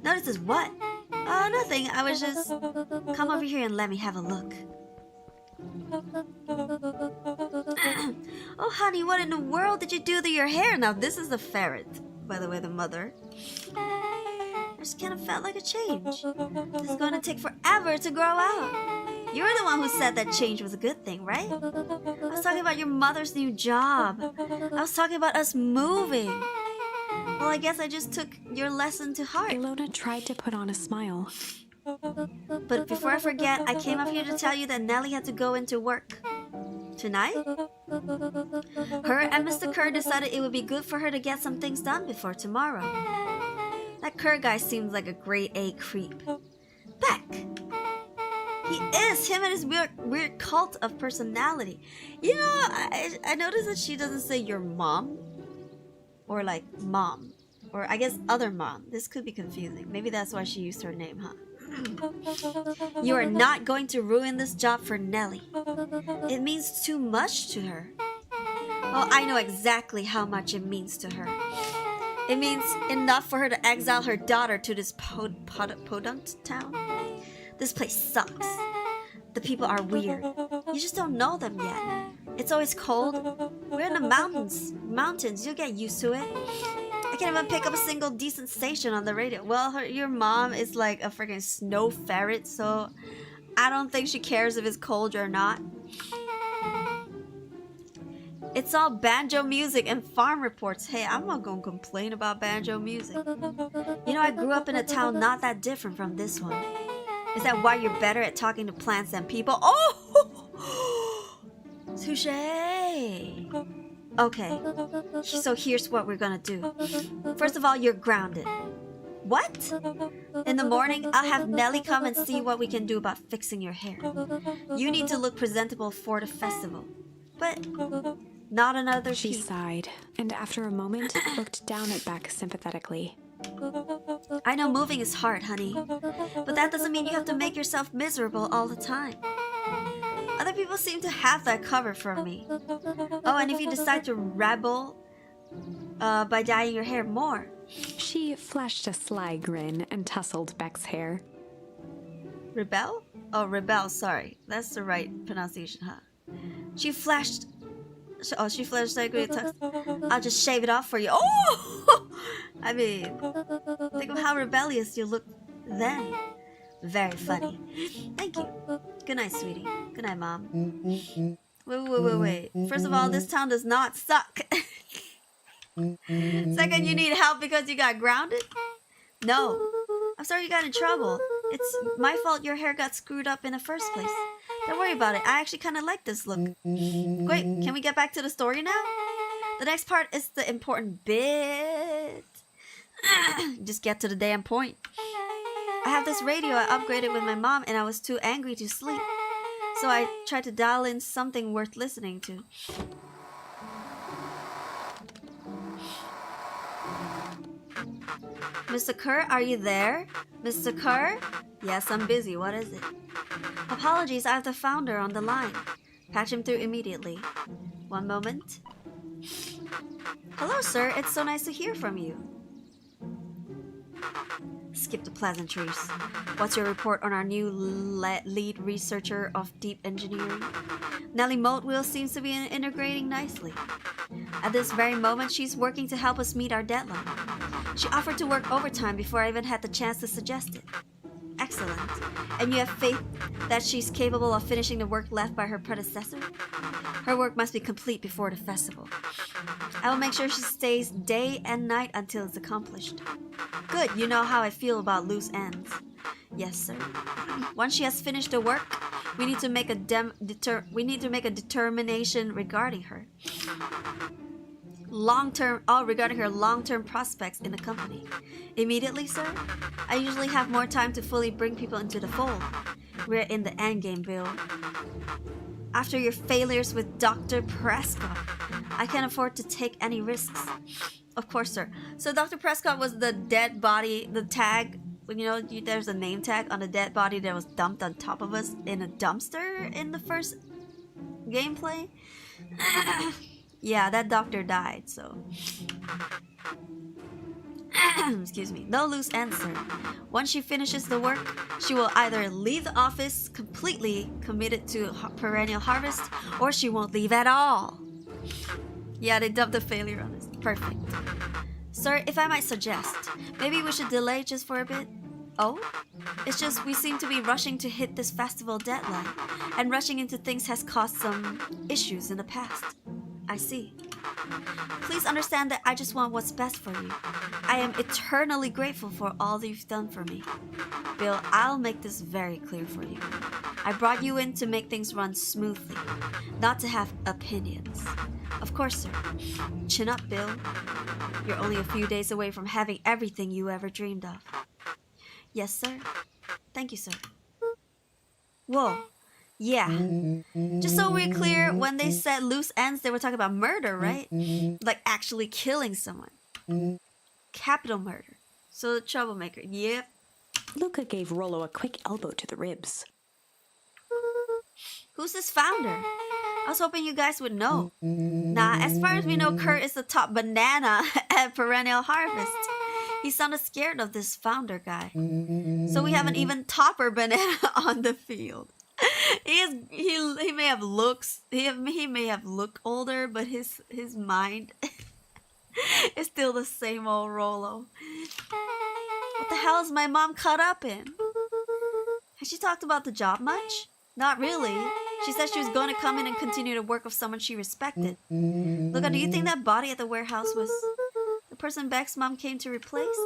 A: Notices what? Oh, nothing. I was just... Come over here and let me have a look. Oh, honey, what in the world did you do to your hair? Now, this is the ferret, by the way, the mother. I just kind of felt like a change. This is going to take forever to grow out. You're the one who said that change was a good thing, right? I was talking about your mother's new job. I was talking about us moving. Well, I guess I just took your lesson to heart.
B: Ilona tried to put on a smile.
A: But before I forget, I came up here to tell you that Nellie had to go into work. Tonight? Her and Mr. Kerr decided it would be good for her to get some things done before tomorrow. That Kerr guy seems like a grade A creep. Beck! He is! Him and his weird cult of personality. You know, I noticed that she doesn't say your mom. Or like mom. Or I guess other mom. This could be confusing. Maybe that's why she used her name, huh? You are not going to ruin this job for Nellie. It means too much to her. Oh, I know exactly how much it means to her. It means enough for her to exile her daughter to this podunk town. This place sucks. The people are weird. You just don't know them yet. It's always cold. We're in the mountains. You'll get used to it. I can't even pick up a single decent station on the radio. Well, your mom is like a freaking snow ferret, so I don't think she cares if it's cold or not. It's all banjo music and farm reports. Hey, I'm not gonna complain about banjo music. You know, I grew up in a town not that different from this one. Is that why you're better at talking to plants than people? Oh! Touche! Okay, so here's what we're gonna do. First of all, you're grounded. What? In the morning, I'll have Nellie come and see what we can do about fixing your hair. You need to look presentable for the festival. But not another
B: She
A: peep.
B: sighed, and after a moment, looked down at Beck sympathetically.
A: I know moving is hard, honey. But that doesn't mean you have to make yourself miserable all the time. Other people seem to have that covered for me. Oh, and if you decide to rebel by dyeing your hair more.
B: She flashed a sly grin and tousled Beck's hair.
A: Rebel? Oh, rebel, sorry. That's the right pronunciation, huh? She flashed like a tux. I'll just shave it off for you. Oh! I mean, think of how rebellious you look then. Very funny. Thank you. Good night, sweetie. Good night, Mom. Wait. First of all, this town does not suck. Second, you need help because you got grounded? No. I'm sorry you got in trouble. It's my fault your hair got screwed up in the first place. Don't worry about it. I actually kind of like this look. Wait, can we get back to the story now? The next part is the important bit. Just get to the damn point. I have this radio I upgraded with my mom and I was too angry to sleep. So I tried to dial in something worth listening to. Mr. Kerr, are you there? Mr. Kerr? Yes, I'm busy. What is it? Apologies, I have the founder on the line. Patch him through immediately. One moment. Hello, sir. It's so nice to hear from you. Skip the pleasantries. What's your report on our new lead researcher of deep engineering? Nellie Moatwheel seems to be integrating nicely. At this very moment, she's working to help us meet our deadline. She offered to work overtime before I even had the chance to suggest it. Excellent. And you have faith that she's capable of finishing the work left by her predecessor? Her work must be complete before the festival. I will make sure she stays day and night until it's accomplished. Good, you know how I feel about loose ends. Yes, sir. Once she has finished the work, we need to make a determination regarding her. Regarding her long-term prospects in the company. Immediately, sir? I usually have more time to fully bring people into the fold. We're in the endgame, Bill. After your failures with Dr. Prescott, I can't afford to take any risks. Of course, sir. So Dr. Prescott was the dead body, the tag. You know, there's a name tag on the dead body that was dumped on top of us in a dumpster in the first gameplay. Yeah, that doctor died, so... Excuse me. No loose ends, sir. Once she finishes the work, she will either leave the office completely committed to perennial harvest, or she won't leave at all. Yeah, they dumped a failure on us. Perfect. Sir, if I might suggest, maybe we should delay just for a bit. Oh? It's just we seem to be rushing to hit this festival deadline, and rushing into things has caused some issues in the past. I see. Please understand that I just want what's best for you. I am eternally grateful for all you've done for me. Bill, I'll make this very clear for you. I brought you in to make things run smoothly, not to have opinions. Of course, sir. Chin up, Bill. You're only a few days away from having everything you ever dreamed of. Yes, sir. Thank you, sir. Whoa. Yeah. Just so we're clear, when they said loose ends, they were talking about murder, right? Like actually killing someone. Capital murder. So the troublemaker. Yep.
B: Luca gave Rollo a quick elbow to the ribs.
A: Who's this founder? I was hoping you guys would know. Nah, as far as we know, Kurt is the top banana at Perennial Harvest. He sounded scared of this founder guy. So we have an even topper banana on the field. He may have looks he may have looked older, but his mind is still the same old Rollo. What the hell is my mom caught up in? Has she talked about the job much? Not really. She said she was going to come in and continue the work of someone she respected. Look, do you think that body at the warehouse was the person Beck's mom came to replace?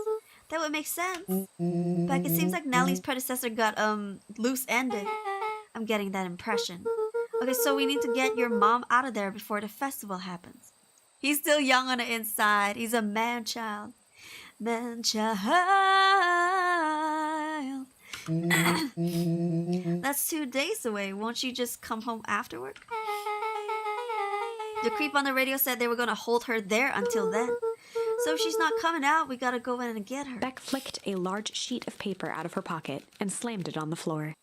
A: That would make sense. Beck, it seems like Nellie's predecessor got loose-ended. I'm getting that impression. Okay, so we need to get your mom out of there before the festival happens. He's still young on the inside. He's a man-child. Man-child. That's 2 days away. Won't you just come home afterward? The creep on the radio said they were gonna hold her there until then. So if she's not coming out, we gotta go in and get her.
B: Beck flicked a large sheet of paper out of her pocket and slammed it on the floor.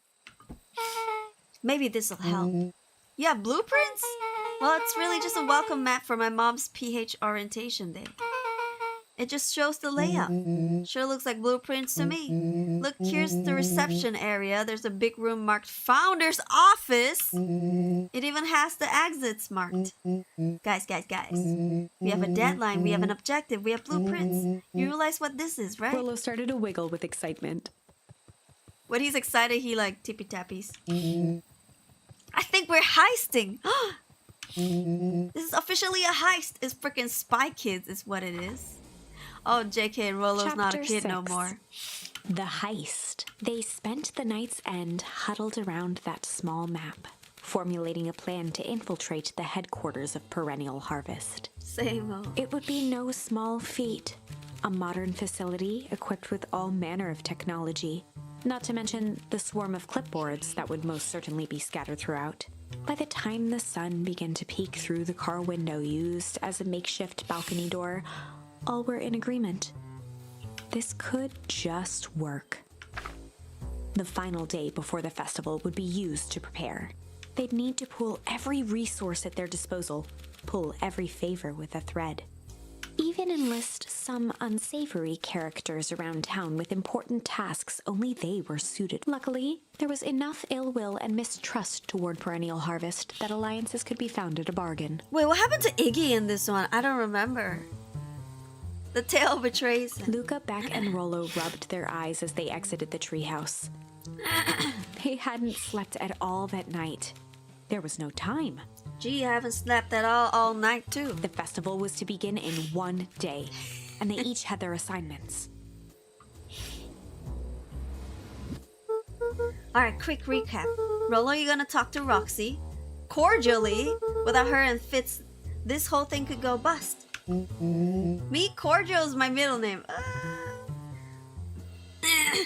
A: Maybe this'll help. You have blueprints? Well, it's really just a welcome mat for my mom's PH orientation day. It just shows the layout. Sure looks like blueprints to me. Look, here's the reception area. There's a big room marked Founder's Office. It even has the exits marked. Guys. We have a deadline. We have an objective. We have blueprints. You realize what this is, right?
B: Rollo started to wiggle with excitement.
A: When he's excited, he like tippy-tappies. I think we're heisting. This is officially a heist. It's freaking Spy Kids is what it is. Oh, JK, Rollo's not a kid no more.
B: The heist. They spent the night's end huddled around that small map, formulating a plan to infiltrate the headquarters of Perennial Harvest.
A: Same old.
B: It would be no small feat. A modern facility equipped with all manner of technology, not to mention the swarm of clipboards that would most certainly be scattered throughout. By the time the sun began to peek through the car window used as a makeshift balcony door, all were in agreement. This could just work. The final day before the festival would be used to prepare. They'd need to pool every resource at their disposal, pull every favor with a thread. Even enlist some unsavory characters around town with important tasks only they were suited. Luckily, there was enough ill will and mistrust toward Perennial Harvest that alliances could be found at a bargain.
A: Wait, what happened to Iggy in this one? I don't remember. The tale betrays him.
B: Luca, Beck, and Rollo rubbed their eyes as they exited the treehouse. They hadn't slept at all that night. There was no time.
A: Gee, I haven't slept at all night too.
B: The festival was to begin in 1 day, and they each had their assignments.
A: Alright, quick recap. Rollo, you're gonna talk to Roxy. Cordially. Without her and Fitz, this whole thing could go bust. Me, Cordial is my middle name.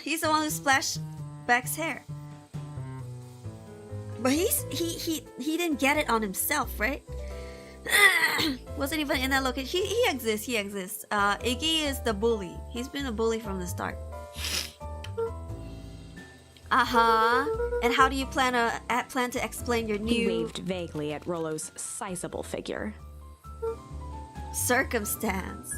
A: He's the one who splashed Beck's hair. But he didn't get it on himself, right? Wasn't even in that location. He exists. Iggy is the bully. He's been a bully from the start. And how do you plan to explain your
B: He
A: new
B: waved vaguely at Rollo's sizable figure.
A: circumstance?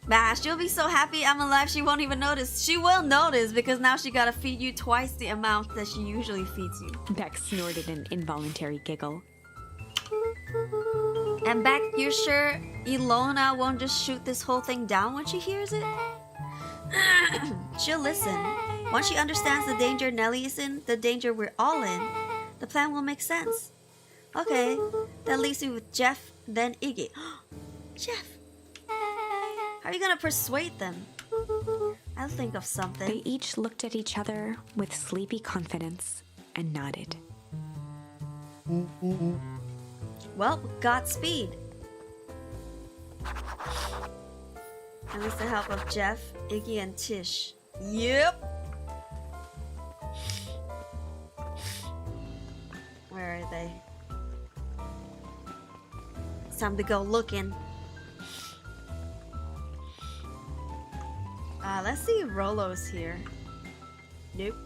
A: Nah, she'll be so happy I'm alive she won't even notice. She will notice because now she gotta feed you twice the amount that she usually feeds you.
B: Beck snorted an involuntary giggle.
A: And Beck, you're sure Ilona won't just shoot this whole thing down when she hears it? She'll listen. Once she understands the danger Nellie is in, the danger we're all in, the plan will make sense. Okay, that leaves me with Jeff, then Iggy. Jeff! How are you gonna persuade them? I'll think of something.
B: They each looked at each other with sleepy confidence and nodded.
A: Well, Godspeed. At least the help of Jeff, Iggy, and Tish. Yep! Where are they? It's time to go looking. Let's see if Rollo's here. Nope.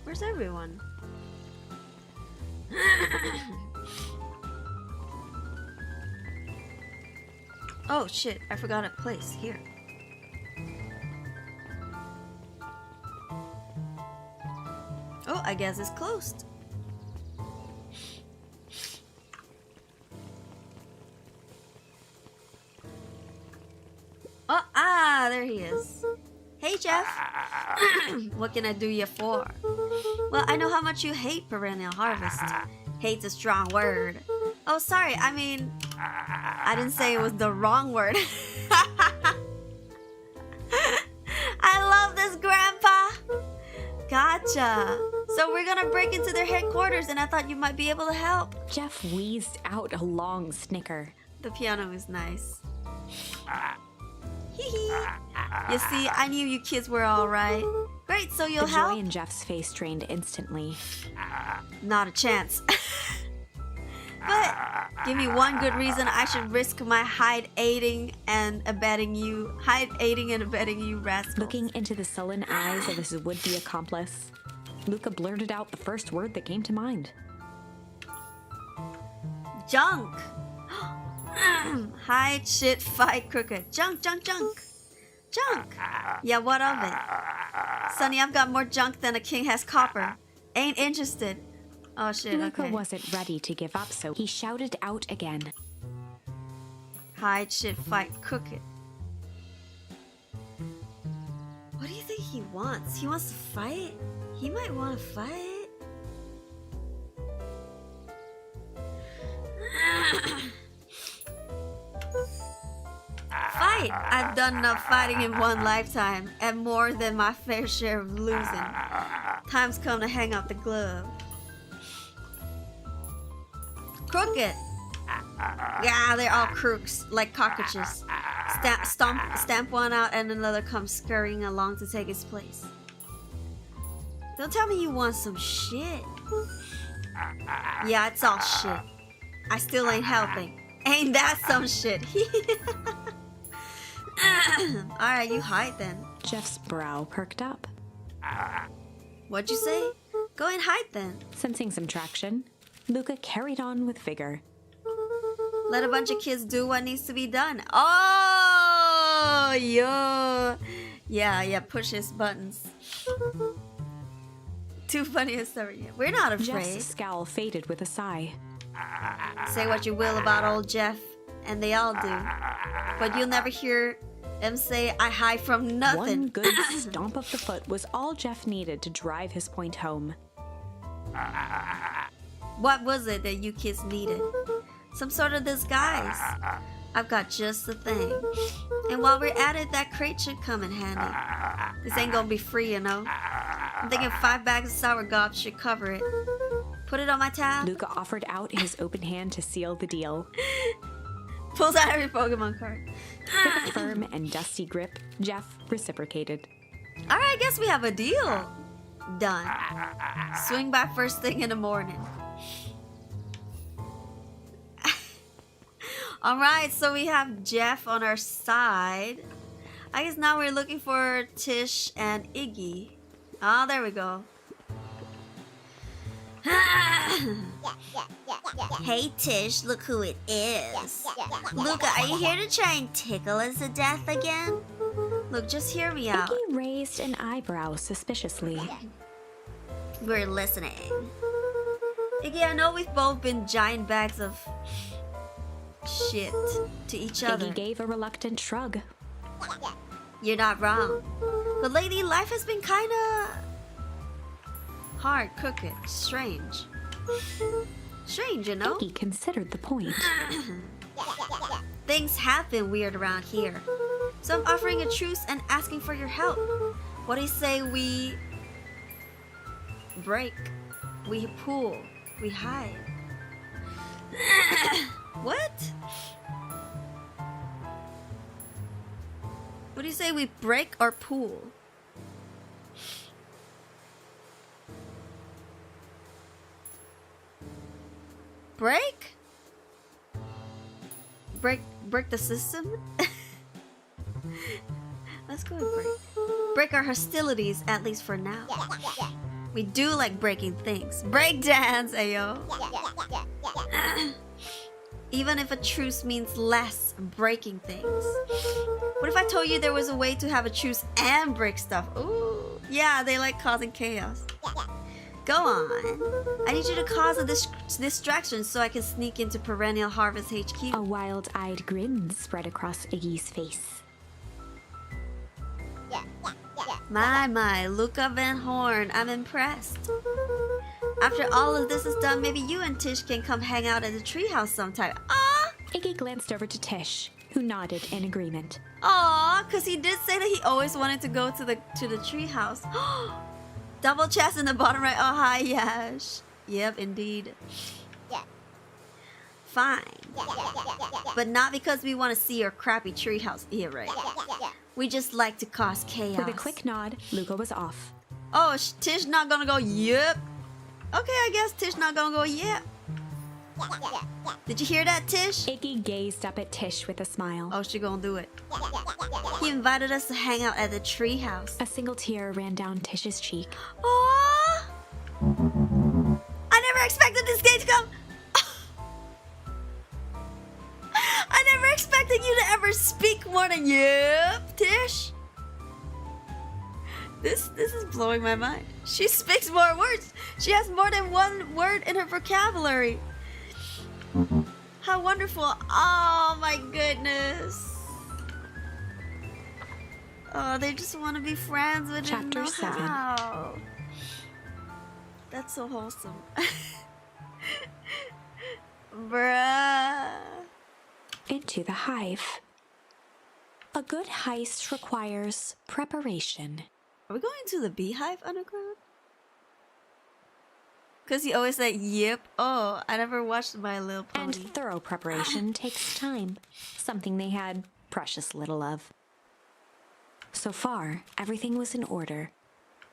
A: Where's everyone? Oh shit, I forgot a place. Here. Oh, I guess it's closed. Oh, there he is. Hey, Jeff. What can I do you for? Well, I know how much you hate Perennial Harvest. Hate's a strong word. Oh, sorry. I mean, I didn't say it was the wrong word. I love this, Grandpa. Gotcha. So we're gonna break into their headquarters, and I thought you might be able to help.
B: Jeff wheezed out a long snicker.
A: The piano is nice. Hee hee. You see, I knew you kids were alright. Great, so you'll
B: The
A: help?
B: joy in Jeff's face drained instantly.
A: Not a chance. But give me one good reason I should risk my aiding and abetting you rascal.
B: Looking into the sullen eyes of his would-be accomplice, Luca blurted out the first word that came to mind.
A: Junk. Hide, shit, fight, crooked. Junk, junk, junk. Junk. Yeah, what of it? Sonny, I've got more junk than a king has copper. Ain't interested. Oh shit,
B: Luca
A: okay.
B: wasn't ready to give up, so he shouted out again.
A: Hide, shit, fight, crooked. What do you think he wants? He wants to fight? He might want to fight. Fight! I've done enough fighting in one lifetime, and more than my fair share of losing. Time's come to hang up the glove. Crooked! Yeah, they're all crooks, like cockroaches. Stamp one out and another comes scurrying along to take its place. Don't tell me you want some shit. Yeah, it's all shit. I still ain't helping. Ain't that some shit? Alright, you hide then.
B: Jeff's brow perked up.
A: What'd you say? Go and hide then.
B: Sensing some traction, Luca carried on with vigor.
A: Let a bunch of kids do what needs to be done. Oh, yo. Yeah, push his buttons. Too funny a story. We're not afraid.
B: Jeff's scowl faded with a sigh.
A: Say what you will about old Jeff, and they all do. But you'll never hear them say I hide from nothing.
B: One good stomp of the foot was all Jeff needed to drive his point home.
A: What was it that you kids needed? Some sort of disguise. I've got just the thing. And while we're at it, that crate should come in handy. This ain't gonna be free, you know. I'm thinking 5 bags of sour gobs should cover it. Put it on my tab.
B: Luca offered out his open hand to seal the deal.
A: Pulls out every Pokemon card.
B: With a firm and dusty grip, Jeff reciprocated.
A: Alright, I guess we have a deal. Done. Swing by first thing in the morning. Alright, so we have Jeff on our side. I guess now we're looking for Tish and Iggy. Oh, there we go. Hey Tish, look who it is. Luca, are you here to try and tickle us to death again? Look, just hear me out.
B: Iggy raised an eyebrow suspiciously.
A: We're listening. Iggy, I know we've both been giant bags of shit to each other.
B: Iggy gave a reluctant shrug.
A: You're not wrong. But lately, life has been kinda hard, crooked, strange. Strange, you know?
B: Iggy considered the point.
A: Things have been weird around here. So I'm offering a truce and asking for your help. What do you say we break, we pool, we hide? What? What do you say we break or pool? Break? Break the system? Let's go and break. Break our hostilities, at least for now. We do like breaking things. Break dance, ayo. Even if a truce means less breaking things. What if I told you there was a way to have a truce and break stuff? Ooh, yeah, they like causing chaos. Go on. I need you to cause a distraction so I can sneak into Perennial Harvest HQ.
B: A wild-eyed grin spread across Iggy's face.
A: My, Luca Van Horn, I'm impressed. After all of this is done, maybe you and Tish can come hang out at the treehouse sometime. Ah!
B: Iggy glanced over to Tish, who nodded in agreement.
A: Aw, cause he did say that he always wanted to go to the treehouse. Double chest in the bottom right. Oh, hi, Yash. Yep, indeed.
E: Yeah.
A: Fine.
E: Yeah.
A: But not because we want to see your crappy treehouse here, right?
E: Yeah.
A: We just like to cause chaos.
B: With a quick nod, Luca was off.
A: Oh, Tish not gonna go, yep. Okay, I guess Tish not gonna go, yep. Did you hear that, Tish?
B: Iggy gazed up at Tish with a smile.
A: Oh, she gonna do it. He invited us to hang out at the treehouse.
B: A single tear ran down Tish's cheek.
A: Aww. I never expected this day to come. I never expected you to ever speak more than yep, Tish. This is blowing my mind. She speaks more words. She has more than one word in her vocabulary. How wonderful. Oh my goodness. Oh, they just want to be friends with
B: Chapter 7.
A: How. That's so wholesome. Bruh.
B: Into the hive. A good heist requires preparation.
A: Are we going to the beehive underground? Because he always said, yep. Oh, I never watched My Little Pony.
B: And thorough preparation takes time, something they had precious little of. So far, everything was in order.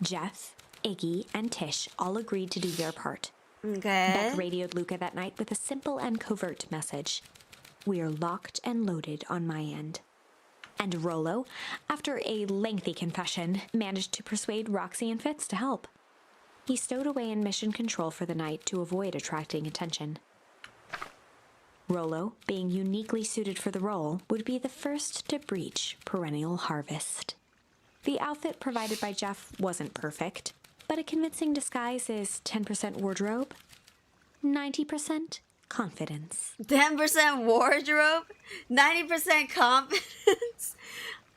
B: Jeff, Iggy, and Tish all agreed to do their part.
A: Okay.
B: Beck radioed Luca that night with a simple and covert message. We are locked and loaded on my end. And Rollo, after a lengthy confession, managed to persuade Roxy and Fitz to help. He stowed away in mission control for the night to avoid attracting attention. Rollo, being uniquely suited for the role, would be the first to breach perennial harvest. The outfit provided by Jeff wasn't perfect, but a convincing disguise is 10% wardrobe, 90% confidence.
A: 10% wardrobe, 90% confidence.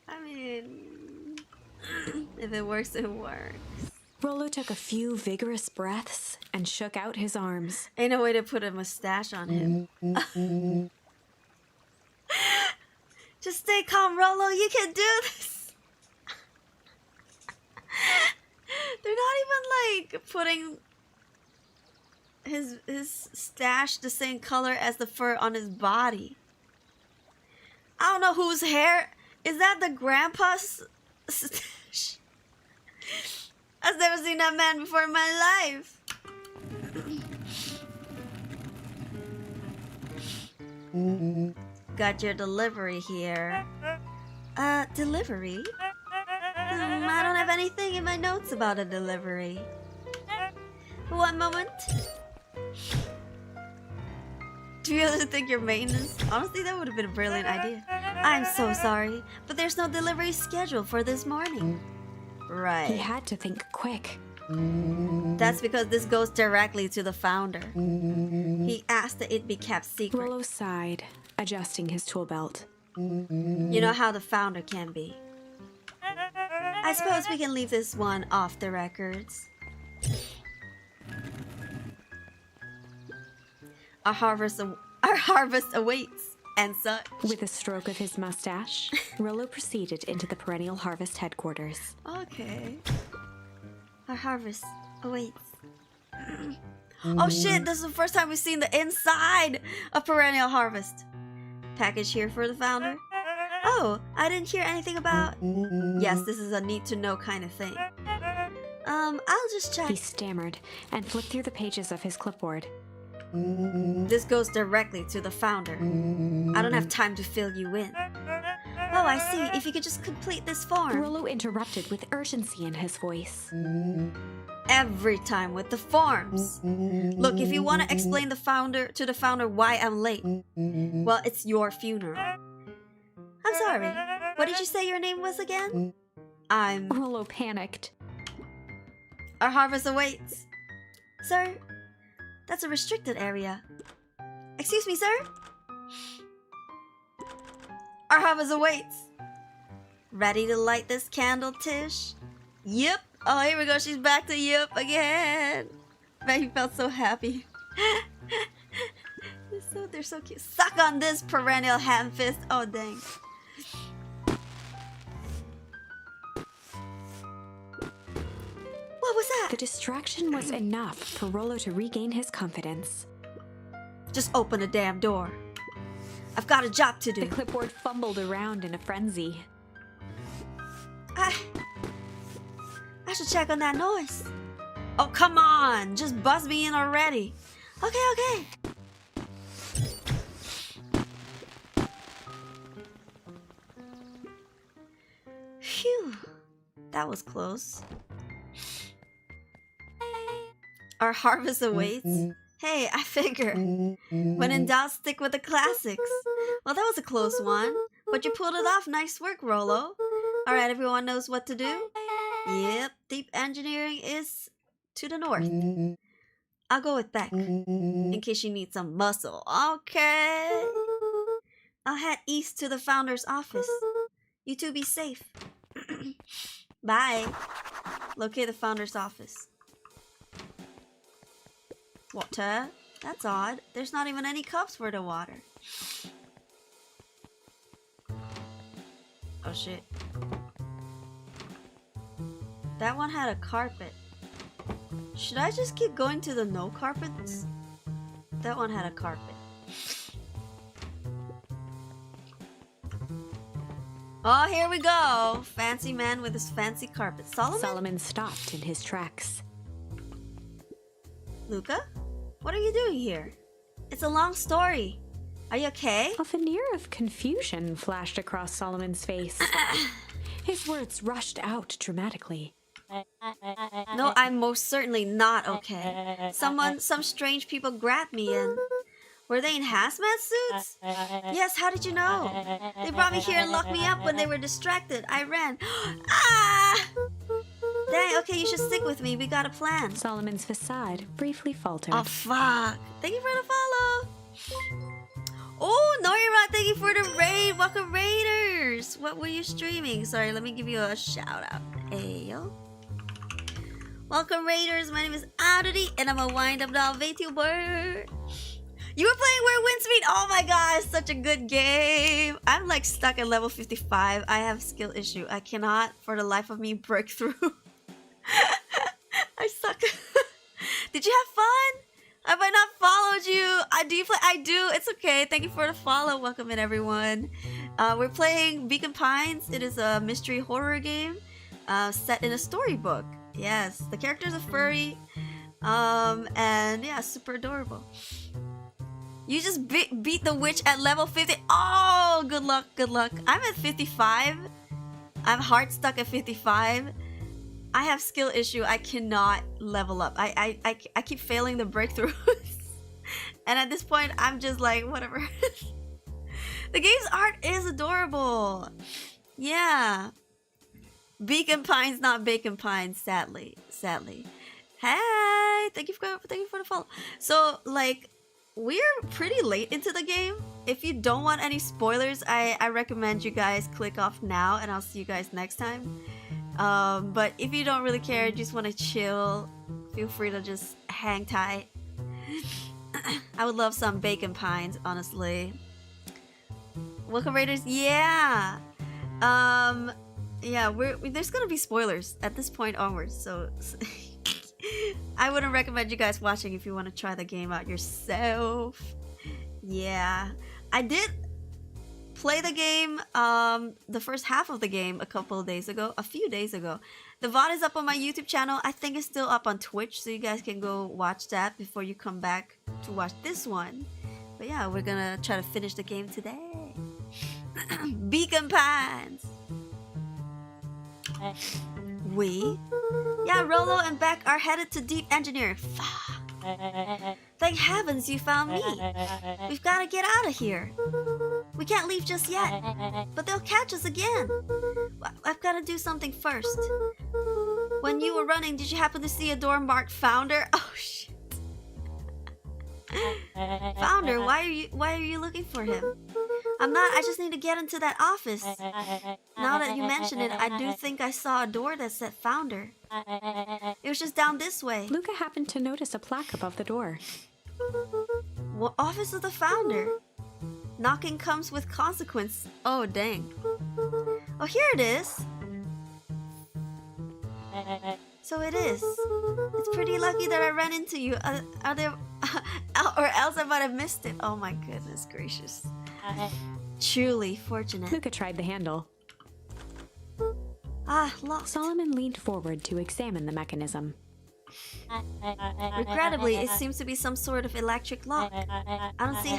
A: I mean, if it works, it works.
B: Rollo took a few vigorous breaths and shook out his arms.
A: Ain't no way to put a mustache on him. Just stay calm, Rollo. You can do this. They're not even like putting his stash the same color as the fur on his body. I don't know whose hair. Is that the grandpa's stash? I've never seen that man before in my life. Got your delivery here. Delivery? I don't have anything in my notes about a delivery. One moment. Do you really think you're maintenance? Honestly, that would have been a brilliant idea. I'm so sorry, but there's no delivery scheduled for this morning. Right.
B: He had to think quick.
A: That's because this goes directly to the founder. He asked that it be kept secret.
B: Rollo sighed, adjusting his tool belt.
A: You know how the founder can be. I suppose we can leave this one off the records. Our harvest awaits, and such.
B: With a stroke of his mustache, Rollo proceeded into the perennial harvest headquarters.
A: Okay. Our harvest awaits. Oh shit, this is the first time we've seen the inside of perennial harvest. Package here for the founder. Oh, I didn't hear anything about... Yes, this is a need-to-know kind of thing. I'll just check.
B: He stammered and flipped through the pages of his clipboard.
A: This goes directly to the founder. I don't have time to fill you in. Oh, I see. If you could just complete this form.
B: Rollo interrupted with urgency in his voice.
A: Every time with the forms. Look, if you want to explain to the founder why I'm late, well, it's your funeral. I'm sorry. What did you say your name was again? I'm...
B: Rollo panicked.
A: Our harvest awaits. Sir, that's a restricted area. Excuse me, sir? Our harvest awaits. Ready to light this candle, Tish? Yep. Oh, here we go. She's back to yep again. Man, he felt so happy. They're so cute. Suck on this, perennial ham fist. Oh, dang. What was that?
B: The distraction was enough for Rollo to regain his confidence.
A: Just open the damn door. I've got a job to do.
B: The clipboard fumbled around in a frenzy.
A: I should check on that noise. Oh, come on. Just buzz me in already. Okay. Phew. That was close. Our harvest awaits. Hey, I figure. When in doubt, stick with the classics. Well, that was a close one. But you pulled it off. Nice work, Rollo. Alright, everyone knows what to do? Yep, deep engineering is to the north. I'll go with Beck, in case you need some muscle. Okay. I'll head east to the founder's office. You two be safe. Bye. Locate the founder's office. Water? That's odd. There's not even any cups for the water. Oh shit. That one had a carpet. Should I just keep going to the no carpets? That one had a carpet. Oh, here we go. Fancy man with his fancy carpet.
B: Solomon stopped in his tracks.
A: Luca? What are you doing here? It's a long story. Are you okay?
B: A veneer of confusion flashed across Solomon's face. His words rushed out dramatically.
A: No, I'm most certainly not okay. Some strange people grabbed me and... Were they in hazmat suits? Yes, how did you know? They brought me here and locked me up when they were distracted. I ran. Ah! Dang, okay, you should stick with me. We got a plan.
B: Solomon's facade briefly faltered.
A: Oh, fuck. Thank you for the follow. Oh, Noira, thank you for the raid. Welcome, Raiders. What were you streaming? Sorry, let me give you a shout out. Ayo. Welcome, Raiders. My name is Aruri, and I'm a wind-up doll Vtuber. You were playing Where Winds Meet. Oh my god, such a good game. I'm like stuck at level 55. I have skill issue. I cannot, for the life of me, break through. I suck. Did you have fun? Have I not followed you? Do you play? I do. It's okay. Thank you for the follow. Welcome in, everyone. We're playing Beacon Pines. It is a mystery horror game set in a storybook. Yes, the character's a furry. And yeah, super adorable. You just beat the witch at level 50. Oh, good luck, good luck. I'm at 55. I'm hard stuck at 55. I have skill issue. I cannot level up. I keep failing the breakthroughs. And at this point, I'm just like, whatever. The game's art is adorable. Yeah. Beacon Pines, not Bacon Pines, sadly. Hey, thank you for the follow. So, like, we're pretty late into the game. If you don't want any spoilers, I recommend you guys click off now, and I'll see you guys next time. But if you don't really care, just want to chill, feel free to just hang tight. I would love some Bacon Pines, honestly. Welcome, Raiders. Yeah. Yeah, there's gonna be spoilers at this point onwards, so I wouldn't recommend you guys watching if you want to try the game out yourself. Yeah, I did play the game, the first half of the game a few days ago. The VOD is up on my YouTube channel. I think it's still up on Twitch, so you guys can go watch that before you come back to watch this one. But yeah, we're gonna try to finish the game today. Beacon Pines. Yeah, Rollo and Beck are headed to deep engineering. Fuck. Thank heavens you found me. We've got to get out of here. We can't leave just yet, but they'll catch us again. I've got to do something first. When you were running, did you happen to see a door marked Founder? Oh shit. Founder, why are you looking for him? I'm not. I just need to get into that office. Now that you mention it, I do think I saw a door that said Founder. It was just down this way.
B: Luca happened to notice a plaque above the door.
A: What office of the Founder? Knocking comes with consequence. Oh, dang. Oh, here it is. So it is. It's pretty lucky that I ran into you. Are there, or else I might have missed it. Oh my goodness gracious. Truly fortunate.
B: Luca tried the handle.
A: Ah, locked.
B: Solomon leaned forward to examine the mechanism.
A: Regrettably, it seems to be some sort of electric lock. I don't see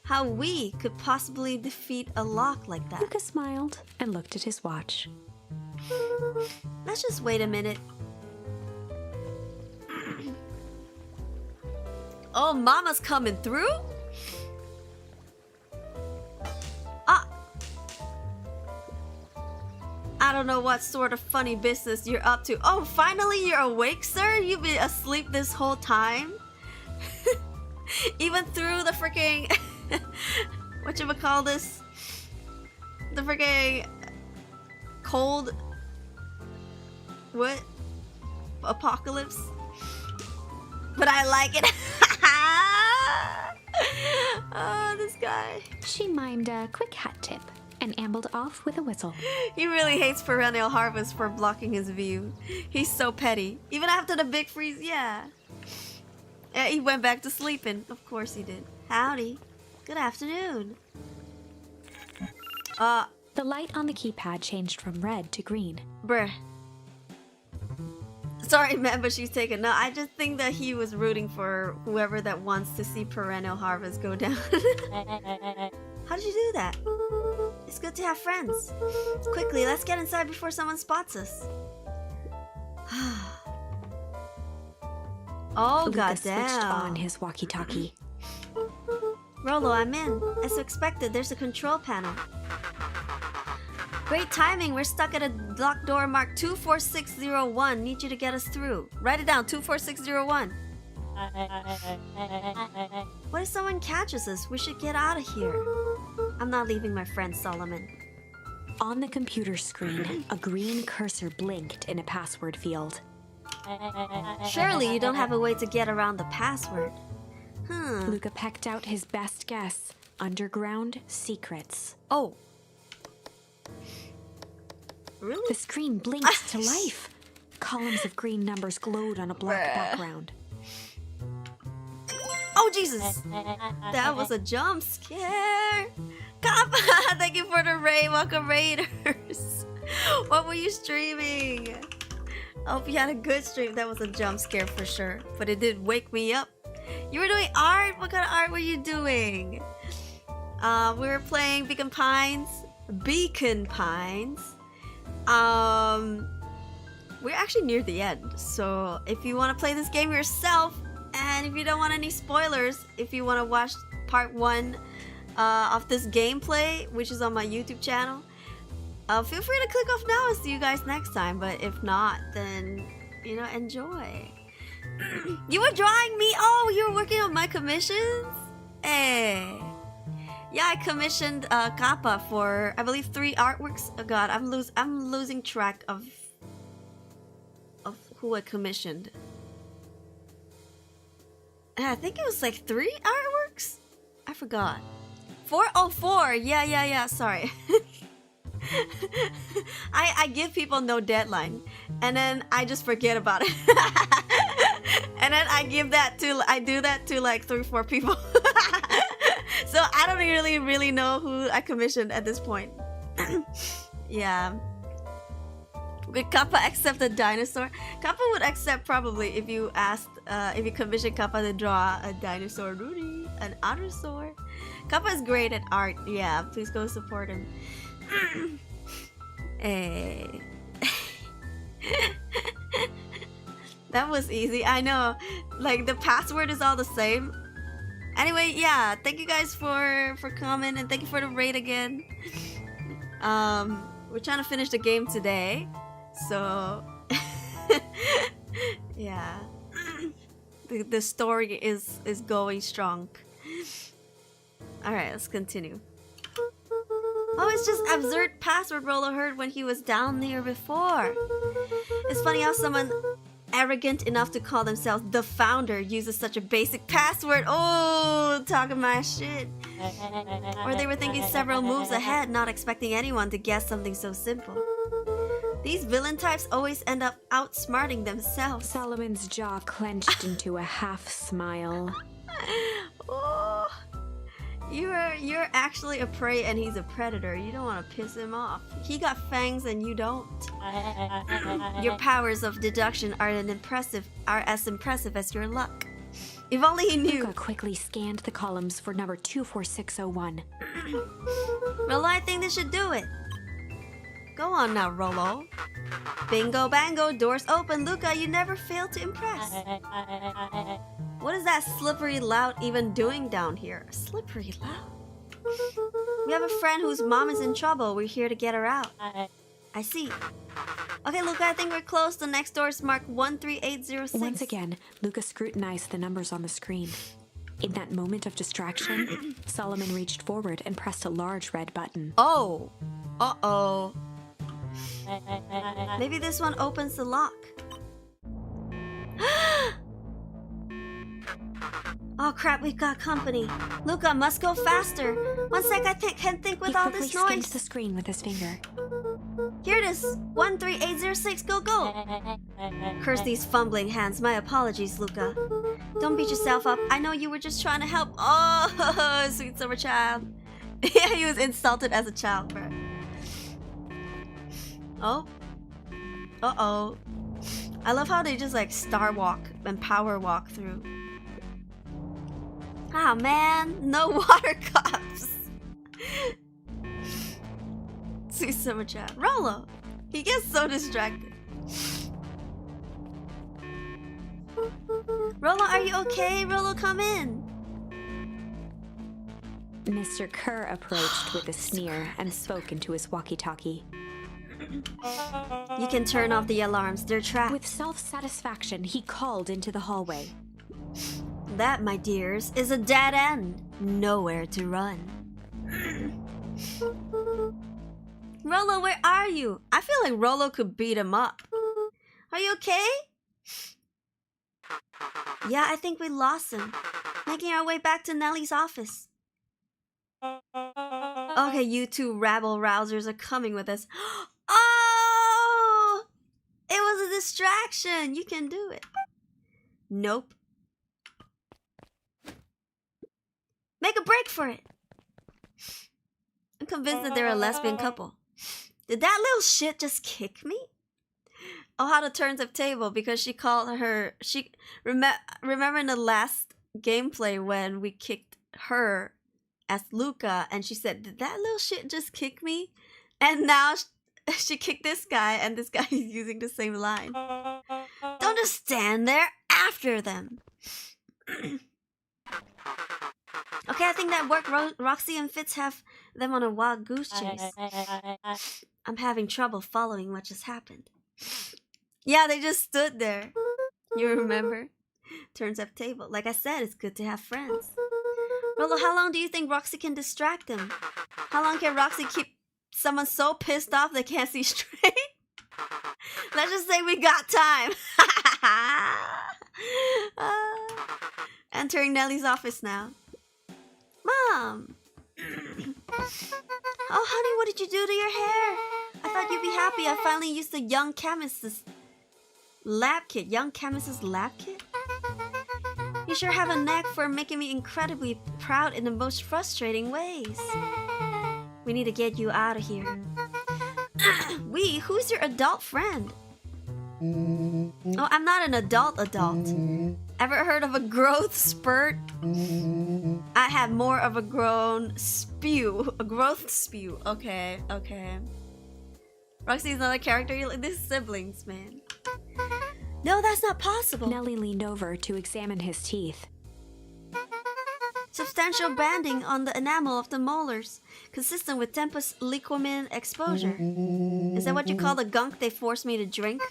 A: how we could possibly defeat a lock like that.
B: Luca smiled and looked at his watch.
A: Let's just wait a minute. Oh, Mama's coming through? Ah! I don't know what sort of funny business you're up to. Oh, finally you're awake, sir? You've been asleep this whole time? Even through the freaking... whatchamacallit? The freaking... cold... what? Apocalypse? But I like it. Oh, this guy.
B: She mimed a quick hat tip and ambled off with a whistle.
A: He really hates Perennial Harvest for blocking his view. He's so petty. Even after the big freeze, yeah. Yeah, he went back to sleeping. Of course he did. Howdy. Good afternoon.
B: The light on the keypad changed from red to green.
A: Bruh. Sorry, man, but she's taken. No, I just think that he was rooting for whoever that wants to see Perennial Harvest go down. How did you do that? It's good to have friends. Quickly, let's get inside before someone spots us. Oh,
B: Luca switched
A: goddamn.
B: on his walkie-talkie.
A: Rolo, I'm in. As expected, there's a control panel. Great timing. We're stuck at a locked door marked 24601. Need you to get us through. Write it down. 24601. What if someone catches us? We should get out of here. I'm not leaving my friend Solomon.
B: On the computer screen, a green cursor blinked in a password field.
A: Surely you don't have a way to get around the password.
B: Luca pecked out his best guess. Underground secrets.
A: Oh. Really?
B: The screen blinked to life. Columns of green numbers glowed on a black background.
A: Oh, Jesus! That was a jump scare! Kappa! Thank you for the raid. Welcome, Raiders! What were you streaming? I hope you had a good stream. That was a jump scare for sure. But it did wake me up. You were doing art? What kind of art were you doing? We were playing Beacon Pines. We're actually near the end, so if you want to play this game yourself, and if you don't want any spoilers, if you want to watch part 1 of this gameplay, which is on my YouTube channel, feel free to click off now. I'll see you guys next time. But if not, then you know, enjoy. You were drawing me. Oh, you were working on my commissions. Hey. Yeah, I commissioned Kappa for, I believe, 3 artworks. Oh god, I'm losing track of who I commissioned. I think it was like 3 artworks. I forgot. 4? Oh, 4. Yeah. Sorry. I give people no deadline, and then I just forget about it. And then I do that to like 3-4 people. So I don't really know who I commissioned at this point. Yeah. Would Kappa accept a dinosaur? Kappa would accept probably if you asked, if you commissioned Kappa to draw a dinosaur, Rudy, an dinosaur. Kappa is great at art. Yeah, please go support him. Hey. That was easy. I know. Like the password is all the same. Anyway, yeah, thank you guys for coming, and thank you for the raid again. We're trying to finish the game today, so yeah, the story is going strong. All right, let's continue. Oh, it's just absurd password Rolo heard when he was down there before. It's funny how someone arrogant enough to call themselves the founder uses such a basic password. Oh, talking my shit. Or they were thinking several moves ahead, not expecting anyone to guess something so simple. These villain types always end up outsmarting themselves.
B: Solomon's jaw clenched into a half smile.
A: Oh, you're actually a prey and he's a predator. You don't want to piss him off. He got fangs and you don't. Your powers of deduction are as impressive as your luck. If only he knew.
B: Luca quickly scanned the columns for number 24601.
A: Rolo, I think this should do it. Go on now, Rolo. Bingo bango, doors open. Luca, you never fail to impress. What is that slippery lout even doing down here? Slippery lout? We have a friend whose mom is in trouble. We're here to get her out. I see. Okay, Luca, I think we're close. The next door is marked 13806.
B: Once again, Luca scrutinized the numbers on the screen. In that moment of distraction, Solomon reached forward and pressed a large red button.
A: Oh. Uh-oh. Maybe this one opens the lock. Oh crap, we've got company. Luca, must go faster. One sec, I can't think with all this
B: He quickly skimmed
A: noise.
B: the screen with his finger.
A: Here it is. 13806, go, go. Curse these fumbling hands. My apologies, Luca. Don't beat yourself up. I know you were just trying to help. Oh, sweet summer child. Yeah, he was insulted as a child, bro. Oh. Uh-oh. I love how they just like star walk and power walk through. Ah, man. No water cups. Sweet summer child. Rolo. He gets so distracted. Rolo, are you okay? Rolo, come in.
B: Mr. Kerr approached with a sneer and spoke into his walkie-talkie.
A: You can turn off the alarms. They're trapped.
B: With self-satisfaction, he called into the hallway.
A: That, my dears, is a dead end. Nowhere to run. Rolo, where are you? I feel like Rolo could beat him up. Are you okay? Yeah, I think we lost him. Making our way back to Nellie's office. Okay, you two rabble-rousers are coming with us. Oh! It was a distraction. You can do it. Nope. Make a break for it. I'm convinced that they're a lesbian couple. Did that little shit just kick me? Oh, how the turns of table, because she called her... Remember in the last gameplay when we kicked her as Luca, and she said, did that little shit just kick me? And now she kicked this guy, and this guy is using the same line. Don't just stand there after them. Okay, I think that worked. Roxy and Fitz have them on a wild goose chase. I'm having trouble following what just happened. Yeah, they just stood there. You remember? Turns up table. Like I said, it's good to have friends. Rolo, how long do you think Roxy can distract them? How long can Roxy keep someone so pissed off they can't see straight? Let's just say we got time. Entering Nellie's office now. Mom! Oh, honey, what did you do to your hair? I thought you'd be happy. I finally used the young chemist's lab kit. Young chemist's lab kit? You sure have a knack for making me incredibly proud in the most frustrating ways. We need to get you out of here. Who's your adult friend? Oh, I'm not an adult. Ever heard of a growth spurt? I have more of a growth spew. Okay. Roxy's another character. You're like, these siblings, man. No, that's not possible.
B: Nellie leaned over to examine his teeth.
A: Substantial banding on the enamel of the molars, consistent with tempus liquamin exposure. Is that what you call the gunk they forced me to drink?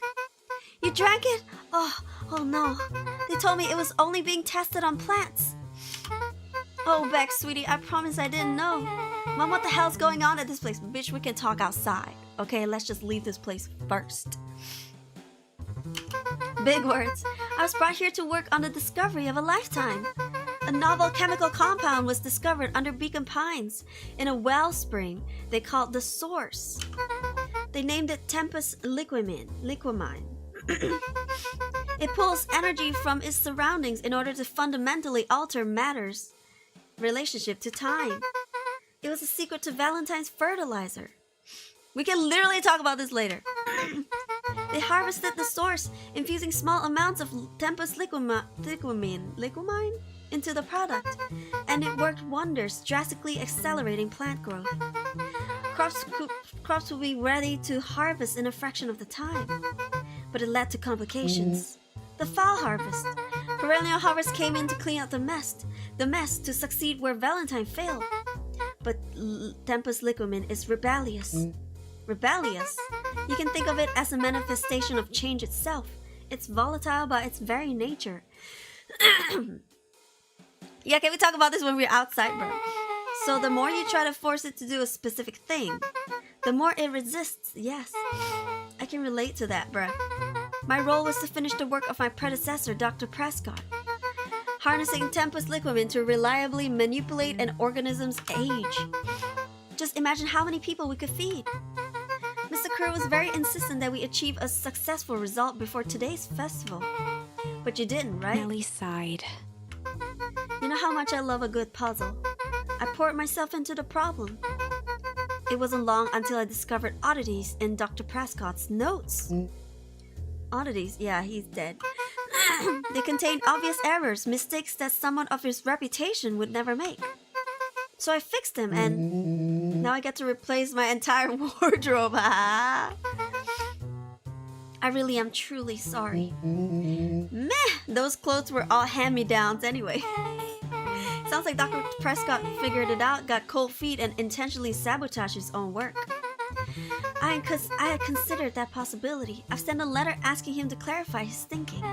A: You drank it? Oh no. They told me it was only being tested on plants. Oh, Beck, sweetie, I promise I didn't know. Mom, what the hell's going on at this place? Bitch, we can talk outside. Okay, let's just leave this place first. Big words. I was brought here to work on the discovery of a lifetime. A novel chemical compound was discovered under Beacon Pines in a wellspring they called the Source. They named it Tempus Liquimine. It pulls energy from its surroundings in order to fundamentally alter matter's relationship to time. It was a secret to Valentine's fertilizer. We can literally talk about this later. They harvested the source, infusing small amounts of Tempus liquimine into the product, and it worked wonders, drastically accelerating plant growth. Crops would be ready to harvest in a fraction of the time, but it led to complications. The fall harvest. Perennial harvest came in to clean up the mess to succeed where Valentine failed. But Tempus liquimine is rebellious. Rebellious? You can think of it as a manifestation of change itself. It's volatile by its very nature. Yeah, can we talk about this when we're outside, bro? So the more you try to force it to do a specific thing, the more it resists. Yes, I can relate to that, bro. My role was to finish the work of my predecessor, Dr. Prescott. Harnessing Tempus liquimine to reliably manipulate an organism's age. Just imagine how many people we could feed. Mr. Kerr was very insistent that we achieve a successful result before today's festival. But you didn't, right?
B: Nellie sighed.
A: You know how much I love a good puzzle. I poured myself into the problem. It wasn't long until I discovered oddities in Dr. Prescott's notes. Oddities? Yeah, he's dead. They contained obvious errors, mistakes that someone of his reputation would never make. So I fixed them, and now I get to replace my entire wardrobe. I really am truly sorry. Meh! Those clothes were all hand-me-downs anyway. Sounds like Dr. Prescott figured it out, got cold feet, and intentionally sabotaged his own work. I had considered that possibility. I've sent a letter asking him to clarify his thinking.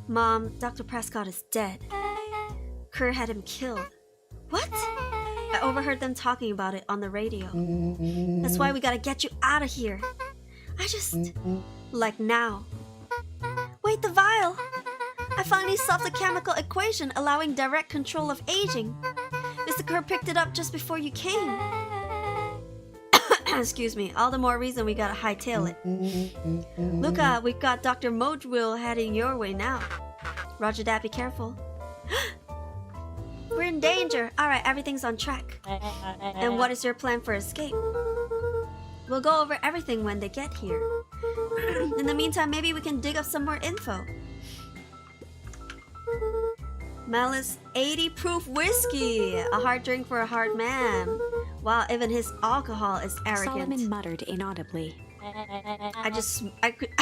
A: Mom, Dr. Prescott is dead. Kerr had him killed. What? I overheard them talking about it on the radio. That's why we gotta get you out of here. Like now. Wait, the vial! I finally solved the chemical equation allowing direct control of aging. Mr. Kerr picked it up just before you came. Excuse me, all the more reason we gotta hightail it. Luca, we've got Dr. Modrill heading your way now. Roger that, be careful. We're in danger. Alright, everything's on track. And what is your plan for escape? We'll go over everything when they get here. In the meantime, maybe we can dig up some more info. Malice 80 proof whiskey. A hard drink for a hard man. Wow, even his alcohol is arrogant.
B: Solomon muttered inaudibly.
A: I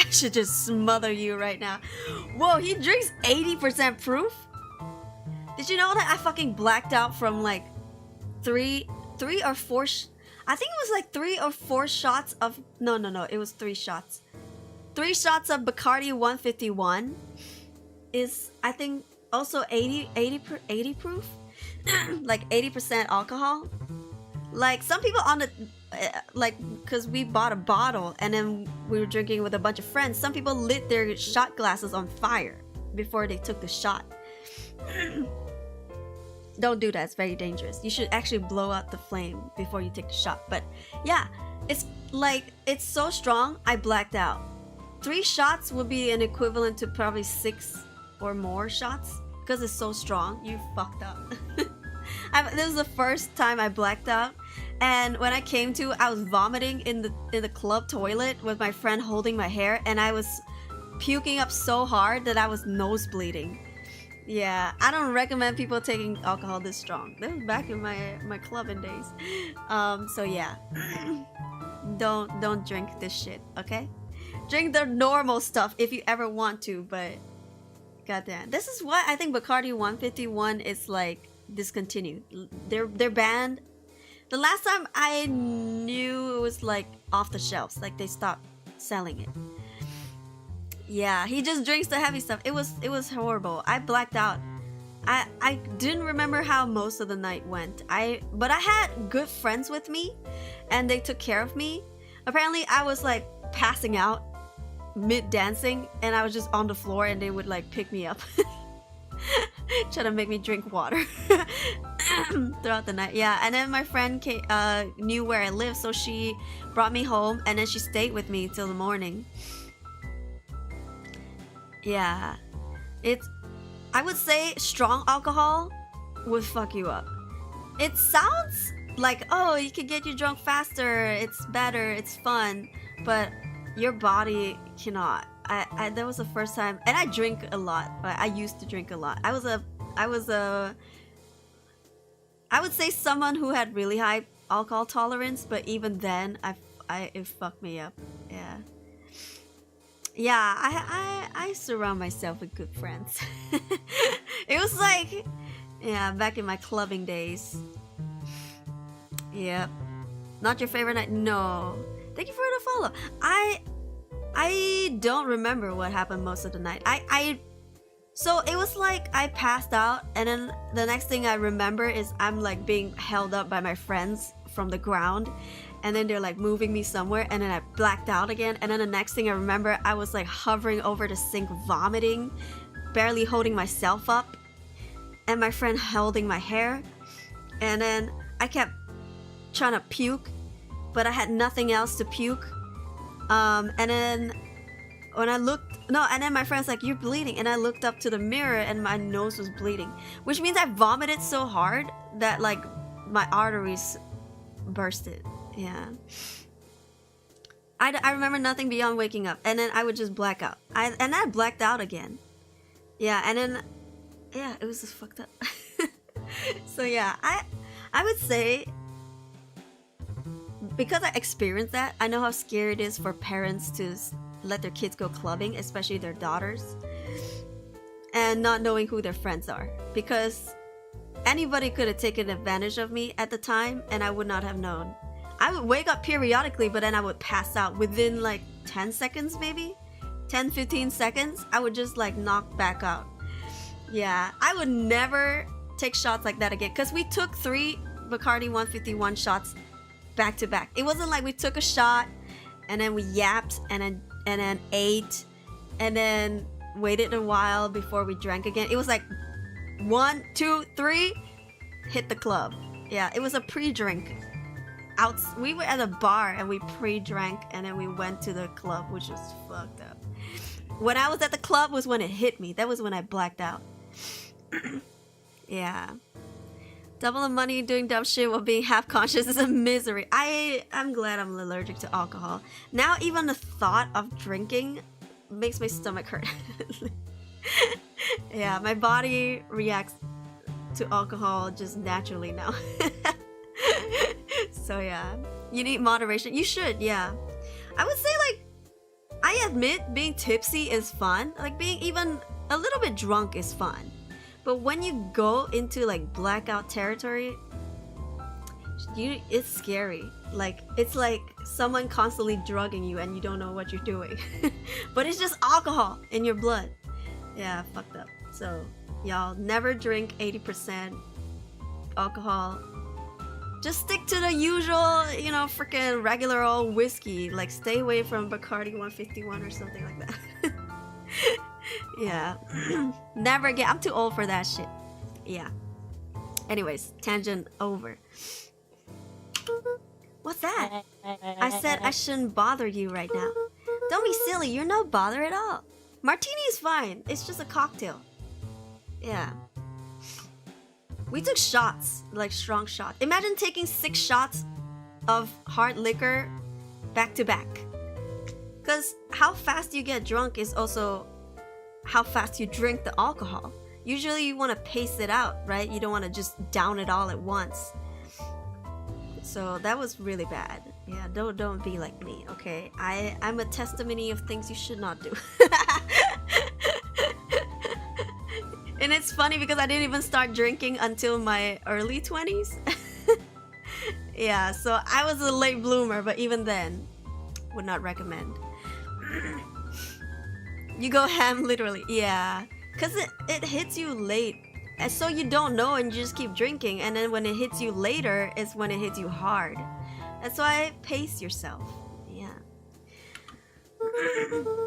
A: should just smother you right now. Whoa, he drinks 80% proof? Did you know that I fucking blacked out from like three or four I think it was like 3 or 4 shots of no, it was 3 shots. 3 shots of Bacardi 151 is I think also 80 proof. Like 80% alcohol. Like some people on the like cuz we bought a bottle and then we were drinking with a bunch of friends. Some people lit their shot glasses on fire before they took the shot. Don't do that, it's very dangerous. You should actually blow out the flame before you take the shot. But yeah, it's like, it's so strong, I blacked out. 3 shots would be an equivalent to probably 6 or more shots. Because it's so strong, you fucked up. This was the first time I blacked out. And when I came to, I was vomiting in the club toilet with my friend holding my hair. And I was puking up so hard that I was nosebleeding. Yeah, I don't recommend people taking alcohol this strong. That was back in my clubbing days. So yeah, don't drink this shit, okay? Drink the normal stuff if you ever want to, but goddamn, this is why I think Bacardi 151 is like discontinued. They're banned. The last time I knew it was like off the shelves, like they stopped selling it. Yeah, he just drinks the heavy stuff. It was horrible. I blacked out. I didn't remember how most of the night went. But I had good friends with me and they took care of me. Apparently I was like passing out mid dancing and I was just on the floor and they would like pick me up. Try to make me drink water. throughout the night. Yeah, and then my friend knew where I live, so she brought me home, and then she stayed with me till the morning. Yeah, I would say strong alcohol would fuck you up. It sounds like, oh, you can get you drunk faster, it's better, it's fun, but your body cannot. That was the first time, and I drink a lot. I used to drink a lot. I would say someone who had really high alcohol tolerance, but even then, it fucked me up. Yeah. Yeah, I surround myself with good friends. It was like, yeah, back in my clubbing days. Yep. Not your favorite night? No. Thank you for the follow. I don't remember what happened most of the night. So it was like I passed out, and then the next thing I remember is I'm like being held up by my friends from the ground, and then they're like moving me somewhere, and then I blacked out again, and then the next thing I remember, I was like hovering over the sink vomiting, barely holding myself up, and my friend holding my hair, and then I kept trying to puke, but I had nothing else to puke. And then when I looked, and then my friend's like, you're bleeding, and I looked up to the mirror and my nose was bleeding, which means I vomited so hard that like my arteries bursted. Yeah. I remember nothing beyond waking up, and then I would just black out. I blacked out again. Yeah, and then yeah, it was just fucked up. So yeah, I would say, because I experienced that, I know how scary it is for parents to let their kids go clubbing, especially their daughters, and not knowing who their friends are, because anybody could have taken advantage of me at the time and I would not have known. I would wake up periodically, but then I would pass out within like 10 seconds, maybe 10-15 seconds. I would just like knock back out. Yeah, I would never take shots like that again, because we took 3 Bacardi 151 shots back to back. It wasn't like we took a shot and then we yapped and then ate and then waited a while before we drank again. It was like 1, 2, 3, hit the club. Yeah, it was a pre-drink. We were at a bar and we pre-drank and then we went to the club, which was fucked up. When I was at the club was when it hit me. That was when I blacked out. Yeah. Double the money doing dumb shit while being half conscious is a misery. I'm glad I'm allergic to alcohol. Now even the thought of drinking makes my stomach hurt. Yeah, my body reacts to alcohol just naturally now. So yeah, you need moderation. You should, yeah. I would say, like, I admit being tipsy is fun. Like, being even a little bit drunk is fun. But when you go into like blackout territory, it's scary. Like, it's like someone constantly drugging you and you don't know what you're doing. But it's just alcohol in your blood. Yeah, fucked up. So y'all never drink 80% alcohol. Just stick to the usual, you know, freaking regular old whiskey. Like, stay away from Bacardi 151 or something like that. Yeah. Never again. I'm too old for that shit. Yeah. Anyways, tangent over. What's that? I said I shouldn't bother you right now. Don't be silly. You're no bother at all. Martini is fine. It's just a cocktail. Yeah. We took shots, like strong shots. Imagine taking 6 shots of hard liquor back to back. Because how fast you get drunk is also how fast you drink the alcohol. Usually you want to pace it out, right? You don't want to just down it all at once. So that was really bad. Yeah, don't be like me, okay? I'm a testimony of things you should not do. And it's funny because I didn't even start drinking until my early 20s. Yeah, so I was a late bloomer, but even then, would not recommend. You go ham literally, yeah. Because it hits you late. And so you don't know and you just keep drinking. And then when it hits you later, is when it hits you hard. That's why pace yourself. Yeah.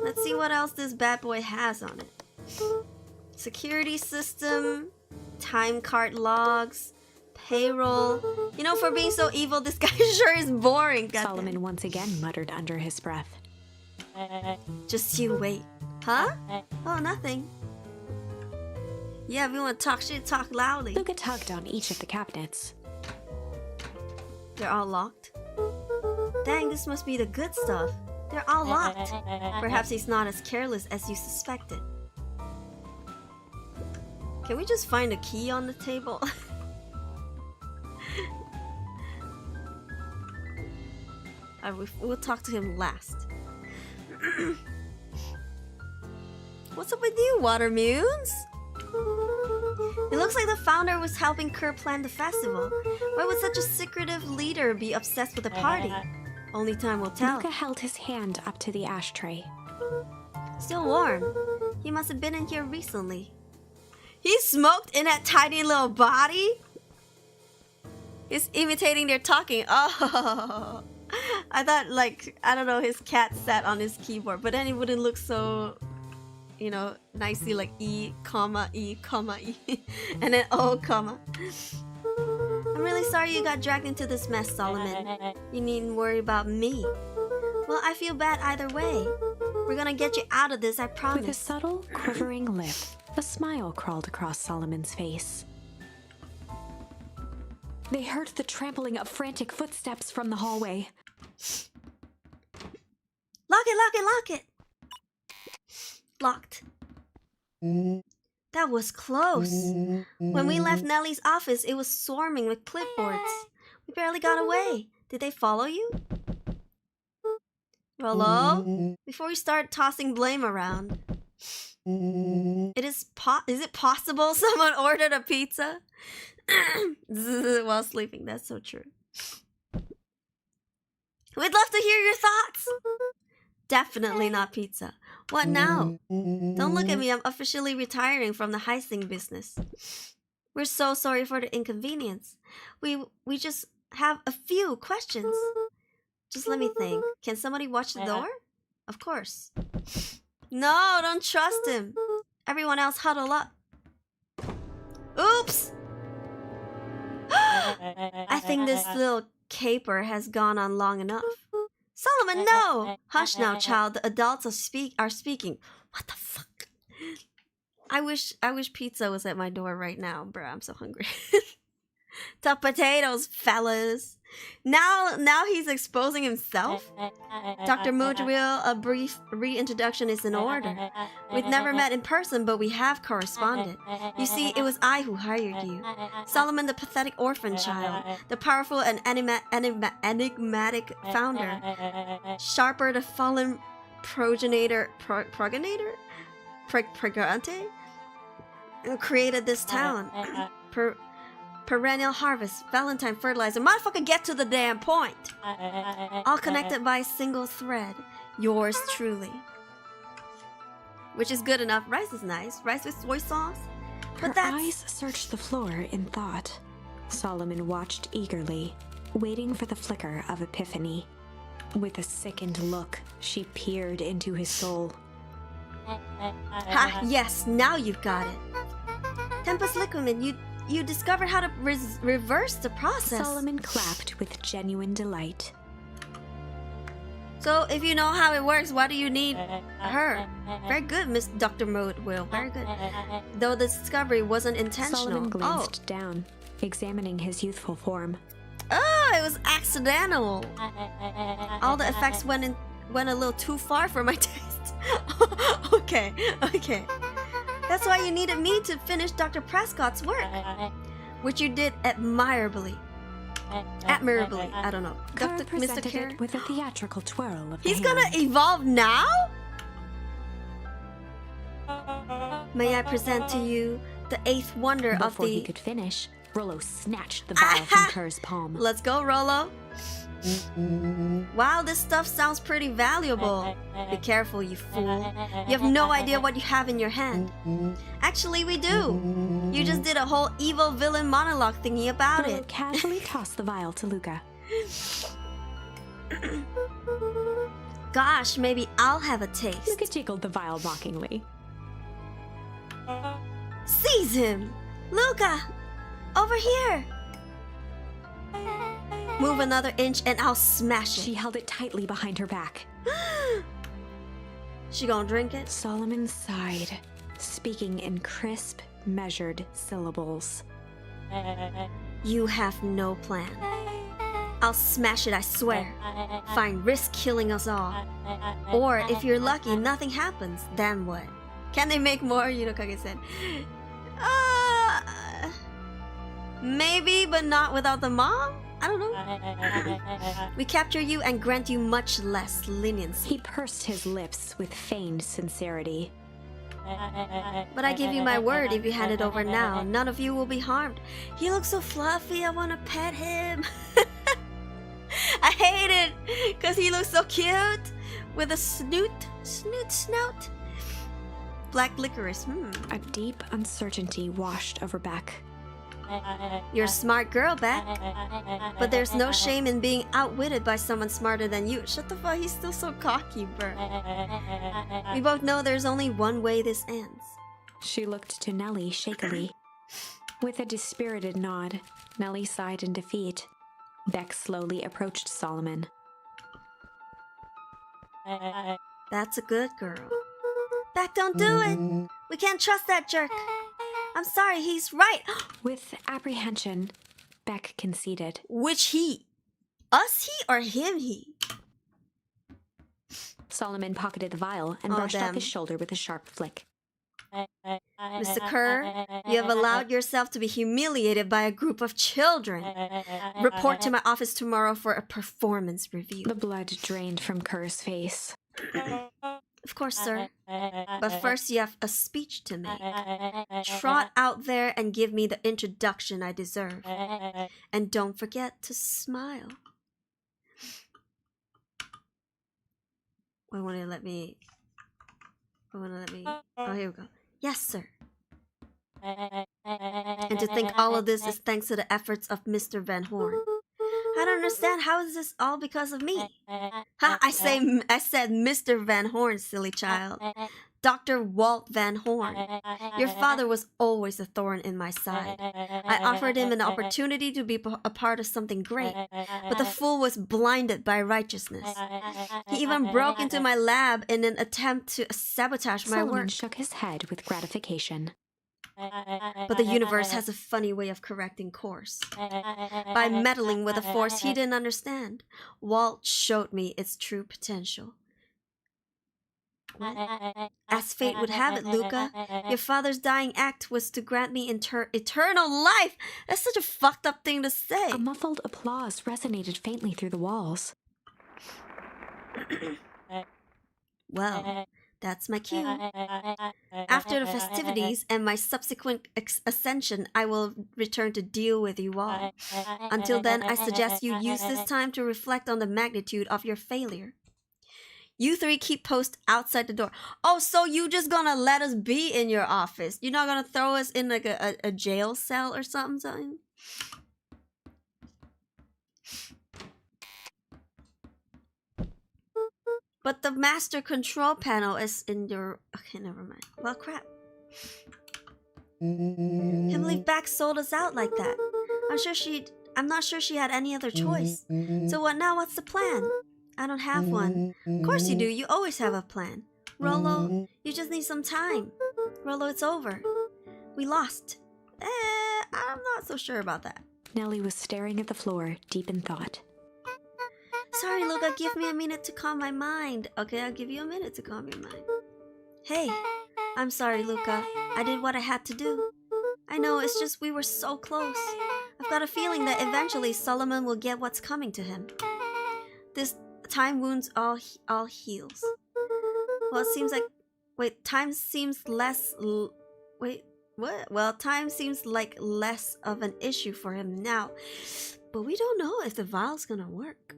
A: Let's see what else this bad boy has on it. Security system, time card logs, Payroll. You know, for being so evil, this guy sure is boring. Goddamn.
B: Solomon once again muttered under his breath.
A: Just you wait. Huh? Oh, nothing. Yeah, if you want to talk shit, talk loudly.
B: Luca tugged on each of the cabinets.
A: They're all locked. Dang, this must be the good stuff. They're all locked. Perhaps he's not as careless as you suspected. Can we just find a key on the table? We'll talk to him last. What's up with you, Watermunes? It looks like the founder was helping Kerr plan the festival. Why would such a secretive leader be obsessed with a party? Only time will tell.
B: Luca held his hand up to the ashtray.
A: Still warm. He must have been in here recently. He smoked in that tiny little body? He's imitating their talking. Oh, I thought, like, I don't know, his cat sat on his keyboard, but then it wouldn't look so, you know, nicely like E, comma, E, comma, E, and then O, comma. I'm really sorry you got dragged into this mess, Solomon. You needn't worry about me. Well, I feel bad either way. We're gonna get you out of this, I promise.
B: With a subtle, quivering lip, a smile crawled across Solomon's face. They heard the trampling of frantic footsteps from the hallway.
A: Lock it, lock it, lock it! Locked. That was close. When we left Nellie's office, it was swarming with clipboards. We barely got away. Did they follow you? Rollo? Before we start tossing blame around. Is it possible someone ordered a pizza? While sleeping, that's so true. We'd love to hear your thoughts. Definitely not pizza. What now? Don't look at me, I'm officially retiring from the heisting business. We're so sorry for the inconvenience. We just have a few questions. Just let me think. Can somebody watch the door? Of course. No, don't trust him. Everyone else huddle up. Oops! I think this little caper has gone on long enough. Solomon, no! Hush now, child. The adults are speaking. What the fuck? I wish pizza was at my door right now, bruh. I'm so hungry. Tough potatoes, fellas. Now he's exposing himself. Dr. Mudrill, a brief reintroduction is in order. We've never met in person, but we have corresponded. You see, it was I who hired you. Solomon, the pathetic orphan child. The powerful and enigmatic founder. Sharper, the fallen progenitor. Pregante? Who created this town. Perennial harvest, Valentine fertilizer. Motherfucker, get to the damn point. All connected by a single thread. Yours truly. Which is good enough. Rice is nice. Rice with soy sauce. But
B: Her eyes searched the floor in thought. Solomon watched eagerly, waiting for the flicker of epiphany. With a sickened look, she peered into his soul.
A: Ha! Yes, now you've got it. Tempus liquid, you discovered how to reverse the process.
B: Solomon clapped with genuine delight.
A: So, if you know how it works, why do you need her? Very good, Miss Dr. Will. Very good. Though the discovery wasn't intentional.
B: Solomon glanced down, examining his youthful form.
A: Oh, it was accidental. All the effects went a little too far for my taste. Okay. That's why you needed me to finish Dr. Prescott's work, which you did admirably. I don't know.
B: Kerr
A: Mr.
B: presented
A: Kerr?
B: it with a theatrical twirl of the
A: He's
B: hand.
A: gonna evolve now? May I present to you the eighth wonder of
B: Before
A: the...
B: he could finish, Rollo snatched the vial from Kerr's palm.
A: Let's go, Rollo. Wow, this stuff sounds pretty valuable. Be careful, you fool. You have no idea what you have in your hand. Actually, we do. You just did a whole evil villain monologue thingy about
B: Rollo
A: it.
B: casually tossed the vial to Luca.
A: Gosh, maybe I'll have a taste.
B: Luca jiggled the vial mockingly.
A: Seize him! Luca! Over here! Move another inch and I'll smash it.
B: She held it tightly behind her back.
A: She gonna drink it?
B: Solomon sighed, speaking in crisp, measured syllables.
A: You have no plan. I'll smash it, I swear. Fine, risk killing us all. Or if you're lucky, nothing happens. Then what? Can they make more? Yunokage said. Maybe, but not without the mom? I don't know. We capture you and grant you much less leniency.
B: He pursed his lips with feigned sincerity.
A: But I give you my word, if you hand it over now, none of you will be harmed. He looks so fluffy, I want to pet him. I hate it, because he looks so cute. With a snout. Black licorice,
B: A deep uncertainty washed over Beck.
A: You're a smart girl, Beck. But there's no shame in being outwitted by someone smarter than you. Shut the fuck, he's still so cocky, bro. We both know there's only one way this ends.
B: She looked to Nellie shakily. With a dispirited nod, Nellie sighed in defeat. Beck slowly approached Solomon.
A: That's a good girl. Beck, don't do it! We can't trust that jerk! I'm sorry, he's right!
B: With apprehension, Beck conceded.
A: Which he? Us he or him he?
B: Solomon pocketed the vial and
A: Oh,
B: brushed
A: damn.
B: off his shoulder with a sharp flick.
A: Mr. Kerr, you have allowed yourself to be humiliated by a group of children. Report to my office tomorrow for a performance review.
B: The blood drained from Kerr's face.
A: Of course, sir. But first you have a speech to make. Trot out there and give me the introduction I deserve. And don't forget to smile. Why won't it let me... Oh, here we go. Yes, sir. And to think all of this is thanks to the efforts of Mr. Van Horn. I don't understand. How is this all because of me? Ha! I said Mr. Van Horn, silly child. Dr. Walt Van Horn. Your father was always a thorn in my side. I offered him an opportunity to be a part of something great, but the fool was blinded by righteousness. He even broke into my lab in an attempt to sabotage my
B: Solomon
A: work.
B: shook his head with gratification.
A: But the universe has a funny way of correcting course. By meddling with a force he didn't understand, Walt showed me its true potential. As fate would have it, Luca, your father's dying act was to grant me eternal life! That's such a fucked up thing to say!
B: A muffled applause resonated faintly through the walls.
A: Well, that's my cue. After the festivities and my subsequent ascension, I will return to deal with you all. Until then, I suggest you use this time to reflect on the magnitude of your failure. You three keep post outside the door. Oh, so you just gonna let us be in your office? You're not gonna throw us in like a jail cell or something? But the master control panel is in your... Okay, never mind. Well, crap. Can't believe Beck sold us out like that. I'm not sure she had any other choice. So what now? What's the plan? I don't have one. Of course you do. You always have a plan. Rolo, you just need some time. Rolo, it's over. We lost. I'm not so sure about that.
B: Nellie was staring at the floor, deep in thought.
A: Sorry, Luca, give me a minute to calm my mind. Okay, I'll give you a minute to calm your mind. Hey, I'm sorry, Luca. I did what I had to do. I know, it's just we were so close. I've got a feeling that eventually Solomon will get what's coming to him. This time wounds all heals. Well, it seems like... Wait, time seems less... Wait, what? Well, time seems like less of an issue for him now. But we don't know if the vial's gonna work.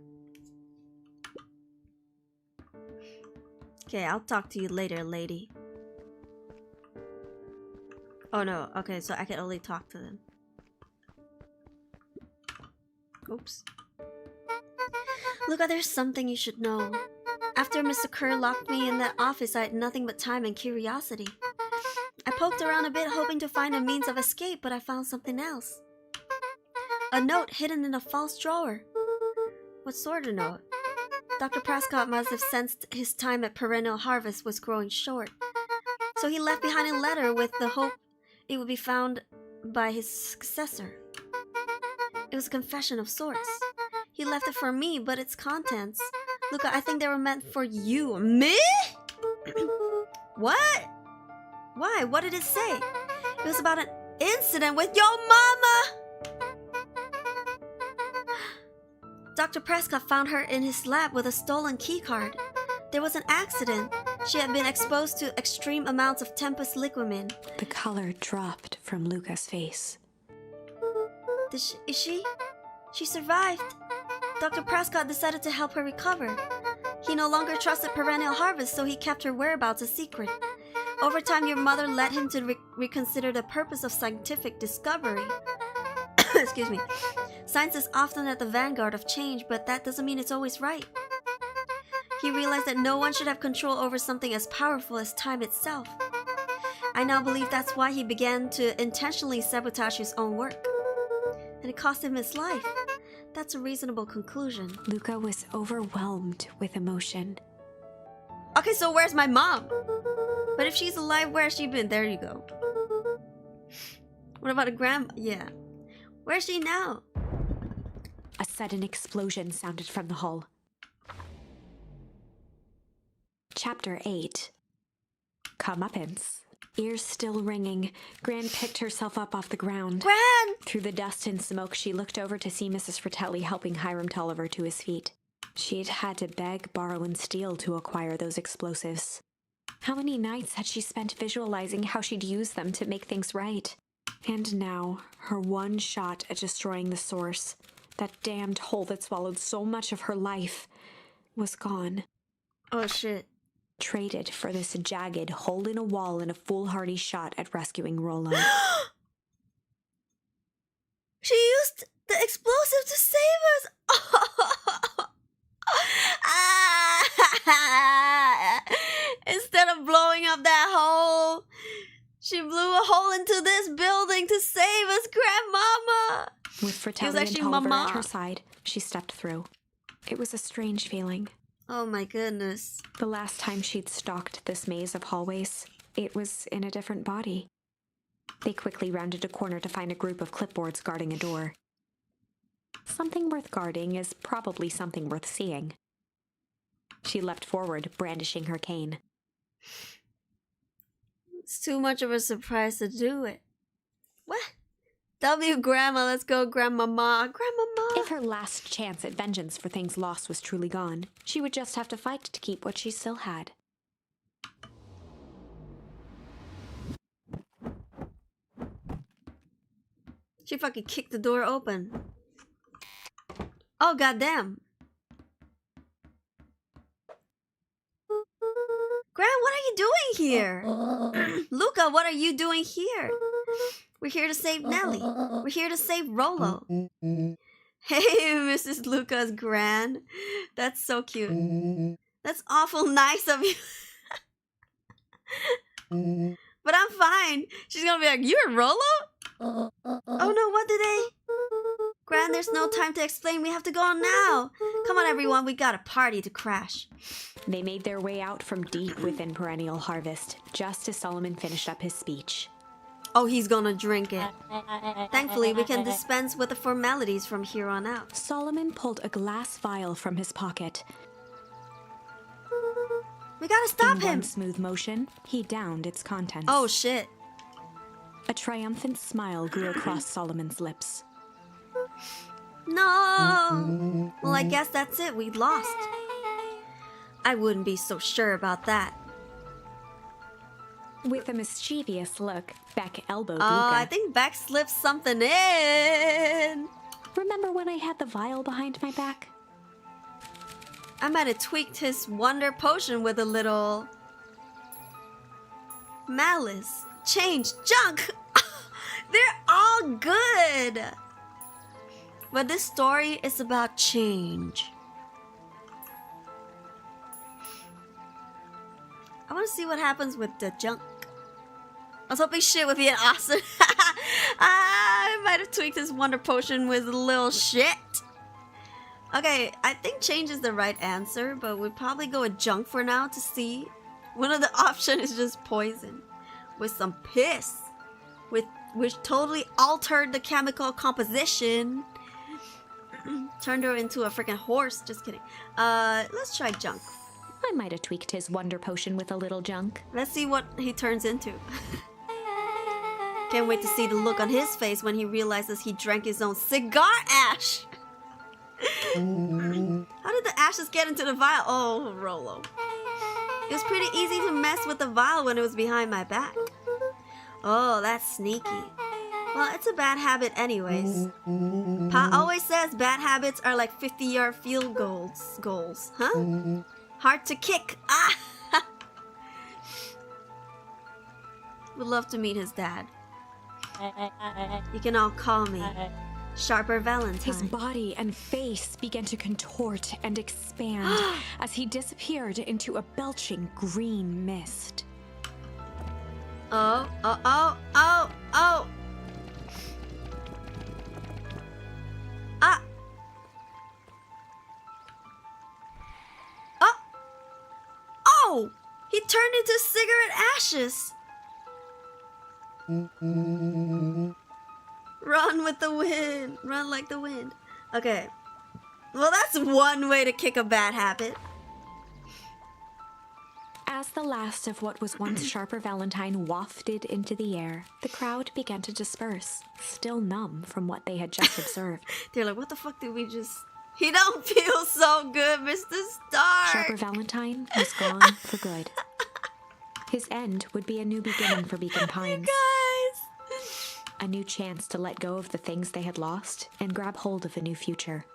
A: Okay, I'll talk to you later, lady. Oh no, okay, so I can only talk to them. Oops. Look, there's something you should know. After Mr. Kerr locked me in that office, I had nothing but time and curiosity. I poked around a bit, hoping to find a means of escape, but I found something else. A note hidden in a false drawer. What sort of note? Dr. Prescott must have sensed his time at Perennial Harvest was growing short. So he left behind a letter with the hope it would be found by his successor. It was a confession of sorts. He left it for me, but its contents... Luca, I think they were meant for you. Me? What? Why? What did it say? It was about an incident with your mama! Dr. Prescott found her in his lab with a stolen keycard. There was an accident. She had been exposed to extreme amounts of Tempus liquamin.
B: The color dropped from Luca's face.
A: Is she? She survived. Dr. Prescott decided to help her recover. He no longer trusted Perennial Harvest, so he kept her whereabouts a secret. Over time, your mother led him to reconsider the purpose of scientific discovery. Excuse me. Science is often at the vanguard of change, but that doesn't mean it's always right. He realized that no one should have control over something as powerful as time itself. I now believe that's why he began to intentionally sabotage his own work. And it cost him his life. That's a reasonable conclusion.
B: Luca was overwhelmed with emotion.
A: Okay, so where's my mom? But if she's alive, where has she been? There you go. What about a grandma? Yeah. Where's she now?
B: A sudden explosion sounded from the hull. Chapter 8. Comeuppance. Ears still ringing, Gran picked herself up off the ground.
A: Gran!
B: Through the dust and smoke, she looked over to see Mrs. Fratelli helping Hiram Tolliver to his feet. She'd had to beg, borrow, and steal to acquire those explosives. How many nights had she spent visualizing how she'd use them to make things right? And now, her one shot at destroying the source, that damned hole that swallowed so much of her life, was gone.
A: Oh shit.
B: Traded for this jagged hole in a wall and a foolhardy shot at rescuing Rollo.
A: She used the explosive to save us! Instead of blowing up that hole, she blew a hole into this building to save us, Grandmama!
B: With Fratelli and Tolliver at her side, she stepped through. It was a strange feeling.
A: Oh my goodness.
B: The last time she'd stalked this maze of hallways, it was in a different body. They quickly rounded a corner to find a group of clipboards guarding a door. Something worth guarding is probably something worth seeing. She leapt forward, brandishing her cane.
A: It's too much of a surprise to do it. What? W, Grandma, let's go, Grandmama. Grandmama!
B: If her last chance at vengeance for things lost was truly gone, she would just have to fight to keep what she still had.
A: She fucking kicked the door open. Oh, goddamn. Gran, what are you doing here? Luca, what are you doing here? We're here to save Nellie. We're here to save Rollo. Hey, Mrs. Luca's Gran. That's so cute. That's awful nice of you. But I'm fine. She's gonna be like, you're Rollo? Oh no, what did they? Gran, there's no time to explain. We have to go now. Come on, everyone. We got a party to crash.
B: They made their way out from deep within Perennial Harvest, just as Solomon finished up his speech.
A: Oh, he's gonna drink it. Thankfully, we can dispense with the formalities from here on out.
B: Solomon pulled a glass vial from his pocket.
A: We gotta stop
B: In
A: him.
B: one smooth motion, he downed its contents.
A: Oh, shit.
B: A triumphant smile grew across Solomon's lips.
A: No! Well, I guess that's it. We lost. I wouldn't be so sure about that.
B: With a mischievous look, Beck elbowed
A: Oh,
B: Luca.
A: I think Beck slipped something in.
B: Remember when I had the vial behind my back?
A: I might have tweaked his wonder potion with a little malice. Change. Junk! They're all good! But this story is about change. I want to see what happens with the junk. I was hoping shit would be an awesome. I might have tweaked his wonder potion with a little shit. Okay, I think change is the right answer, but we'd probably go with junk for now to see. One of the options is just poison. With some piss. Which totally altered the chemical composition. Turned her into a freaking horse. Just kidding. Let's try junk.
B: I might have tweaked his wonder potion with a little junk.
A: Let's see what he turns into. Can't wait to see the look on his face when he realizes he drank his own cigar ash. How did the ashes get into the vial? Oh, Rolo. It was pretty easy to mess with the vial when it was behind my back. Oh, that's sneaky. Well, it's a bad habit anyways. Pa always says bad habits are like 50-yard field goals. Huh? Hard to kick. Ah! Would love to meet his dad. You can all call me Sharper Valentine.
B: His body and face began to contort and expand as he disappeared into a belching green mist.
A: Oh. Ah! Oh! He turned into cigarette ashes! Run with the wind! Run like the wind. Okay. Well, that's one way to kick a bad habit.
B: As the last of what was once Sharper Valentine wafted into the air, the crowd began to disperse, still numb from what they had just observed.
A: They're like, what the fuck did we just... He don't feel so good, Mr. Stark!
B: Sharper Valentine was gone for good. His end would be a new beginning for Beacon Pines.
A: Guys!
B: A new chance to let go of the things they had lost and grab hold of a new future.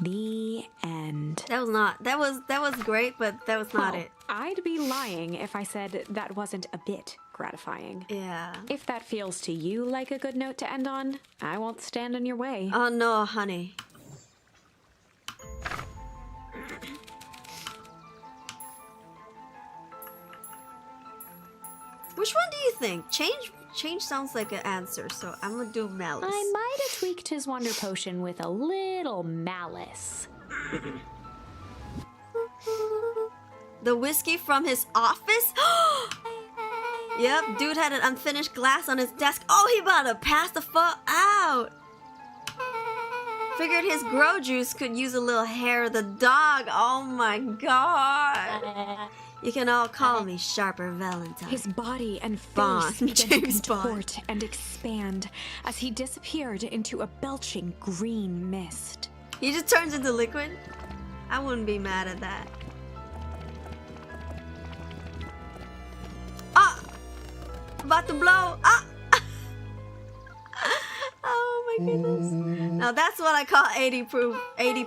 B: The end.
A: That was great, but that was not it.
B: I'd be lying if I said that wasn't a bit gratifying.
A: Yeah.
B: If that feels to you like a good note to end on, I won't stand in your way.
A: Oh no, honey. Which one do you think? Change sounds like an answer, so I'm gonna do malice.
B: I might have tweaked his wonder potion with a little malice.
A: The whiskey from his office? Yep, dude had an unfinished glass on his desk. Oh, he about to pass the fuck out. Figured his grow juice could use a little hair of the dog. Oh my god. You can all call me Sharper Valentine.
B: His body and face
A: Bond.
B: began to
A: James
B: contort and expand as he disappeared into a belching green mist.
A: He just turns into liquid? I wouldn't be mad at that. Ah! About to blow. Ah! Oh my goodness. Now that's what I call 80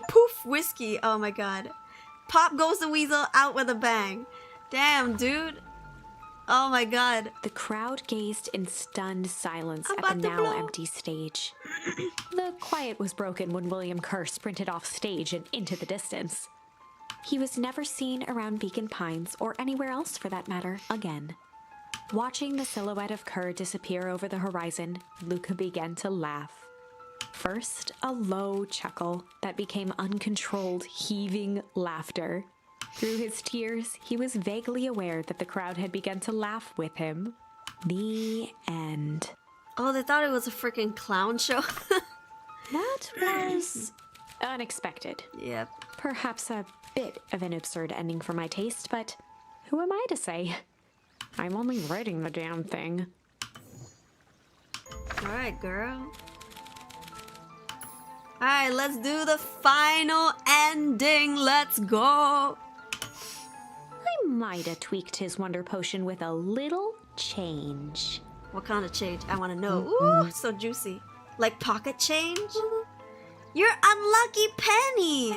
A: poof whiskey. Oh my god. Pop goes the weasel, out with a bang. Damn, dude. Oh my god.
B: The crowd gazed in stunned silence
A: I'm
B: at the
A: about to
B: now
A: blow.
B: empty stage. The quiet was broken when William Kerr sprinted off stage and into the distance. He was never seen around Beacon Pines, or anywhere else for that matter, again. Watching the silhouette of Kerr disappear over the horizon, Luca began to laugh. First, a low chuckle that became uncontrolled, heaving laughter. Through his tears, he was vaguely aware that the crowd had begun to laugh with him. The end.
A: Oh, they thought it was a freaking clown show.
B: That was unexpected.
A: Yep.
B: Perhaps a bit of an absurd ending for my taste, but who am I to say? I'm only writing the damn thing.
A: Alright, girl. Alright, let's do the final ending. Let's go.
B: I might have tweaked his wonder potion with a little change.
A: What kind of change? I want to know. Ooh, so juicy. Like pocket change? Your unlucky penny.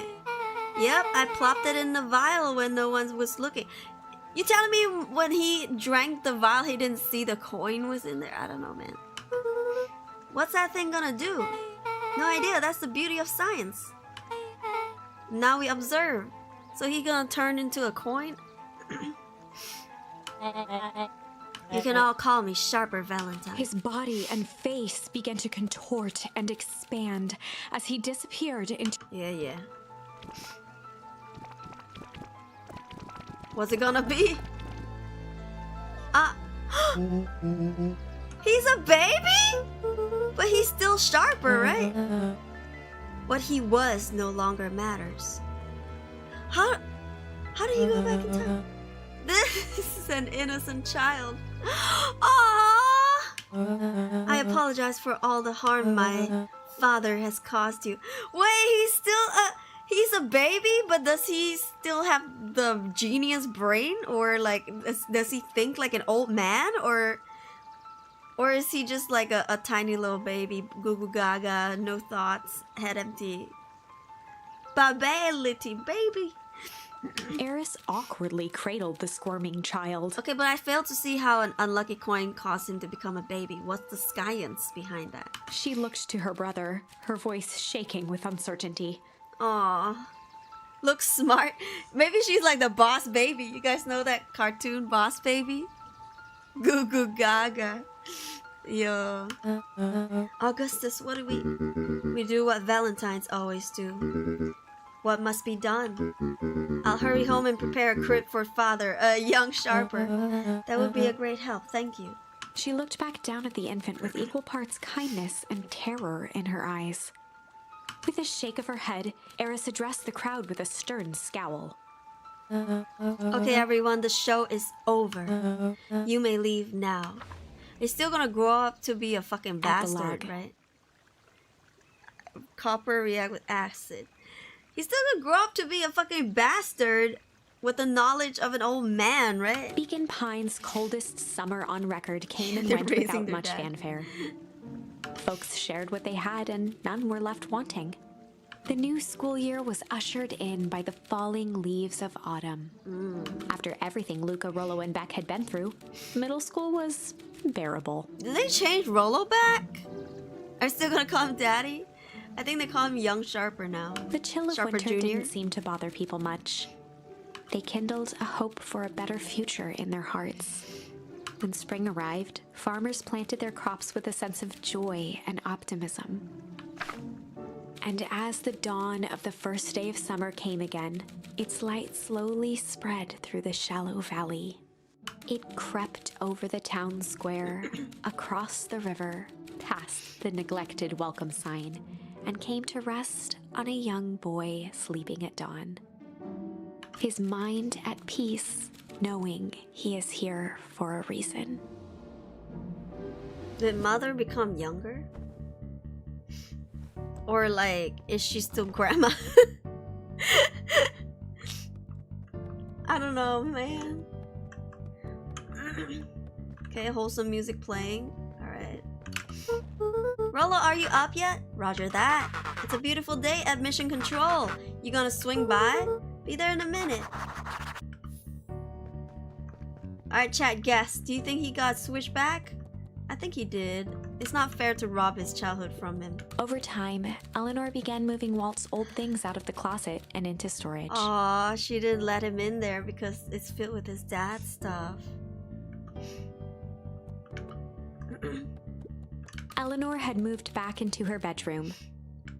A: Yep, I plopped it in the vial when no one was looking. You telling me when he drank the vial, he didn't see the coin was in there? I don't know, man. What's that thing gonna do? No idea. That's the beauty of science. Now we observe. So he gonna turn into a coin? You can all call me Sharper Valentine.
B: His body and face began to contort and expand as he disappeared into...
A: Yeah. What's it gonna be? He's a baby? But he's still sharper, right? What he was no longer matters. How do you go back in time? This is an innocent child. Aww! I apologize for all the harm my father has caused you. Wait, he's a baby, but does he still have the genius brain? Or like, does he think like an old man? Or is he just like a tiny little baby, goo goo gaga, no thoughts, head empty? Babality, baby.
B: Eris awkwardly cradled the squirming child.
A: Okay, but I failed to see how an unlucky coin caused him to become a baby. What's the science behind that?
B: She looked to her brother, her voice shaking with uncertainty.
A: Aw. Looks smart. Maybe she's like the boss baby. You guys know that cartoon Boss Baby? Goo goo gaga. Yo. Augustus, what do we... We do what Valentines always do. What must be done? I'll hurry home and prepare a crib for father, a young sharper. That would be a great help, thank you.
B: She looked back down at the infant with equal parts kindness and terror in her eyes. With a shake of her head, Eris addressed the crowd with a stern scowl.
A: Okay, everyone, the show is over. You may leave now. He's still gonna grow up to be a fucking bastard, right? Copper react with acid. He's still gonna grow up to be a fucking bastard with the knowledge of an old man, right?
B: Beacon Pine's coldest summer on record came and went without much fanfare. Folks shared what they had and none were left wanting. The new school year was ushered in by the falling leaves of autumn. After everything Luca, Rollo, and Beck had been through, middle school was bearable.
A: Did they change Rollo back? Are you still gonna call him Daddy? I think they call him Young Sharper now.
B: The chill of
A: Sharper
B: winter
A: Jr.?
B: didn't seem to bother people much. They kindled a hope for a better future in their hearts. When spring arrived, farmers planted their crops with a sense of joy and optimism. And as the dawn of the first day of summer came again, its light slowly spread through the shallow valley. It crept over the town square, across the river, past the neglected welcome sign, and came to rest on a young boy sleeping at dawn. His mind at peace, knowing he is here for a reason.
A: Did Mother become younger? Or like, is she still grandma? I don't know, man. Okay, wholesome music playing. Alright. Rollo, are you up yet? Roger that. It's a beautiful day at Mission Control. You gonna swing by? Be there in a minute. Alright, chat, guess. Do you think he got switched back? I think he did. It's not fair to rob his childhood from him.
B: Over time, Eleanor began moving Walt's old things out of the closet and into storage.
A: Aw, she didn't let him in there because it's filled with his dad's stuff.
B: Eleanor had moved back into her bedroom.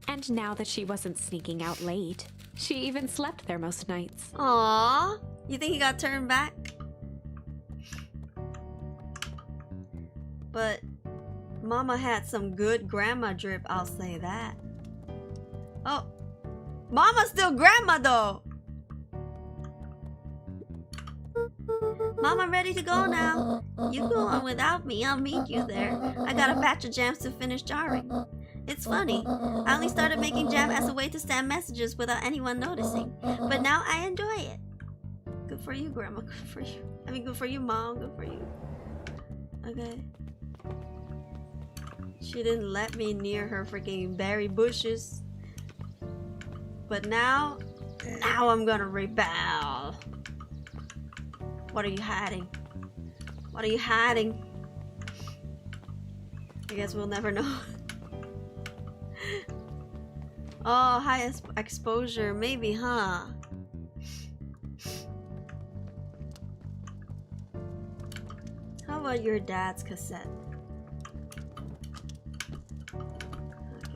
B: And now that she wasn't sneaking out late, she even slept there most nights.
A: Aw, you think he got turned back? But Mama had some good grandma drip, I'll say that. Oh, Mama's still grandma though. Mom, I'm ready to go now. You go on without me, I'll meet you there. I got a batch of jams to finish jarring. It's funny, I only started making jam as a way to send messages without anyone noticing. But now I enjoy it. Good for you, Grandma, good for you. I mean, good for you, Mom, good for you. Okay. She didn't let me near her freaking berry bushes. But now I'm gonna rebel. What are you hiding? What are you hiding? I guess we'll never know. Oh, high exposure, maybe, huh? How about your dad's cassette? I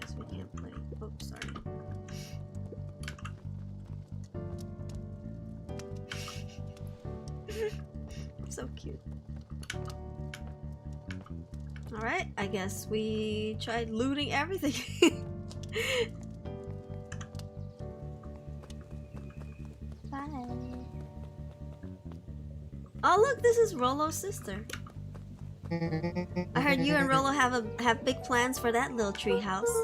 A: guess we can't play. Oops, sorry. So cute. Alright, I guess we tried looting everything. Bye. Oh look, this is Rolo's sister. I heard you and Rolo have big plans for that little tree house.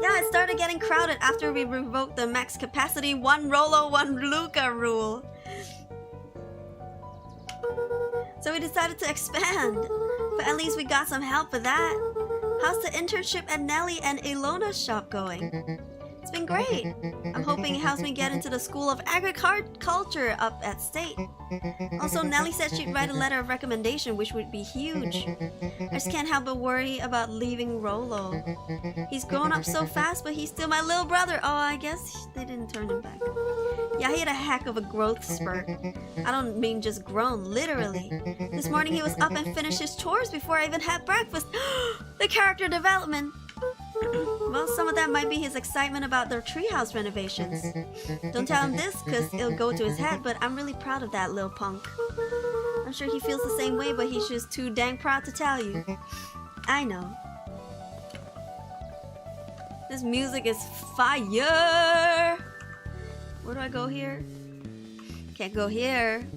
A: Yeah, it started getting crowded after we revoked the max capacity 1 Rolo, 1 Luca rule. So we decided to expand. But at least we got some help with that. How's the internship at Nelly and Ilona's shop going? It's been great. I'm hoping it helps me get into the School of Agriculture up at State. Also, Nelly said she'd write a letter of recommendation, which would be huge. I just can't help but worry about leaving Rolo. He's grown up so fast, but he's still my little brother. Oh, I guess they didn't turn him back. Yeah, he had a heck of a growth spurt. I don't mean just grown, literally. This morning he was up and finished his chores before I even had breakfast. The character development. Well, some of that might be his excitement about their treehouse renovations. Don't tell him this, because it'll go to his head, but I'm really proud of that little punk. I'm sure he feels the same way, but he's just too dang proud to tell you. I know. This music is fire! Where do I go here? Can't go here.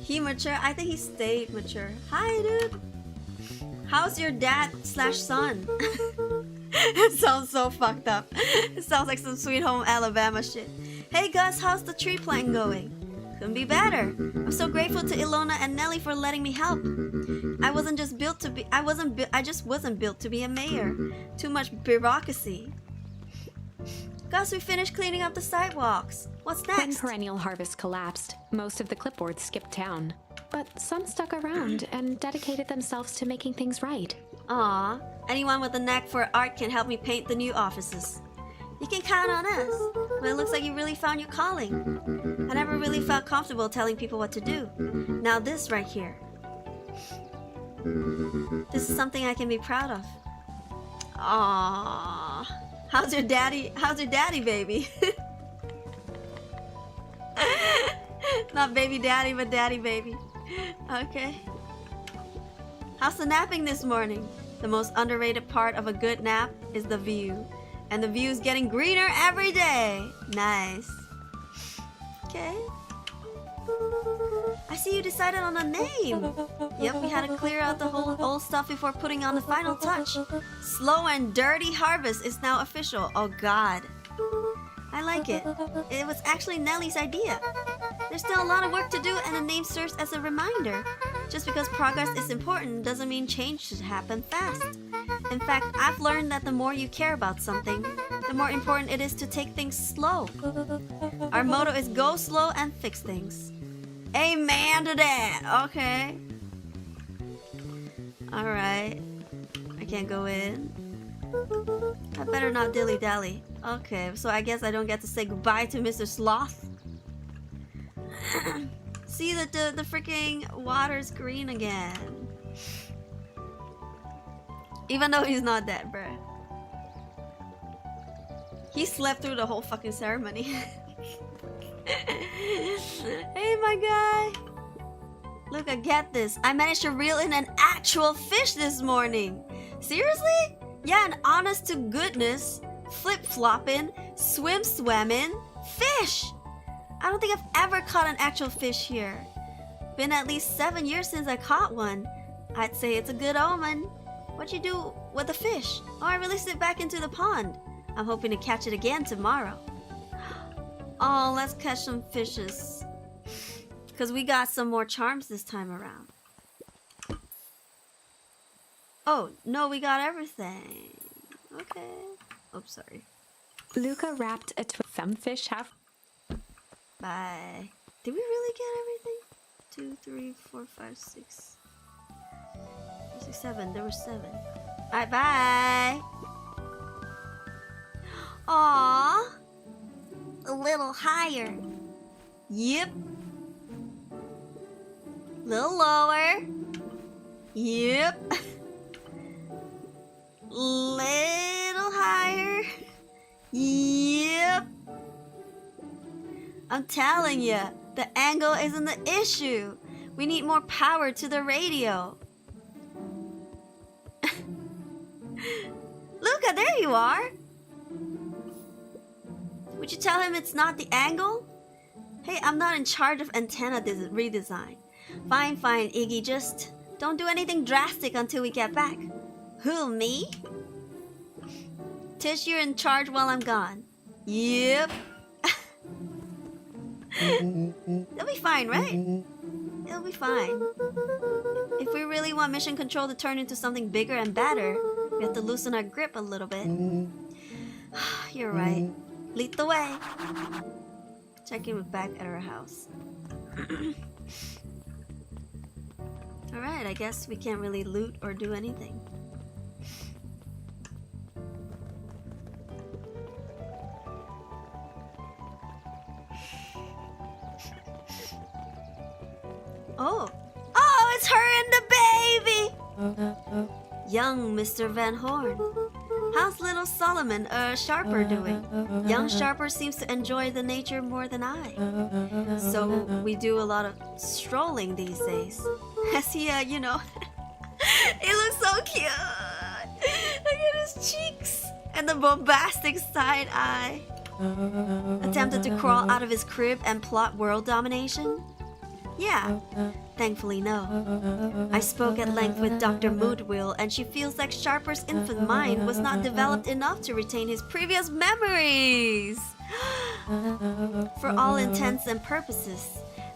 A: He mature? I think he stayed mature. Hi, dude! How's your dad/son? It sounds so fucked up. It sounds like some Sweet Home Alabama shit. Hey Gus, how's the tree plant going? Couldn't be better. I'm so grateful to Ilona and Nelly for letting me help. I just wasn't built to be a mayor. Too much bureaucracy. Gus, we finished cleaning up the sidewalks. What's next?
B: When perennial harvest collapsed, most of the clipboards skipped town. But some stuck around and dedicated themselves to making things right.
A: Aw, anyone with a knack for art can help me paint the new offices. You can count on us. But it looks like you really found your calling. I never really felt comfortable telling people what to do. Now this right here. This is something I can be proud of. Aww. How's your daddy? How's your daddy, baby? Not baby daddy, but daddy baby. Okay. How's the napping this morning? The most underrated part of a good nap is the view. And the view's getting greener every day. Nice. Okay. I see you decided on a name. Yep, we had to clear out the whole old stuff before putting on the final touch. Slow and Dirty Harvest is now official. Oh god. I like it. It was actually Nelly's idea. There's still a lot of work to do and the name serves as a reminder. Just because progress is important doesn't mean change should happen fast. In fact, I've learned that the more you care about something, the more important it is to take things slow. Our motto is go slow and fix things. Amen to that. Okay. Alright. I can't go in. I better not dilly-dally. Okay, so I guess I don't get to say goodbye to Mr. Sloth. See that the freaking water's green again. Even though he's not dead, bruh. He slept through the whole fucking ceremony. Hey, my guy. Look, I get this. I managed to reel in an actual fish this morning. Seriously? Yeah, an honest to goodness, flip-flopping, swim-swimming fish. I don't think I've ever caught an actual fish here. Been at least 7 years since I caught one. I'd say it's a good omen. What'd you do with the fish? Oh, I released it back into the pond. I'm hoping to catch it again tomorrow. Oh, let's catch some fishes. Because we got some more charms this time around. Oh, no, we got everything. Okay. Oops, sorry.
B: Luca wrapped a femfish half.
A: Bye. Did we really get everything? 2, 3, 4, 5, 6. 6, 7. There were 7. Alright, bye. Aww. A little higher. Yep. Little lower. Yep. Little higher. Yep. I'm telling you, The angle isn't the issue. We need more power to the radio. Luca, there you are. Would you tell him it's not the angle? Hey, I'm not in charge of antenna redesign. Fine, Iggy, just don't do anything drastic until we get back. Who, me? Tish, you're in charge while I'm gone. Yep. It'll be fine, right? It'll be fine. If we really want mission control to turn into something bigger and better, we have to loosen our grip a little bit. You're right. Lead the way. Checking back at our house. Alright, I guess we can't really loot or do anything. Oh! Oh, it's her and the baby! Young Mr. Van Horn. How's little Solomon, Sharper, doing? Young Sharper seems to enjoy the nature more than I. So we do a lot of strolling these days. As he, you know... He looks so cute! Look at his cheeks! And the bombastic side eye. Attempted to crawl out of his crib and plot world domination? Yeah, thankfully no. I spoke at length with Dr. Moodwheel, and she feels like Sharper's infant mind was not developed enough to retain his previous memories. For all intents and purposes,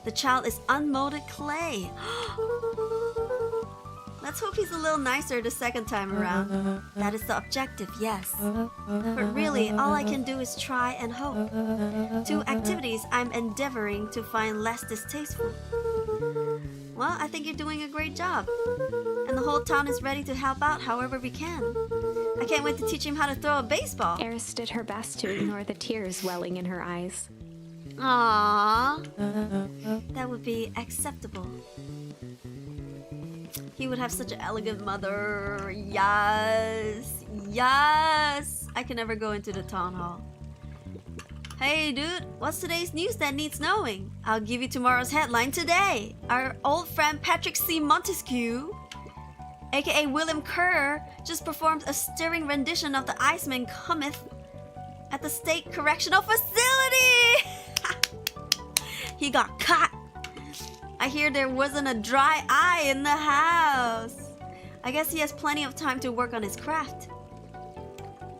A: the child is unmolded clay. Let's hope he's a little nicer the second time around. That is the objective, yes. But really, all I can do is try and hope. 2 activities I'm endeavoring to find less distasteful. Well, I think you're doing a great job. And the whole town is ready to help out however we can. I can't wait to teach him how to throw a baseball.
B: Eris did her best to ignore the tears welling in her eyes.
A: Aww. That would be acceptable. He would have such an elegant mother. Yes. Yes. I can never go into the town hall. Hey dude, what's today's news that needs knowing? I'll give you tomorrow's headline today. Our old friend Patrick C. Montesquieu, aka William Kerr, just performed a stirring rendition of The Iceman Cometh at the State Correctional Facility. He got caught. I hear there wasn't a dry eye in the house. I guess he has plenty of time to work on his craft.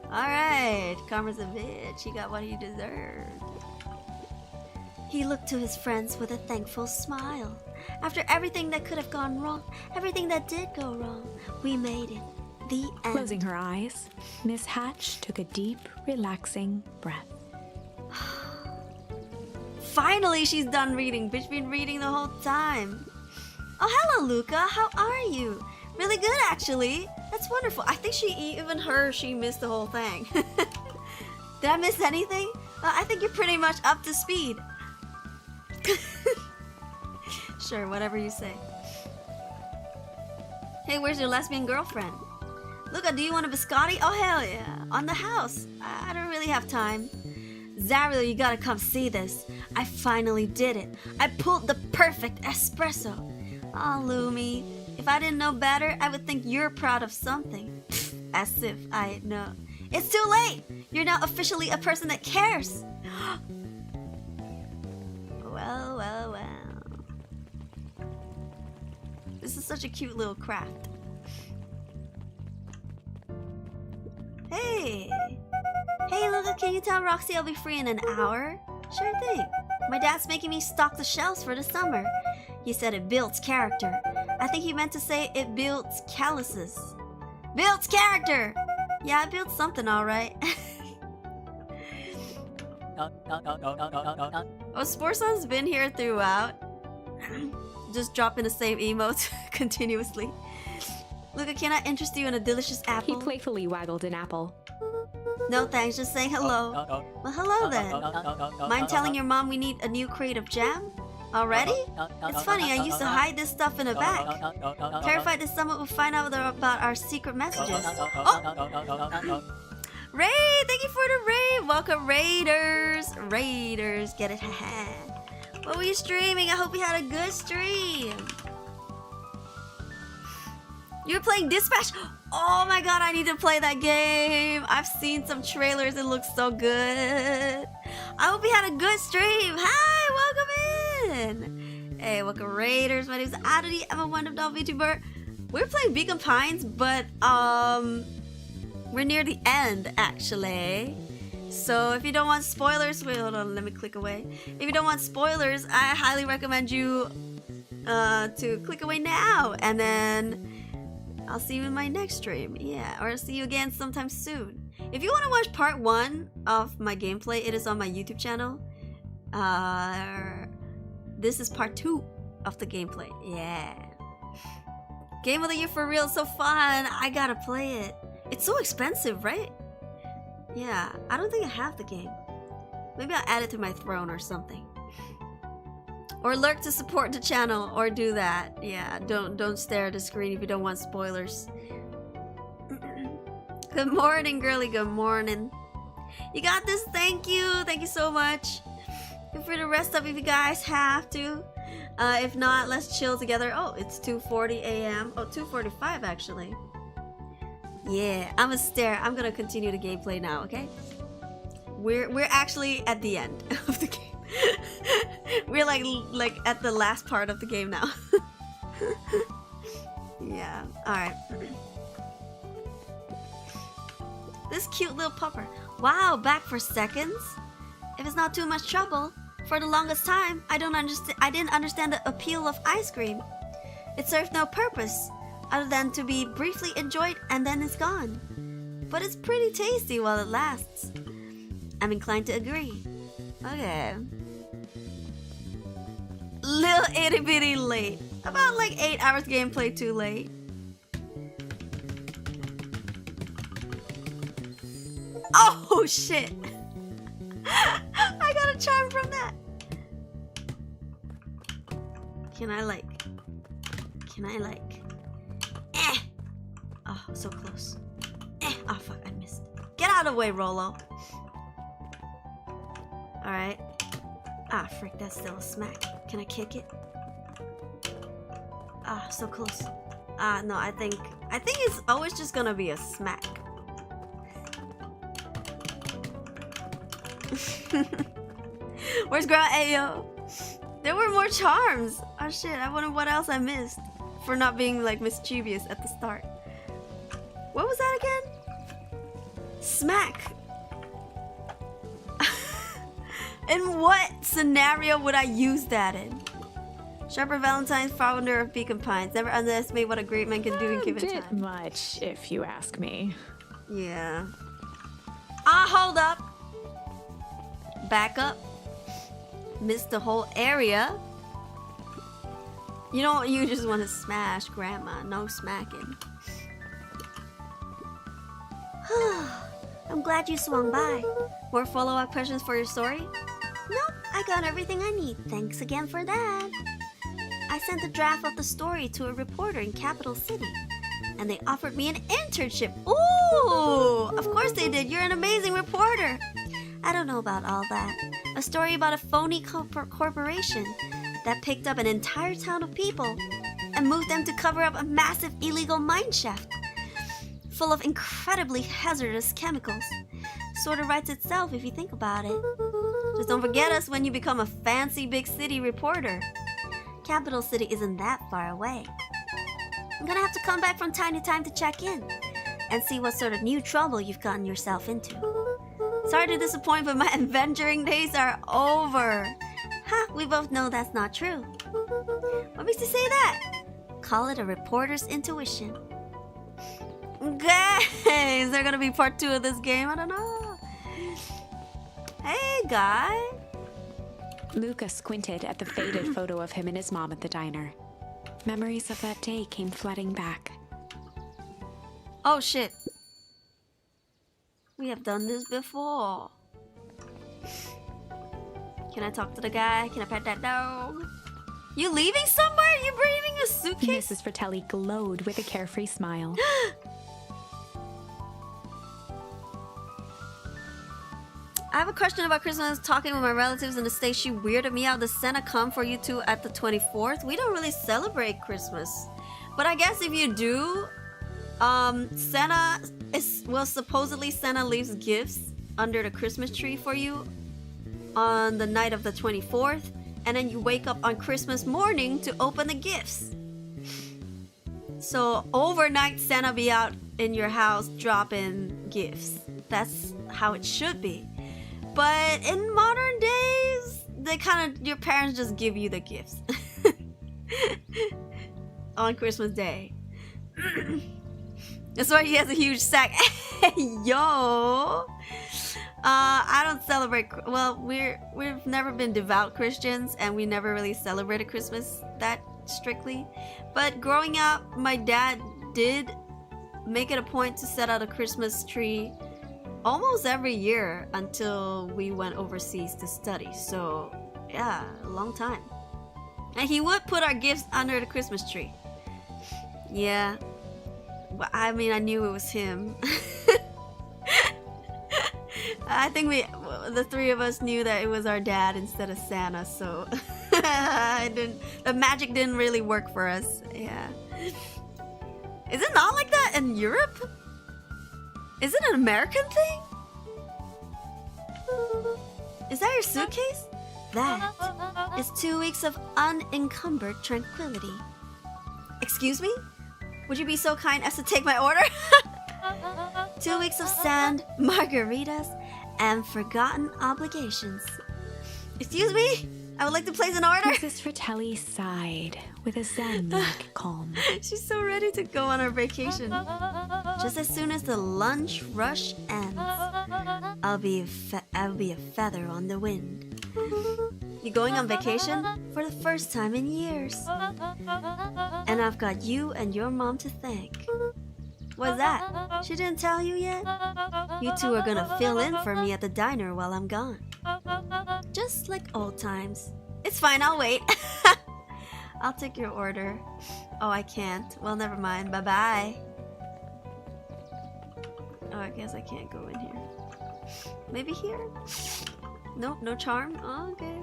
A: Alright, karma's a bitch. He got what he deserved. He looked to his friends with a thankful smile. After everything that could have gone wrong, everything that did go wrong, we made it. The end.
B: Closing her eyes, Miss Hatch took a deep, relaxing breath.
A: Finally, she's done reading. Bitch been reading the whole time. Oh, hello, Luca. How are you? Really good, actually. That's wonderful. I think she missed the whole thing. Did I miss anything? I think you're pretty much up to speed. Sure, whatever you say. Hey, where's your lesbian girlfriend? Luca, do you want a biscotti? Oh, hell yeah. On the house. I don't really have time. Zarilo, you gotta come see this. I finally did it. I pulled the perfect espresso. Oh, Lumi. If I didn't know better, I would think you're proud of something. As if I know. It's too late! You're now officially a person that cares! Well, well, well. This is such a cute little craft. Hey! Hey, Luca, can you tell Roxy I'll be free in an hour? Sure thing. My dad's making me stock the shelves for the summer. He said it builds character. I think he meant to say it builds calluses. Builds character! Yeah, it builds something, alright. Oh, Sporson's been here throughout. Just dropping the same emotes continuously. Luca, can I interest you in a delicious apple?
B: He playfully waggled an apple.
A: No thanks, just saying hello. Well, hello then. Mind telling your mom we need a new crate of jam? Already? It's funny, I used to hide this stuff in the back. Terrified that someone would find out about our secret messages. Oh! Ray, thank you for the raid! Welcome, Raiders! Raiders, get it? What were you streaming? I hope you had a good stream. You're playing Dispatch? Oh my god, I need to play that game. I've seen some trailers. It looks so good. I hope you had a good stream. Hi, welcome in. Hey, welcome Raiders. My name is Aruri. I'm a wonderful VTuber. We're playing Beacon Pines, but we're near the end actually. So if you don't want spoilers, wait, hold on, let me click away. If you don't want spoilers, I highly recommend you to click away now, and then I'll see you in my next stream. Yeah, or I'll see you again sometime soon. If you want to watch part 1 of my gameplay, it is on my YouTube channel. This is part 2 of the gameplay. Yeah. Game of the year for real, so fun. I gotta play it. It's so expensive, right? Yeah, I don't think I have the game. Maybe I'll add it to my throne or something. Or lurk to support the channel, or do that. Yeah, don't stare at the screen if you don't want spoilers. Good morning, girly. Good morning. You got this. Thank you. Thank you so much. Feel free to rest up if you guys have to. If not, let's chill together. Oh, it's 2:40 a.m. Oh, 2:45 actually. Yeah, I'm gonna stare. I'm gonna continue the gameplay now. Okay. We're actually at the end of the game. We're like at the last part of the game now. Yeah. All right. This cute little pupper. Wow, back for seconds. If it's not too much trouble, for the longest time, I didn't understand the appeal of ice cream. It served no purpose other than to be briefly enjoyed and then it's gone. But it's pretty tasty while it lasts. I'm inclined to agree. Okay. Little itty bitty late. About like 8 hours gameplay too late. Oh shit! I got a charm from that. Can I like? Eh! Oh, so close. Eh! Oh fuck, I missed. Get out of the way, Rolo. Alright. Ah, frick, that's still a smack. Can I kick it? Ah, so close. Ah, no, I think it's always just gonna be a smack. Where's Girl Ayo? There were more charms. Oh shit, I wonder what else I missed for not being like mischievous at the start. What was that again? Smack. In what scenario would I use that in? Sharper Valentine's, founder of Beacon Pines. Never underestimate what a great man can do in given
B: Bit
A: time.
B: much, if you ask me.
A: Yeah. Ah, hold up. Back up. Missed the whole area. You know what? You just want to smash Grandma. No smacking. I'm glad you swung by. More follow-up questions for your story? Nope, I got everything I need. Thanks again for that. I sent a draft of the story to a reporter in Capital City, and they offered me an internship. Ooh, of course they did. You're an amazing reporter. I don't know about all that. A story about a phony corporation that picked up an entire town of people and moved them to cover up a massive illegal mine shaft full of incredibly hazardous chemicals. Sort of writes itself if you think about it. Just don't forget us when you become a fancy big city reporter. Capital City isn't that far away. I'm gonna have to come back from time to time to check in and see what sort of new trouble you've gotten yourself into. Sorry to disappoint, but my adventuring days are over. Ha, we both know that's not true. What makes you say that? Call it a reporter's intuition. Okay, is there gonna be part 2 of this game? I don't know. Hey, guy.
B: Luca squinted at the faded photo of him and his mom at the diner. Memories of that day came flooding back.
A: Oh shit. We have done this before. Can I talk to the guy? Can I pet that dog? You leaving somewhere? You bringing a suitcase?
B: Mrs. Fratelli glowed with a carefree smile.
A: I have a question about Christmas. Talking with my relatives in the States, she weirded me out. Does Santa come for you too at the 24th? We don't really celebrate Christmas. But I guess if you do, Santa is, well, supposedly Santa leaves gifts under the Christmas tree for you on the night of the 24th. And then you wake up on Christmas morning to open the gifts. So overnight, Santa be out in your house dropping gifts. That's how it should be. But in modern days, they kind of, your parents just give you the gifts on Christmas Day. That's why he has a huge sack. Yo. I don't celebrate. Well, we've never been devout Christians, and we never really celebrated Christmas that strictly. But growing up, my dad did make it a point to set out a Christmas tree almost every year until we went overseas to study. So yeah, a long time. And he would put our gifts under the Christmas tree. Yeah, but I mean, I knew it was him. I think the three of us knew that it was our dad instead of Santa, so the magic didn't really work for us. Yeah. Is it not like that in Europe? Is it an American thing? Is that your suitcase? That is 2 weeks of unencumbered tranquility. Excuse me? Would you be so kind as to take my order? 2 weeks of sand, margaritas, and forgotten obligations. Excuse me? I would like to place an order.
B: Mrs. Fratelli sighed with a zen-like calm.
A: She's so ready to go on her vacation. Just as soon as the lunch rush ends, I'll be a feather on the wind. You going on vacation? For the first time in years. And I've got you and your mom to thank. What's that? She didn't tell you yet? You two are gonna fill in for me at the diner while I'm gone. Just like old times. It's fine, I'll wait. I'll take your order. Oh, I can't. Well, never mind. Bye-bye. Oh, I guess I can't go in here. Maybe here? Nope, no charm? Oh, okay.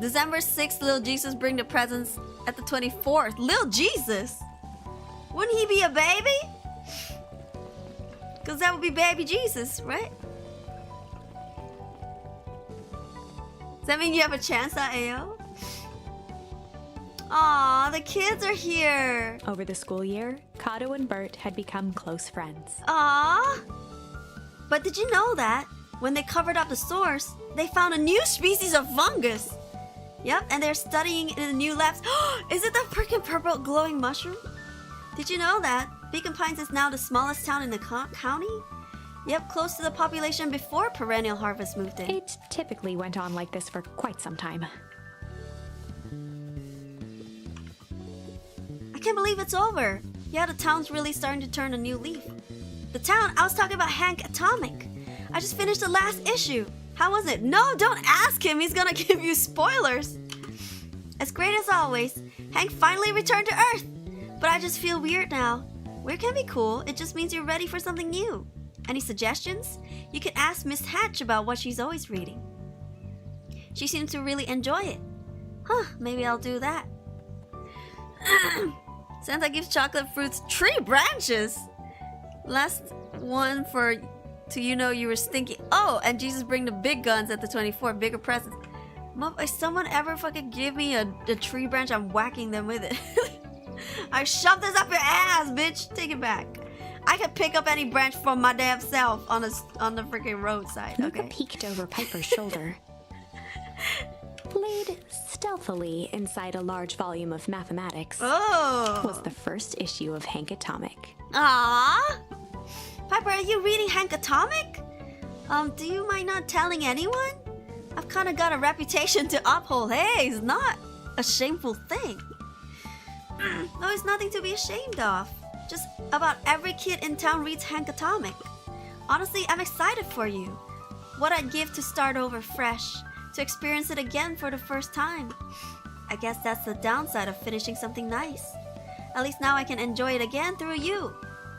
A: December 6th, Lil Jesus bring the presents at the 24th. Lil Jesus? Wouldn't he be a baby? Because that would be baby Jesus, right? Does that mean you have a chance at AO? Aw, the kids are here.
B: Over the school year, Kato and Bert had become close friends.
A: Aw. But did you know that when they covered up the source, they found a new species of fungus? Yep, and they're studying in the new labs. Is it the freaking purple glowing mushroom? Did you know that Beacon Pines is now the smallest town in the county? Yep, close to the population before Perennial Harvest moved in.
B: It typically went on like this for quite some time.
A: I can't believe it's over. Yeah, the town's really starting to turn a new leaf. The town? I was talking about Hank Atomic. I just finished the last issue. How was it? No, don't ask him. He's gonna give you spoilers. As great as always, Hank finally returned to Earth. But I just feel weird now. Weird can be cool. It just means you're ready for something new. Any suggestions? You can ask Miss Hatch about what she's always reading. She seems to really enjoy it. Huh, maybe I'll do that. Santa gives chocolate fruits 3 branches. Last one for to you know you were stinky. Oh, and Jesus bring the big guns at the 24th, bigger presents. If someone ever fucking give me a tree branch, I'm whacking them with it. I shove this up your ass, bitch. Take it back. I could pick up any branch from my damn self on the freaking roadside.
B: Luca
A: Okay.
B: peeked over Piper's shoulder. Played stealthily inside a large volume of mathematics.
A: Oh.
B: Was the first issue of Hank Atomic.
A: Aww. Piper, are you reading Hank Atomic? Do you mind not telling anyone? I've kind of got a reputation to uphold. Hey, it's not a shameful thing. No, it's nothing to be ashamed of. Just about every kid in town reads Hank Atomic. Honestly, I'm excited for you. What I'd give to start over fresh, to experience it again for the first time. I guess that's the downside of finishing something nice. At least now I can enjoy it again through you.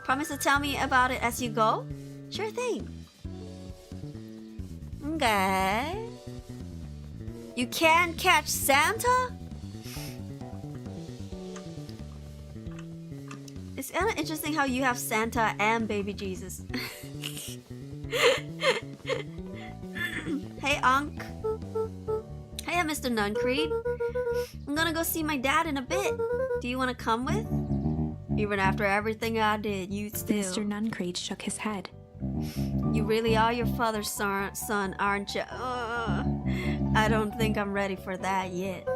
A: Promise to tell me about it as you go? Sure thing. Okay. You can catch Santa? It's kind of interesting how you have Santa and baby Jesus. Hey, Unc. Hey, Mr. Nuncreed. I'm gonna go see my dad in a bit. Do you want to come with? Even after everything I did, you still...
B: Mr. Nuncreed shook his head.
A: You really are your father's son, aren't you? I don't think I'm ready for that yet.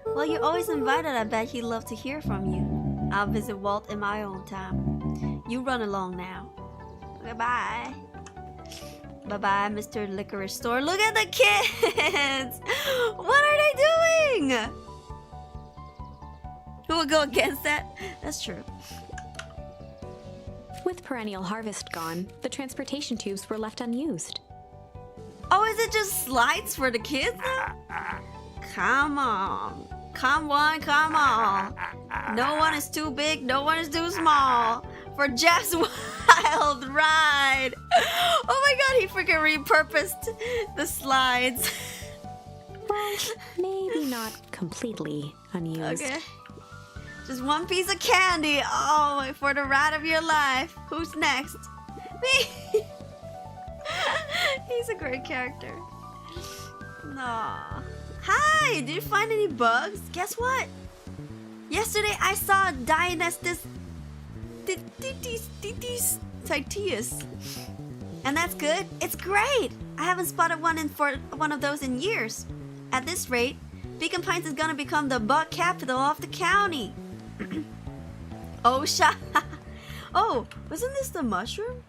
A: Well, you're always invited. I bet he'd love to hear from you. I'll visit Walt in my own time. You run along now. Goodbye. Bye-bye, Mr. Licorice Store. Look at the kids! What are they doing? Who would go against that? That's true.
B: With perennial harvest gone, the transportation tubes were left unused.
A: Oh, is it just slides for the kids now? Come on. Come on, come on. No one is too big, no one is too small for Jeff's wild ride. Oh my god, he freaking repurposed the slides.
B: Well, maybe not completely unused.
A: Okay. Just one piece of candy. Oh, for the ride of your life. Who's next? Me. He's a great character. No. Hi, did you find any bugs? Guess what? Yesterday I saw Dionysus Titius. And that's good? It's great! I haven't spotted one of those in years. At this rate, Beacon Pines is gonna become the bug capital of the county. Oh, oh, wasn't this the mushroom?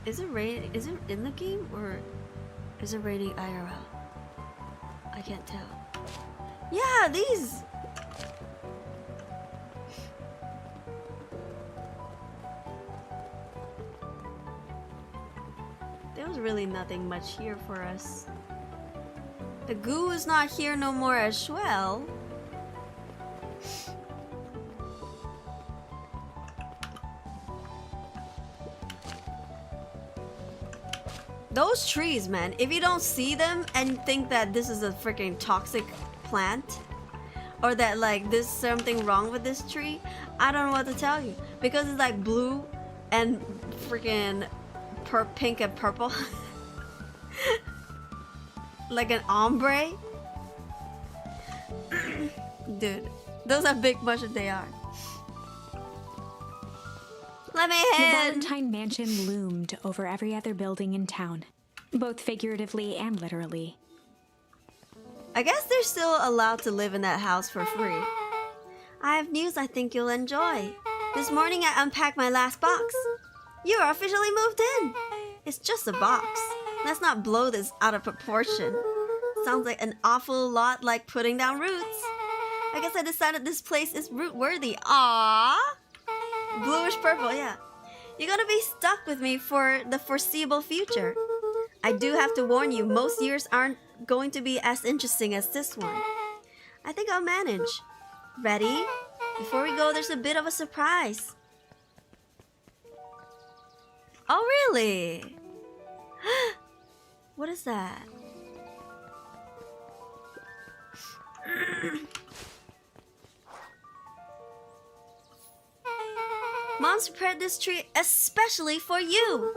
A: Is it raining? Is it in the game or is it raining IRL? I can't tell. Yeah, these. There was really nothing much here for us. The goo is not here no more as well. Those trees, man, if you don't see them and think that this is a freaking toxic plant or that like there's something wrong with this tree, I don't know what to tell you, because it's like blue and freaking pink and purple. Like an ombre. Dude, those are big mushrooms, they are. Let me
B: The
A: in.
B: Valentine Mansion loomed over every other building in town, both figuratively and literally.
A: I guess they're still allowed to live in that house for free. I have news I think you'll enjoy. This morning I unpacked my last box. You are officially moved in. It's just a box. Let's not blow this out of proportion. Sounds like an awful lot like putting down roots. I guess I decided this place is root worthy. Aww. Bluish purple, yeah. You're gonna be stuck with me for the foreseeable future. I do have to warn you, most years aren't going to be as interesting as this one. I think I'll manage. Ready? Before we go, there's a bit of a surprise. Oh, really? What is that? Mom's prepared this tree especially for you.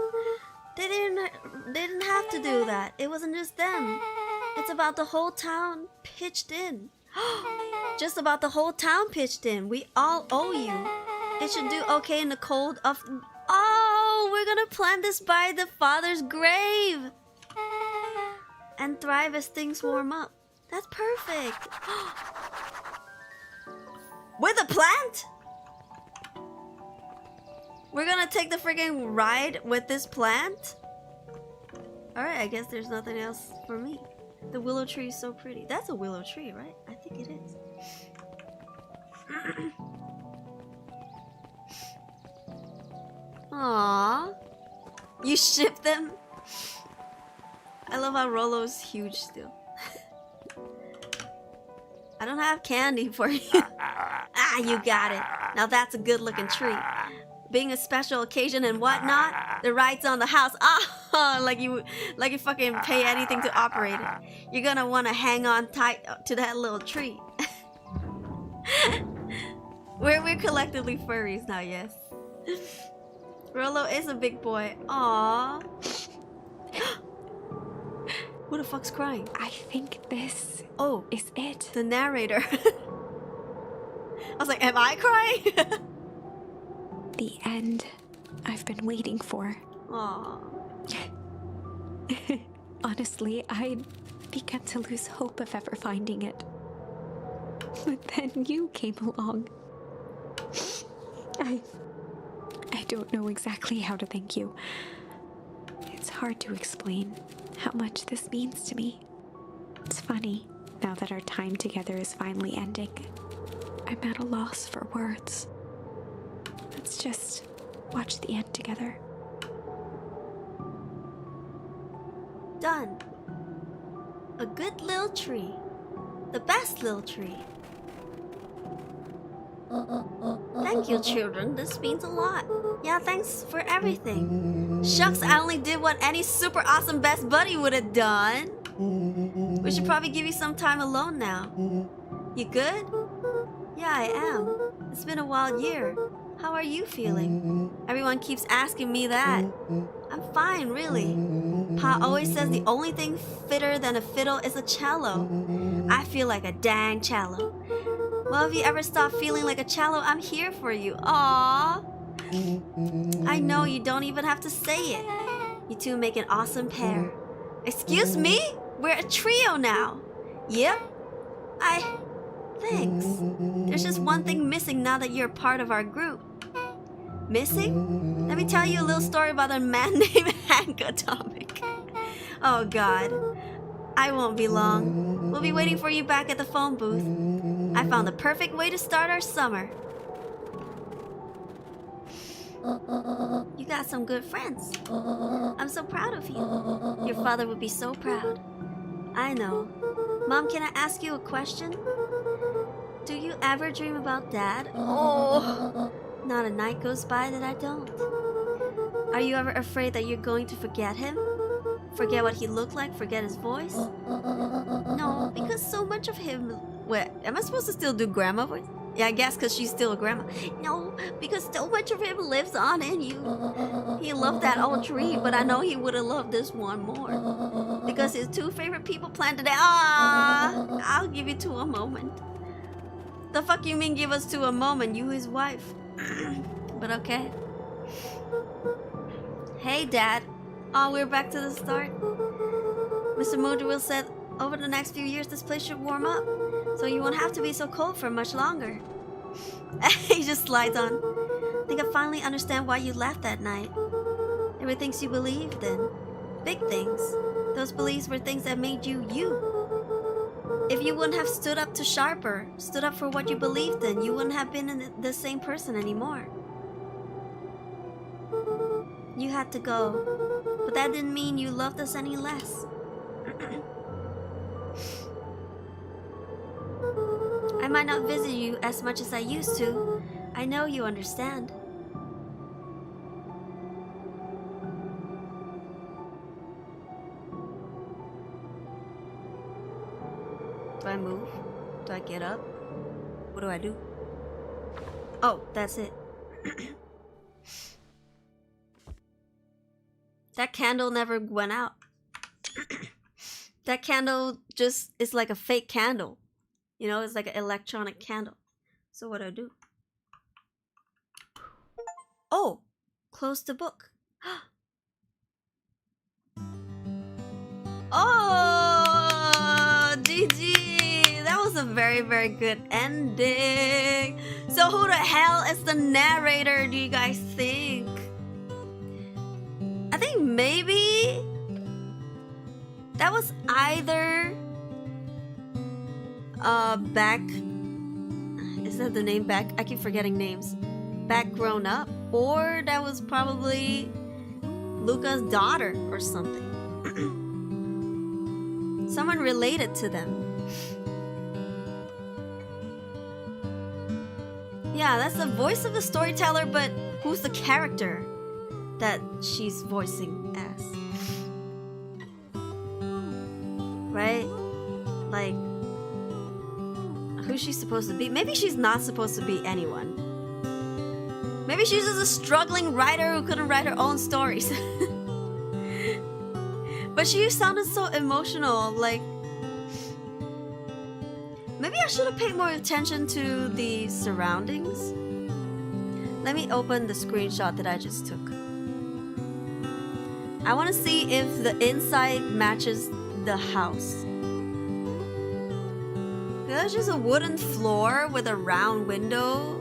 A: They didn't have to do that. It wasn't just them. It's about the whole town pitched in. Just about the whole town pitched in. We all owe you. It should do okay in the cold of... Oh, we're gonna plant this by the father's grave. And thrive as things warm up. That's perfect. With a plant? We're gonna take the freaking ride with this plant? Alright, I guess there's nothing else for me. The willow tree is so pretty. That's a willow tree, right? I think it is. Aww. You ship them? I love how Rolo's huge still. I don't have candy for you. Ah, you got it. Now that's a good looking treat. Being a special occasion and whatnot, the rides on the house. Ah, like you fucking pay anything to operate it. You're gonna want to hang on tight to that little treat. We're collectively furries now, yes. Rolo is a big boy. Aww. Who the fuck's crying?
B: I think this is it.
A: The narrator. I was like, am I crying?
B: The end I've been waiting for.
A: Aww.
B: Honestly, I began to lose hope of ever finding it. But then you came along. I don't know exactly how to thank you. It's hard to explain how much this means to me. It's funny, now that our time together is finally ending, I'm at a loss for words. Let's just watch the end together.
A: Done. A good little tree. The best little tree. Thank you, children. This means a lot. Yeah, thanks for everything. Shucks, I only did what any super awesome best buddy would have done. We should probably give you some time alone now. You good? Yeah, I am. It's been a wild year. How are you feeling? Everyone keeps asking me that. I'm fine, really. Pa always says the only thing fitter than a fiddle is a cello. I feel like a dang cello. Well, if you ever stop feeling like a cello, I'm here for you. Aww. I know you don't even have to say it. You two make an awesome pair. Excuse me? We're a trio now. Yep. Thanks. There's just one thing missing now that you're part of our group. Missing? Let me tell you a little story about a man named Hank Atomic. Oh god. I won't be long. We'll be waiting for you back at the phone booth. I found the perfect way to start our summer. You got some good friends. I'm so proud of you. Your father would be so proud. I know. Mom, can I ask you a question? Do you ever dream about Dad? Oh, not a night goes by that I don't. Are you ever afraid that you're going to forget him? Forget what he looked like? Forget his voice? No, because so much of him... Wait, am I supposed to still do grandma voice? Yeah, I guess because she's still a grandma. No, because so much of him lives on in you. He loved that old tree, but I know he would have loved this one more. Because his two favorite people planted it. Ah, I'll give you to a moment. The fuck you mean give us to a moment? You his wife. But okay. Hey, Dad. Oh, we're back to the start. Mr. Moodrill said over the next few years this place should warm up, so you won't have to be so cold for much longer. He just slides on. I think I finally understand why you left that night. There were things you believed in. Big things. Those beliefs were things that made you you. If you wouldn't have stood up to Sharper, stood up for what you believed in, you wouldn't have been the same person anymore. You had to go, but that didn't mean you loved us any less. I might not visit you as much as I used to. I know you understand. Do I move? Do I get up? What do I do? Oh, that's it. That candle never went out. That candle just is like a fake candle. You know, it's like an electronic candle. So what do I do? Oh, close the book. Oh, GG. That was a very, very good ending. So who the hell is the narrator, do you guys think? I think maybe that was either Back, is that the name? Back, I keep forgetting names. Back Grown Up, or that was probably Luca's daughter or something. Someone related to them. Yeah, that's the voice of the storyteller, but who's the character that she's voicing as? Right? Like, who's she supposed to be? Maybe she's not supposed to be anyone. Maybe she's just a struggling writer who couldn't write her own stories. But she sounded so emotional, like... Maybe I should have paid more attention to the surroundings. Let me open the screenshot that I just took. I want to see if the inside matches the house. That's just a wooden floor with a round window.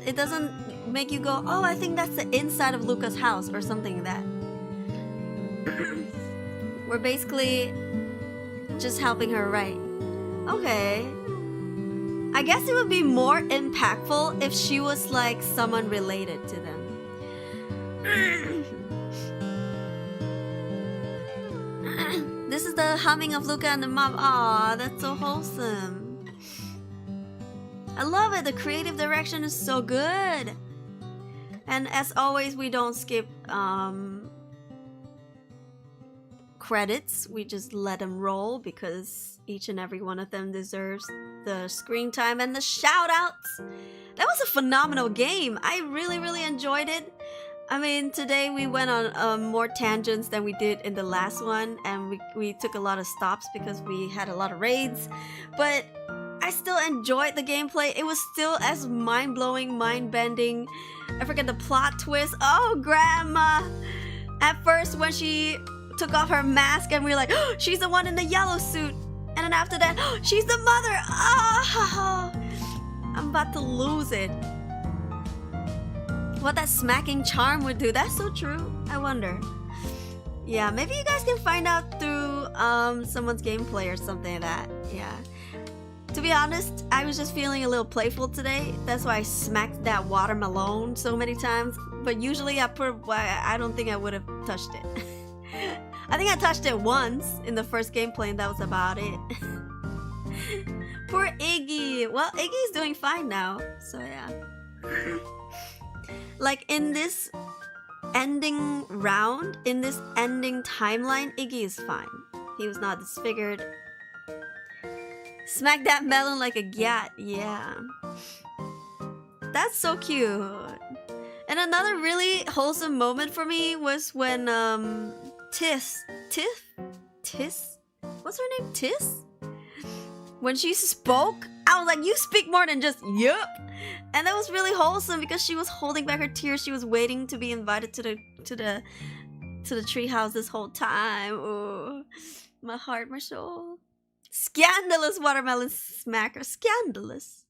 A: It doesn't make you go, oh, I think that's the inside of Luca's house or something like that. We're basically just helping her write. Okay. I guess it would be more impactful if she was like someone related to them. This is the humming of Luca and the mom. Aw, that's so wholesome. I love it. The creative direction is so good. And as always, we don't skip credits. We just let them roll because each and every one of them deserves the screen time and the shout outs. That was a phenomenal game. I really enjoyed it. I mean, today we went on more tangents than we did in the last one, and we took a lot of stops because we had a lot of raids, but I still enjoyed the gameplay. It was still as mind-blowing, mind-bending. I forget the plot twist. Oh, Grandma! At first when she took off her mask and we were like, oh, she's the one in the yellow suit. And then after that, oh, she's the mother. Oh, I'm about to lose it. What that smacking charm would do. That's so true. I wonder. Yeah, maybe you guys can find out through someone's gameplay or something like that. Yeah. To be honest, I was just feeling a little playful today. That's why I smacked that watermelon so many times. But usually I don't think I would have touched it. I think I touched it once in the first gameplay and that was about it. Poor Iggy. Well, Iggy's doing fine now. So yeah. Like in this ending round, in this ending timeline, Iggy is fine. He was not disfigured. Smack that melon like a gat. Yeah. That's so cute. And another really wholesome moment for me was when Tiss? What's her name? Tiss? When she spoke, I was like, you speak more than just yup. And that was really wholesome because she was holding back her tears. She was waiting to be invited to the treehouse this whole time. Ooh, my heart, my soul. Scandalous watermelon smacker. Scandalous.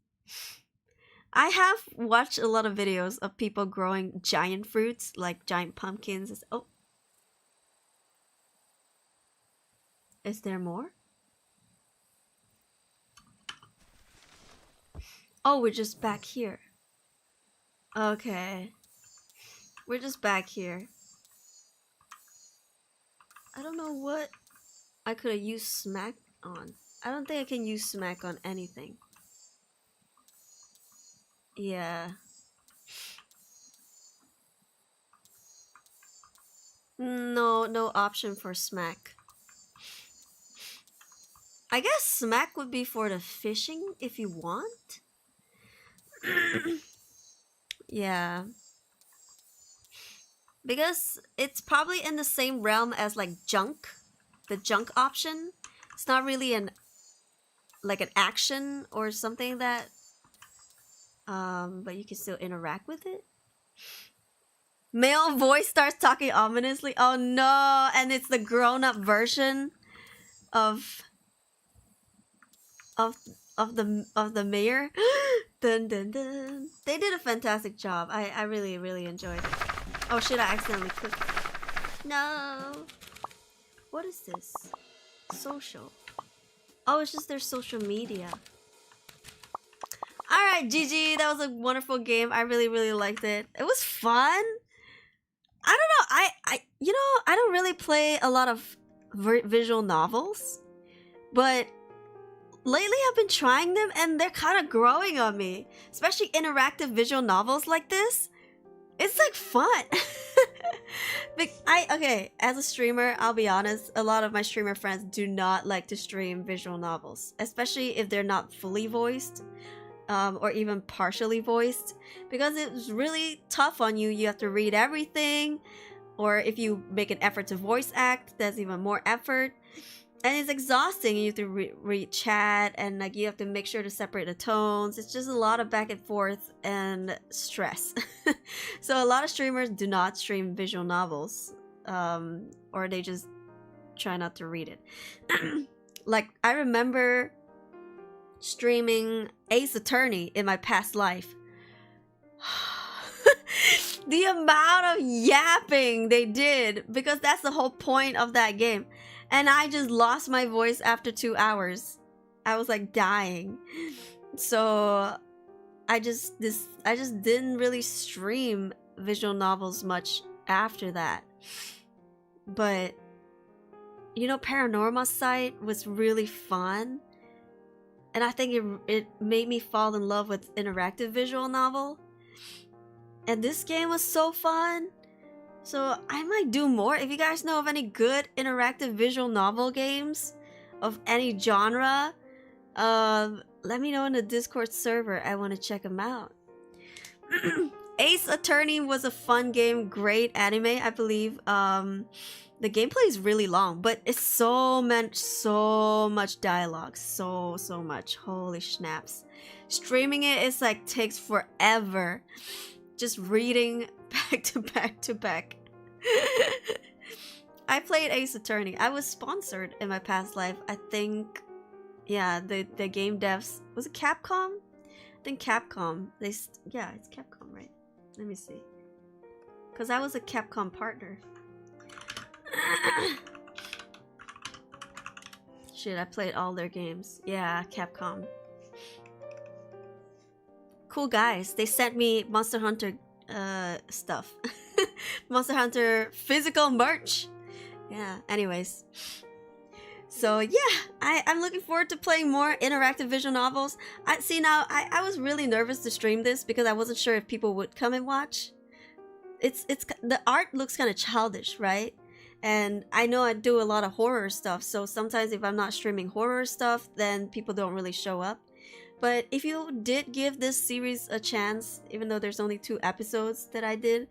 A: I have watched a lot of videos of people growing giant fruits, like giant pumpkins. Oh. Is there more? Oh, we're just back here. Okay. We're just back here. I don't know what I could have used smack on. I don't think I can use smack on anything. Yeah. No option for smack. I guess smack would be for the fishing if you want. Yeah. Because it's probably in the same realm as like junk. The junk option. It's not really an action or something that but you can still interact with it. Male voice starts talking ominously. Oh no, and it's the grown-up version of the mayor. Dun dun dun. They did a fantastic job. I really enjoyed it. Oh shit, I accidentally clicked. No. What is this? Social. Oh, it's just their social media. Alright, GG. That was a wonderful game. I really liked it. It was fun. I don't know. I don't really play a lot of visual novels. But lately I've been trying them and they're kind of growing on me, especially interactive visual novels like this. It's like fun. Okay, as a streamer, I'll be honest, a lot of my streamer friends do not like to stream visual novels, especially if they're not fully voiced, or even partially voiced, because it's really tough on you. You have to read everything, or if you make an effort to voice act, that's even more effort. And it's exhausting. You have to read chat, and like you have to make sure to separate the tones. It's just a lot of back and forth and stress. So a lot of streamers do not stream visual novels, or they just try not to read it. Like I remember streaming Ace Attorney in my past life. The amount of yapping they did, because that's the whole point of that game. And I just lost my voice after 2 hours. I was like dying. So I just didn't really stream visual novels much after that. But you know, Paranormal Sight was really fun. And I think it made me fall in love with interactive visual novel. And this game was so fun. So I might do more. If you guys know of any good interactive visual novel games of any genre, let me know in the Discord server. I want to check them out. Ace Attorney was a fun game, great anime, I believe. The gameplay is really long, but it's so much dialogue, so much. Holy snaps! Streaming it is like takes forever. Just reading back to back to back. I played Ace Attorney. I was sponsored in my past life. I think, yeah, the game devs, was it Capcom? I think Capcom. Yeah, it's Capcom, right? Let me see. Because I was a Capcom partner. Shit, I played all their games. Yeah, Capcom. Cool guys. They sent me Monster Hunter stuff. Monster Hunter physical merch. Yeah, anyways. So yeah, I'm looking forward to playing more interactive visual novels. I was really nervous to stream this because I wasn't sure if people would come and watch. It's the art looks kind of childish, right? And I know I do a lot of horror stuff, so sometimes if I'm not streaming horror stuff, then people don't really show up. But if you did give this series a chance, even though there's only 2 episodes that I did,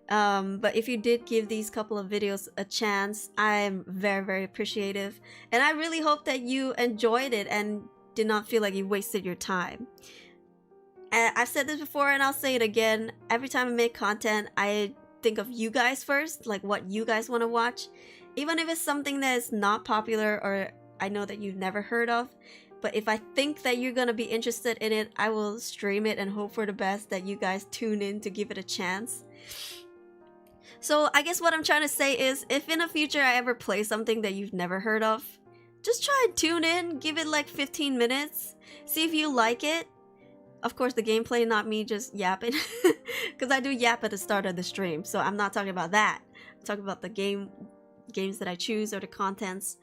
A: but if you did give these couple of videos a chance, I'm very appreciative. And I really hope that you enjoyed it and did not feel like you wasted your time. And I've said this before and I'll say it again. Every time I make content, I think of you guys first, like what you guys want to watch. Even if it's something that is not popular or I know that you've never heard of. But if I think that you're gonna be interested in it, I will stream it and hope for the best that you guys tune in to give it a chance. So I guess what I'm trying to say is, if in the future I ever play something that you've never heard of, just try and tune in, give it like 15 minutes, see if you like it. Of course, the gameplay, not me just yapping, because I do yap at the start of the stream, so I'm not talking about that. I'm talking about the games that I choose or the contents.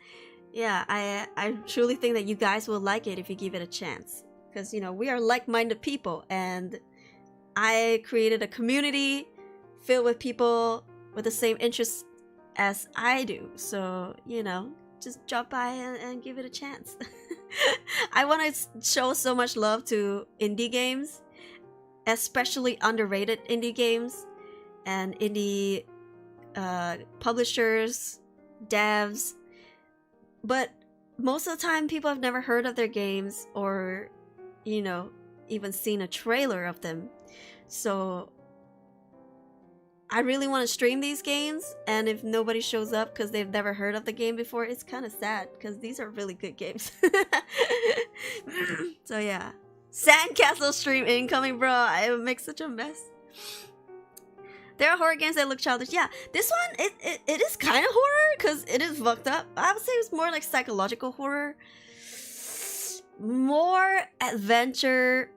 A: Yeah, I truly think that you guys will like it if you give it a chance, because you know, we are like-minded people, and I created a community filled with people with the same interests as I do. So, you know, just drop by and give it a chance. I want to show so much love to indie games, especially underrated indie games and indie publishers, devs. But most of the time, people have never heard of their games or, you know, even seen a trailer of them. So I really want to stream these games, and if nobody shows up because they've never heard of the game before, it's kind of sad because these are really good games. So yeah, Sandcastle stream incoming, bro. I would make such a mess. There are horror games that look childish. Yeah, this one, it is kind of horror because it is fucked up. I would say it's more like psychological horror, more adventure,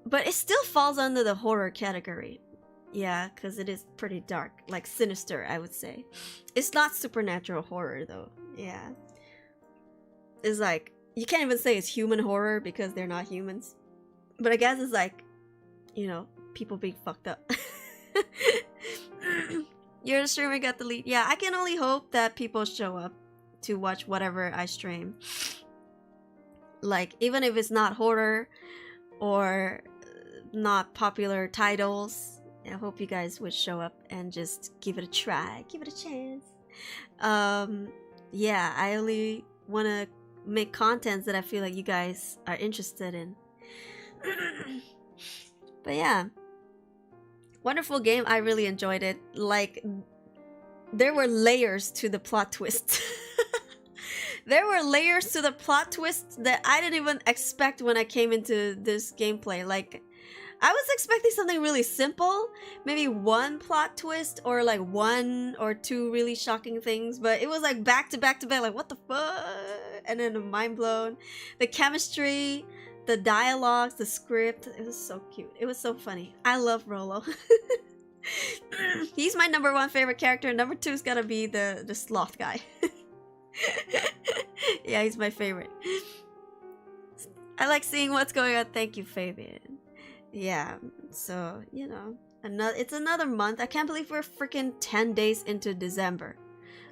A: but it still falls under the horror category. Yeah, because it is pretty dark, like sinister, I would say. It's not supernatural horror though. Yeah, it's like you can't even say it's human horror because they're not humans. But I guess it's like, you know, people being fucked up. You're the streamer, got the lead. Yeah, I can only hope that people show up to watch whatever I stream. Like, even if it's not horror or not popular titles, I hope you guys would show up and just give it a try, give it a chance. Yeah, I only want to make contents that I feel like you guys are interested in. But yeah, wonderful game. I really enjoyed it. Like, there were layers to the plot twist. There were layers to the plot twist that I didn't even expect when I came into this gameplay. Like, I was expecting something really simple, maybe one plot twist or like one or two really shocking things, but it was like back to back to back, like what the fuck? And then the mind blown. The chemistry, the dialogues, the script, it was so cute. It was so funny. I love Rolo. He's my #1 favorite character. Number 2 is gotta be the sloth guy. Yeah, he's my favorite. I like seeing what's going on. Thank you, Fabian. Yeah, so, you know, it's another month. I can't believe we're freaking 10 days into December.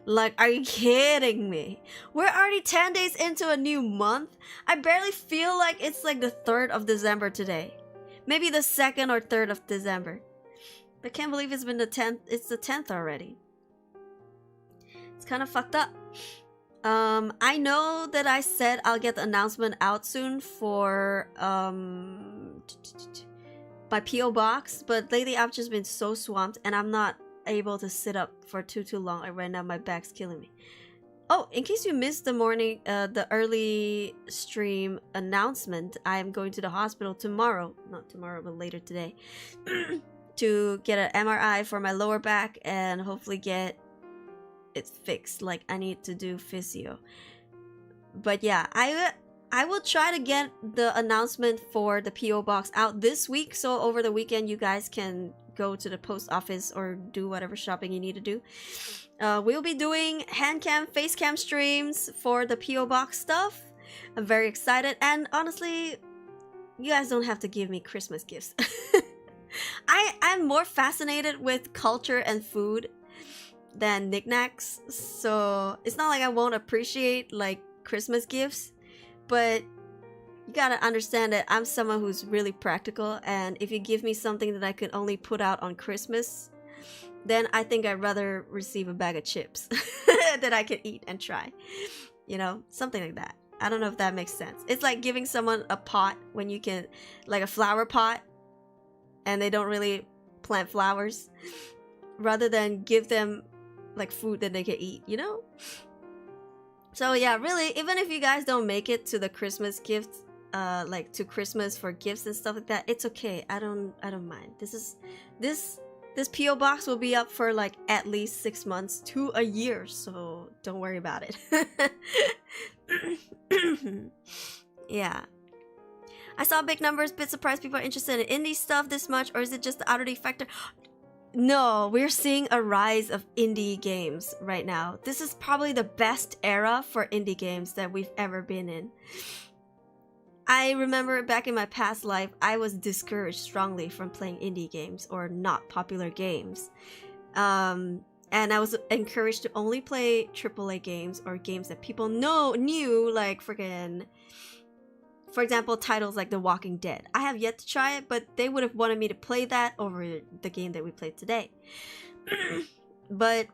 A: Like, are you kidding me? We're already 10 days into a new month? I barely feel like it's like the 3rd of December today. Maybe the 2nd or 3rd of December. I can't believe it's been the 10th. It's the 10th already. It's kind of fucked up. I know that I said I'll get the announcement out soon for my PO box, but lately I've just been so swamped and I'm not able to sit up for too long. Like right now my back's killing me. Oh, in case you missed the morning, the early stream announcement, I am going to the hospital tomorrow. Not tomorrow, but later today. To get an MRI for my lower back and hopefully get it fixed. Like, I need to do physio. But yeah, I will try to get the announcement for the PO box out this week, so over the weekend you guys can go to the post office or do whatever shopping you need to do. We'll be doing hand cam, face cam streams for the PO box stuff. I'm very excited, and honestly, you guys don't have to give me Christmas gifts. I'm more fascinated with culture and food than knickknacks, so it's not like I won't appreciate like Christmas gifts, but you gotta understand that I'm someone who's really practical, and if you give me something that I could only put out on Christmas, then I think I'd rather receive a bag of chips that I can eat and try, you know, something like that. I don't know if that makes sense. It's like giving someone a pot when you can, like a flower pot, and they don't really plant flowers, rather than give them like food that they can eat, you know? So yeah, really, even if you guys don't make it to the Christmas gift, like to Christmas for gifts and stuff like that, it's okay. I don't mind. This PO box will be up for like at least 6 months to a year, so don't worry about it. Yeah. I saw big numbers, bit surprised people are interested in indie stuff this much, or is it just the Aruri factor? No, we're seeing a rise of indie games right now. This is probably the best era for indie games that we've ever been in. I remember back in my past life, I was discouraged strongly from playing indie games or not popular games. And I was encouraged to only play AAA games or games that people knew, like freaking... For example, titles like The Walking Dead. I have yet to try it, but they would have wanted me to play that over the game that we played today. But,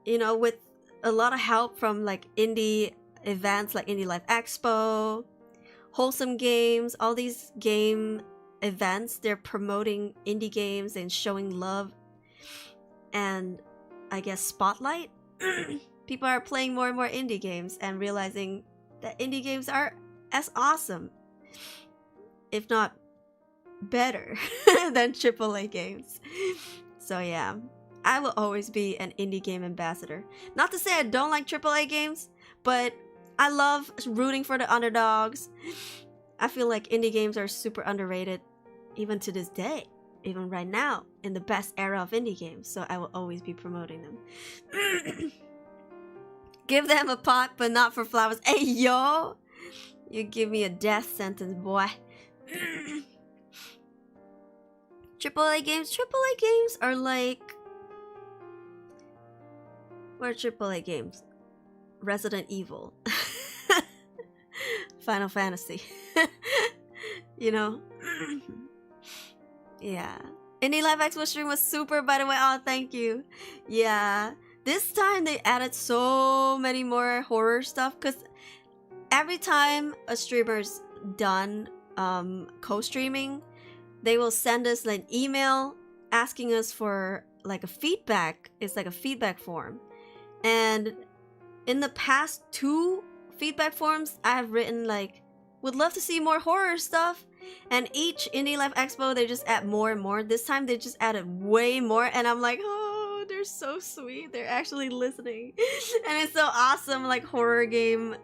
A: you know, with a lot of help from like indie events like Indie Life Expo, Wholesome Games, all these game events, they're promoting indie games and showing love. And I guess spotlight. People are playing more and more indie games and realizing that indie games are as awesome, if not better, than AAA games. So yeah, I will always be an indie game ambassador. Not to say I don't like AAA games, but I love rooting for the underdogs. I feel like indie games are super underrated, even to this day, even right now, in the best era of indie games. So I will always be promoting them. Give them a pot, but not for flowers. Hey, yo! You give me a death sentence, boy. AAA games are like... What are AAA games? Resident Evil. Final Fantasy. You know? Yeah. Indie Live Expo stream was super, by the way. Oh, thank you. Yeah. This time they added so many more horror stuff, because every time a streamer's done co-streaming, they will send us like email asking us for like a feedback. It's like a feedback form. And in the past 2 feedback forms, I have written like, would love to see more horror stuff. And each Indie Live Expo, they just add more and more. This time they just added way more. And I'm like, oh, they're so sweet. They're actually listening. And it's so awesome, like horror game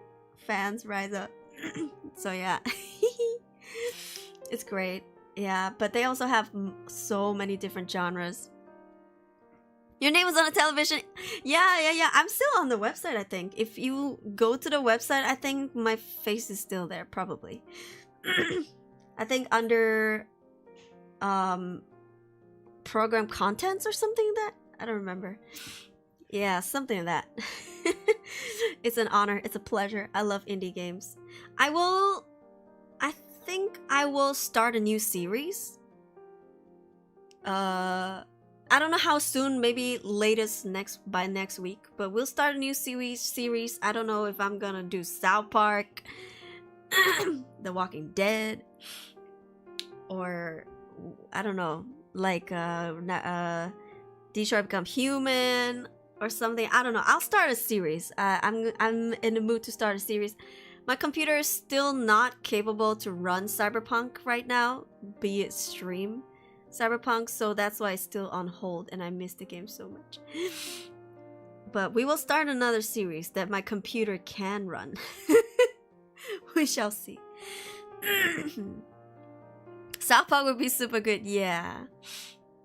A: fans rise up. So yeah. It's great. Yeah, but they also have so many different genres. Your name was on the television. Yeah. I'm still on the website, I think. If you go to the website, I think my face is still there, probably. I think under program contents or something like that. I don't remember. Yeah, something like that. It's an honor. It's a pleasure. I love indie games. I think I will start a new series. I don't know how soon, maybe latest by next week, but we'll start a new series. I don't know if I'm gonna do South Park, The Walking Dead, or I don't know, like Detroit Become Human or something. I don't know. I'll start a series. I'm in the mood to start a series. My computer is still not capable to run Cyberpunk right now, be it stream Cyberpunk, so that's why it's still on hold and I miss the game so much. But we will start another series that my computer can run. We shall see. South Park would be super good, yeah.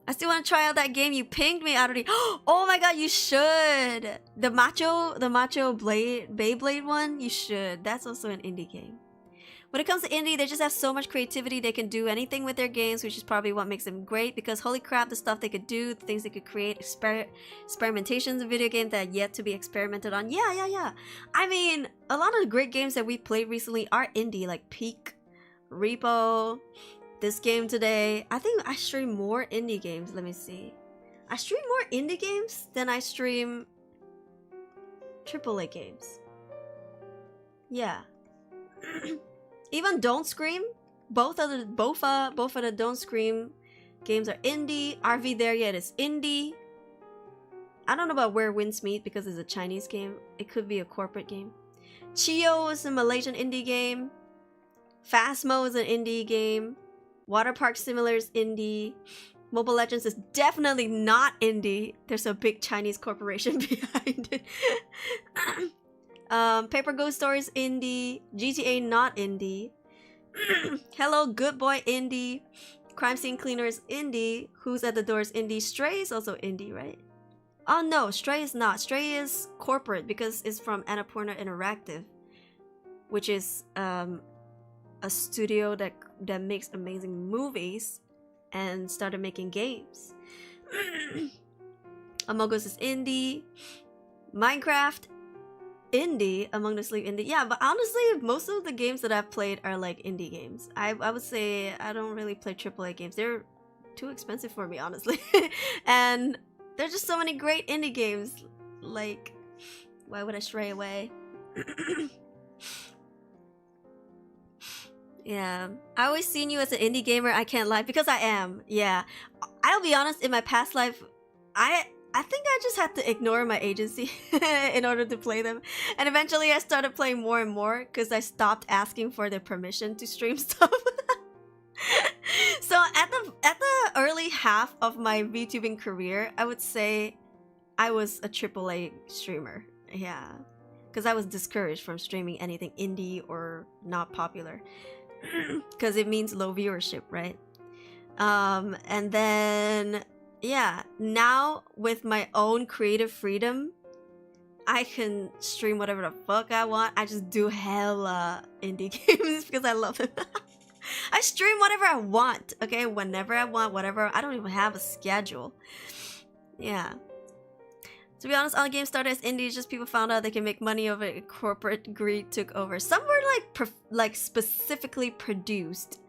A: I still want to try out that game you pinged me already. Oh my god, you should! The Macho Beyblade one, you should. That's also an indie game. When it comes to indie, they just have so much creativity. They can do anything with their games, which is probably what makes them great, because holy crap, the stuff they could do, the things they could create, experimentations in video games that are yet to be experimented on. Yeah. I mean, a lot of the great games that we played recently are indie, like Peak, Repo, this game today. I think I stream more indie games. Let me see. I stream more indie games than I stream AAA games. Yeah. Even Don't Scream, both of the Don't Scream games are indie. RV There Yet is indie. I don't know about Where Winds Meet because it's a Chinese game. It could be a corporate game. Chio is a Malaysian indie game. Phasmo is an indie game. Water Park Simulator is indie. Mobile Legends is definitely not indie. There's a big Chinese corporation behind it. Paper Ghost Story is indie. GTA not indie. Hello Good Boy indie. Crime Scene Cleaner is indie. Who's at the Door is indie. Stray is also indie, right? Oh no, Stray is not. Stray is corporate because it's from Annapurna Interactive, which is a studio that makes amazing movies and started making games. Among Us is indie. Minecraft indie. Among the Sleep indie. Yeah, but honestly, most of the games that I've played are like indie games. I would say I don't really play AAA games. They're too expensive for me, honestly. And there's just so many great indie games. Like, why would I stray away? Yeah, I always seen you as an indie gamer. I can't lie, because I am. Yeah, I'll be honest, in my past life, I think I just had to ignore my agency in order to play them. And eventually I started playing more and more because I stopped asking for their permission to stream stuff. So at the early half of my VTubing career, I would say I was a AAA streamer. Yeah, because I was discouraged from streaming anything indie or not popular. Because it means low viewership, right? And then yeah, now with my own creative freedom, I can stream whatever the fuck I want. I just do hella indie games because I love them. I stream whatever I want, okay? Whenever I want, whatever. I don't even have a schedule. Yeah. To be honest, all the games started as indies, just people found out they can make money over it. Corporate greed took over. Some were like specifically produced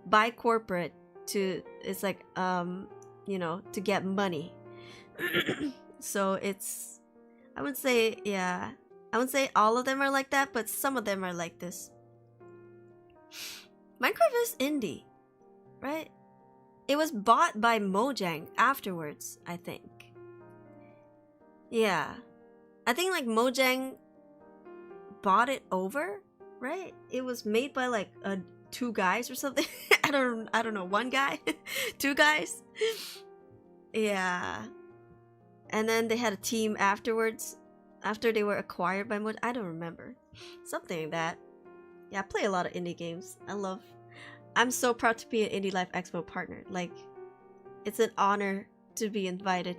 A: by corporate to, it's like, you know, to get money. So it's, I would say, yeah, I wouldn't say all of them are like that, but some of them are like this. Minecraft is indie, right? It was bought by Mojang afterwards, I think. Yeah, I think like Mojang bought it over, right? It was made by like two guys or something. I don't know, one guy, two guys. Yeah, and then they had a team afterwards, after they were acquired by Mojang. I don't remember, something like that. Yeah, I play a lot of indie games. I'm so proud to be an Indie Life Expo partner. Like, it's an honor to be invited.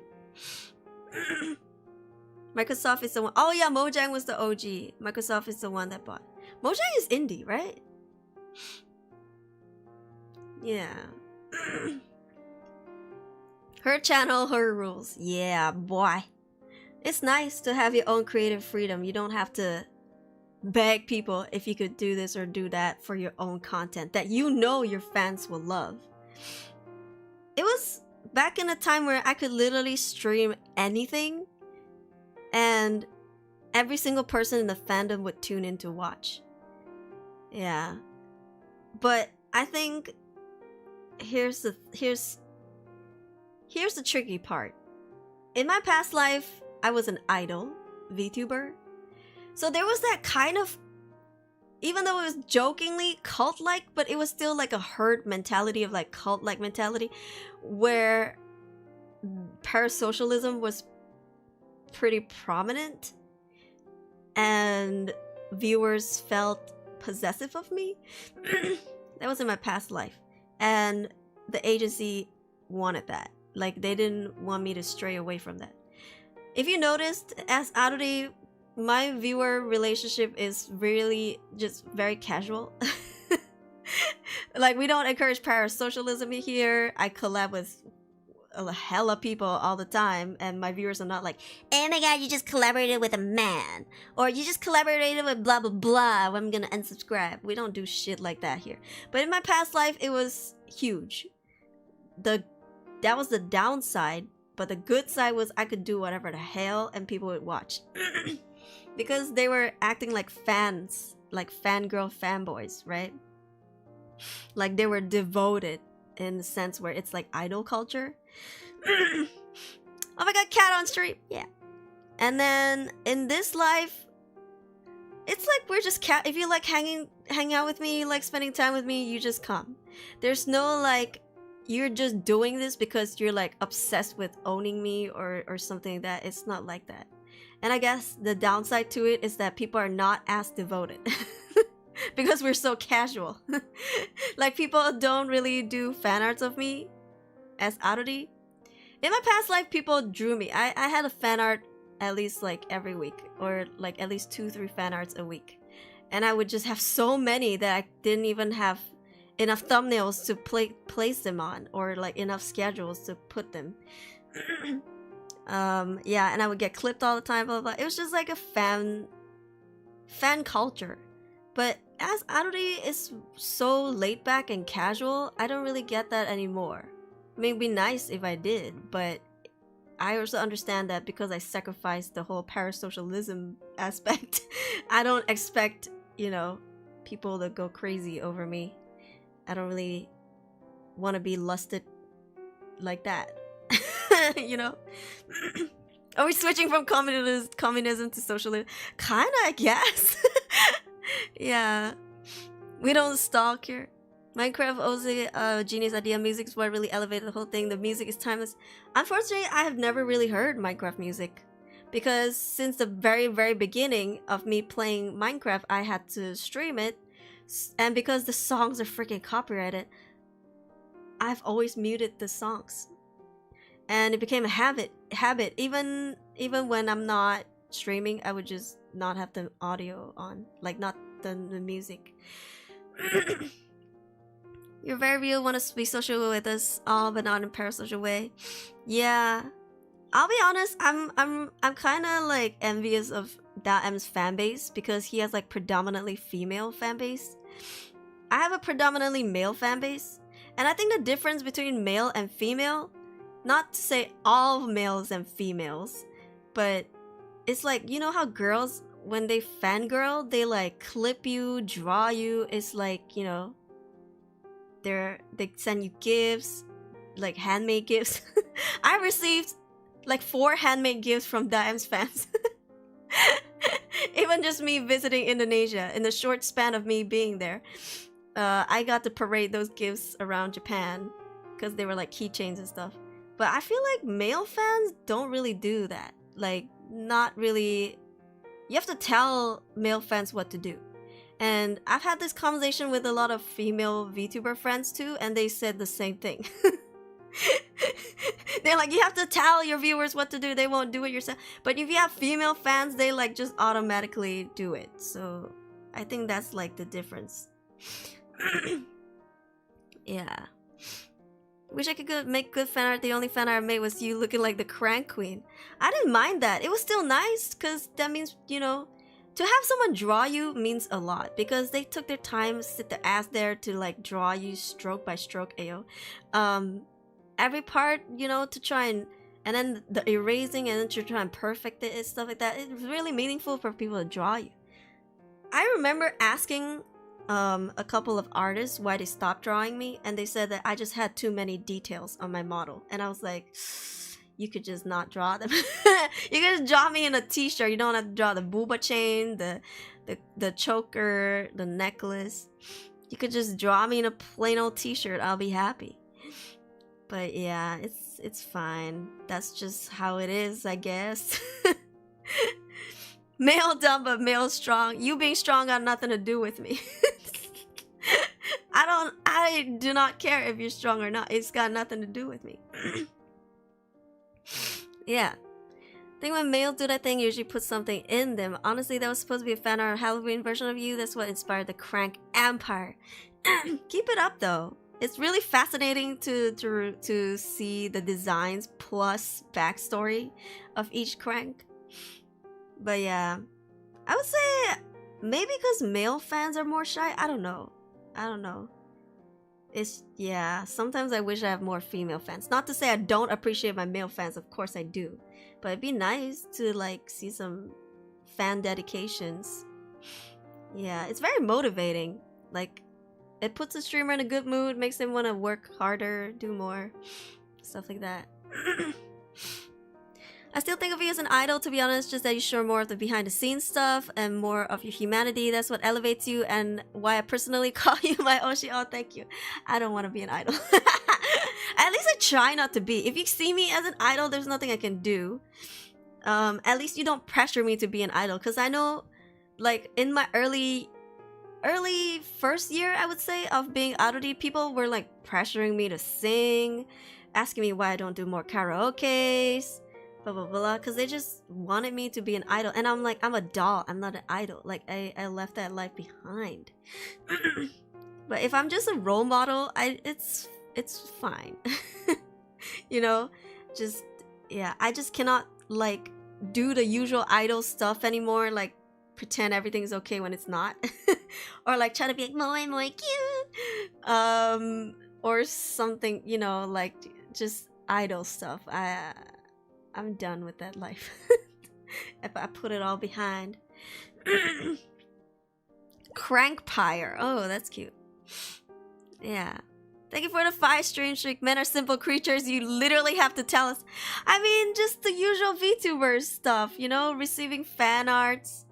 A: Microsoft is the one. Oh yeah, Mojang was the OG. Microsoft is the one that bought. Mojang is indie, right? Yeah. Her channel, her rules. Yeah, boy. It's nice to have your own creative freedom. You don't have to beg people if you could do this or do that for your own content that you know your fans will love. It was back in a time where I could literally stream anything and every single person in the fandom would tune in to watch. Yeah. But I think here's the tricky part. In my past life, I was an idol, Vtuber. So there was that kind of, even though it was jokingly cult-like, but it was still like a herd mentality of like cult-like mentality where parasocialism was pretty prominent and viewers felt possessive of me. That was in my past life, and the agency wanted that. Like, they didn't want me to stray away from that. If you noticed, as Aruri, my viewer relationship is really just very casual. Like, we don't encourage parasocialism here. I collab with a hella people all the time, and my viewers are not like, oh my god, you just collaborated with a man, or you just collaborated with blah blah blah, I'm gonna unsubscribe. We don't do shit like that here. But in my past life, it was huge. That was the downside, but the good side was I could do whatever the hell and people would watch. Because they were acting like fans, like fangirl fanboys, right? Like, they were devoted in the sense where it's like idol culture. Oh my god, cat on stream. Yeah. And then in this life, it's like we're just cat. If you like hang out with me, like spending time with me, you just come. There's no like you're just doing this because you're like obsessed with owning me or something like that. It's not like that. And I guess the downside to it is that people are not as devoted. Because we're so casual. Like, people don't really do fan arts of me as Aruri. In my past life, people drew me. I had a fan art at least like every week, or like at least 2-3 fan arts a week. And I would just have so many that I didn't even have enough thumbnails to place them on, or like enough schedules to put them. Yeah, and I would get clipped all the time, blah, blah, blah. It was just like a fan culture. But as Aruri is so laid back and casual, I don't really get that anymore. I mean, it'd be nice if I did, but I also understand that because I sacrificed the whole parasocialism aspect, I don't expect, you know, people to go crazy over me. I don't really want to be lusted like that. You know? Are we switching from communism to socialism? Kinda, I guess. Yeah. We don't stalk here. Minecraft also genius idea. Music is what really elevated the whole thing. The music is timeless. Unfortunately, I have never really heard Minecraft music, because since the very, very beginning of me playing Minecraft, I had to stream it, and because the songs are freaking copyrighted, I've always muted the songs, and it became a habit. Even when I'm not streaming, I would just not have the audio on, like not the music. You're very real, want to be social with us all, but not in a parasocial way. Yeah, I'll be honest. I'm kind of like envious of Daem's fan base because he has like predominantly female fan base. I have a predominantly male fan base, and I think the difference between male and female, not to say all males and females, but it's like, you know how girls, when they fangirl, they like clip you, draw you. It's like, you know, they send you gifts, like handmade gifts. I received like 4 handmade gifts from Daem's fans. Even just me visiting Indonesia, in the short span of me being there, I got to parade those gifts around Japan because they were like keychains and stuff. But I feel like male fans don't really do that. Like, not really. You have to tell male fans what to do. And I've had this conversation with a lot of female VTuber friends too, and they said the same thing. They're like, you have to tell your viewers what to do, they won't do it yourself. But if you have female fans, they like just automatically do it. So I think that's like the difference. Yeah. Wish I could make good fan art. The only fan art I made was you looking like the Crank Queen. I didn't mind that. It was still nice because that means, you know, to have someone draw you means a lot because they took their time, sit their ass there to like draw you stroke by stroke, ayo. Every part, you know, to try and then the erasing and then to try and perfect it and stuff like that. It's really meaningful for people to draw you. I remember asking a couple of artists why they stopped drawing me, and they said that I just had too many details on my model. And I was like, you could just not draw them. You could just draw me in a t-shirt. You don't have to draw the booba chain, the choker, the necklace. You could just draw me in a plain old t-shirt. I'll be happy. But yeah, it's fine. That's just how it is, I guess. Male dumb but male strong. You being strong got nothing to do with me. I do not care if you're strong or not. It's got nothing to do with me. Yeah. I think when males do that thing, usually put something in them. Honestly, that was supposed to be a fan art Halloween version of you. That's what inspired the Crank Empire. Keep it up though. It's really fascinating to see the designs plus backstory of each crank. But yeah, I would say maybe because male fans are more shy. I don't know. It's, yeah, sometimes I wish I have more female fans. Not to say I don't appreciate my male fans, of course I do. But it'd be nice to like see some fan dedications. Yeah, it's very motivating. Like, it puts a streamer in a good mood, makes them want to work harder, do more, stuff like that. I still think of you as an idol, to be honest, just that you show more of the behind-the-scenes stuff and more of your humanity. That's what elevates you and why I personally call you my Oshi. Oh, thank you. I don't want to be an idol. At least I try not to be. If you see me as an idol, there's nothing I can do. At least you don't pressure me to be an idol, because I know, like, in my early first year, I would say, of being Aruri, people were like pressuring me to sing, asking me why I don't do more karaokes, blah blah blah, because they just wanted me to be an idol. And I'm like, I'm a doll, I'm not an idol. Like, I left that life behind. But if I'm just a role model, it's fine. You know, just, yeah, I just cannot like do the usual idol stuff anymore, like pretend everything's okay when it's not. Or like try to be like more cute, or something, you know, like just idol stuff. I'm done with that life. I put it all behind. Crankpire. Oh, that's cute. Yeah. Thank you for the 5 stream streak. Men are simple creatures. You literally have to tell us. I mean, just the usual VTuber stuff, you know, receiving fan arts.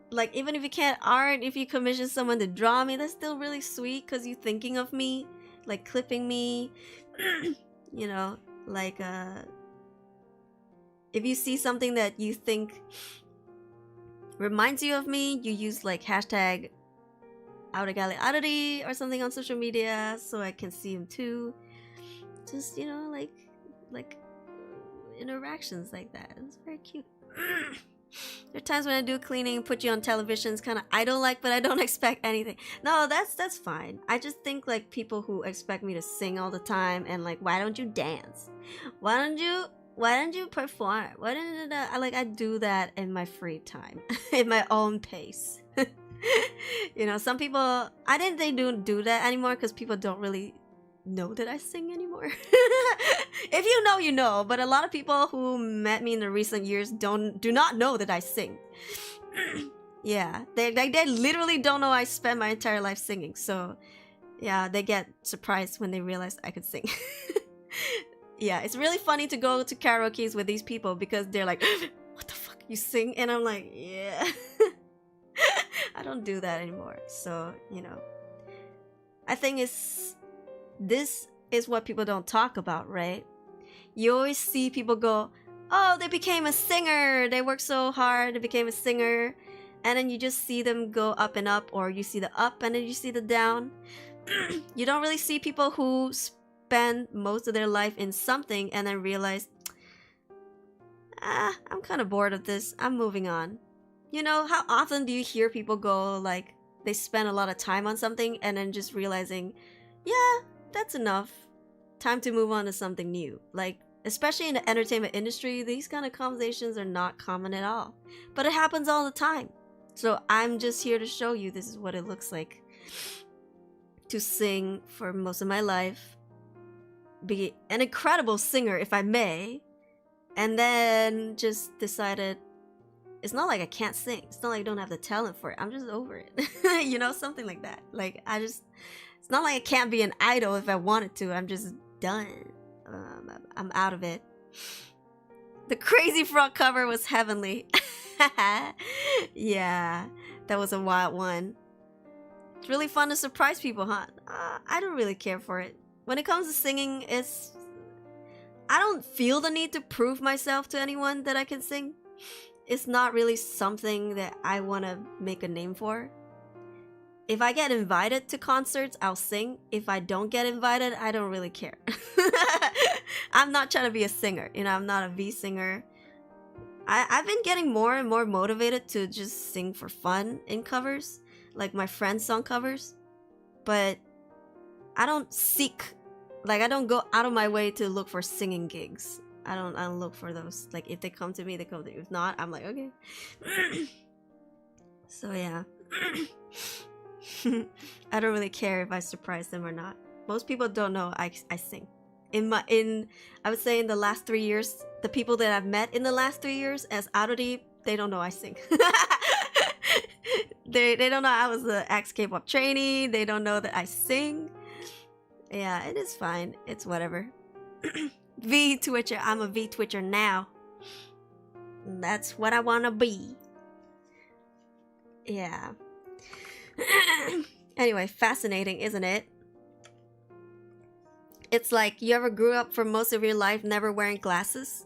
A: Like, even if you can't art, if you commission someone to draw me, that's still really sweet because you're thinking of me, like clipping me. You know, like, if you see something that you think reminds you of me, you use like hashtag Auregalia Aruri or something on social media so I can see him too. Just, you know, like interactions like that. It's very cute. There are times when I do cleaning, put you on television, it's kind of I don't like, but I don't expect anything. No, that's fine. I just think like people who expect me to sing all the time and like, why don't you dance? Why don't you perform? Why don't I do that in my free time, in my own pace. You know, some people I think they don't do that anymore because people don't really know that I sing anymore. If you know, you know. But a lot of people who met me in the recent years do not know that I sing. Yeah, they literally don't know I spent my entire life singing. So yeah, they get surprised when they realize I could sing. Yeah, it's really funny to go to karaoke's with these people because they're like, what the fuck, you sing? And I'm like, yeah. I don't do that anymore. So, you know, I think this is what people don't talk about, right? You always see people go, oh, they became a singer. They worked so hard. They became a singer. And then you just see them go up and up, or you see the up and then you see the down. You don't really see people who spend most of their life in something and then realize, I'm kind of bored of this. I'm moving on. You know, how often do you hear people go like they spend a lot of time on something and then just realizing, yeah, that's enough. Time to move on to something new. Like, especially in the entertainment industry, these kind of conversations are not common at all. But it happens all the time. So I'm just here to show you this is what it looks like to sing for most of my life. Be an incredible singer, if I may. And then just decided, it's not like I can't sing. It's not like I don't have the talent for it. I'm just over it. You know, something like that. Like, it's not like I can't be an idol if I wanted to. I'm just done. I'm out of it. The Crazy Frog cover was heavenly. Yeah, that was a wild one. It's really fun to surprise people, huh? I don't really care for it. When it comes to singing, I don't feel the need to prove myself to anyone that I can sing. It's not really something that I want to make a name for. If I get invited to concerts, I'll sing. If I don't get invited, I don't really care. I'm not trying to be a singer. You know, I'm not a V singer. I've been getting more and more motivated to just sing for fun in covers, like my friends' song covers. But I don't I don't go out of my way to look for singing gigs. I don't look for those. Like, if they come to me, they come to me. If not, I'm like, okay. So yeah. I don't really care if I surprise them or not. Most people don't know I sing. I would say in the last 3 years, the people that I've met in the last 3 years as Aruri, they don't know I sing. They don't know I was the ex-K-pop trainee. They don't know that I sing. Yeah, it is fine. It's whatever. V Twitcher. I'm a V Twitcher now. That's what I want to be. Yeah. Anyway, fascinating, isn't it? It's like you ever grew up for most of your life never wearing glasses,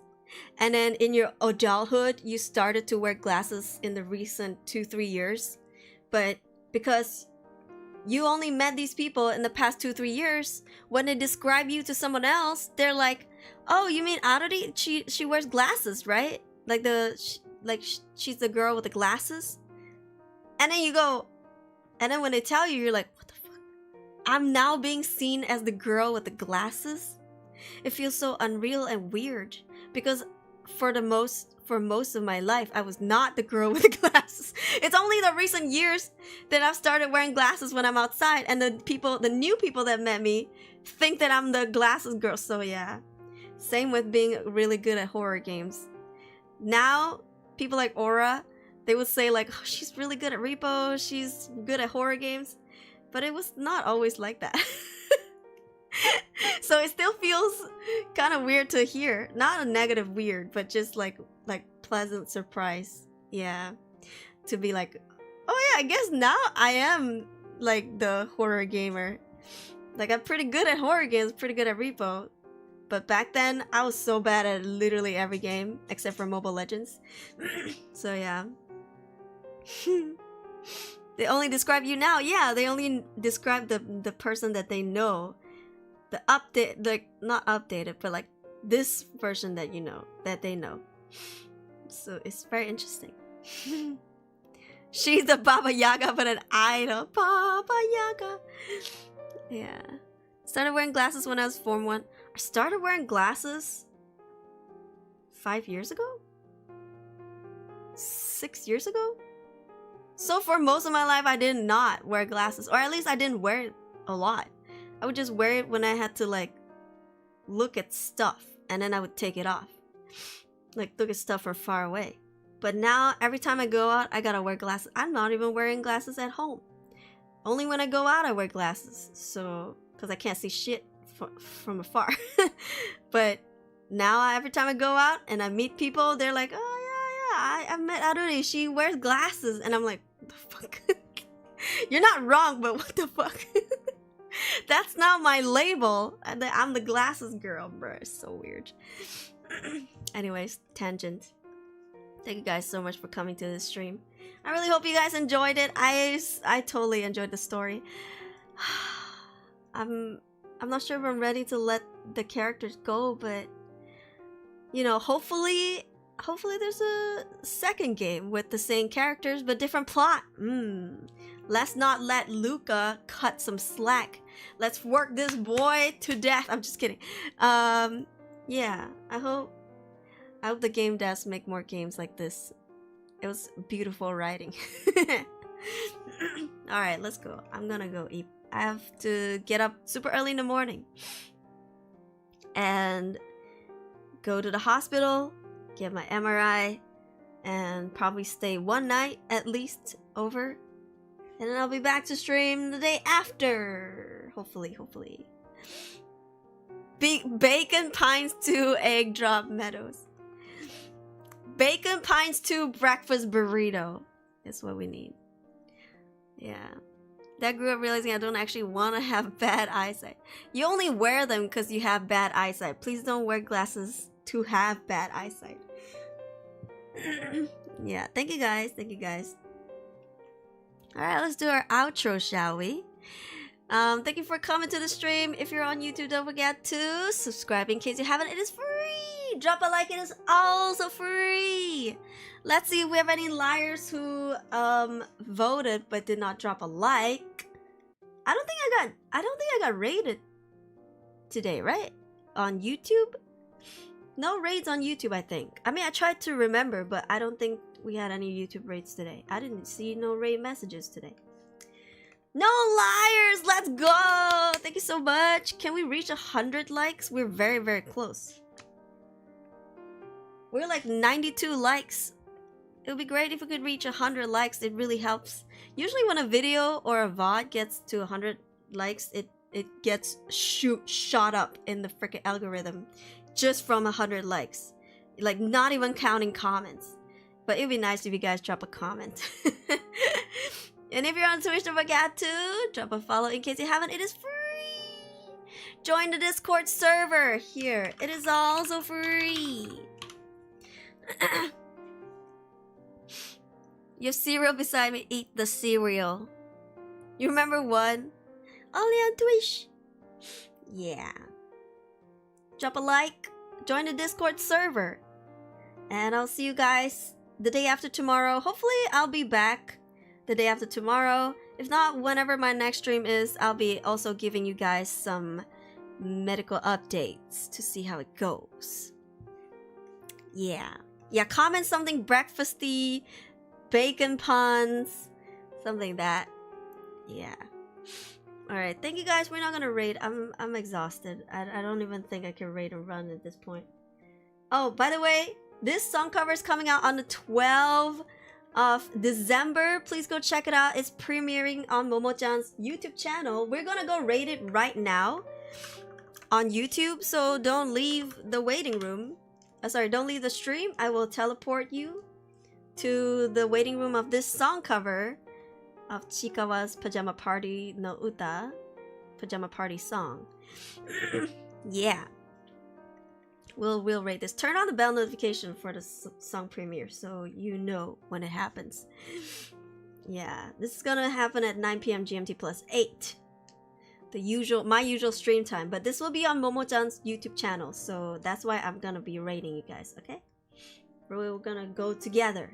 A: and then in your adulthood you started to wear glasses in the recent 2-3 years, but because you only met these people in the past 2-3 years, when they describe you to someone else, they're like, oh, you mean Aruri? She wears glasses, right? Like she's the girl with the glasses. And then you go, and then when they tell you, you're like, what the fuck? I'm now being seen as the girl with the glasses? It feels so unreal and weird because for most of my life, I was not the girl with the glasses. It's only the recent years that I've started wearing glasses when I'm outside, and the new people that met me think that I'm the glasses girl. So yeah, same with being really good at horror games. Now, people like Aura, they would say like, oh, she's really good at repo, she's good at horror games, but it was not always like that. So it still feels kind of weird to hear. Not a negative weird, but just like pleasant surprise. Yeah. To be like, oh yeah, I guess now I am like the horror gamer. Like, I'm pretty good at horror games, pretty good at repo. But back then, I was so bad at literally every game except for Mobile Legends. So yeah. They only describe you now. Yeah, they only describe the person that they know. The update, like, not updated, but like this version that you know, that they know. So it's very interesting. She's the Baba Yaga, but an idol. Baba Yaga. Yeah. Started wearing glasses when I was Form 1. I started wearing glasses 5 years ago? 6 years ago? So for most of my life, I did not wear glasses. Or at least I didn't wear it a lot. I would just wear it when I had to like look at stuff. And then I would take it off. Like look at stuff from far away. But now, every time I go out, I gotta wear glasses. I'm not even wearing glasses at home. Only when I go out, I wear glasses. So, because I can't see shit from afar. But now, every time I go out and I meet people, they're like, oh yeah, I met Aruri. She wears glasses. And I'm like, what the fuck? You're not wrong, but what the fuck? That's not my label. I'm the glasses girl, bro. It's so weird. Anyways, tangent. Thank you guys so much for coming to this stream. I really hope you guys enjoyed it. I totally enjoyed the story. I'm not sure if I'm ready to let the characters go, but you know, hopefully there's a second game with the same characters but different plot. Let's not let Luca cut some slack. Let's work this boy to death. I'm just kidding. Yeah, I hope the game devs make more games like this. It was beautiful writing. Alright, let's go. I'm gonna go eat. I have to get up super early in the morning. And go to the hospital, get my MRI, and probably stay one night at least over. And then I'll be back to stream the day after. Hopefully. Bacon Pines 2 Egg Drop Meadows. Bacon Pines 2 breakfast burrito is what we need. Yeah. That grew up realizing I don't actually want to have bad eyesight. You only wear them because you have bad eyesight. Please don't wear glasses to have bad eyesight. Yeah, thank you guys. Alright, let's do our outro, shall we? Thank you for coming to the stream. If you're on YouTube, don't forget to subscribe in case you haven't. It is free. Drop a like. It is also free. Let's see if we have any liars who voted but did not drop a like. I don't think I got rated today, right? On YouTube? No raids on YouTube, I think. I mean, I tried to remember, but I don't think we had any YouTube raids today. I didn't see no raid messages today. No liars! Let's go! Thank you so much. Can we reach 100 likes? We're very, very close. We're like 92 likes. It would be great if we could reach 100 likes. It really helps. Usually when a video or a VOD gets to 100 likes, it gets shot up in the freaking algorithm just from 100 likes. Like not even counting comments. But it would be nice if you guys drop a comment. And if you're on Twitch, don't forget to drop a follow in case you haven't. It is free. Join the Discord server here. It is also free. Your cereal beside me. Eat the cereal. You remember one? Only on Twitch. Yeah. Drop a like. Join the Discord server. And I'll see you guys the day after tomorrow. Hopefully, I'll be back the day after tomorrow. If not, whenever my next stream is, I'll be also giving you guys some medical updates to see how it goes. Yeah, comment something breakfasty, bacon puns, something that. Yeah. Alright, thank you guys. We're not gonna raid. I'm exhausted. I don't even think I can raid and run at this point. Oh, by the way, this song cover is coming out on the 12th of December. Please go check it out. It's premiering on Momo-chan's YouTube channel. We're gonna go rate it right now on YouTube, so don't leave the waiting room. Don't leave the stream. I will teleport you to the waiting room of this song cover of Chikawa's Pajama Party no Uta, Pajama Party song. Yeah. We'll rate this. Turn on the bell notification for the song premiere so you know when it happens. Yeah, this is gonna happen at 9 PM GMT plus 8. My usual stream time, but this will be on Momo-chan's YouTube channel, so that's why I'm gonna be rating you guys, okay? we're gonna go together.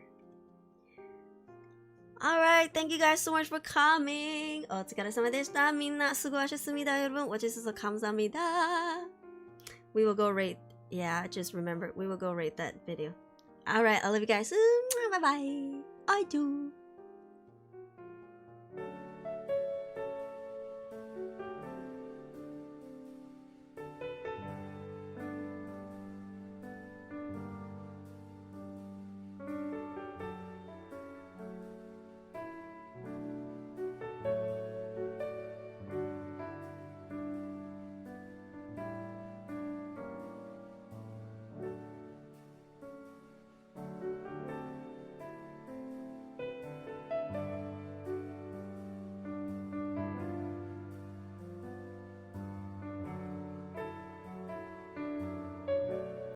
A: Alright, thank you guys so much for coming. お疲れ様でした。みんな수고하셨습니다. 여러분, 와주셔서 감사합니다. We will go rate. Yeah, just remember, we will go rate that video. Alright, I love you guys. Bye bye. I do.